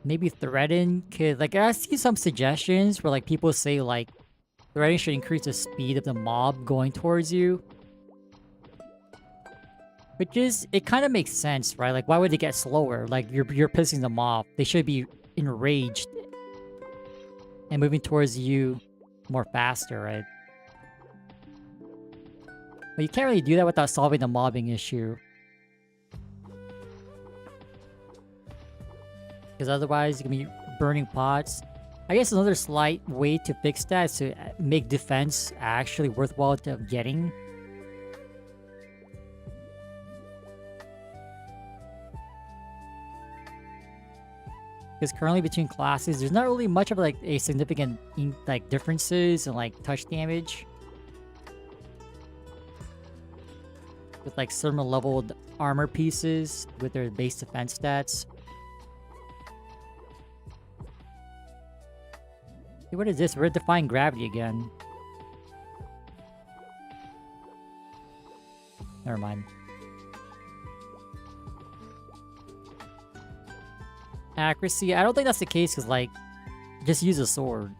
Maybe Threaten could... like, I see some suggestions where, like, people say, like, Threaten should increase the speed of the mob going towards you. Which is... it kind of makes sense, right? Like, why would they get slower? Like, you're pissing them off. They should be enraged and moving towards you more faster, right? But you can't really do that without solving the mobbing issue. Because otherwise, you're going to be burning pots. I guess another slight way to fix that is to make defense actually worthwhile to getting. Because currently between classes, there's not really much of like a significant like differences in like touch damage. With like similar leveled armor pieces with their base defense stats. Hey, what is this? We're defying gravity again. Never mind. Accuracy? I don't think that's the case because, like, just use a sword.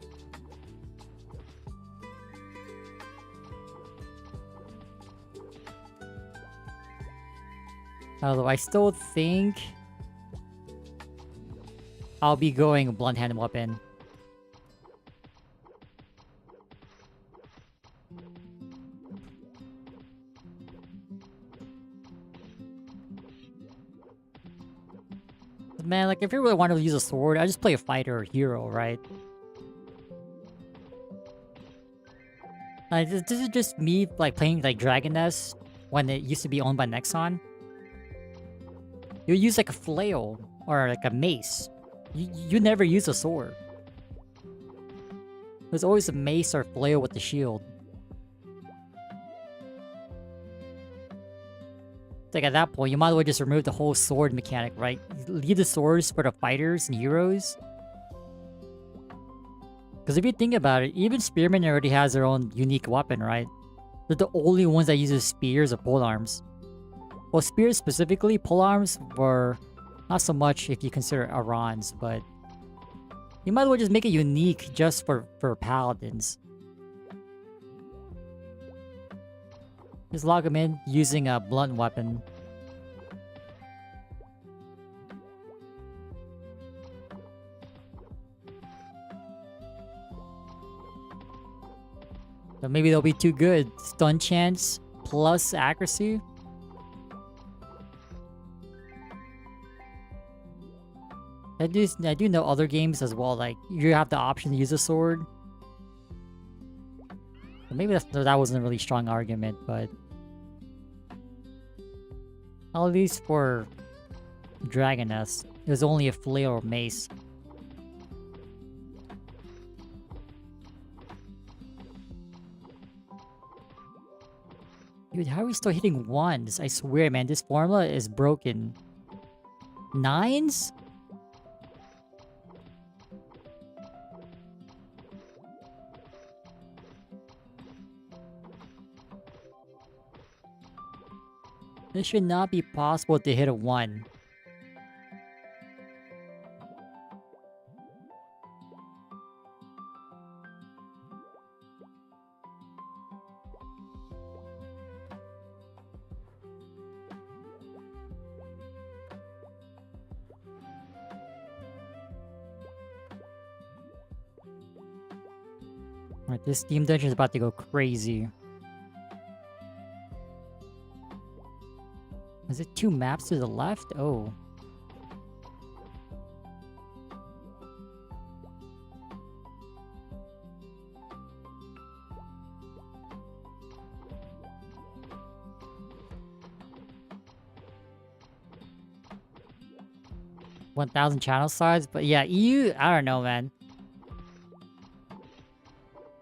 Although I still think I'll be going blunt-handed weapon. Man, like, if you really want to use a sword, I just play a fighter or hero, right? This is just me, like, playing, like, Dragon Nest when it used to be owned by Nexon. You use, like, a flail or, like, a mace. You never use a sword. There's always a mace or flail with the shield. Like, at that point, you might as well just remove the whole sword mechanic, right? Leave the swords for the fighters and heroes. Because if you think about it, even spearmen already has their own unique weapon, right? They're the only ones that uses spears or polearms. Well, spears specifically, polearms were not so much if you consider Arans, but you might as well just make it unique just for paladins. Just log them in using a blunt weapon. But maybe they'll be too good. Stun chance plus accuracy. I do know other games as well, like you have the option to use a sword. So maybe that wasn't a really strong argument, but at least for Dragoness, it was only a flail or mace. Dude, how are we still hitting ones? I swear, man, this formula is broken. Nines? This should not be possible to hit a 1. Alright, this Steam Dungeon is about to go crazy. Is it 2 maps to the left? Oh. $1,000 channel size, but yeah, EU, I don't know, man.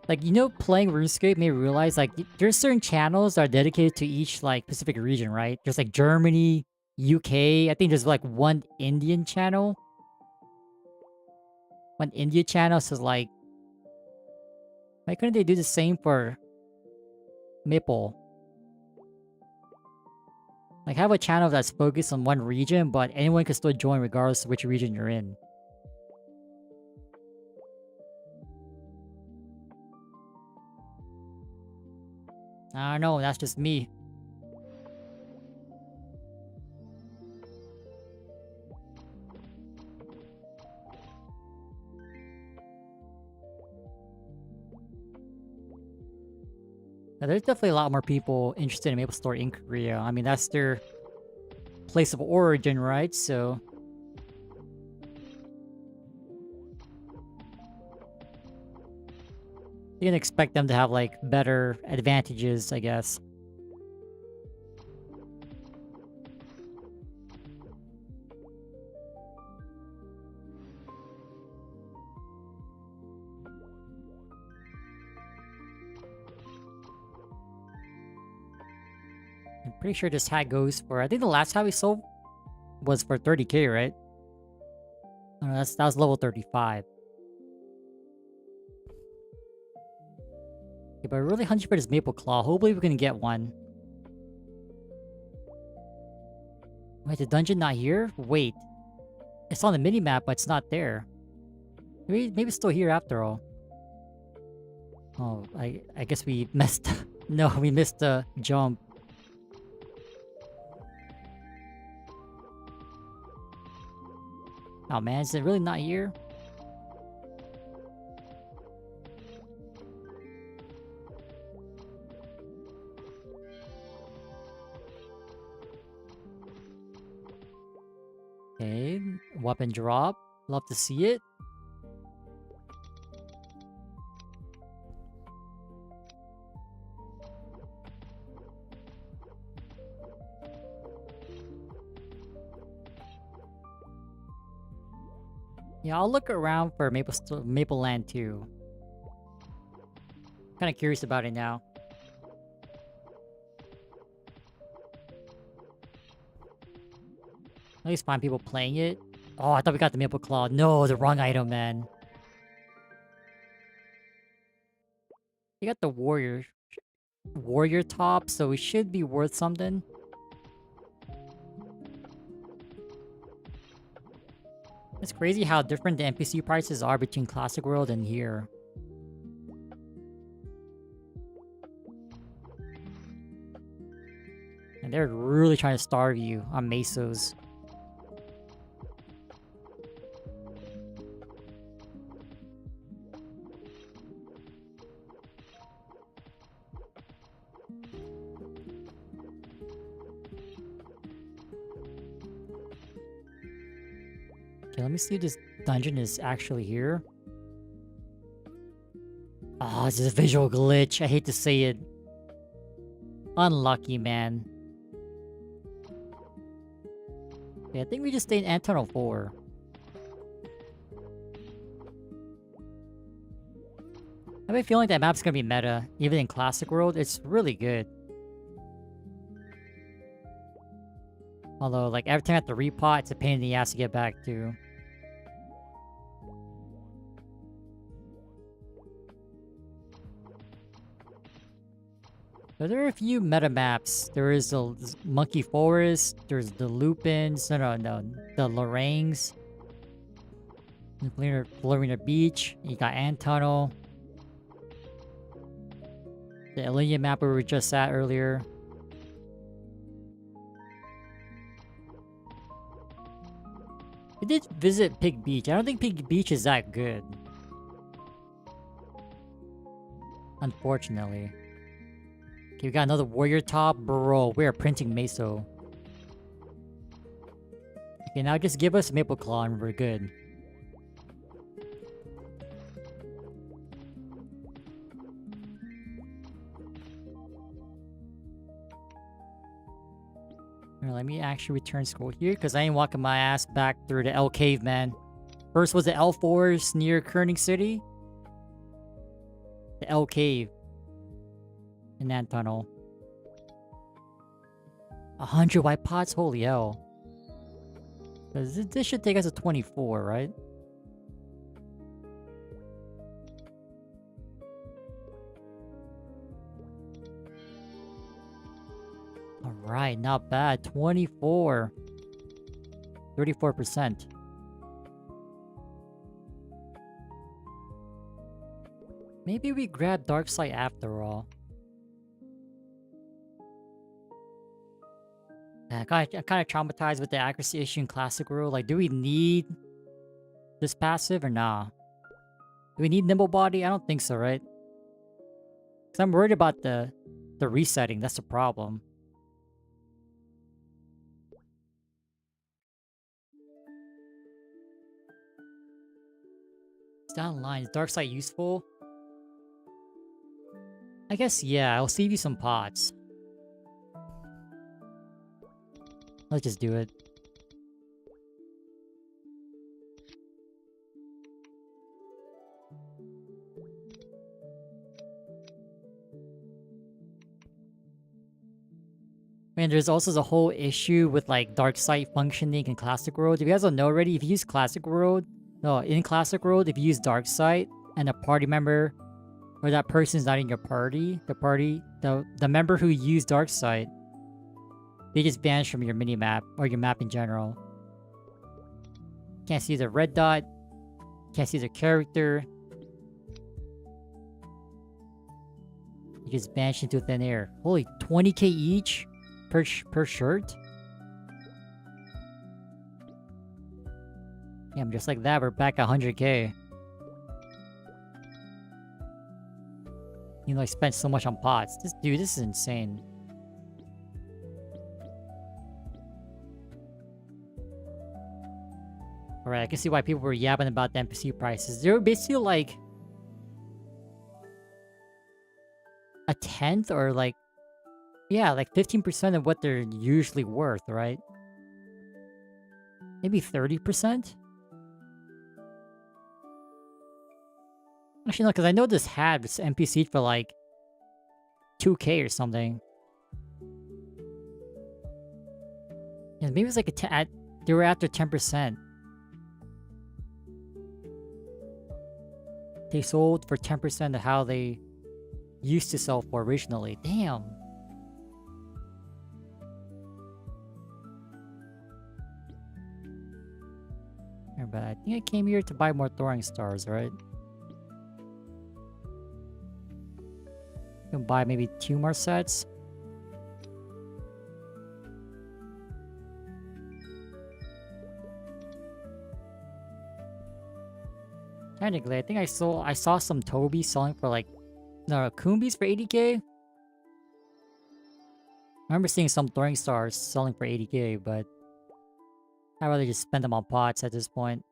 Like, you know, playing RuneScape made me realize, like, there's certain channels that are dedicated to each, like, Pacific region, right? There's, like, Germany, UK. I think there's, like, one Indian channel. One India channel, so, like, why couldn't they do the same for Maple? Like, have a channel that's focused on one region, but anyone can still join regardless of which region you're in. I don't know, that's just me. Now, there's definitely a lot more people interested in MapleStory in Korea. I mean, that's their place of origin, right? So you can expect them to have, like, better advantages, I guess. I'm pretty sure this hat goes for... I think the last hat we sold was for 30k, right? Oh, no, that was level 35. Okay, but we're really hunting for this Maple Claw. Hopefully we can get one. Wait, the dungeon not here? Wait. It's on the mini-map, but it's not there. Maybe it's still here after all. Oh, I guess we messed... No, we missed the jump. Oh man, is it really not here? Okay, weapon drop. Love to see it. Yeah, I'll look around for Maple Land too. Kind of curious about it now. At least find people playing it. Oh, I thought we got the Maple Claw. No, the wrong item, man. You got the warrior top, so it should be worth something. It's crazy how different the NPC prices are between Classic World and here. And they're really trying to starve you on Mesos. Okay, let me see if this dungeon is actually here. Oh, this is a visual glitch. I hate to say it. Unlucky, man. Okay, I think we just stay in Antonov 4. I have a feeling that map's gonna be meta. Even in Classic World, it's really good. Although, like, every time I have to repot, it's a pain in the ass to get back to. So there are a few meta maps. There is the Monkey Forest, there's the Lupins, no, the Lorangs. Florina Beach, you got Ant Tunnel. The Ilinia map where we were just at earlier. We did visit Pig Beach. I don't think Pig Beach is that good. Unfortunately. Okay, we got another warrior top. Bro, we are printing Meso. Okay, now just give us Maple Claw and we're good. Let me actually return scroll here because I ain't walking my ass back through the L Cave, man. First was the L Forest near Kerning City. The L Cave. In that tunnel. 100 white pots? Holy hell. This should take us to 24, right? Alright, not bad. 24. 34%. Maybe we grab Dark Side after all. I'm kind of traumatized with the accuracy issue in Classic World. Like, do we need this passive or nah? Do we need Nimble Body? I don't think so, right? Because I'm worried about the resetting. That's the problem. It's down the line. Is Dark Side useful? I guess, yeah. I'll save you some pots. Let's just do it. Man, there's also the whole issue with like Dark Side functioning in Classic World. If you guys don't know already, if you use Classic World, no, in Classic World, if you use Dark Side and a party member or that person's not in your party, the member who used Dark Side, they just vanish from your minimap or your map in general. Can't see the red dot. Can't see the character. You just vanish into thin air. Holy, 20k each per shirt? Damn, just like that, we're back at 100k. You know, I spent so much on pots. This is insane. Alright, I can see why people were yapping about the NPC prices. They were basically like a tenth or like, yeah, like 15% of what they're usually worth, right? Maybe 30%? Actually, no, because I know this had this NPC for like 2k or something. Yeah, maybe it's like they were after 10%. They sold for 10% of how they used to sell for originally. Damn. But I think I came here to buy more throwing stars, right? Can buy maybe 2 more sets. Technically, I think I saw some Toby selling for like, no, Kumbis for 80k. I remember seeing some throwing stars selling for 80k, but I'd rather just spend them on pots at this point.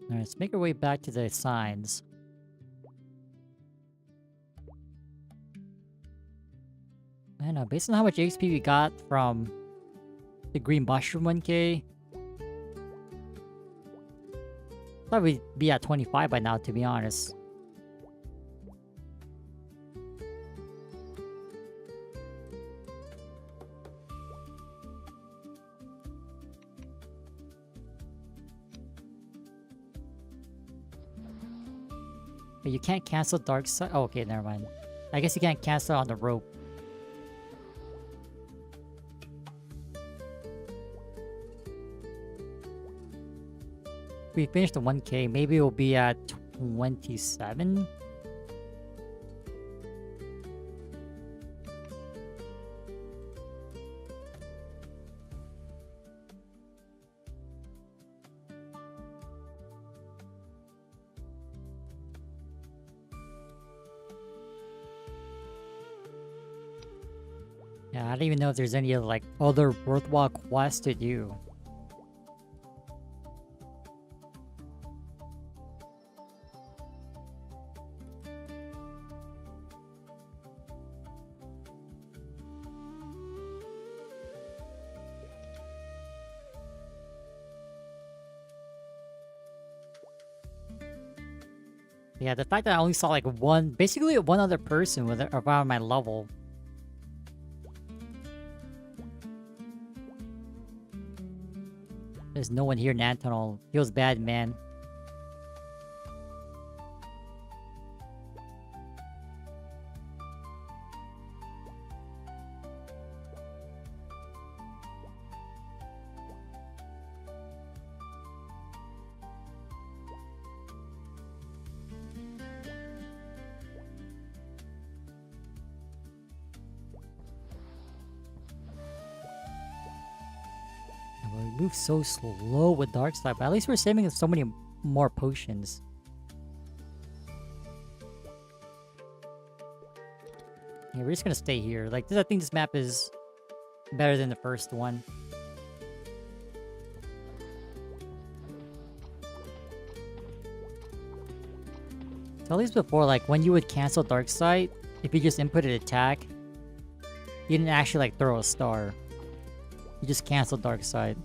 Alright, let's make our way back to the signs. I don't know, based on how much XP we got from the green mushroom 1k, thought we'd be at 25 by now, to be honest. But you can't cancel dark side. Oh, okay, never mind. I guess you can't cancel on the rope. If we finish the 1k, maybe we'll be at 27. Yeah, I don't even know if there's any like other worthwhile quests to do. Yeah, the fact that I only saw like basically one other person with around my level. There's no one here in Antonal. Feels bad, man. We move so slow with dark side, but at least we're saving so many more potions. Yeah, we're just gonna stay here. Like this, I think this map is better than the first one. So at least before, like when you would cancel dark side, if you just inputted attack, you didn't actually like throw a star. You just canceled dark side.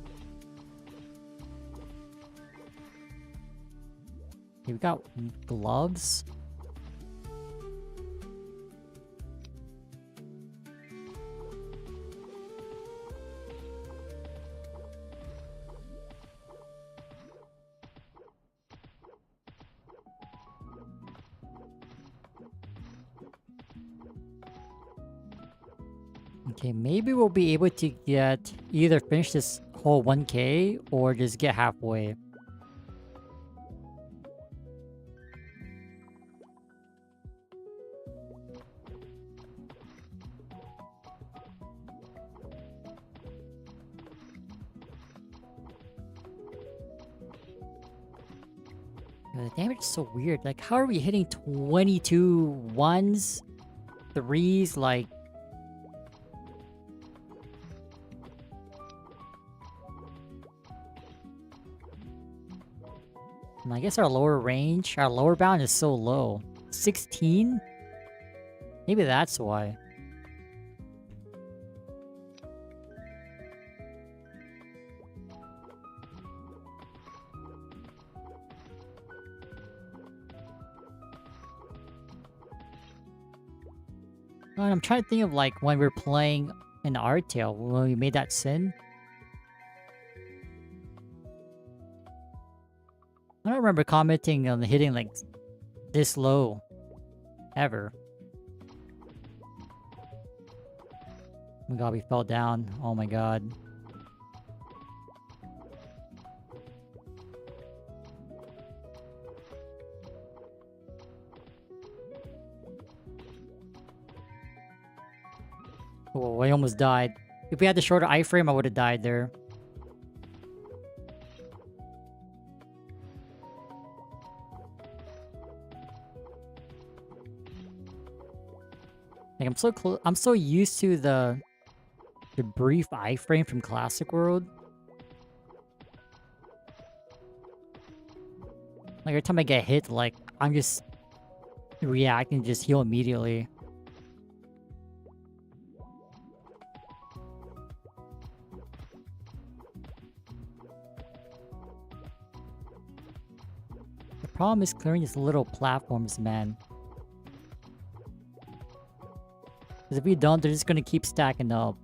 Okay, we got gloves. Okay, maybe we'll be able to get either finish this whole 1k or just get halfway. The damage is so weird. Like, how are we hitting 22 ones, threes? Like, and I guess our lower range, our lower bound is so low. 16? Maybe that's why. And I'm trying to think of like when we were playing in Artale, when we made that sin. I don't remember commenting on hitting like this low ever. Oh my god, we fell down. Oh my god. Oh, I almost died. If we had the shorter iframe, I would have died there. Like I'm so used to the brief iframe from Classic World. Like every time I get hit, like I'm just reacting, just heal immediately. The problem is clearing these little platforms, man. Because if we don't, they're just gonna keep stacking up.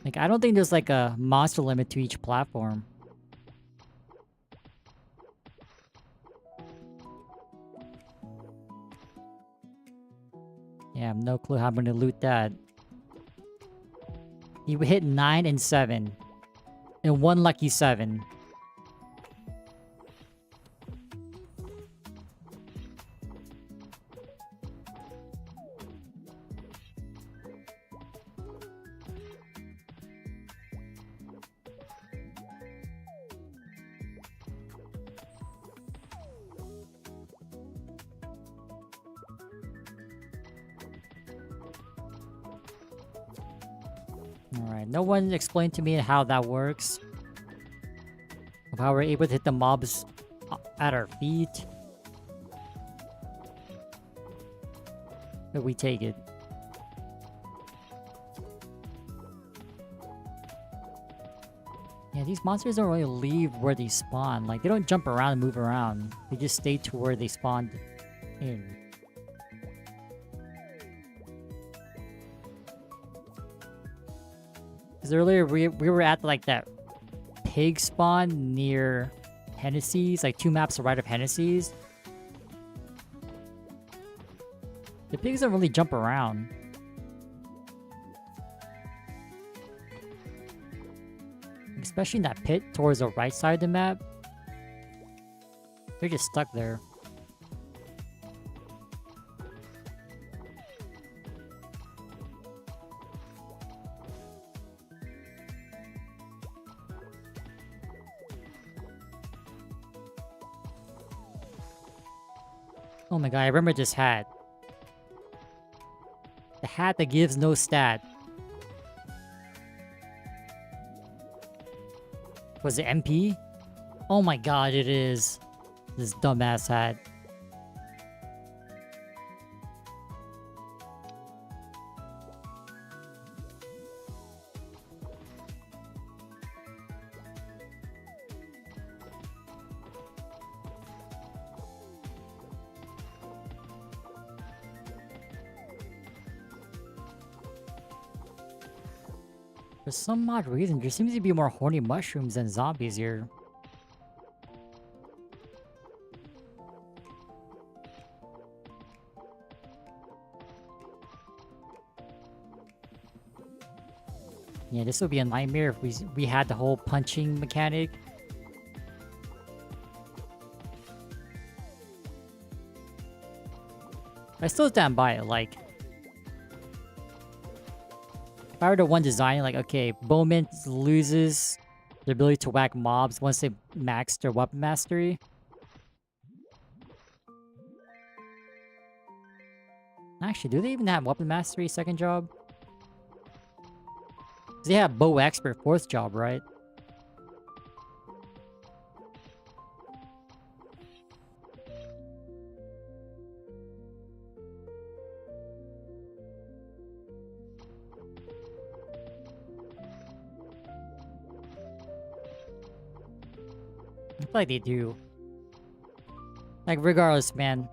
Like, I don't think there's like a monster limit to each platform. Yeah, I have no clue how I'm gonna loot that. You hit 9 and 7. And 1 lucky 7. Alright, no one explained to me how that works. Of how we're able to hit the mobs at our feet. But we take it. Yeah, these monsters don't really leave where they spawn. Like, they don't jump around and move around. They just stay to where they spawned in. Because earlier we were at like that pig spawn near Hennessy's, like 2 maps to right of Hennessy's. The pigs don't really jump around. Especially in that pit towards the right side of the map. They're just stuck there. Oh my god, I remember this hat. The hat that gives no stat. Was it MP? Oh my god, it is. This dumbass hat. For some odd reason, there seems to be more horny mushrooms than zombies here. Yeah, this would be a nightmare if we had the whole punching mechanic. I still stand by it, like... If I were the one designing, like, okay, Bowman loses the ability to whack mobs once they max their weapon mastery. Actually, do they even have weapon mastery second job? They have bow expert fourth job, right? I feel like they do. Like, regardless, man.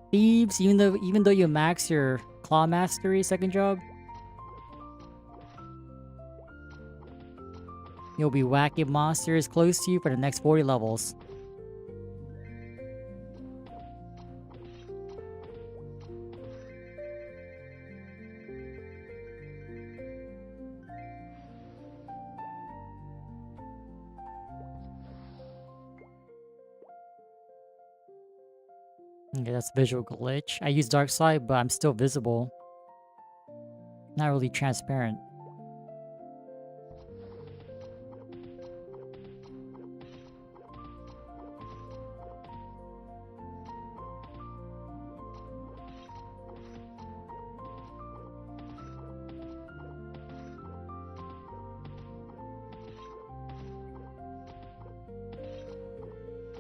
Thieves, even though you max your claw mastery second job, you'll be whacking monsters close to you for the next 40 levels. Okay, that's visual glitch. I use dark side, but I'm still visible. Not really transparent.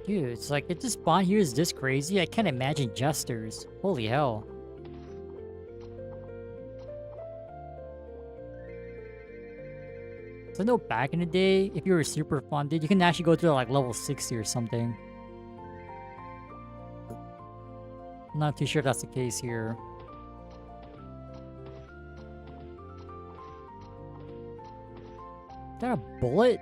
Dude, it's like it just spawn here is this crazy. I can't imagine jesters. Holy hell. So I know back in the day, if you were super funded, you can actually go to like level 60 or something. I'm not too sure if that's the case here. Is that a bullet?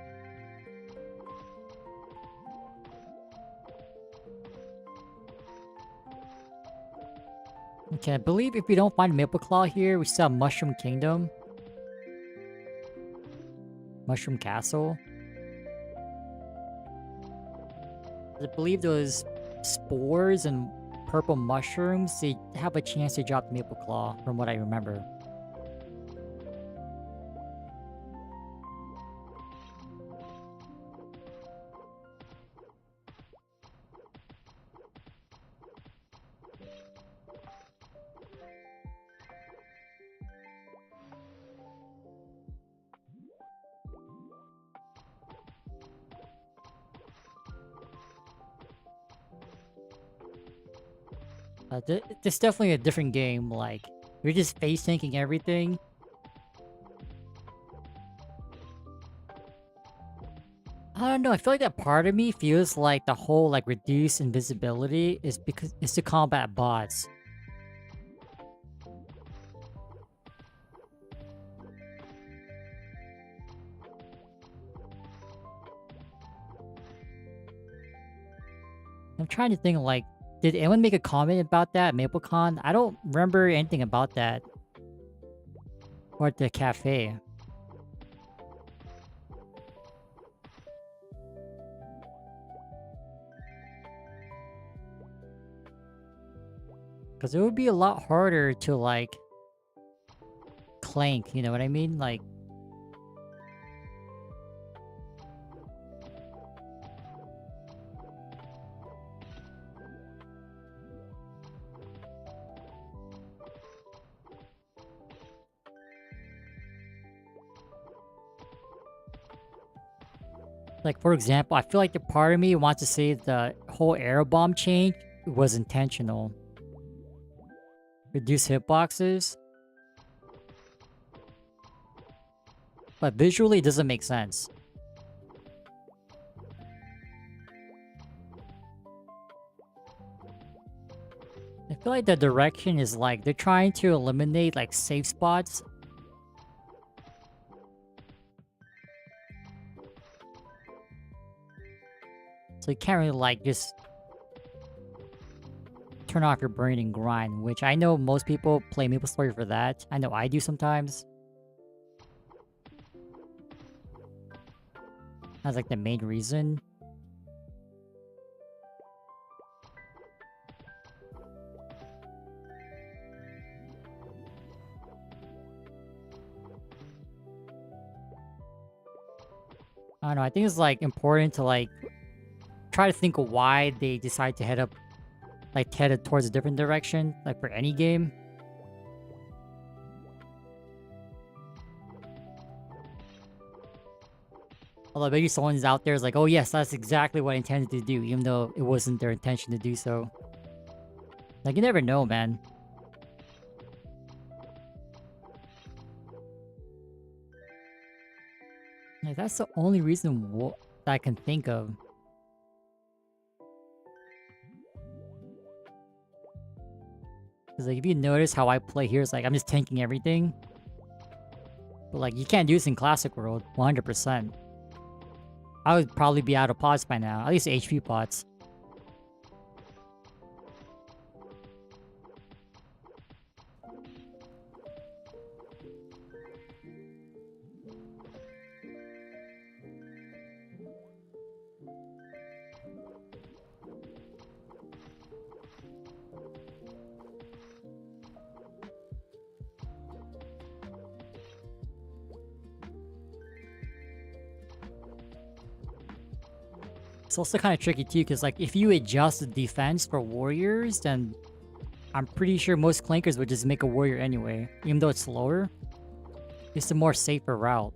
Okay, I believe if we don't find Maple Claw here, we still have Mushroom Kingdom. Mushroom Castle. I believe those spores and purple mushrooms, they have a chance to drop the Maple Claw, from what I remember. This is definitely a different game, like, you're just face tanking everything. I don't know, I feel like that part of me feels like the whole, like, reduced invisibility is because it's to combat bots. I'm trying to think, like, did anyone make a comment about that at MapleCon? I don't remember anything about that. Or at the cafe. Because it would be a lot harder to, like, clank, you know what I mean? Like, for example, I feel like the part of me wants to say the whole air bomb change was intentional. Reduce hitboxes. But visually, it doesn't make sense. I feel like the direction is like, they're trying to eliminate like safe spots. So you can't really like just turn off your brain and grind, which I know most people play MapleStory for that. I know I do sometimes. That's like the main reason. I don't know, I think it's like important to like try to think of why they decide to head towards a different direction, like for any game. Although maybe someone's out there is like, oh yes, that's exactly what I intended to do, even though it wasn't their intention to do so. Like, you never know, man. Like, that's the only reason that I can think of. Because, like, if you notice how I play here, it's like, I'm just tanking everything. But, like, you can't do this in Classic World, 100%. I would probably be out of pots by now, at least HP pots. It's also kind of tricky too, because like if you adjust the defense for warriors, then I'm pretty sure most clankers would just make a warrior anyway. Even though it's slower, it's a more safer route.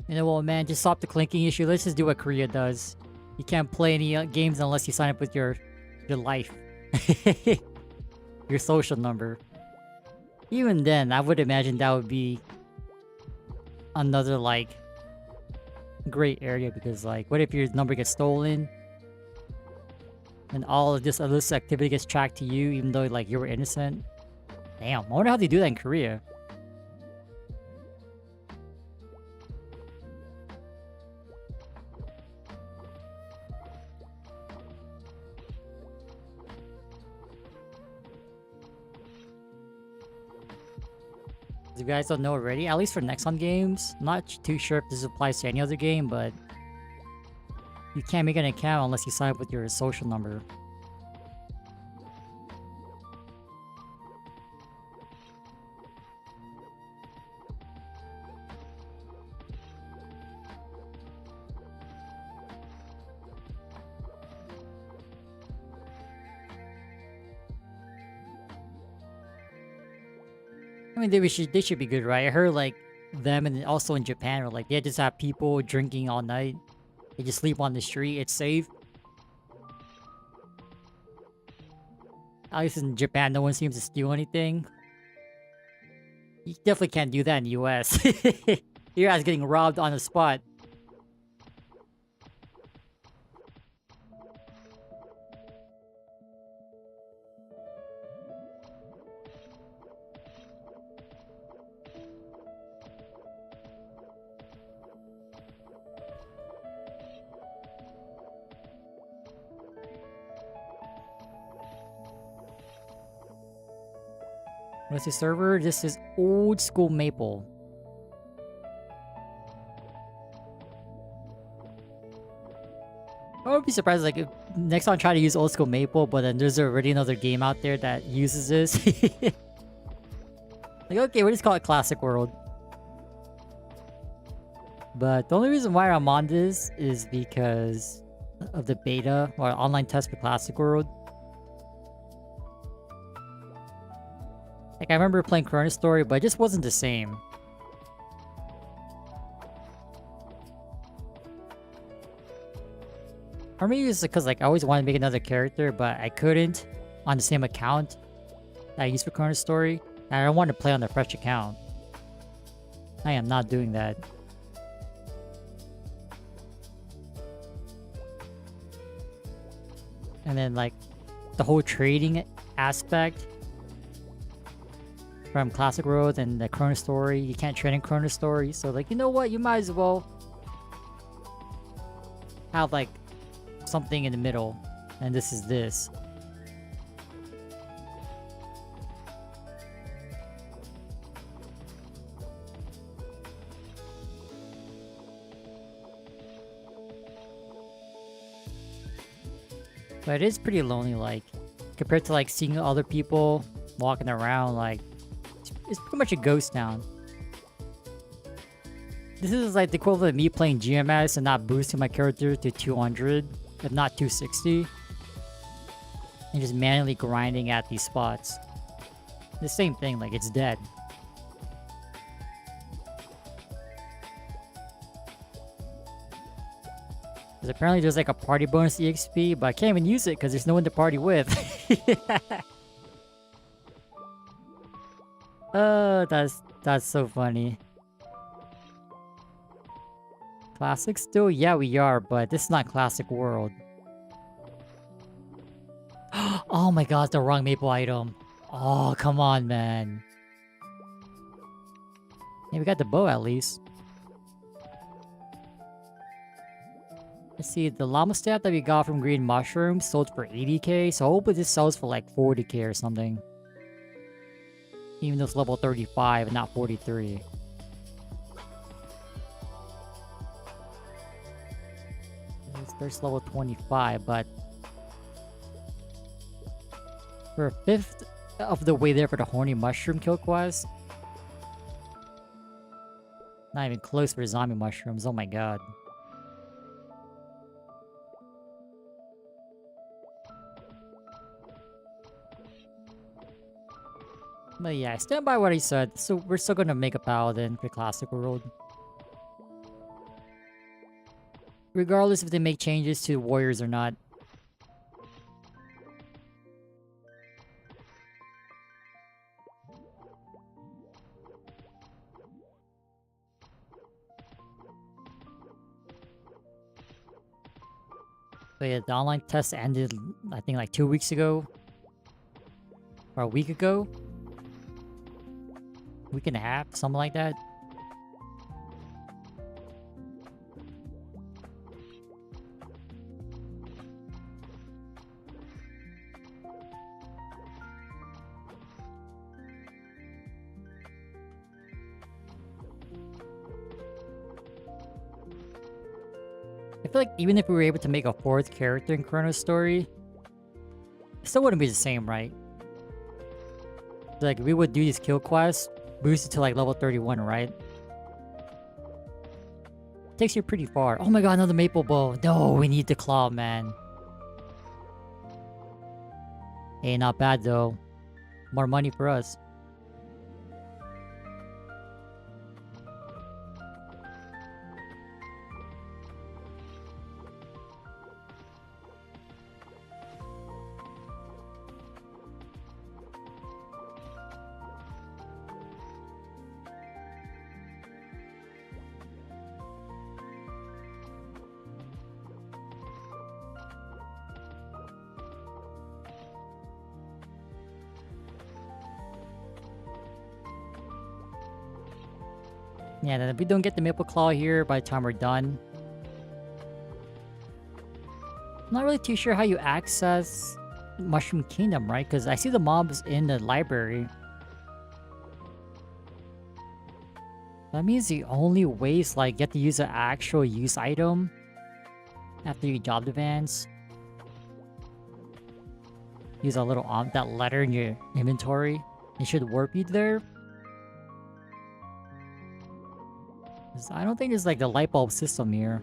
You know what, man? Just stop the clinking issue. Let's just do what Korea does. You can't play any games unless you sign up with your life, your social number. Even then, I would imagine that would be another like gray area because like, what if your number gets stolen and all of this activity gets tracked to you, even though like you were innocent? Damn, I wonder how they do that in Korea. If you guys don't know already, at least for Nexon games, I'm not too sure if this applies to any other game, but you can't make an account unless you sign up with your social number. I mean, they should be good, right? I heard like them and also in Japan, or like they just have people drinking all night. They just sleep on the street. It's safe. At least in Japan, no one seems to steal anything. You definitely can't do that in the US. Your ass getting robbed on the spot. What's the server? This is old school Maple. I would be surprised like if Nexon tried to use old school Maple, but then there's already another game out there that uses this. Like, okay, we'll just call it Classic World. But the only reason why I'm on this is because of the beta or online test for Classic World. Like, I remember playing ChronoStory, but it just wasn't the same. Or maybe it's because like I always wanted to make another character, but I couldn't on the same account that I used for ChronoStory. And I don't want to play on the fresh account. I am not doing that. And then like the whole trading aspect from Classic World and the ChronoStory, you can't trade in ChronoStory, so like, you know what, you might as well have like something in the middle, and this is this. But it is pretty lonely, like, compared to like seeing other people walking around, like, it's pretty much a ghost town. This is like the equivalent of me playing GMS and not boosting my character to 200, if not 260. And just manually grinding at these spots. The same thing, like it's dead. Because apparently there's like a party bonus EXP, but I can't even use it because there's no one to party with. That's so funny. Classic still? Yeah, we are, but this is not Classic World. Oh my god, the wrong Maple item. Oh, come on, man. Yeah, we got the bow at least. Let's see, the llama staff that we got from Green Mushroom sold for 80k, so hopefully this sells for like 40k or something. Even though it's level 35 and not 43. It's first level 25, but we're a fifth of the way there for the Horny Mushroom kill quest. Not even close for zombie mushrooms, oh my god. But yeah, I stand by what I said, so we're still gonna make a paladin for Classic World. regardless if they make changes to warriors or not. So yeah, the online test ended, I think, like 2 weeks ago. Or a week ago. Week and a half, something like that. I feel like even if we were able to make a 4th character in ChronoStory, it still wouldn't be the same, right? Like, we would do these kill quests, boost it to like level 31, right? Takes you pretty far. Oh my god, another maple bow. No, we need the claw, man. Hey, not bad though. More money for us. Yeah, then if we don't get the maple claw here by the time we're done. I'm not really too sure how you access Mushroom Kingdom, right? Because I see the mobs in the library. That means the only way is like get to use an actual use item after you job advance. Use a little that letter in your inventory. It should warp you there. 'Cause I don't think there's like the light bulb system here.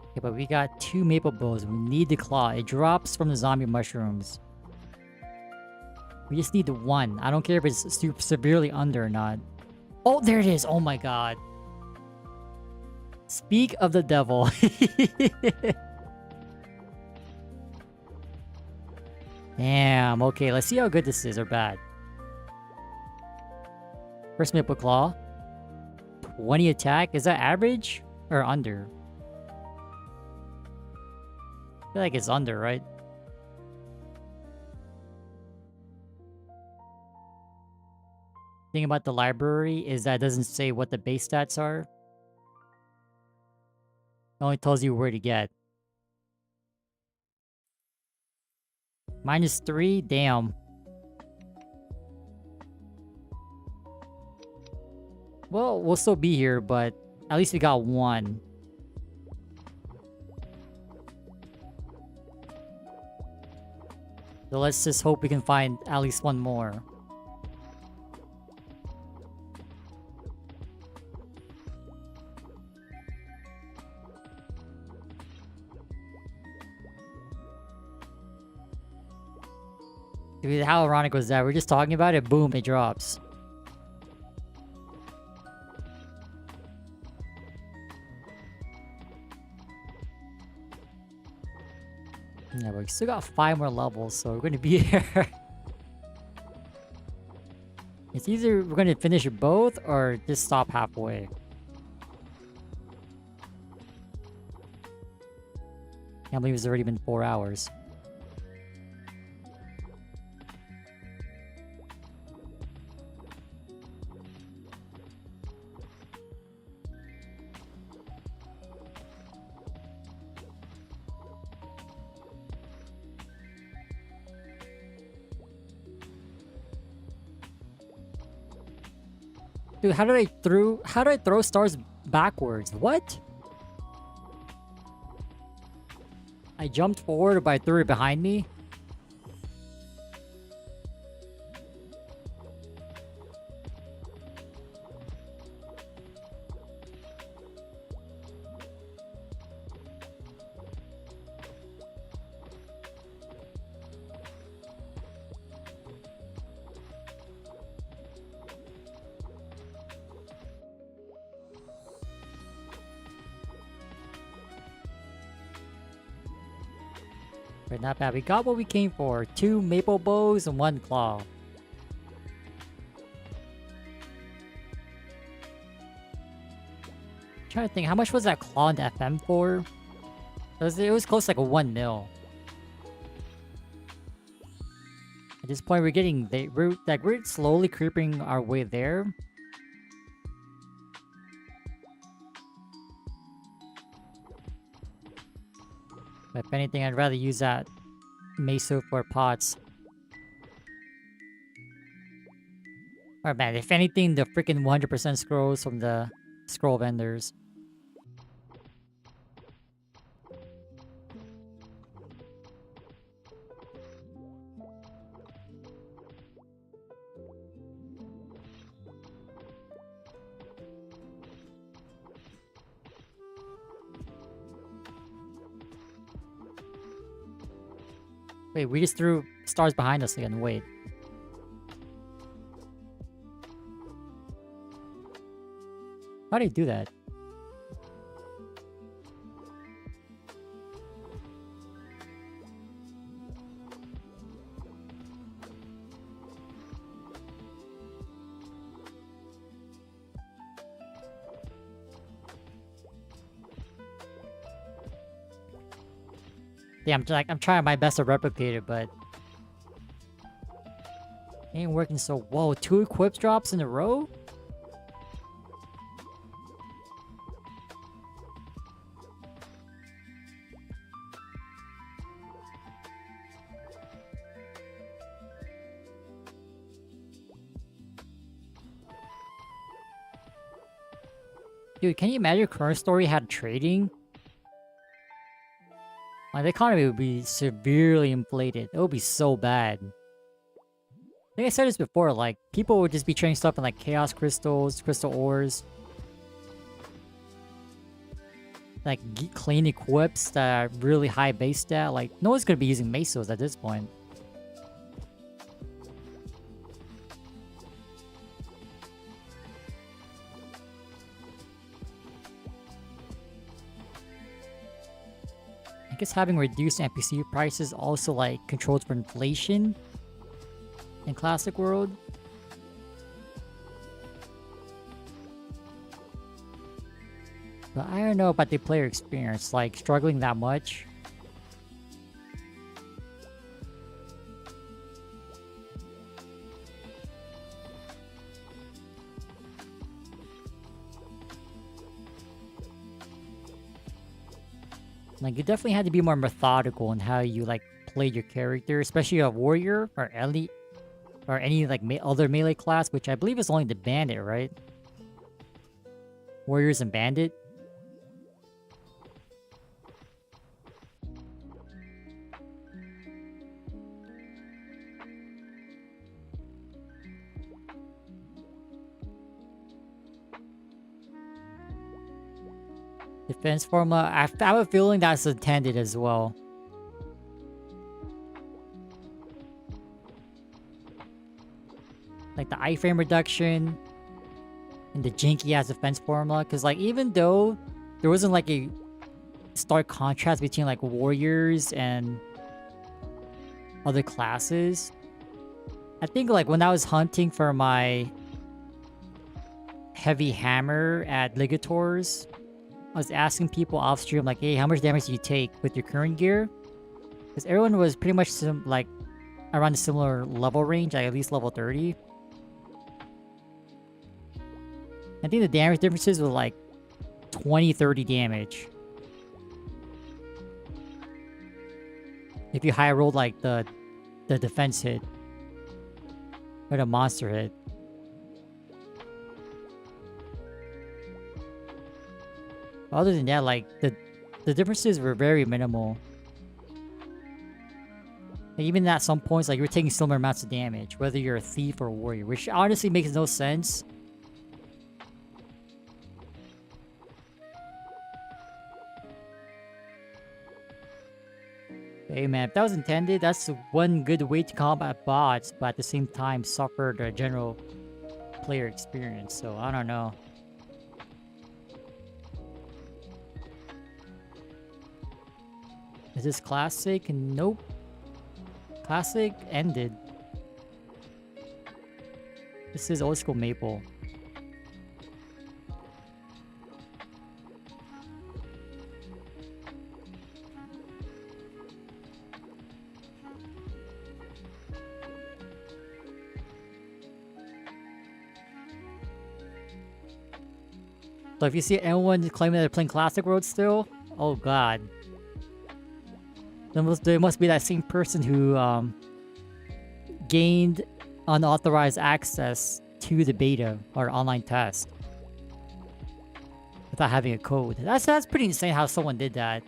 Okay, but we got 2 maple bows. We need the claw. It drops from the zombie mushrooms. We just need the 1. I don't care if it's severely under or not. Oh, there it is. Oh my god. Speak of the devil. Damn. Okay, let's see how good this is or bad. First maple claw. 20 attack. Is that average or under? I feel like it's under, right? Thing about the library is that it doesn't say what the base stats are. It only tells you where to get. -3? Damn. Well, we'll still be here, but at least we got 1. So let's just hope we can find at least 1 more. Dude, how ironic was that? We're just talking about it, boom, it drops. Yeah, but we still got 5 more levels, so we're gonna be here. It's either we're gonna finish both or just stop halfway. Can't believe it's already been 4 hours. Dude, how did I throw stars backwards? What? I jumped forward, but I threw it behind me? But not bad. We got what we came for. 2 maple bows and 1 claw. Trying to think, how much was that claw in the FM for? It was close to like a 1 mil. At this point, we're getting we're slowly creeping our way there. But if anything, I'd rather use that Meso for pots. Alright, man. If anything, the freaking 100% scrolls from the scroll vendors. Wait, we just threw stars behind us again. Wait. How do you do that? Yeah, I'm trying my best to replicate it, but it ain't working. So, whoa, 2 equip drops in a row? Dude, can you imagine if ChronoStory had trading? Like, the economy would be severely inflated. It would be so bad. I think I said this before, like, people would just be trading stuff in, like, chaos crystals, crystal ores. Like, clean equips that are really high base stat. Like, no one's gonna be using Mesos at this point. I guess having reduced NPC prices also, like, controls for inflation in Classic World. But I don't know about the player experience, like, struggling that much. Like, you definitely had to be more methodical in how you, like, played your character, especially a warrior or elite or any, like, other melee class, which I believe is only the bandit, right? Warriors and bandit. Defense formula. I have a feeling that's intended as well. Like the iframe reduction and the janky ass defense formula. Because, like, even though there wasn't, like, a stark contrast between, like, warriors and other classes, I think, like, when I was hunting for my heavy hammer at Ligators, I was asking people off stream, like, hey, how much damage do you take with your current gear? Because everyone was pretty much like around a similar level range, like at least level 30. I think the damage differences were like 20-30 damage. If you high rolled, like, the defense hit or the monster hit. Other than that, like, the differences were very minimal. Like, even at some points, like, you're taking similar amounts of damage, whether you're a thief or a warrior, which honestly makes no sense. Hey man, if that was intended, that's one good way to combat bots, but at the same time suffer the general player experience, so I don't know. Is this classic? Nope. Classic ended. This is old school Maple. So if you see anyone claiming they're playing Classic Worlds still, oh god. There must be that same person who gained unauthorized access to the beta or online test without having a code. That's pretty insane how someone did that.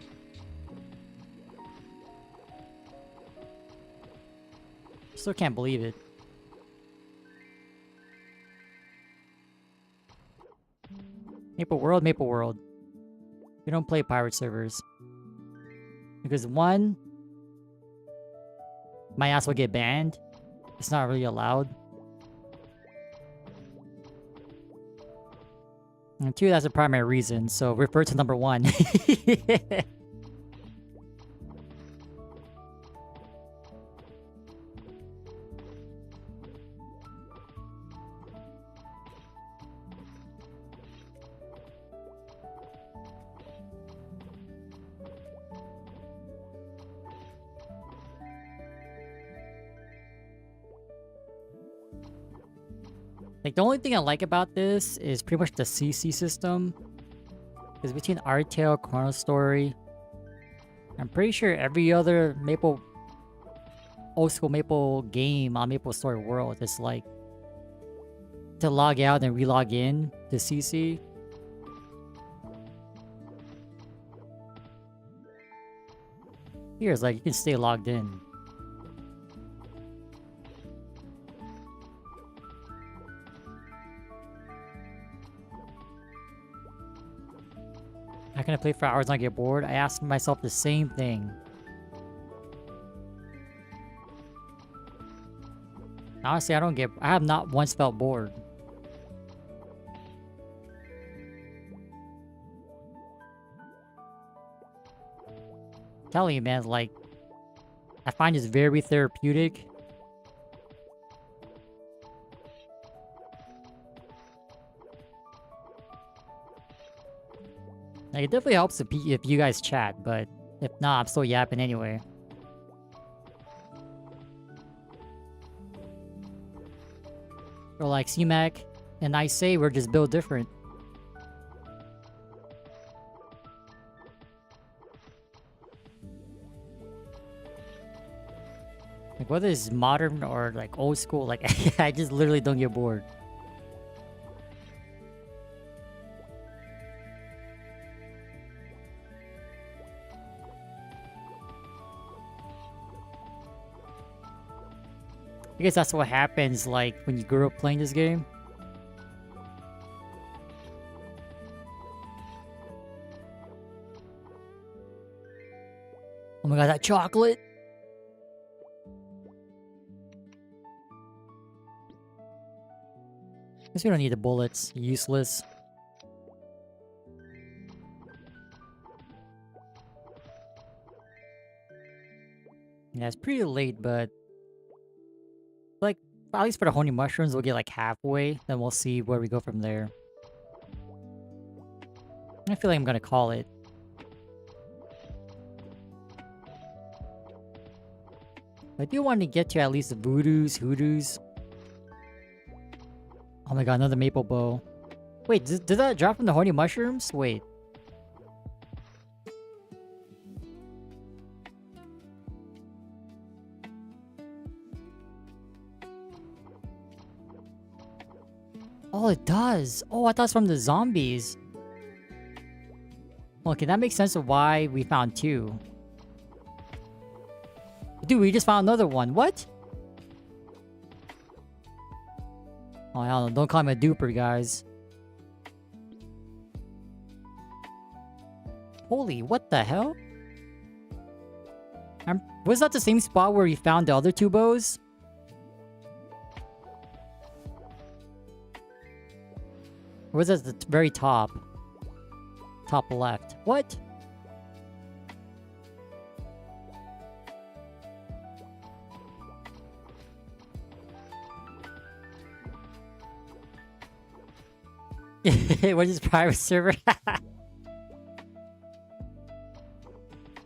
Still can't believe it. Maple World, Maple World. We don't play pirate servers. Because one, my ass will get banned. It's not really allowed. And two, that's the primary reason, so refer to number one. Like, the only thing I like about this is pretty much the CC system. Because between Artale, ChronoStory, I'm pretty sure every other old school Maple game on MapleStory World is like to log out and relog in to CC. Here it's like you can stay logged in. How can I play for hours and not get bored? I ask myself the same thing. Honestly, I have not once felt bored. I'm telling you, man, like, I find this very therapeutic. Like, it definitely helps if you guys chat, but if not, I'm still yapping anyway. Or like CMAC and I say we're just built different. Like, whether it's modern or like old school, like I just literally don't get bored. I guess that's what happens, like, when you grow up playing this game. Oh my god, that chocolate! Guess we don't need the bullets. Useless. Yeah, it's pretty late, but like, at least for the honey mushrooms, we'll get like halfway, then we'll see where we go from there. I feel like I'm gonna call it. I do want to get to at least the voodoos, hoodoos. Oh my god, another maple bow. Wait, did that drop from the honey mushrooms? Wait. Oh, it does. Oh, I thought it's from the zombies. Okay, that makes sense of why we found two. Dude, we just found another one. What? Oh, hell no. Don't call me a duper, guys. Holy, what the hell? Was that the same spot where we found the other two bows? Or was that the very top? Top left. What? What is private server?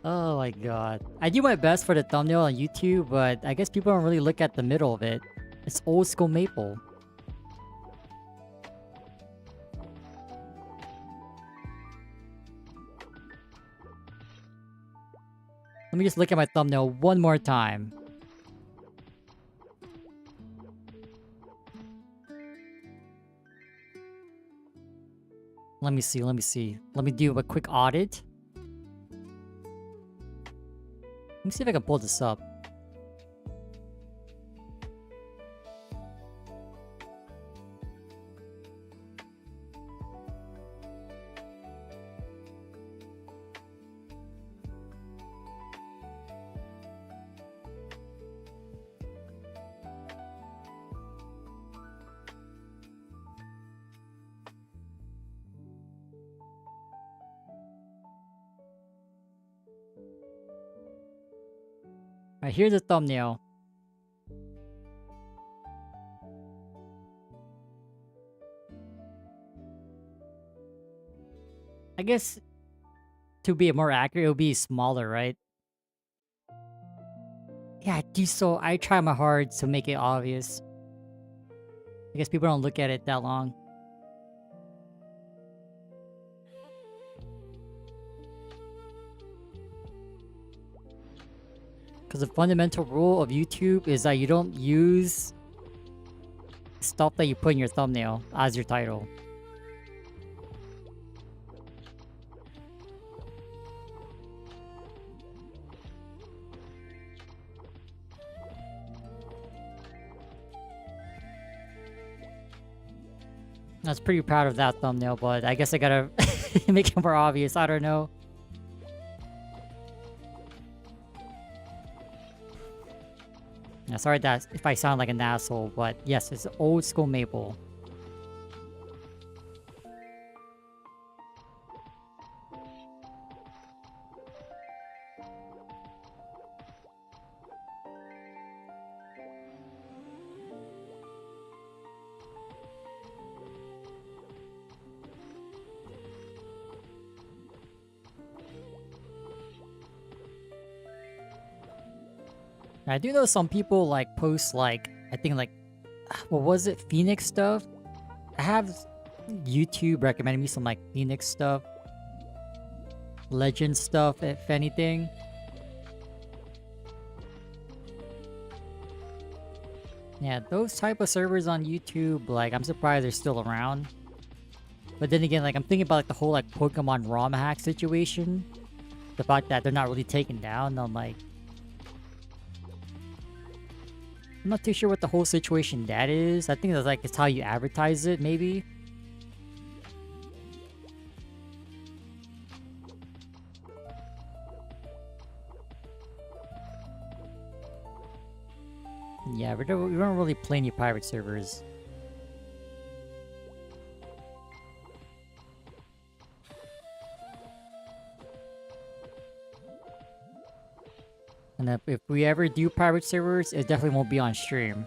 Oh my god. I do my best for the thumbnail on YouTube, but I guess people don't really look at the middle of it. It's old school Maple. Let me just look at my thumbnail one more time. Let me see, let me see. Let me do a quick audit. Let me see if I can pull this up. Alright, here's the thumbnail. I guess to be more accurate, it would be smaller, right? Yeah, I try my hard to make it obvious. I guess people don't look at it that long. Because the fundamental rule of YouTube is that you don't use stuff that you put in your thumbnail as your title. I was pretty proud of that thumbnail, but I guess I gotta make it more obvious. I don't know. Yeah, sorry that if I sound like an asshole, but yes, it's old school Maple. I do know some people like post like, I think like, what was it? Phoenix stuff? I have YouTube recommending me some like Phoenix stuff. Legend stuff, if anything. Yeah, those type of servers on YouTube, like, I'm surprised they're still around. But then again, like, I'm thinking about like the whole like Pokemon ROM hack situation. The fact that they're not really taken down, I'm like, I'm not too sure what the whole situation that is. I think that's like, it's how you advertise it, maybe. Yeah, we don't really play any pirate servers. And if we ever do pirate servers, it definitely won't be on stream.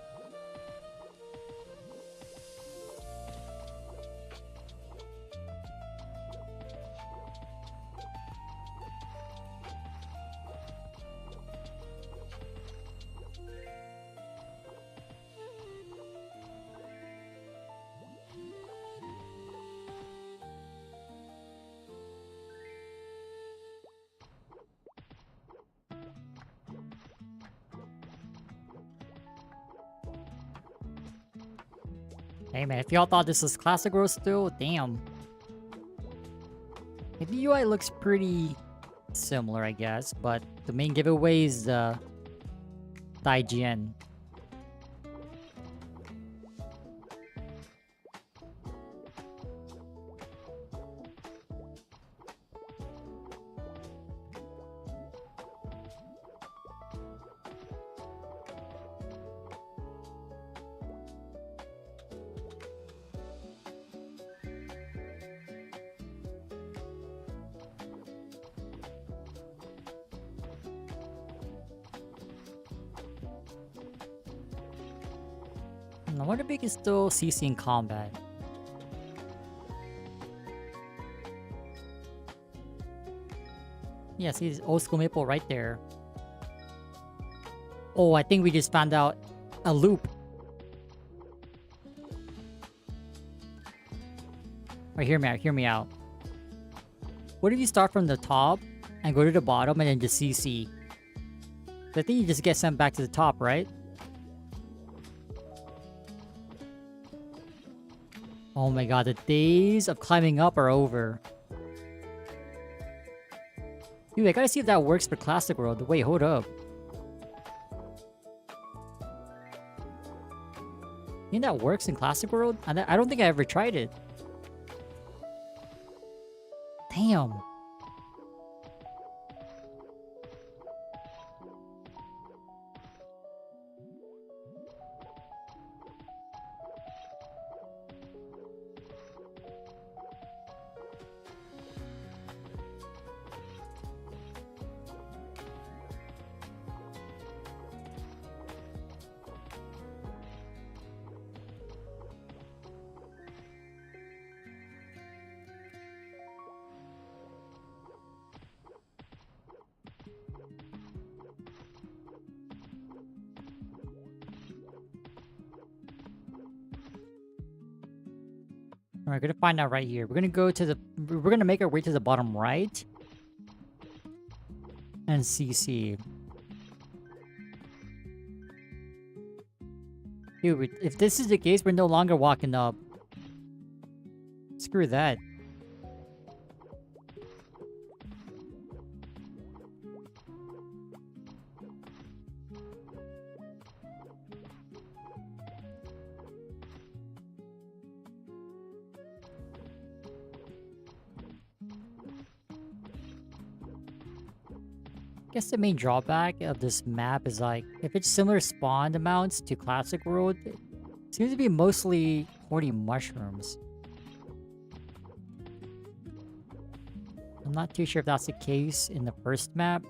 Hey man, if y'all thought this was classic growth still, damn. The UI looks pretty similar, I guess, but the main giveaway is the IGN. I wonder if we can still CC in combat. Yeah, see this old school Maple right there. Oh, I think we just found out a loop. Right, hear me out. What if you start from the top and go to the bottom and then just CC? So I think you just get sent back to the top, right? Oh my god, the days of climbing up are over. Dude, I gotta see if that works for Classic World. Wait, hold up. You think that works in Classic World? I don't think I ever tried it. Damn. Alright, gonna find out right here. We're gonna make our way to the bottom right. And CC. Dude, if this is the case, we're no longer walking up. Screw that. I guess the main drawback of this map is like, if it's similar spawn amounts to Classic World, it seems to be mostly hoarding mushrooms. I'm not too sure if that's the case in the first map.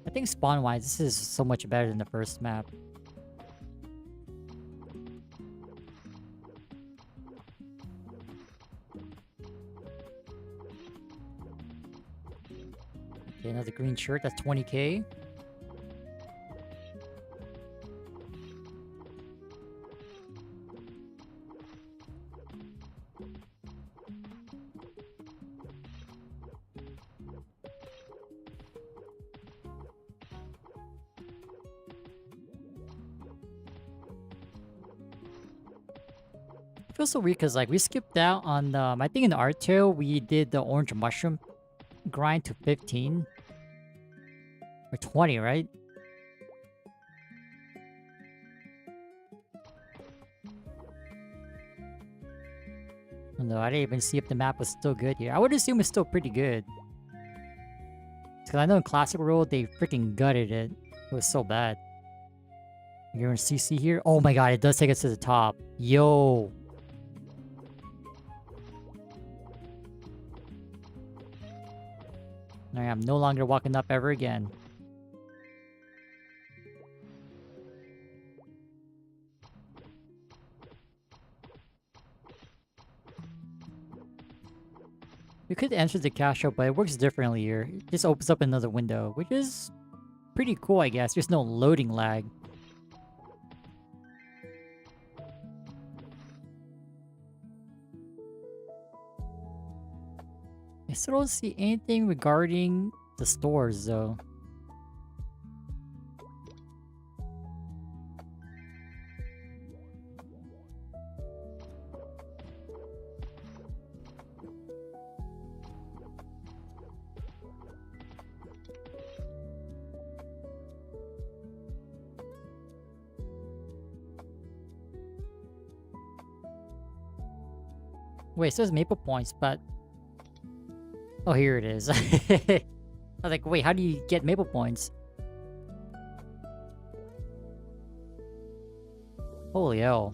I think spawn-wise, this is so much better than the first map. Okay, another green shirt, that's 20k. It feels so weird because like we skipped out on I think in the Artale we did the orange mushroom grind to 15 or 20, right? No, I didn't even see if the map was still good here. I would assume it's still pretty good. Because I know in Classic World they freaking gutted it. It was so bad. You're in CC here? Oh my god, it does take us to the top. Yo! Alright, I'm no longer walking up ever again. You could enter the cash shop, but it works differently here. It just opens up another window, which is pretty cool, I guess. There's no loading lag. I still don't see anything regarding the stores, though. Wait, it says Maple Points, but... Oh, here it is. I was like, wait, how do you get Maple Points? Holy hell.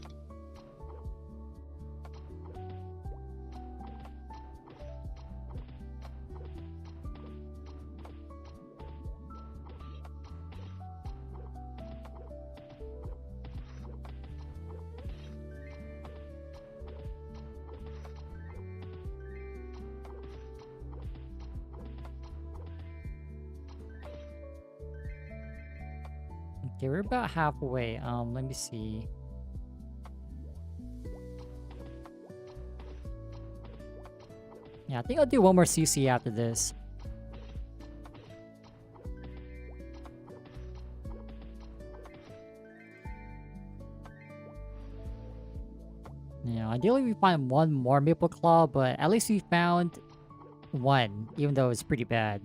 Okay, we're about halfway. Let me see. Yeah, I think I'll do one more CC after this. Yeah, ideally we find one more Maple Claw, but at least we found one, even though it's pretty bad.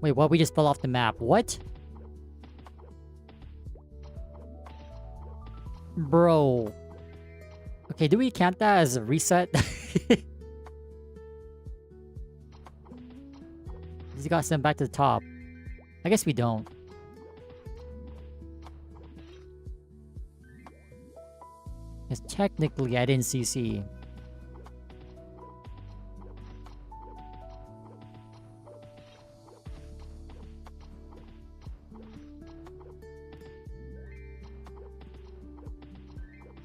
Wait, what? We just fell off the map. What? Bro. Okay, do we count that as a reset? He got sent back to the top. I guess we don't. Because technically I didn't CC.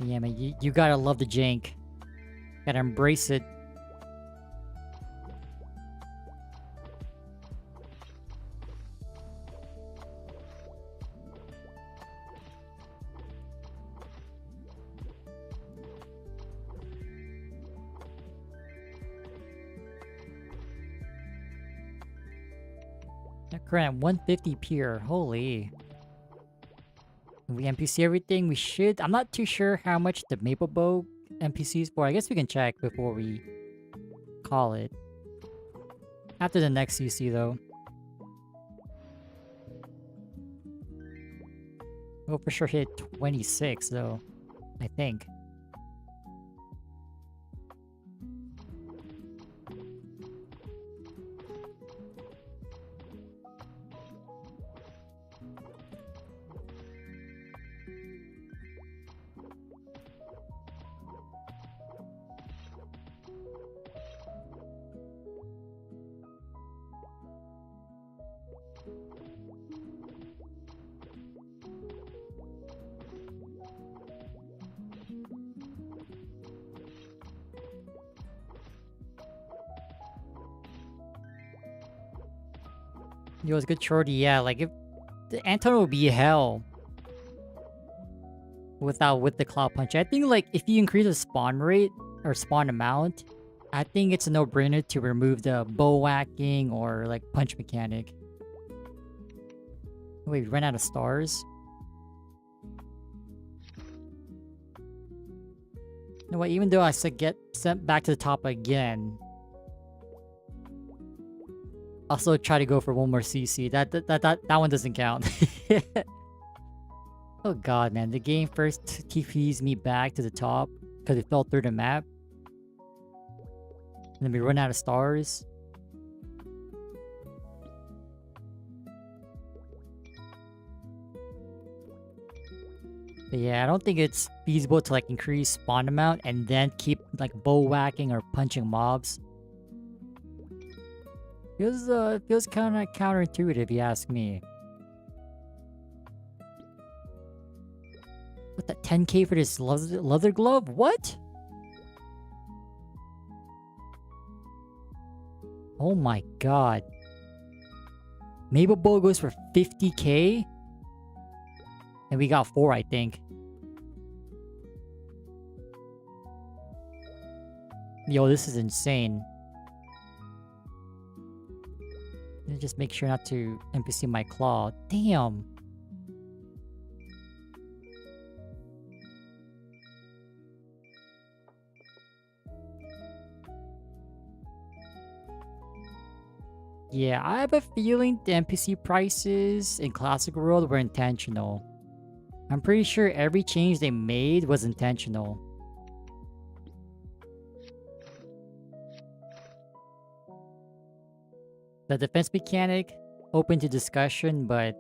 Yeah, man, you gotta love the jank. Gotta embrace it. Current 150 pier. Holy. If we NPC everything, we should. I'm not too sure how much the Maple Bow NPC is for. I guess we can check before we call it. After the next CC though. We'll for sure hit 26 though. I think. Yo, it's good shorty, yeah, like if the Anton would be hell with the Cloud Punch. I think like if you increase the spawn rate or spawn amount, I think it's a no-brainer to remove the bow whacking or like punch mechanic. Wait, we ran out of stars? You know what, even though I said get sent back to the top again, I'll still try to go for one more CC. That one doesn't count. Oh god, man. The game first TPs me back to the top because it fell through the map. And then we run out of stars. But yeah, I don't think it's feasible to like increase spawn amount and then keep like bow whacking or punching mobs. Feels kind of counterintuitive, if you ask me. What, that 10k for this leather glove? What? Oh my god. Maple Bow goes for 50k? And we got 4, I think. Yo, this is insane. Just make sure not to NPC my claw. Damn. Yeah, I have a feeling the NPC prices in Classic World were intentional. I'm pretty sure every change they made was intentional. The defense mechanic, open to discussion, but...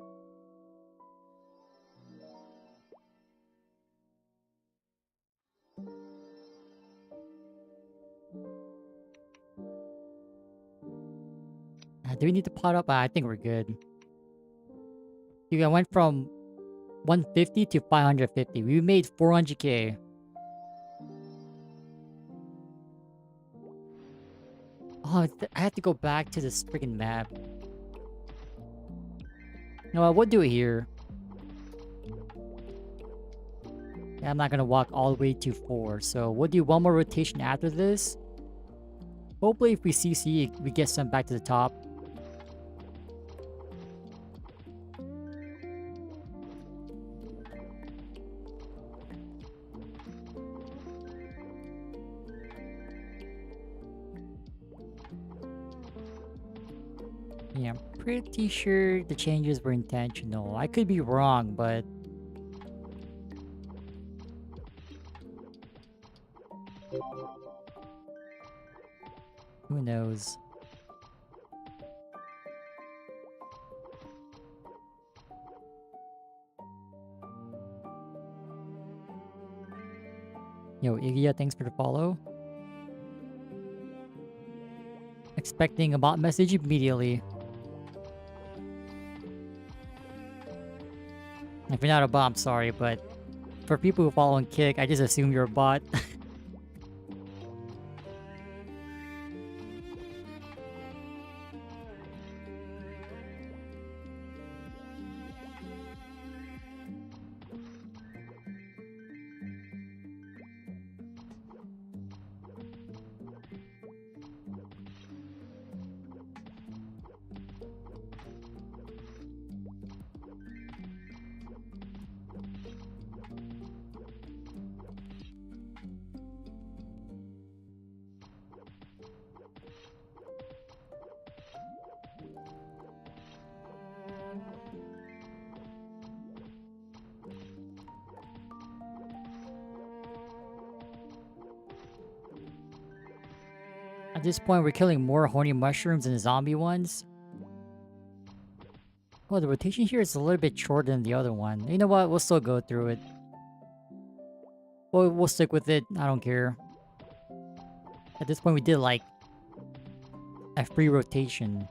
do we need to pot up? I think we're good. Dude, I went from 150 to 550. We made 400k. Oh, I have to go back to this freaking map. No, we'll do it here. Yeah, I'm not gonna walk all the way to 4, so we'll do one more rotation after this. Hopefully, if we CC, we get some back to the top. Yeah, I'm pretty sure the changes were intentional. I could be wrong, but... who knows? Yo, Igya, thanks for the follow. Expecting a bot message immediately. If you're not a bot, I'm sorry, but for people who follow and kick, I just assume you're a bot. At this point, we're killing more horny mushrooms than zombie ones. Oh, the rotation here is a little bit shorter than the other one. You know what? We'll still go through it. We'll stick with it. I don't care. At this point, we did like a free rotation.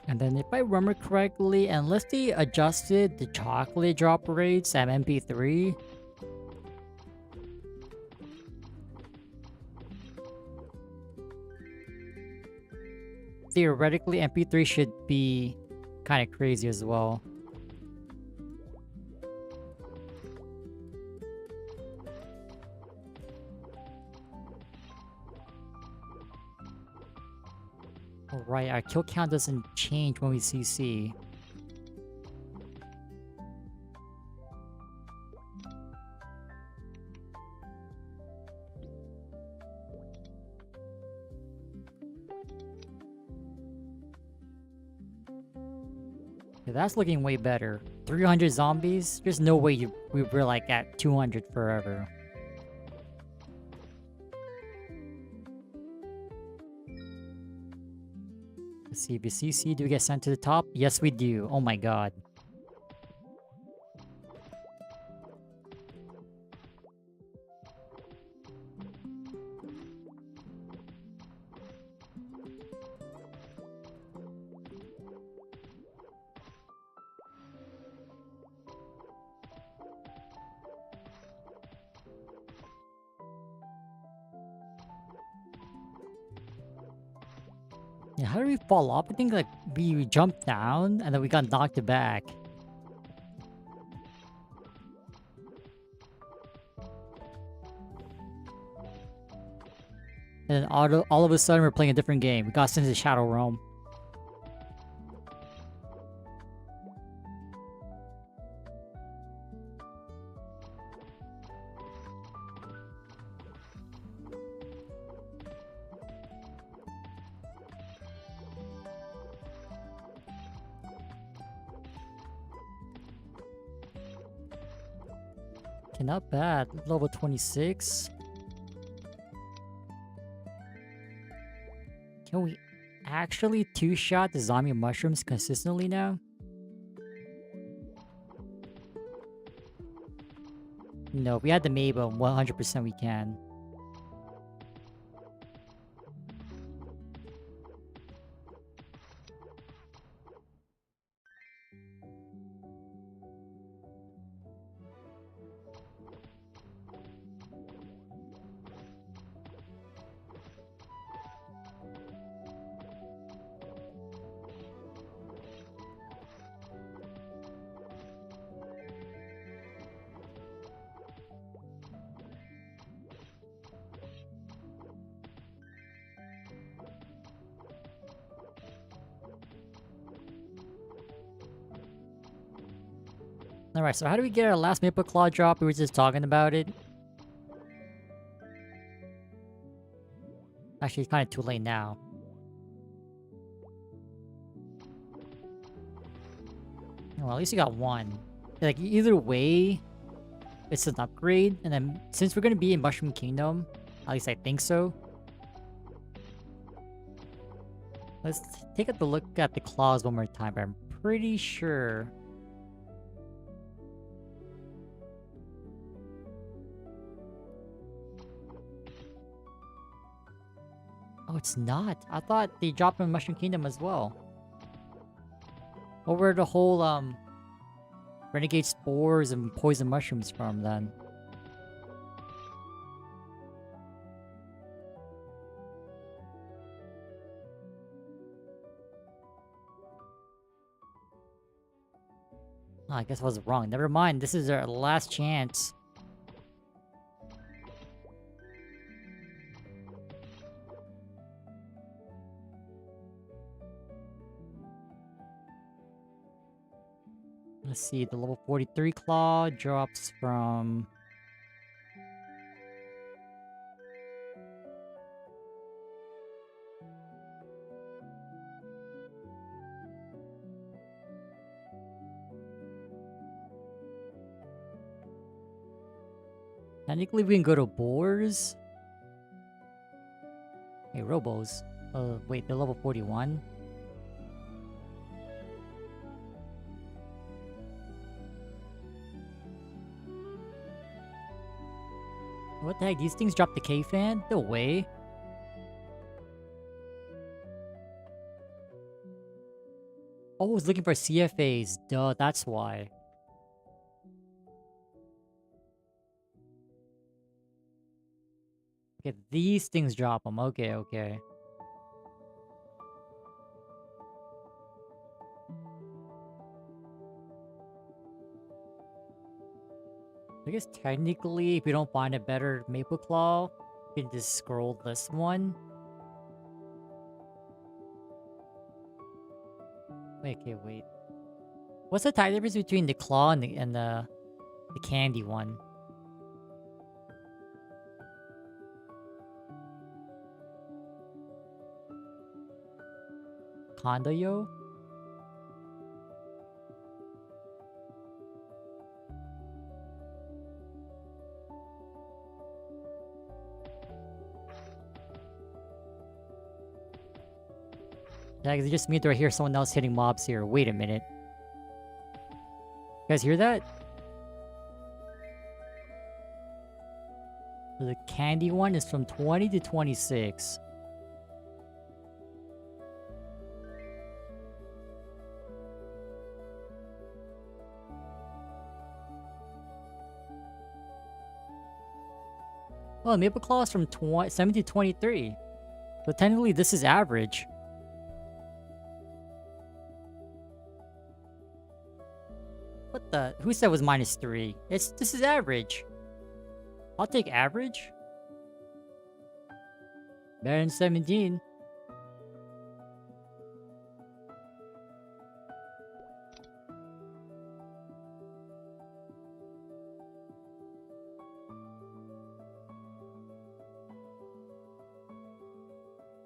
And then if I remember correctly, unless they adjusted the chocolate drop rates at MP3, theoretically MP3 should be kind of crazy as well. Alright, our kill count doesn't change when we CC. Yeah, that's looking way better. 300 zombies? There's no way we were like at 200 forever. Let's see, if you CC, do we get sent to the top? Yes, we do. Oh my god. Yeah, how did we fall off? I think like we jumped down and then we got knocked back. And then all of a sudden we're playing a different game. We got sent to the Shadow Realm. Okay, not bad. Level 26. Can we actually two-shot the zombie mushrooms consistently now? No, if we had the Mabel, 100% we can. Alright, so how do we get our last Maple Claw drop? We were just talking about it. Actually, it's kind of too late now. Well, at least you got one. Like, either way, it's an upgrade. And then, since we're going to be in Mushroom Kingdom, at least I think so. Let's take a look at the claws one more time, but I'm pretty sure... Oh, it's not. I thought they dropped in Mushroom Kingdom as well. What were the whole, Renegade Spores and Poison Mushrooms from, then? Oh, I guess I was wrong. Never mind. This is our last chance. Let's see, the level 43 claw drops from... Technically, we can go to Boars. Hey, Robos. Wait, they're level 41? What the heck? These things drop the K-Fan? No way. Oh, I was looking for CFAs. Duh, that's why. Okay, these things drop them. Okay, okay. I guess technically, if you don't find a better Maple Claw, you can just scroll this one. Wait, okay, wait. What's the time difference between the claw and the candy one? Kondoyo? Yeah, 'cause it just means I hear someone else hitting mobs here. Wait a minute. You guys hear that? So the candy one is from 20 to 26. Well, Maple Claw is from 70 to 23. So technically, this is average. What the? Who said it was -3? This is average. I'll take average. Better than 17.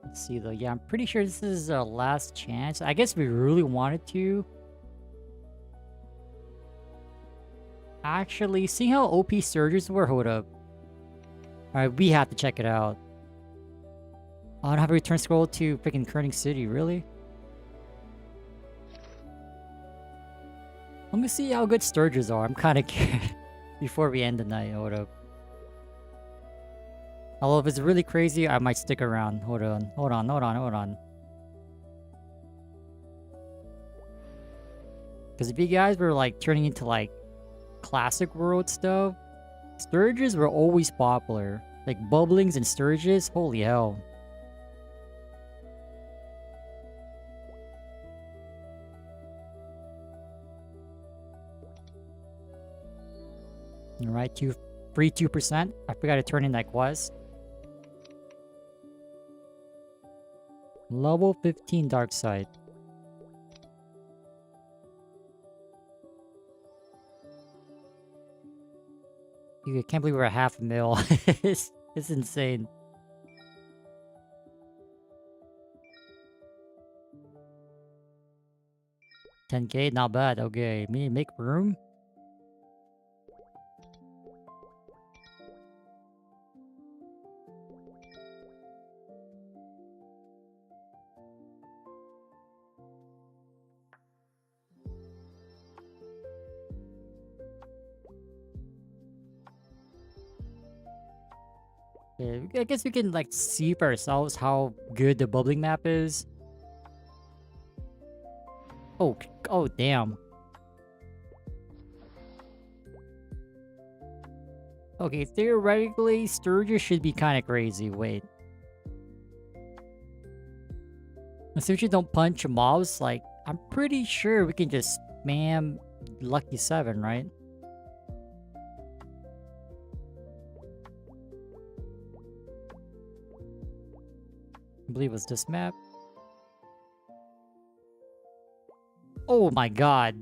Let's see though. Yeah, I'm pretty sure this is our last chance. I guess we really wanted to. Actually, seeing how OP surges were, hold up. Alright, we have to check it out. I don't have a return scroll to freaking Kerning City, really? Let me see how good Sturges are. I'm kind of curious before we end the night. Hold up. Although if it's really crazy, I might stick around. Hold on. Because if you guys were like turning into like classic world stuff, Sturges were always popular. Like bubblings and Sturges, holy hell. Alright, free 2%. I forgot to turn in that quest. Level 15 Dark Side. Dude, I can't believe we're at half a mil. it's insane. $10K, not bad. Okay, make room. Yeah, I guess we can like see for ourselves how good the bubbling map is. Oh damn. Okay, theoretically, Sturgis should be kind of crazy. Wait. Since you don't punch mobs, like, I'm pretty sure we can just spam Lucky 7, right? I believe it was this map. Oh my god.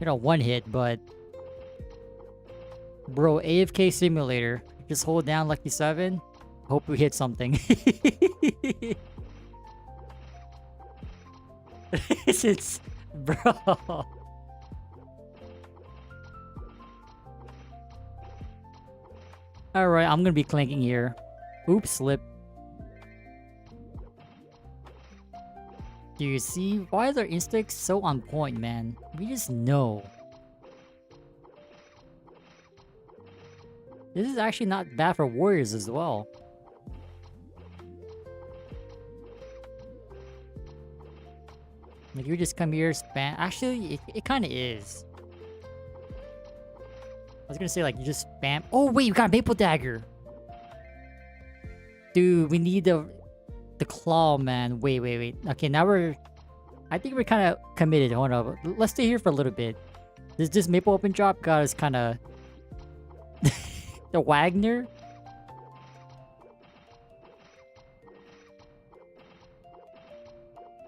You know, one hit, but... Bro, AFK simulator. Just hold down Lucky 7. Hope we hit something. It's... Bro... Alright, I'm gonna be clanking here. Oops, slip. Do you see? Why are their instincts so on point, man? We just know. This is actually not bad for warriors as well. Like, you just come here, spam. Actually, it kind of is. I was gonna say, like, you just spam. Oh, wait, we got a Maple Dagger. Dude, we need the claw, man. Wait. Okay, now I think we're kind of committed. Hold on. Let's stay here for a little bit. This Maple Open Drop got us kind of... the Wagner?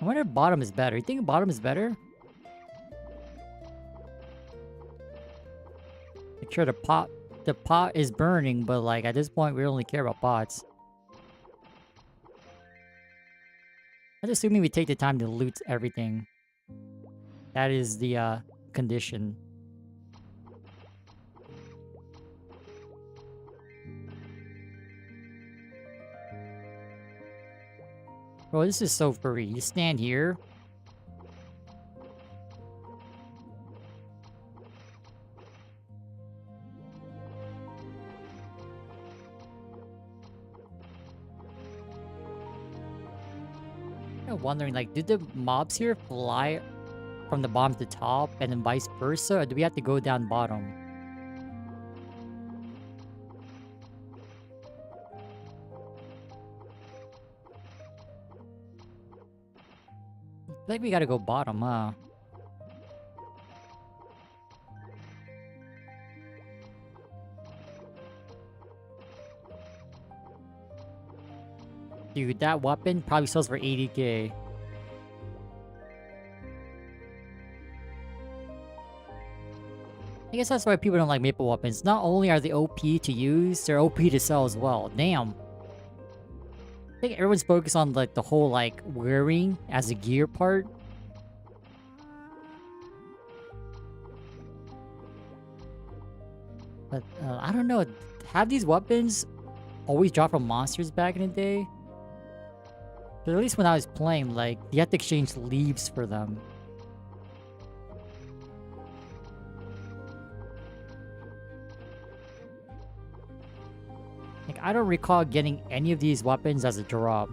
I wonder if bottom is better. You think bottom is better? Make sure the pot is burning, but like at this point we only care about pots. I'm assuming we take the time to loot everything. That is the condition. Bro, this is so free. You stand here. I'm wondering, like, did the mobs here fly from the bottom to top and then vice versa? Or do we have to go down bottom? I think we gotta go bottom, huh? Dude, that weapon probably sells for 80K. I guess that's why people don't like maple weapons. Not only are they OP to use, they're OP to sell as well. Damn. I think everyone's focused on like the whole like wearing as a gear part. But I don't know. Have these weapons always dropped from monsters back in the day? But at least when I was playing, like, you have to exchange leaves for them. Like, I don't recall getting any of these weapons as a drop.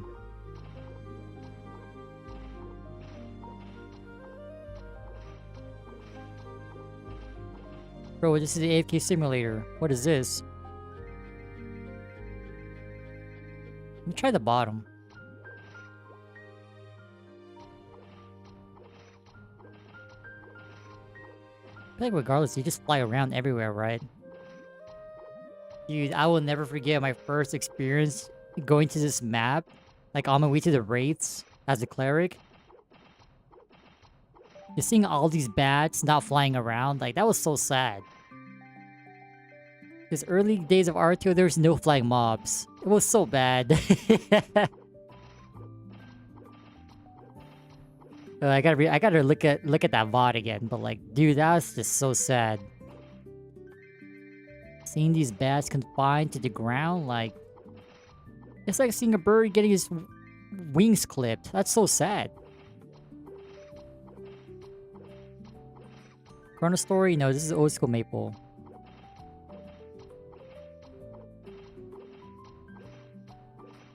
Bro, this is the AFK simulator. What is this? Let me try the bottom. I feel like regardless, you just fly around everywhere, right? Dude, I will never forget my first experience going to this map. Like, on my way to the Wraiths as a cleric. Just seeing all these bats not flying around, like, that was so sad. Because early days of Artale, there was no flying mobs. It was so bad. I gotta look at that VOD again, but like, dude, that was just so sad. Seeing these bats confined to the ground, like, it's like seeing a bird getting his wings clipped. That's so sad. ChronoStory? No, this is old school Maple.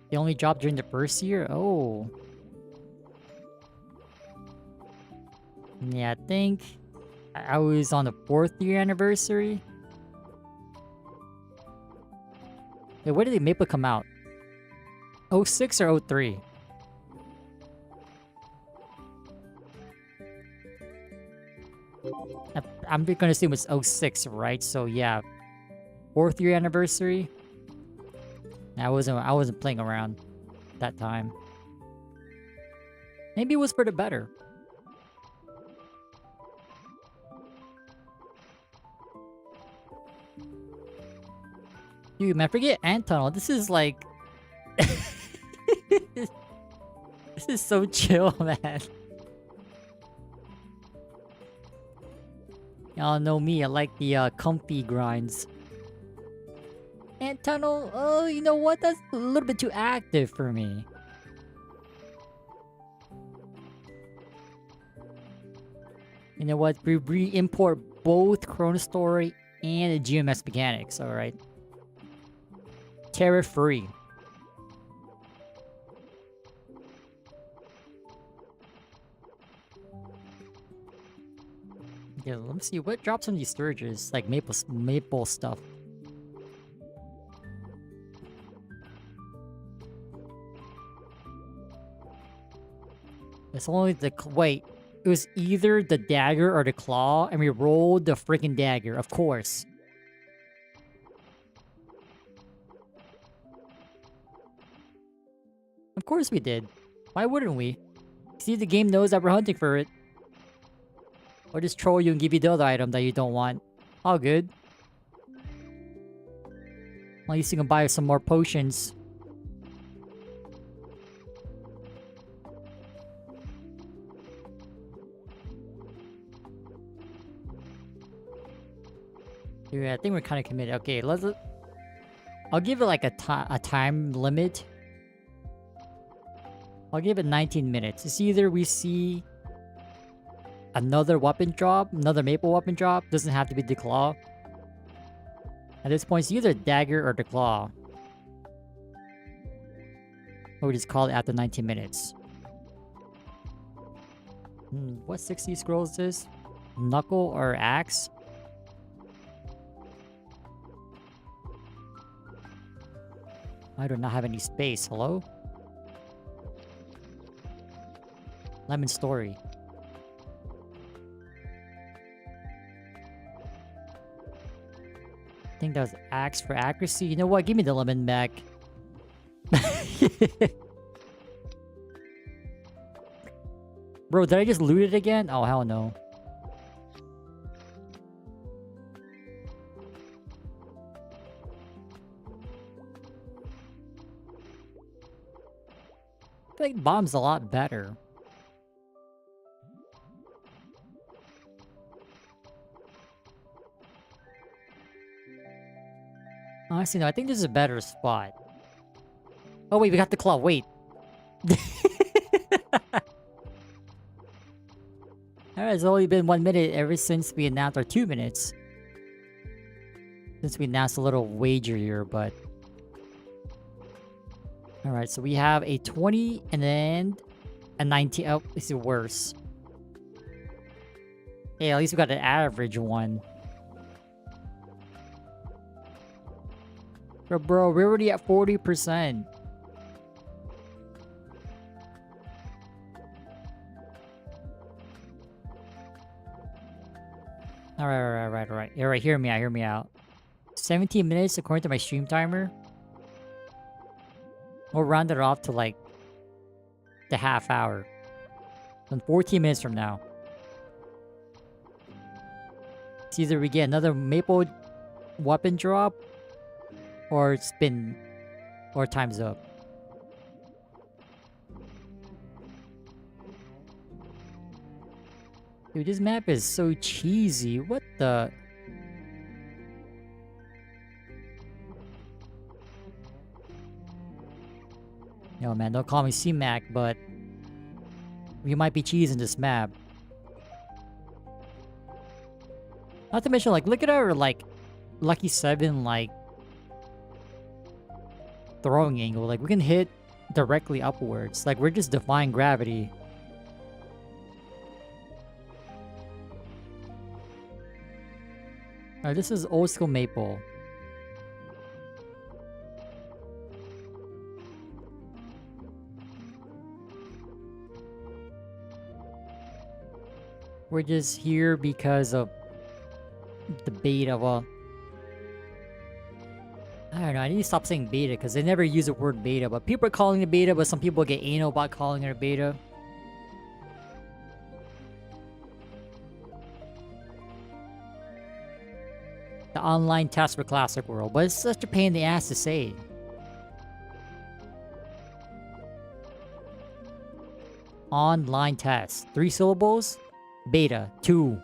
They only dropped during the first year? Oh. Yeah, I think I was on the 4th year anniversary. Wait, when did the Maple come out? 06 or 03? I'm gonna assume it's 06, right? So yeah, 4th year anniversary. I wasn't playing around that time. Maybe it was for the better. Dude, man, forget Anton. This is like... this is so chill, man. Y'all know me, I like the comfy grinds. Ant tunnel, oh, you know what? That's a little bit too active for me. You know what? We re-import both ChronoStory and the GMS mechanics, alright? Terror free. Yeah, let me see what drops on these Sturges, like maple stuff. It's only the wait. It was either the dagger or the claw, and we rolled the freaking dagger, of course. Of course we did. Why wouldn't we? See, the game knows that we're hunting for it. Or just troll you and give you the other item that you don't want. All good. At least you can buy some more potions. Yeah, I think we're kind of committed. Okay, I'll give it like a time limit. I'll give it 19 minutes. It's either we see another weapon drop, another maple weapon drop. Doesn't have to be the claw. At this point, it's either dagger or the claw. Or we just call it after 19 minutes. What 60 scrolls is this? Knuckle or axe? I do not have any space. Hello? Lemon Story. I think that was axe for accuracy. You know what? Give me the lemon back. Bro, did I just loot it again? Oh, hell no. feel like bomb's a lot better. Honestly, no, I think this is a better spot. Oh wait, we got the claw, wait. Alright, it's only been 1 minute ever since we announced our 2 minutes. Since we announced a little wager here, but... Alright, so we have a 20 and then a 19. Oh, this is worse. Hey, at least we got an average one. But bro, we're already at 40%. Alright, hear me out. 17 minutes according to my stream timer. We'll round it off to like the half hour. Then 14 minutes from now. It's either we get another maple weapon drop or it's been or time's up. Dude, this map is so cheesy. What the? Yo, man, don't call me C-Mac, but we might be cheesing this map. Not to mention, like, look at our, like, Lucky 7, like, throwing angle. Like, we can hit directly upwards. Like, we're just defying gravity. Alright, this is old school Maple. We're just here because of the beta. Well, I don't know. I need to stop saying beta because they never use the word beta. But people are calling it beta, but some people get anal about calling it a beta. The online test for Classic World, but it's such a pain in the ass to say. Online test. 3 syllables. Beta. 2.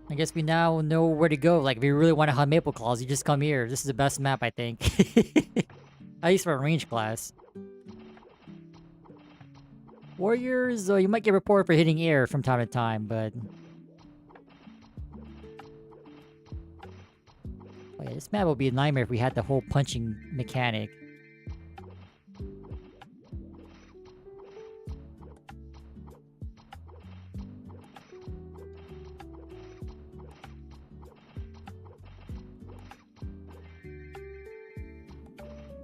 I guess we now know where to go. Like, if you really want to hunt Maple Claws, you just come here. This is the best map, I think. At least for a range class. Warriors, you might get reported for hitting air from time to time, but... Oh yeah, this map would be a nightmare if we had the whole punching mechanic.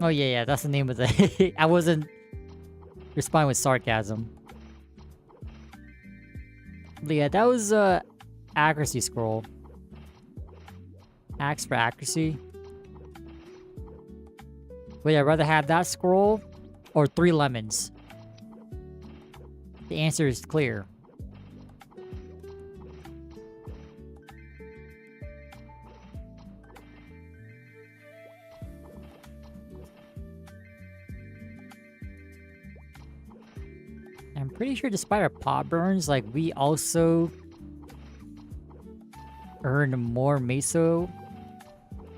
Oh yeah, that's the name of the... I wasn't responding with sarcasm. But yeah, that was accuracy scroll. Axe for accuracy. But yeah, I'd rather have that scroll or 3 lemons. The answer is clear. I'm pretty sure despite our pot burns, like, we also earn more Meso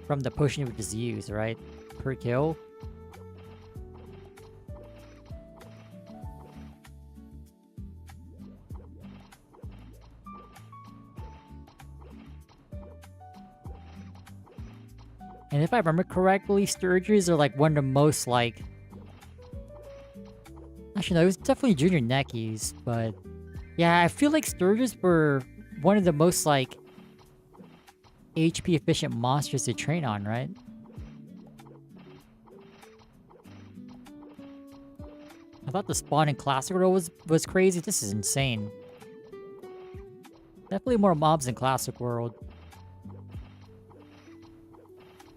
from the potion we just used, right? Per kill. And if I remember correctly, Sturges are like one of the most like... Actually, no, it was definitely Junior Neckies, but... Yeah, I feel like Sturges were one of the most like... HP efficient monsters to train on, right? I thought the spawn in Classic World was crazy. This is insane. Definitely more mobs in Classic World.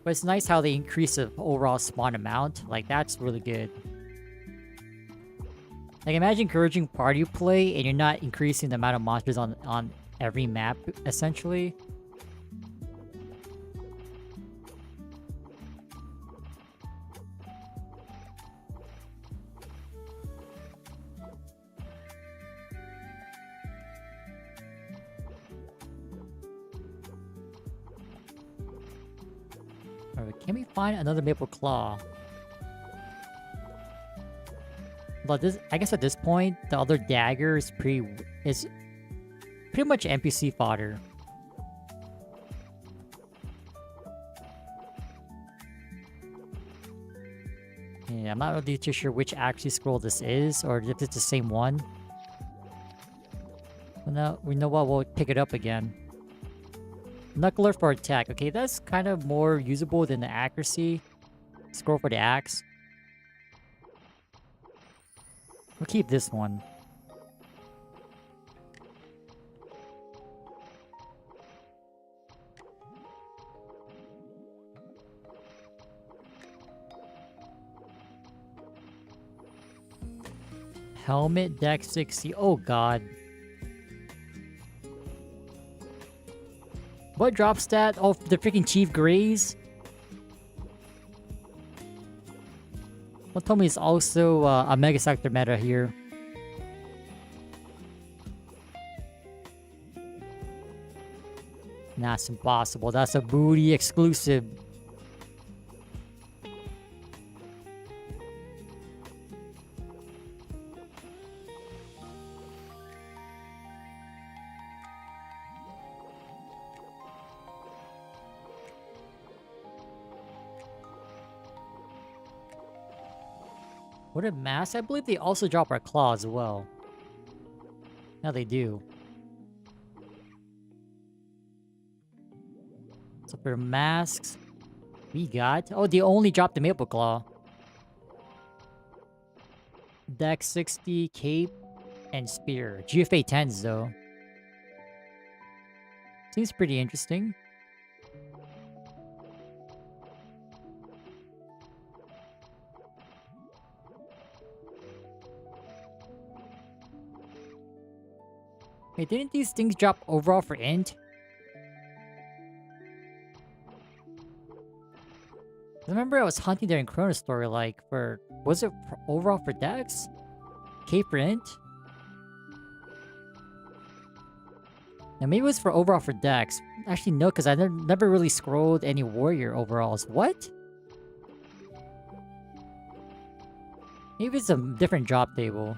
But it's nice how they increase the overall spawn amount. Like, that's really good. Like, imagine encouraging party play and you're not increasing the amount of monsters on every map, essentially. Alright, can we find another Maple Claw? But this, I guess at this point, the other dagger is pretty much NPC fodder. Yeah, I'm not really too sure which Axie scroll this is, or if it's the same one. Well, now, we know what, we'll pick it up again. Knuckler for attack. Okay, that's kind of more usable than the accuracy. Scroll for the axe. We'll keep this one. Helmet, deck 60. Oh god. What drops that? Oh, the freaking Chief Grays? What told me it's also a Mega Sector meta here. Nah, it's impossible. That's a booty exclusive. What a mask? I believe they also drop our claw as well. Now they do. So for masks, we got... Oh, they only dropped the Maple Claw. Deck 60, Cape, and Spear. GFA 10s though. Seems pretty interesting. Wait, didn't these things drop overall for int? I remember I was hunting there in ChronoStory, like, for... Was it for overall for Dex? K for int? Now, maybe it was for overall for Dex. Actually, no, because I never really scrolled any warrior overalls. What? Maybe it's a different drop table.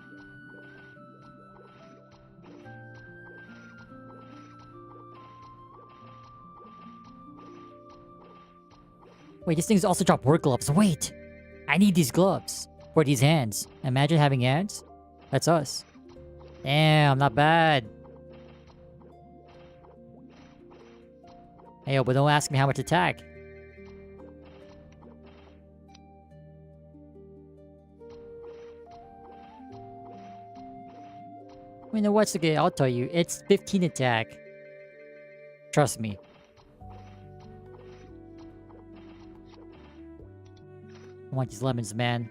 Wait, these things also drop work gloves. Wait! I need these gloves for these hands. Imagine having hands. That's us. Damn, not bad. Hey, yo, but don't ask me how much attack. You know what's okay? I'll tell you. It's 15 attack. Trust me. I want these lemons, man.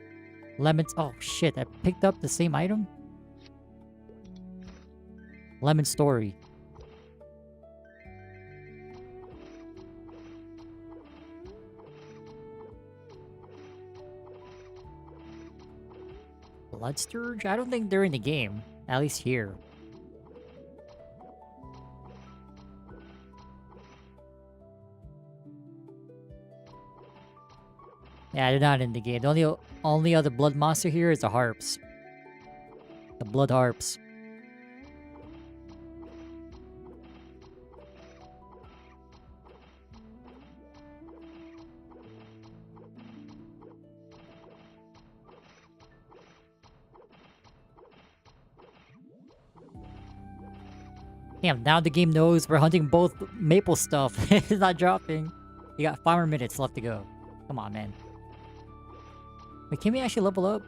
Lemons. Oh, shit. I picked up the same item? Lemon Story. Blood Scourge? I don't think they're in the game. At least here. Yeah, they're not in the game. The only other blood monster here is the harps. The blood harps. Damn, now the game knows we're hunting both maple stuff. It's not dropping. You got 5 more minutes left to go. Come on, man. Wait, can we actually level up?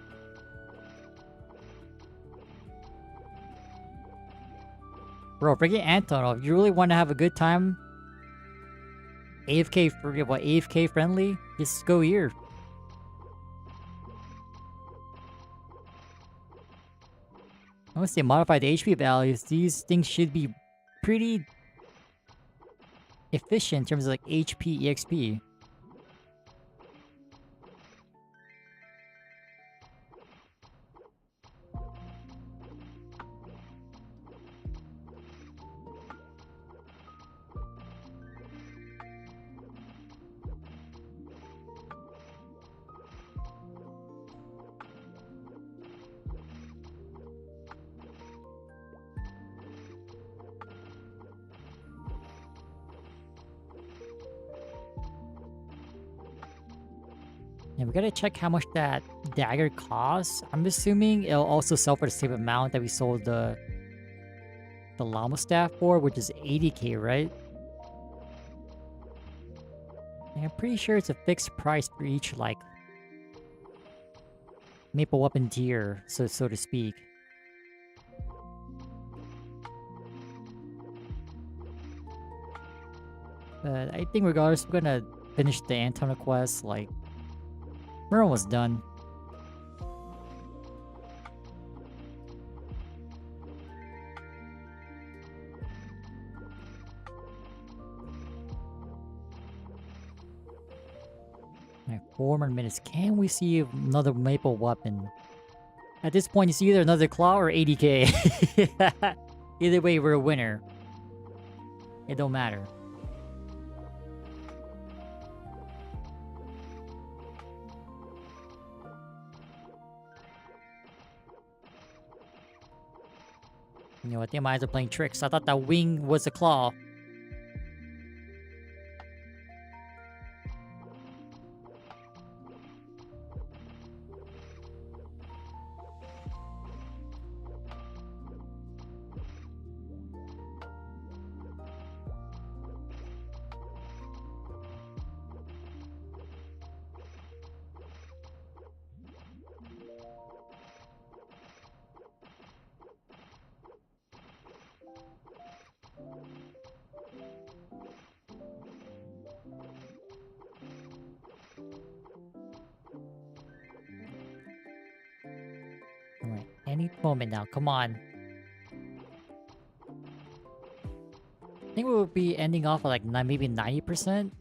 Bro, bring it Antonov. You really want to have a good time? AFK for what? AFK friendly? Just go here. I want to say modify the HP values. These things should be pretty efficient in terms of like HP, EXP. Yeah, we gotta check how much that dagger costs. I'm assuming it'll also sell for the same amount that we sold the llama staff for, which is 80k, right? And I'm pretty sure it's a fixed price for each, like, maple weapon tier, so to speak. But I think regardless, we're gonna finish the Antonio quest, like, we're almost done. Alright, 4 more minutes. Can we see another maple weapon? At this point, it's either another claw or 80k. Either way, we're a winner. It don't matter. You know, I think my eyes are playing tricks. I thought that wing was a claw. Alright, any moment now. Come on. I think we will be ending off at like maybe 90%.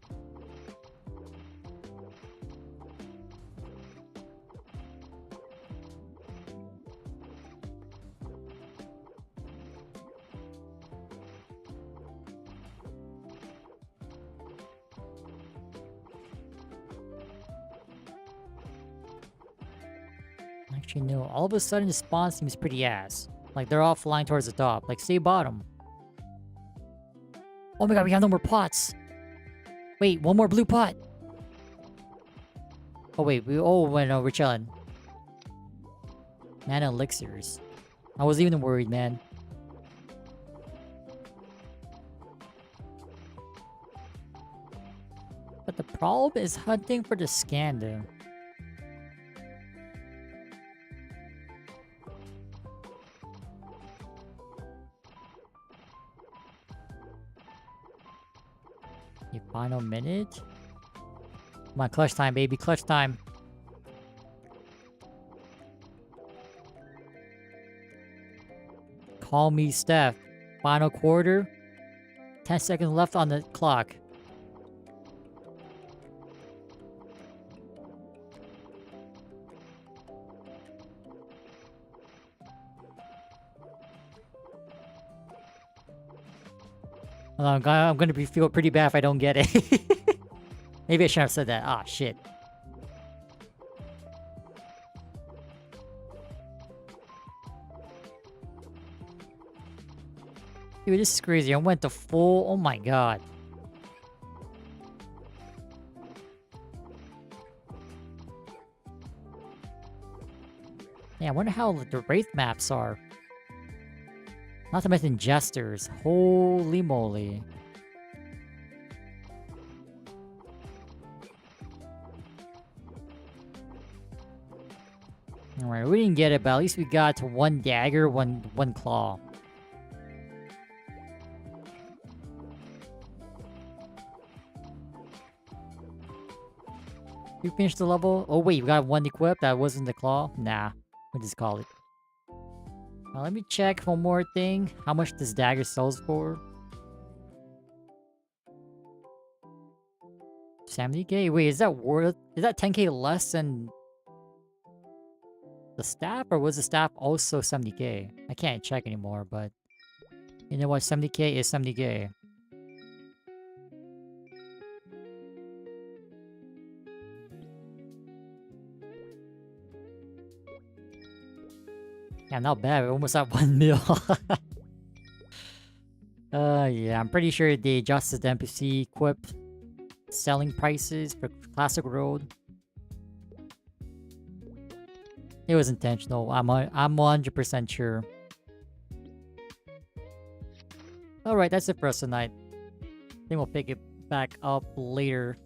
Actually, no. All of a sudden, the spawn seems pretty ass. Like, they're all flying towards the top. Like, stay bottom. Oh my god, we have no more pots. Wait, one more blue pot. Oh wait, no, we're chilling. Man, elixirs. I was even worried, man. But the problem is hunting for the Skanda. The final minute. Come on, clutch time, baby, clutch time. Call me Steph. Final quarter. 10 seconds left on the clock. I'm gonna feel pretty bad if I don't get it. Maybe I shouldn't have said that. Ah, shit. Dude, this is crazy. I went to full... Oh my god. Yeah, I wonder how the Wraith maps are. Not to mention Jesters. Holy moly. Alright, we didn't get it, but at least we got one dagger, one claw. We finished the level? Oh wait, we got one equipped? That wasn't the claw? Nah, we'll just call it. Let me check one more thing. How much this dagger sells for? 70k? Wait, is that worth... Is that 10k less than the staff? Or was the staff also 70k? I can't check anymore, but... You know what? 70k is 70k. Yeah, not bad. We're almost at 1 mil. Yeah, I'm pretty sure they adjusted the NPC equip selling prices for Classic Road. It was intentional. I'm 100% sure. Alright, that's it for us tonight. I think we'll pick it back up later.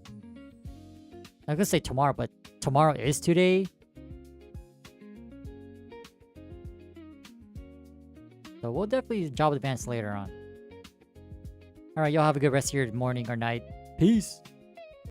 I was gonna say tomorrow, but tomorrow is today. So we'll definitely job advance later on. Alright, y'all have a good rest of your morning or night. Peace!